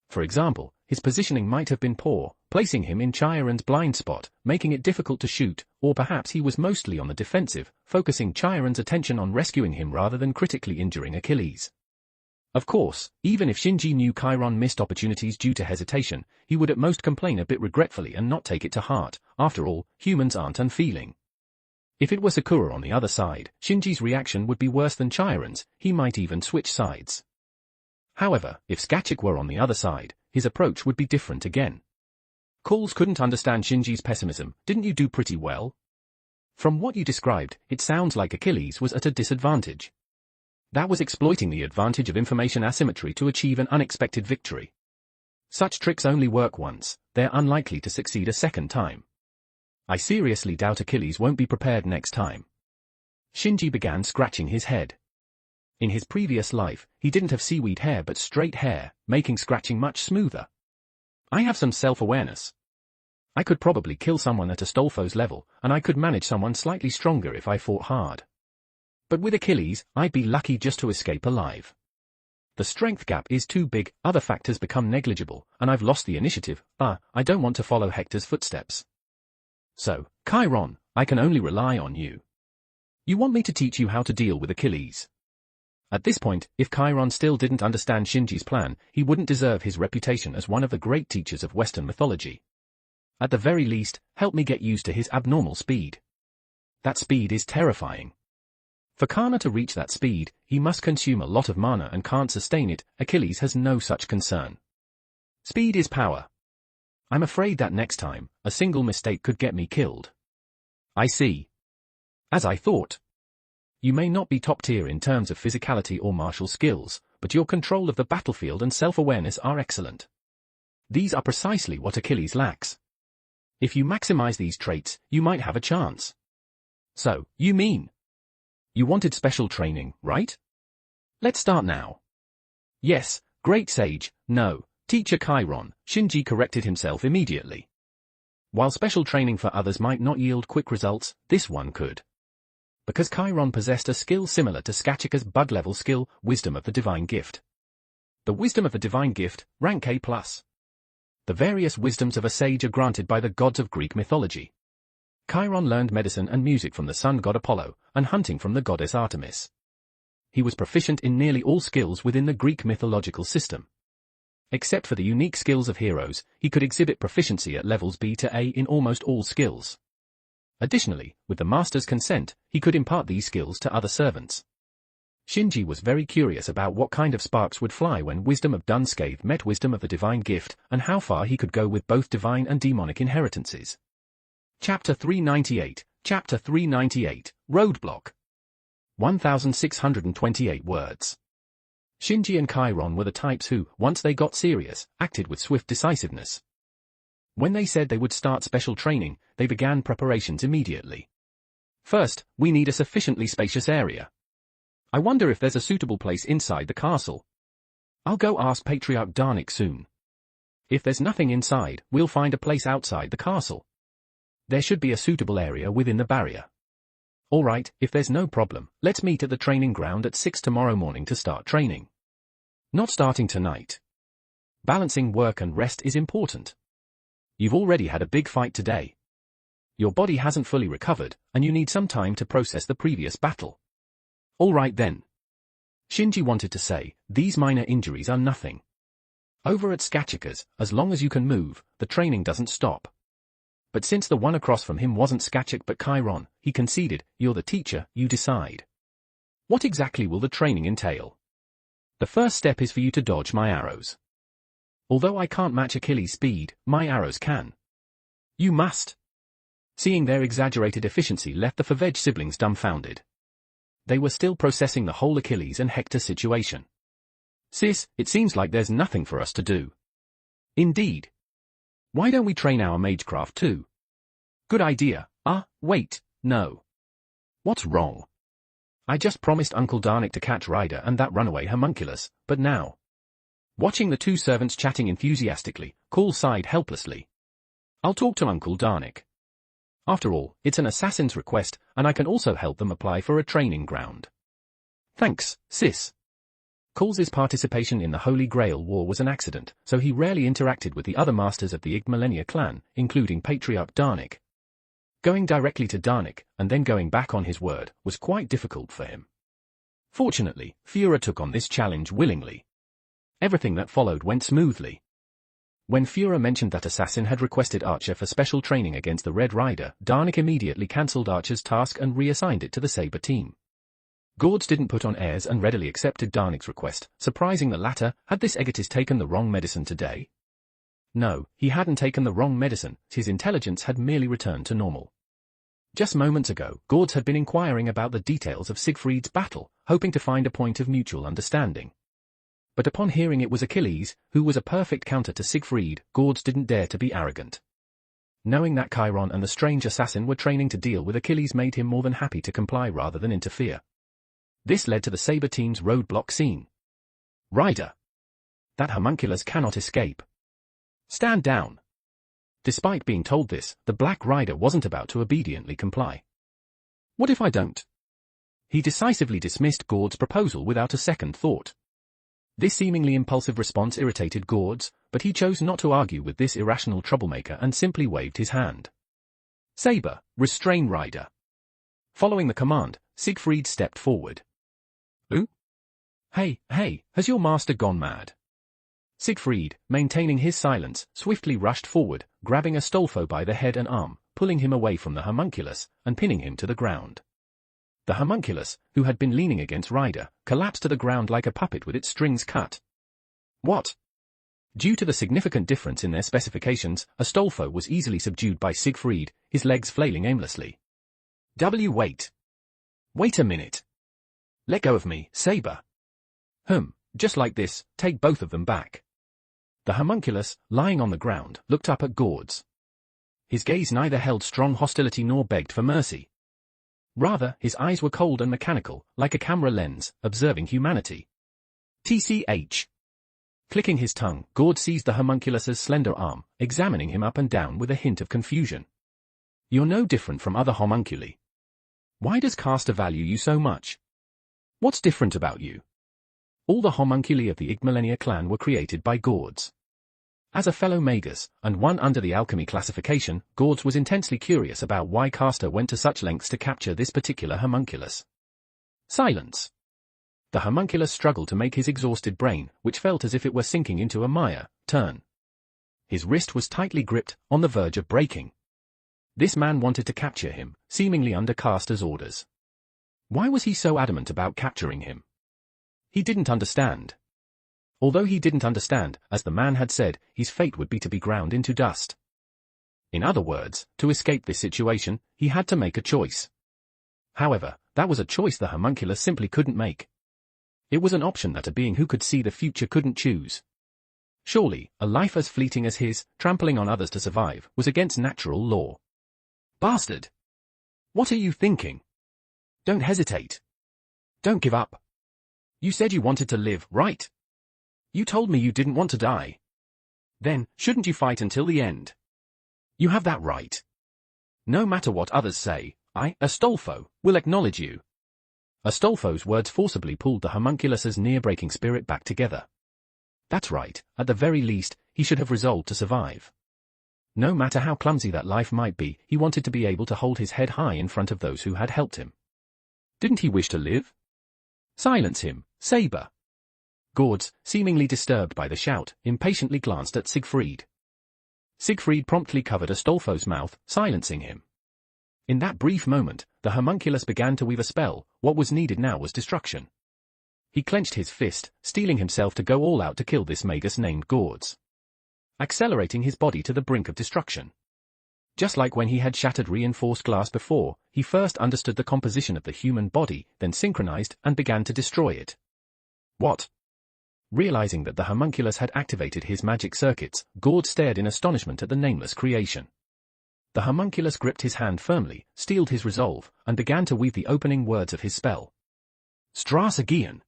[SPEAKER 2] For example, his positioning might have been poor, placing him in Chiron's blind spot, making it difficult to shoot, or perhaps he was mostly on the defensive, focusing Chiron's attention on rescuing him rather than critically injuring Achilles. Of course, even if Shinji knew Chiron missed opportunities due to hesitation, he would at most complain a bit regretfully and not take it to heart. After all, humans aren't unfeeling. If it were Sakura on the other side, Shinji's reaction would be worse than Chiron's, he might even switch sides. However, if Skachik were on the other side, his approach would be different again. Calls couldn't understand Shinji's pessimism. "Didn't you do pretty well? From what you described, it sounds like Achilles was at a disadvantage. That was exploiting the advantage of information asymmetry to achieve an unexpected victory. Such tricks only work once, they're unlikely to succeed a second time. I seriously doubt Achilles won't be prepared next time." Shinji began scratching his head. In his previous life, he didn't have seaweed hair but straight hair, making scratching much smoother. "I have some self-awareness. I could probably kill someone at Astolfo's level, and I could manage someone slightly stronger if I fought hard. But with Achilles, I'd be lucky just to escape alive. The strength gap is too big, other factors become negligible, and I've lost the initiative. I don't want to follow Hector's footsteps. So, Chiron, I can only rely on you. You want me to teach you how to deal with Achilles?" At this point, if Chiron still didn't understand Shinji's plan, he wouldn't deserve his reputation as one of the great teachers of Western mythology. At the very least, help me get used to his abnormal speed. That speed is terrifying. For Kana to reach that speed, he must consume a lot of mana and can't sustain it. Achilles has no such concern. Speed is power. I'm afraid that next time, a single mistake could get me killed. I see. As I thought. You may not be top tier in terms of physicality or martial skills, but your control of the battlefield and self-awareness are excellent. These are precisely what Achilles lacks. If you maximize these traits, you might have a chance. So, you mean? You wanted special training, right? Let's start now. Yes, great sage, no, Teacher Chiron, Shinji corrected himself immediately. While special training for others might not yield quick results, this one could. Because Chiron possessed a skill similar to Skachika's bug-level skill, Wisdom of the Divine Gift. The Wisdom of the Divine Gift, rank A+. The various wisdoms of a sage are granted by the gods of Greek mythology. Chiron learned medicine and music from the sun god Apollo, and hunting from the goddess Artemis. He was proficient in nearly all skills within the Greek mythological system. Except for the unique skills of heroes, he could exhibit proficiency at levels B to A in almost all skills. Additionally, with the master's consent, he could impart these skills to other servants. Shinji was very curious about what kind of sparks would fly when Wisdom of Dunscathe met Wisdom of the Divine Gift, and how far he could go with both divine and demonic inheritances. Chapter 398, Chapter 398, Roadblock. 1628 words. Shinji and Chiron were the types who, once they got serious, acted with swift decisiveness. When they said they would start special training, they began preparations immediately. First, we need a sufficiently spacious area. I wonder if there's a suitable place inside the castle. I'll go ask Patriarch Darnik soon. If there's nothing inside, we'll find a place outside the castle. There should be a suitable area within the barrier. Alright, if there's no problem, let's meet at the training ground at 6 tomorrow morning to start training. Not starting tonight. Balancing work and rest is important. You've already had a big fight today. Your body hasn't fully recovered, and you need some time to process the previous battle. All right then. Shinji wanted to say, these minor injuries are nothing. Over at Skachika's, as long as you can move, the training doesn't stop. But since the one across from him wasn't Skachik but Chiron, he conceded, you're the teacher, you decide. What exactly will the training entail? The first step is for you to dodge my arrows. Although I can't match Achilles' speed, my arrows can. You must. Seeing their exaggerated efficiency left the Favej siblings dumbfounded. They were still processing the whole Achilles and Hector situation. Sis, it seems like there's nothing for us to do. Indeed. Why don't we train our magecraft too? Good idea. Wait, no. What's wrong? I just promised Uncle Darnik to catch Ryder and that runaway homunculus, but now. Watching the two servants chatting enthusiastically, Call sighed helplessly. I'll talk to Uncle Darnik. After all, it's an assassin's request, and I can also help them apply for a training ground. Thanks, sis. Call's participation in the Holy Grail War was an accident, so he rarely interacted with the other masters of the Igmalenia clan, including Patriarch Darnik. Going directly to Darnik, and then going back on his word, was quite difficult for him. Fortunately, Fura took on this challenge willingly. Everything that followed went smoothly. When Fura mentioned that Assassin had requested Archer for special training against the Red Rider, Darnik immediately cancelled Archer's task and reassigned it to the Saber team. Gords didn't put on airs and readily accepted Darnik's request, surprising the latter. Had this egotist taken the wrong medicine today? No, he hadn't taken the wrong medicine, his intelligence had merely returned to normal. Just moments ago, Gords had been inquiring about the details of Siegfried's battle, hoping to find a point of mutual understanding. But upon hearing it was Achilles, who was a perfect counter to Siegfried, Gords didn't dare to be arrogant. Knowing that Chiron and the strange assassin were training to deal with Achilles made him more than happy to comply rather than interfere. This led to the Saber team's roadblock scene. Ryder. That homunculus cannot escape. Stand down. Despite being told this, the Black Rider wasn't about to obediently comply. What if I don't? He decisively dismissed Gord's proposal without a second thought. This seemingly impulsive response irritated Gords, but he chose not to argue with this irrational troublemaker and simply waved his hand. Saber, restrain Ryder. Following the command, Siegfried stepped forward. Who?
[SPEAKER 3] Hey, has your master gone mad? Siegfried, maintaining his silence, swiftly rushed forward, grabbing Astolfo by the head and arm, pulling him away from the homunculus, and pinning him to the ground. The homunculus, who had been leaning against Ryder, collapsed to the ground like a puppet with its strings cut. What? Due to the significant difference in their specifications, Astolfo was easily subdued by Siegfried, his legs flailing aimlessly.
[SPEAKER 2] Wait. Wait a minute. Let go of me, Saber.
[SPEAKER 3] Just like this, take both of them back. The homunculus, lying on the ground, looked up at Gords. His gaze neither held strong hostility nor begged for mercy. Rather, his eyes were cold and mechanical, like a camera lens, observing humanity.
[SPEAKER 2] TCH.
[SPEAKER 3] Clicking his tongue, Gord seized the homunculus's slender arm, examining him up and down with a hint of confusion. You're no different from other homunculi. Why does Castor value you so much? What's different about you? All the homunculi of the Igmalenia clan were created by Gords. As a fellow Magus, and one under the alchemy classification, Gords was intensely curious about why Castor went to such lengths to capture this particular homunculus. Silence. The homunculus struggled to make his exhausted brain, which felt as if it were sinking into a mire, turn. His wrist was tightly gripped, on the verge of breaking. This man wanted to capture him, seemingly under Castor's orders. Why was he so adamant about capturing him? He didn't understand. Although he didn't understand, as the man had said, his fate would be to be ground into dust. In other words, to escape this situation, he had to make a choice. However, that was a choice the homunculus simply couldn't make. It was an option that a being who could see the future couldn't choose. Surely, a life as fleeting as his, trampling on others to survive, was against natural law.
[SPEAKER 2] Bastard! What are you thinking? Don't hesitate. Don't give up. You said you wanted to live, right? You told me you didn't want to die. Then, shouldn't you fight until the end? You have that right. No matter what others say, I, Astolfo, will acknowledge you.
[SPEAKER 3] Astolfo's words forcibly pulled the homunculus's near-breaking spirit back together. That's right, at the very least, he should have resolved to survive. No matter how clumsy that life might be, he wanted to be able to hold his head high in front of those who had helped him. Didn't he wish to live? Silence him, Saber. Gords, seemingly disturbed by the shout, impatiently glanced at Siegfried. Siegfried promptly covered Astolfo's mouth, silencing him. In that brief moment, the homunculus began to weave a spell. What was needed now was destruction. He clenched his fist, steeling himself to go all out to kill this magus named Gords. Accelerating his body to the brink of destruction. Just like when he had shattered reinforced glass before, he first understood the composition of the human body, then synchronized and began to destroy it. What? Realizing that the homunculus had activated his magic circuits, Gord stared in astonishment at the nameless creation. The homunculus gripped his hand firmly, steeled his resolve, and began to weave the opening words of his spell. Strasagian.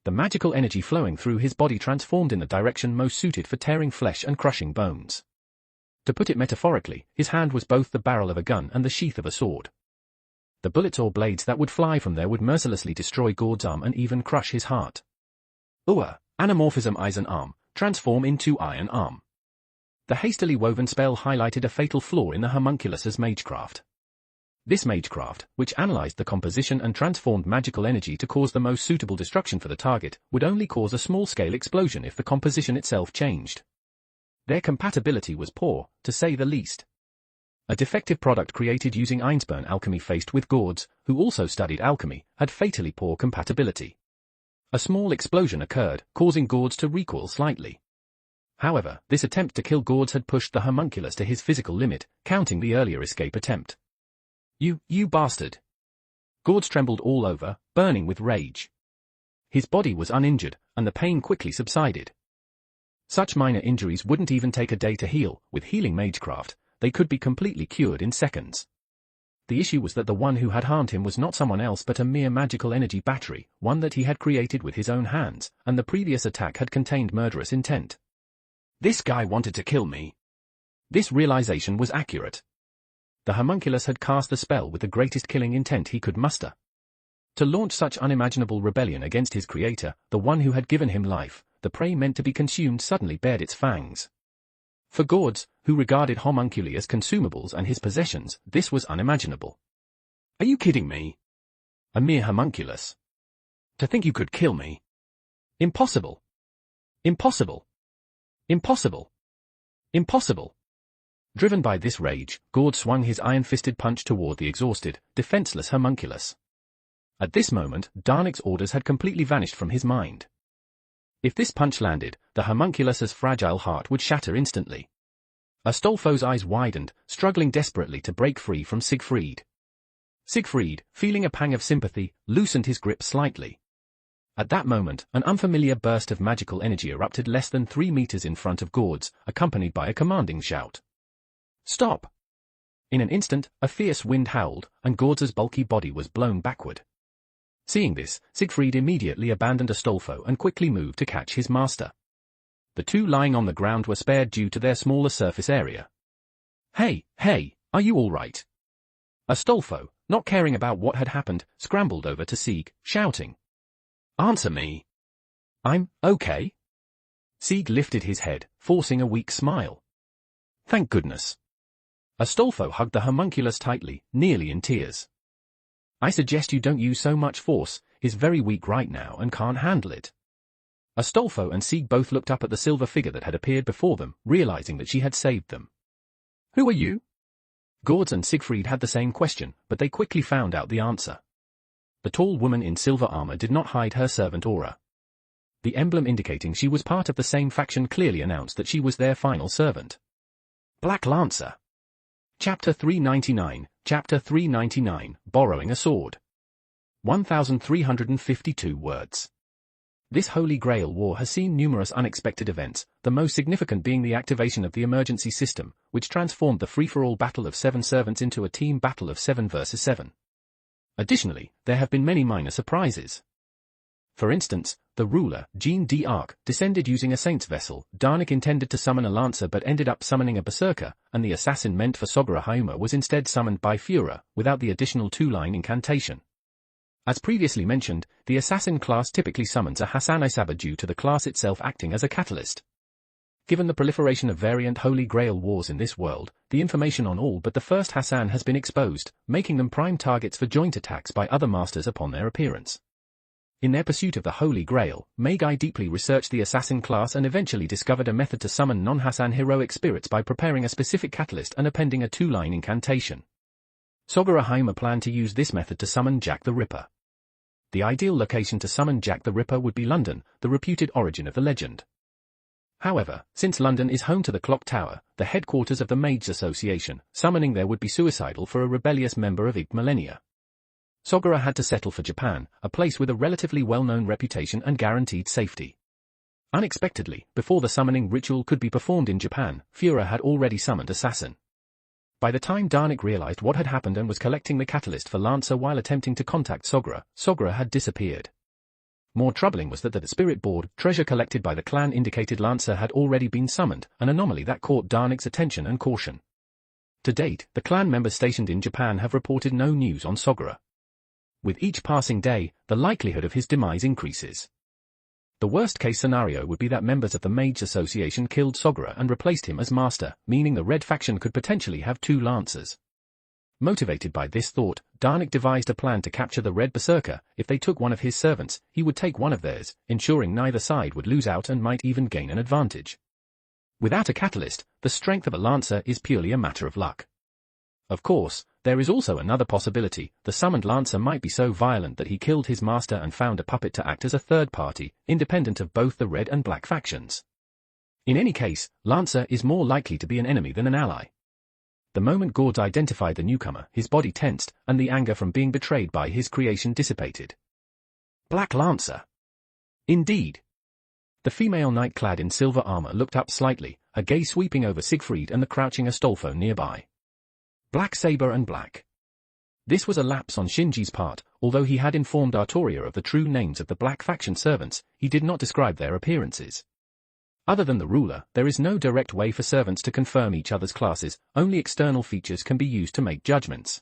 [SPEAKER 3] The magical energy flowing through his body transformed in the direction most suited for tearing flesh and crushing bones. To put it metaphorically, his hand was both the barrel of a gun and the sheath of a sword. The bullets or blades that would fly from there would mercilessly destroy Gord's arm and even crush his heart. Anamorphism Eisen Arm, transform into Iron Arm. The hastily woven spell highlighted a fatal flaw in the homunculus's magecraft. This magecraft, which analyzed the composition and transformed magical energy to cause the most suitable destruction for the target, would only cause a small-scale explosion if the composition itself changed. Their compatibility was poor, to say the least. A defective product created using Einspern alchemy faced with Gords, who also studied alchemy, had fatally poor compatibility. A small explosion occurred, causing Gords to recoil slightly. However, this attempt to kill Gords had pushed the homunculus to his physical limit, counting the earlier escape attempt. You bastard! Gords trembled all over, burning with rage. His body was uninjured, and the pain quickly subsided. Such minor injuries wouldn't even take a day to heal. With healing magecraft, they could be completely cured in seconds. The issue was that the one who had harmed him was not someone else but a mere magical energy battery, one that he had created with his own hands, and the previous attack had contained murderous intent. This guy wanted to kill me. This realization was accurate. The homunculus had cast the spell with the greatest killing intent he could muster. To launch such unimaginable rebellion against his creator, the one who had given him life, the prey meant to be consumed suddenly bared its fangs. For Gords, who regarded homunculi as consumables and his possessions, this was unimaginable. Are you kidding me? A mere homunculus. To think you could kill me.
[SPEAKER 2] Impossible! Impossible! Impossible! Impossible! Driven by this rage, Gord swung his iron-fisted punch toward the exhausted, defenseless homunculus. At this moment, Darnik's orders had completely vanished from his mind. If this punch landed, the homunculus's fragile heart would shatter instantly. Astolfo's eyes widened, struggling desperately to break free from Siegfried. Siegfried, feeling a pang of sympathy, loosened his grip slightly. At that moment, an unfamiliar burst of magical energy erupted less than 3 meters in front of Gord's, accompanied by a commanding shout. Stop! In an instant, a fierce wind howled, and Gord's bulky body was blown backward. Seeing this, Siegfried immediately abandoned Astolfo and quickly moved to catch his master. The two lying on the ground were spared due to their smaller surface area. Hey, are you all right? Astolfo, not caring about what had happened, scrambled over to Sieg, shouting. Answer me. I'm okay. Sieg lifted his head, forcing a weak smile. Thank goodness. Astolfo hugged the homunculus tightly, nearly in tears. I suggest you don't use so much force, he's very weak right now and can't handle it. Astolfo and Sieg both looked up at the silver figure that had appeared before them, realizing that she had saved them. Who are you? Gord and Siegfried had the same question, but they quickly found out the answer. The tall woman in silver armor did not hide her servant aura. The emblem indicating she was part of the same faction clearly announced that she was their final servant. Black Lancer. Chapter 399, Chapter 399, Borrowing a Sword. 1,352 words. This Holy Grail War has seen numerous unexpected events, the most significant being the activation of the emergency system, which transformed the free-for-all battle of 7 servants into a team battle of 7 versus 7. Additionally, there have been many minor surprises. For instance, the ruler, Jean d'Arc, descended using a saint's vessel. Darnik intended to summon a lancer but ended up summoning a berserker, and the assassin meant for Sogora Hauma was instead summoned by Führer, without the additional 2-line incantation. As previously mentioned, the assassin class typically summons a Hassan Isaba due to the class itself acting as a catalyst. Given the proliferation of variant Holy Grail wars in this world, the information on all but the first Hassan has been exposed, making them prime targets for joint attacks by other masters upon their appearance. In their pursuit of the Holy Grail, Magi deeply researched the assassin class and eventually discovered a method to summon non-Hassan heroic spirits by preparing a specific catalyst and appending a 2-line incantation. Sogora Hauma planned to use this method to summon Jack the Ripper. The ideal location to summon Jack the Ripper would be London, the reputed origin of the legend. However, since London is home to the Clock Tower, the headquarters of the Mages Association, summoning there would be suicidal for a rebellious member of Ig Millennia. Sogora had to settle for Japan, a place with a relatively well-known reputation and guaranteed safety. Unexpectedly, before the summoning ritual could be performed in Japan, Führer had already summoned Assassin. By the time Darnik realized what had happened and was collecting the catalyst for Lancer while attempting to contact Sogora, Sogora had disappeared. More troubling was that the spirit board treasure collected by the clan indicated Lancer had already been summoned, an anomaly that caught Darnik's attention and caution. To date, the clan members stationed in Japan have reported no news on Sogora. With each passing day, the likelihood of his demise increases. The worst-case scenario would be that members of the Mage Association killed Sogora and replaced him as master, meaning the Red faction could potentially have 2 Lancers. Motivated by this thought, Darnik devised a plan to capture the Red Berserker. If they took one of his servants, he would take one of theirs, ensuring neither side would lose out and might even gain an advantage. Without a catalyst, the strength of a Lancer is purely a matter of luck. Of course, there is also another possibility. The summoned Lancer might be so violent that he killed his master and found a puppet to act as a third party, independent of both the Red and Black factions. In any case, Lancer is more likely to be an enemy than an ally. The moment Gord identified the newcomer, his body tensed, and the anger from being betrayed by his creation dissipated. Black Lancer. Indeed. The female knight clad in silver armor looked up slightly, her gaze sweeping over Siegfried and the crouching Astolfo nearby. Black Saber and Black. This was a lapse on Shinji's part. Although he had informed Artoria of the true names of the Black faction servants, he did not describe their appearances. Other than the ruler, there is no direct way for servants to confirm each other's classes, only external features can be used to make judgments.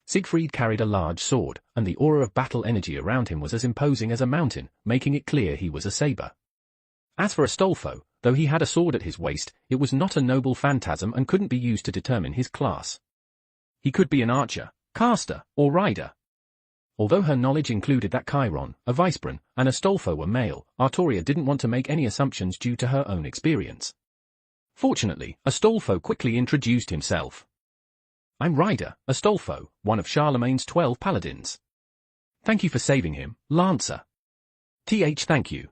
[SPEAKER 2] Siegfried carried a large sword, and the aura of battle energy around him was as imposing as a mountain, making it clear he was a saber. As for Astolfo, though he had a sword at his waist, it was not a noble phantasm and couldn't be used to determine his class. He could be an archer, caster, or rider. Although her knowledge included that Chiron, a Viceprin, and Astolfo were male, Artoria didn't want to make any assumptions due to her own experience. Fortunately, Astolfo quickly introduced himself. I'm Ryder, Astolfo, one of Charlemagne's 12 paladins. Thank you for saving him, Lancer. Thank you.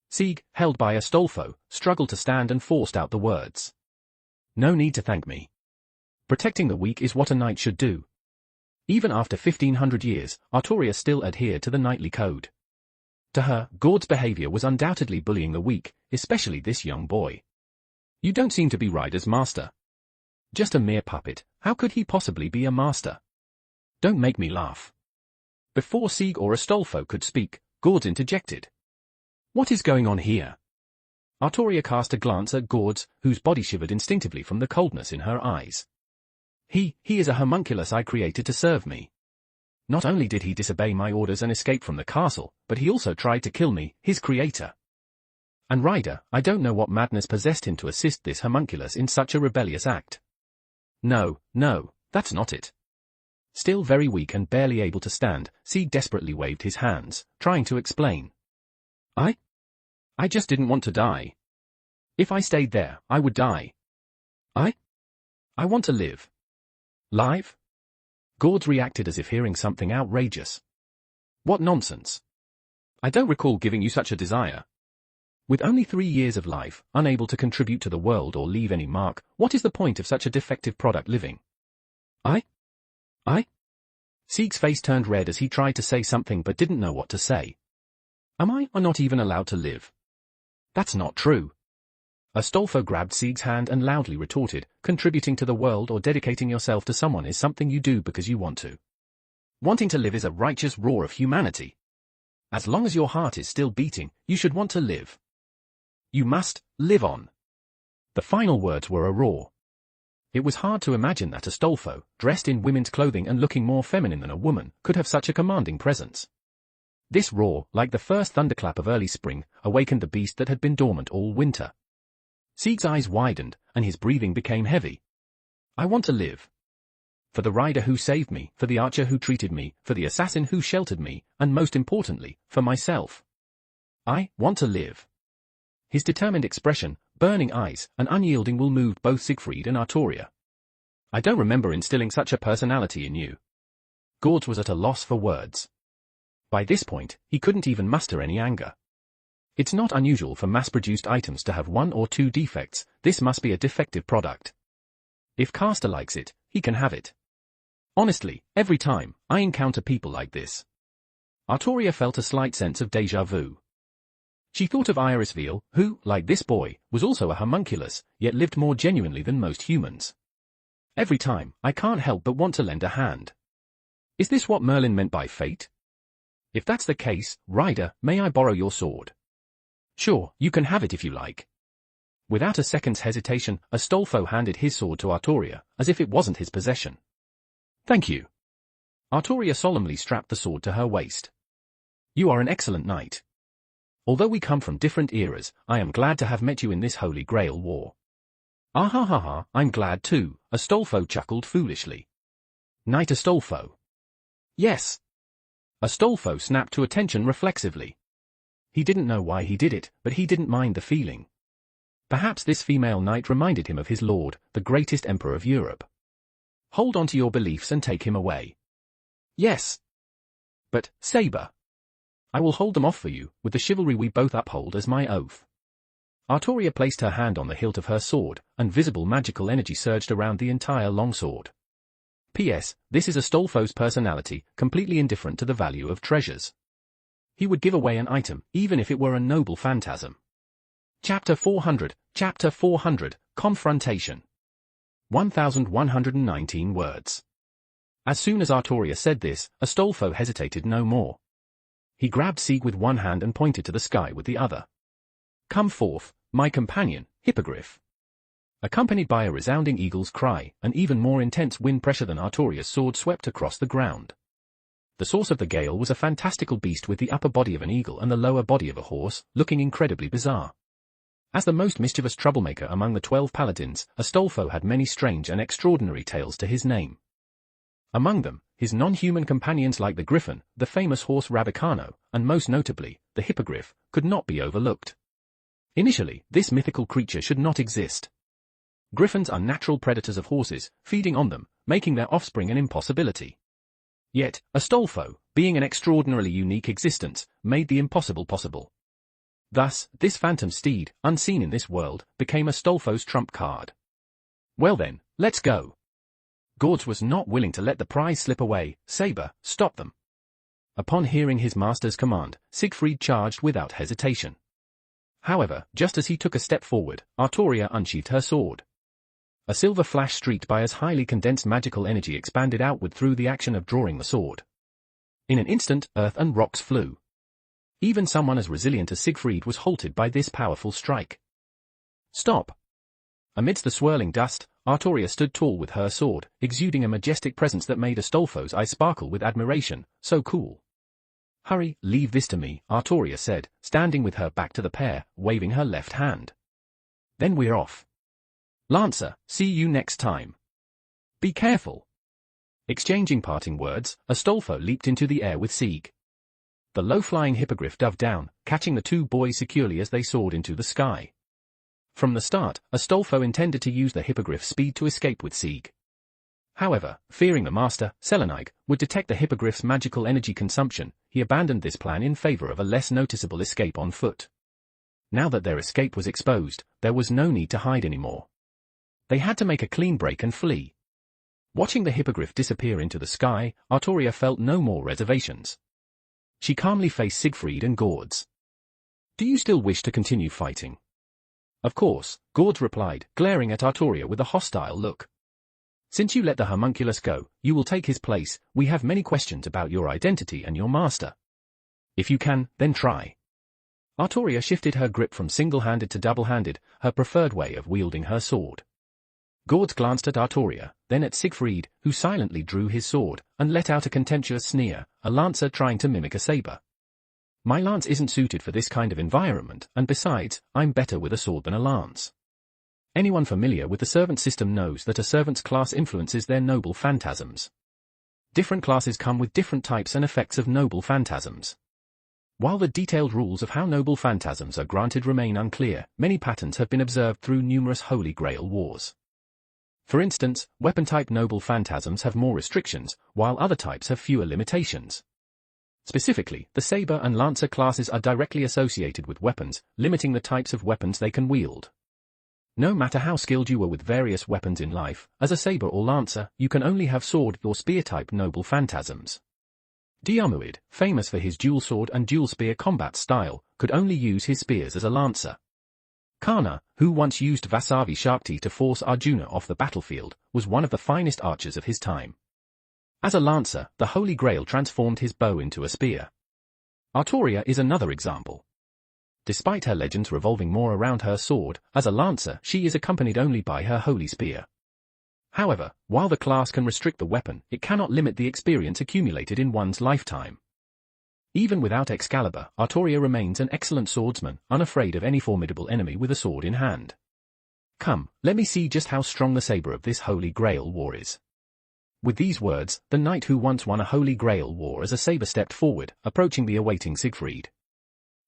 [SPEAKER 2] Sieg, held by Astolfo, struggled to stand and forced out the words. No need to thank me. Protecting the weak is what a knight should do. Even after 1500 years, Artoria still adhered to the knightly code. To her, Gord's behavior was undoubtedly bullying the weak, especially this young boy. You don't seem to be Ryder's master. Just a mere puppet, how could he possibly be a master? Don't make me laugh. Before Sieg or Astolfo could speak, Gord interjected. What is going on here? Artoria cast a glance at Gord's, whose body shivered instinctively from the coldness in her eyes. He is a homunculus I created to serve me. Not only did he disobey my orders and escape from the castle, but he also tried to kill me, his creator. And Ryder, I don't know what madness possessed him to assist this homunculus in such a rebellious act. No, that's not it. Still very weak and barely able to stand, Sieg desperately waved his hands, trying to explain. I just didn't want to die. If I stayed there, I would die. I want to live. Live? Gord reacted as if hearing something outrageous. What nonsense. I don't recall giving you such a desire. With only 3 years of life, unable to contribute to the world or leave any mark, what is the point of such a defective product living? I? Sieg's face turned red as he tried to say something but didn't know what to say. Am I or not even allowed to live? That's not true. Astolfo grabbed Sieg's hand and loudly retorted, contributing to the world or dedicating yourself to someone is something you do because you want to. Wanting to live is a righteous roar of humanity. As long as your heart is still beating, you should want to live. You must live on. The final words were a roar. It was hard to imagine that Astolfo, dressed in women's clothing and looking more feminine than a woman, could have such a commanding presence. This roar, like the first thunderclap of early spring, awakened the beast that had been dormant all winter. Sieg's eyes widened, and his breathing became heavy. I want to live. For the rider who saved me, for the archer who treated me, for the assassin who sheltered me, and most importantly, for myself. I want to live. His determined expression, burning eyes, and unyielding will moved both Siegfried and Artoria. I don't remember instilling such a personality in you. Gord was at a loss for words. By this point, he couldn't even muster any anger. It's not unusual for mass-produced items to have 1 or 2 defects, this must be a defective product. If Caster likes it, he can have it. Honestly, every time, I encounter people like this. Artoria felt a slight sense of déjà vu. She thought of Iris Veal, who, like this boy, was also a homunculus, yet lived more genuinely than most humans. Every time, I can't help but want to lend a hand. Is this what Merlin meant by fate? If that's the case, Ryder, may I borrow your sword? Sure, you can have it if you like. Without a second's hesitation, Astolfo handed his sword to Artoria, as if it wasn't his possession. Thank you. Artoria solemnly strapped the sword to her waist. You are an excellent knight. Although we come from different eras, I am glad to have met you in this Holy Grail war. Ah, I'm glad too, Astolfo chuckled foolishly. Knight Astolfo. Yes. Astolfo snapped to attention reflexively. He didn't know why he did it, but he didn't mind the feeling. Perhaps this female knight reminded him of his lord, the greatest emperor of Europe. Hold on to your beliefs and take him away. Yes. But, Saber. I will hold them off for you, with the chivalry we both uphold as my oath. Artoria placed her hand on the hilt of her sword, and visible magical energy surged around the entire longsword. P.S. This is Astolfo's personality, completely indifferent to the value of treasures. He would give away an item, even if it were a noble phantasm. Chapter 400, Confrontation. 1119 words. As soon as Artoria said this, Astolfo hesitated no more. He grabbed Sieg with one hand and pointed to the sky with the other. Come forth, my companion, Hippogriff. Accompanied by a resounding eagle's cry, an even more intense wind pressure than Artoria's sword swept across the ground. The source of the gale was a fantastical beast with the upper body of an eagle and the lower body of a horse, looking incredibly bizarre. As the most mischievous troublemaker among the 12 paladins, Astolfo had many strange and extraordinary tales to his name. Among them, his non-human companions like the griffin, the famous horse Rabbicano, and most notably, the hippogriff, could not be overlooked. Initially, this mythical creature should not exist. Griffins are natural predators of horses, feeding on them, making their offspring an impossibility. Yet, Astolfo, being an extraordinarily unique existence, made the impossible possible. Thus, this phantom steed, unseen in this world, became Astolfo's trump card. Well then, let's go. Gords was not willing to let the prize slip away. Saber, stop them. Upon hearing his master's command, Siegfried charged without hesitation. However, just as he took a step forward, Artoria unsheathed her sword. A silver flash streaked by as highly condensed magical energy expanded outward through the action of drawing the sword. In an instant, earth and rocks flew. Even someone as resilient as Siegfried was halted by this powerful strike. Stop! Amidst the swirling dust, Artoria stood tall with her sword, exuding a majestic presence that made Astolfo's eyes sparkle with admiration. So cool. Hurry, leave this to me, Artoria said, standing with her back to the pair, waving her left hand. Then we're off. Lancer, see you next time. Be careful. Exchanging parting words, Astolfo leaped into the air with Sieg. The low-flying hippogriff dove down, catching the two boys securely as they soared into the sky. From the start, Astolfo intended to use the hippogriff's speed to escape with Sieg. However, fearing the master, Selenik, would detect the hippogriff's magical energy consumption, he abandoned this plan in favor of a less noticeable escape on foot. Now that their escape was exposed, there was no need to hide anymore. They had to make a clean break and flee. Watching the hippogriff disappear into the sky, Artoria felt no more reservations. She calmly faced Siegfried and Gords. Do you still wish to continue fighting? Of course, Gords replied, glaring at Artoria with a hostile look. Since you let the homunculus go, you will take his place. We have many questions about your identity and your master. If you can, then try. Artoria shifted her grip from single-handed to double-handed, her preferred way of wielding her sword. Gords glanced at Artoria, then at Siegfried, who silently drew his sword, and let out a contemptuous sneer, a lancer trying to mimic a saber. My lance isn't suited for this kind of environment, and besides, I'm better with a sword than a lance. Anyone familiar with the servant system knows that a servant's class influences their noble phantasms. Different classes come with different types and effects of noble phantasms. While the detailed rules of how noble phantasms are granted remain unclear, many patterns have been observed through numerous Holy Grail wars. For instance, weapon-type noble phantasms have more restrictions, while other types have fewer limitations. Specifically, the saber and lancer classes are directly associated with weapons, limiting the types of weapons they can wield. No matter how skilled you were with various weapons in life, as a saber or lancer, you can only have sword or spear-type noble phantasms. Diarmuid, famous for his dual sword and dual spear combat style, could only use his spears as a lancer. Karna, who once used Vasavi Shakti to force Arjuna off the battlefield, was one of the finest archers of his time. As a lancer, the Holy Grail transformed his bow into a spear. Artoria is another example. Despite her legends revolving more around her sword, as a lancer she is accompanied only by her holy spear. However, while the class can restrict the weapon, it cannot limit the experience accumulated in one's lifetime. Even without Excalibur, Artoria remains an excellent swordsman, unafraid of any formidable enemy with a sword in hand. Come, let me see just how strong the saber of this Holy Grail war is. With these words, the knight who once won a Holy Grail war as a saber stepped forward, approaching the awaiting Siegfried.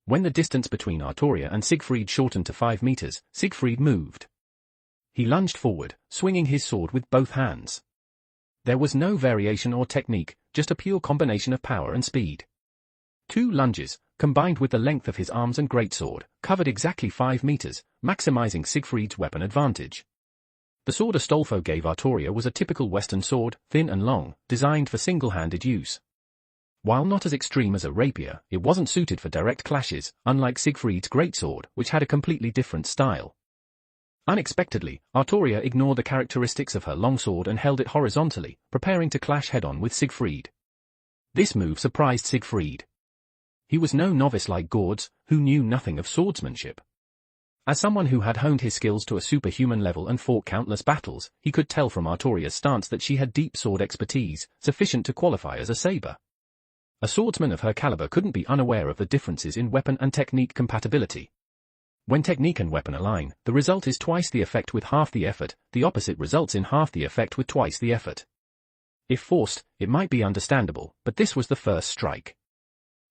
[SPEAKER 2] When the distance between Artoria and Siegfried shortened to 5 meters, Siegfried moved. He lunged forward, swinging his sword with both hands. There was no variation or technique, just a pure combination of power and speed. 2 lunges, combined with the length of his arms and greatsword, covered exactly 5 meters, maximizing Siegfried's weapon advantage. The sword Astolfo gave Artoria was a typical Western sword, thin and long, designed for single-handed use. While not as extreme as a rapier, it wasn't suited for direct clashes, unlike Siegfried's greatsword, which had a completely different style. Unexpectedly, Artoria ignored the characteristics of her longsword and held it horizontally, preparing to clash head-on with Siegfried. This move surprised Siegfried. He was no novice like Gords, who knew nothing of swordsmanship. As someone who had honed his skills to a superhuman level and fought countless battles, he could tell from Artoria's stance that she had deep sword expertise, sufficient to qualify as a saber. A swordsman of her caliber couldn't be unaware of the differences in weapon and technique compatibility. When technique and weapon align, the result is twice the effect with half the effort, the opposite results in half the effect with twice the effort. If forced, it might be understandable, but this was the first strike.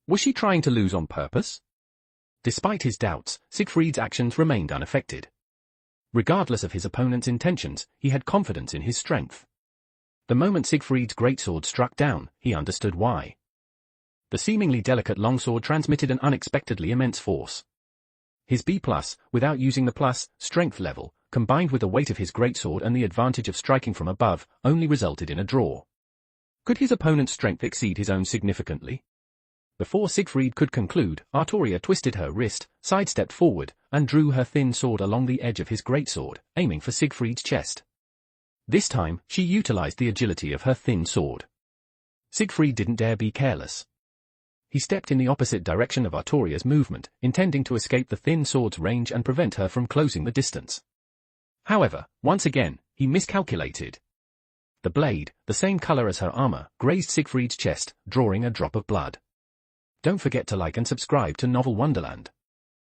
[SPEAKER 2] Was she trying to lose on purpose? Despite his doubts, Siegfried's actions remained unaffected. Regardless of his opponent's intentions, he had confidence in his strength. The moment Siegfried's greatsword struck down, he understood why. The seemingly delicate longsword transmitted an unexpectedly immense force. His B+, without using the plus, strength level, combined with the weight of his greatsword and the advantage of striking from above, only resulted in a draw. Could his opponent's strength exceed his own significantly? Before Siegfried could conclude, Artoria twisted her wrist, sidestepped forward, and drew her thin sword along the edge of his greatsword, aiming for Siegfried's chest. This time, she utilized the agility of her thin sword. Siegfried didn't dare be careless. He stepped in the opposite direction of Artoria's movement, intending to escape the thin sword's range and prevent her from closing the distance. However, once again, he miscalculated. The blade, the same color as her armor, grazed Siegfried's chest, drawing a drop of blood. Don't forget to like and subscribe to Novel Wonderland.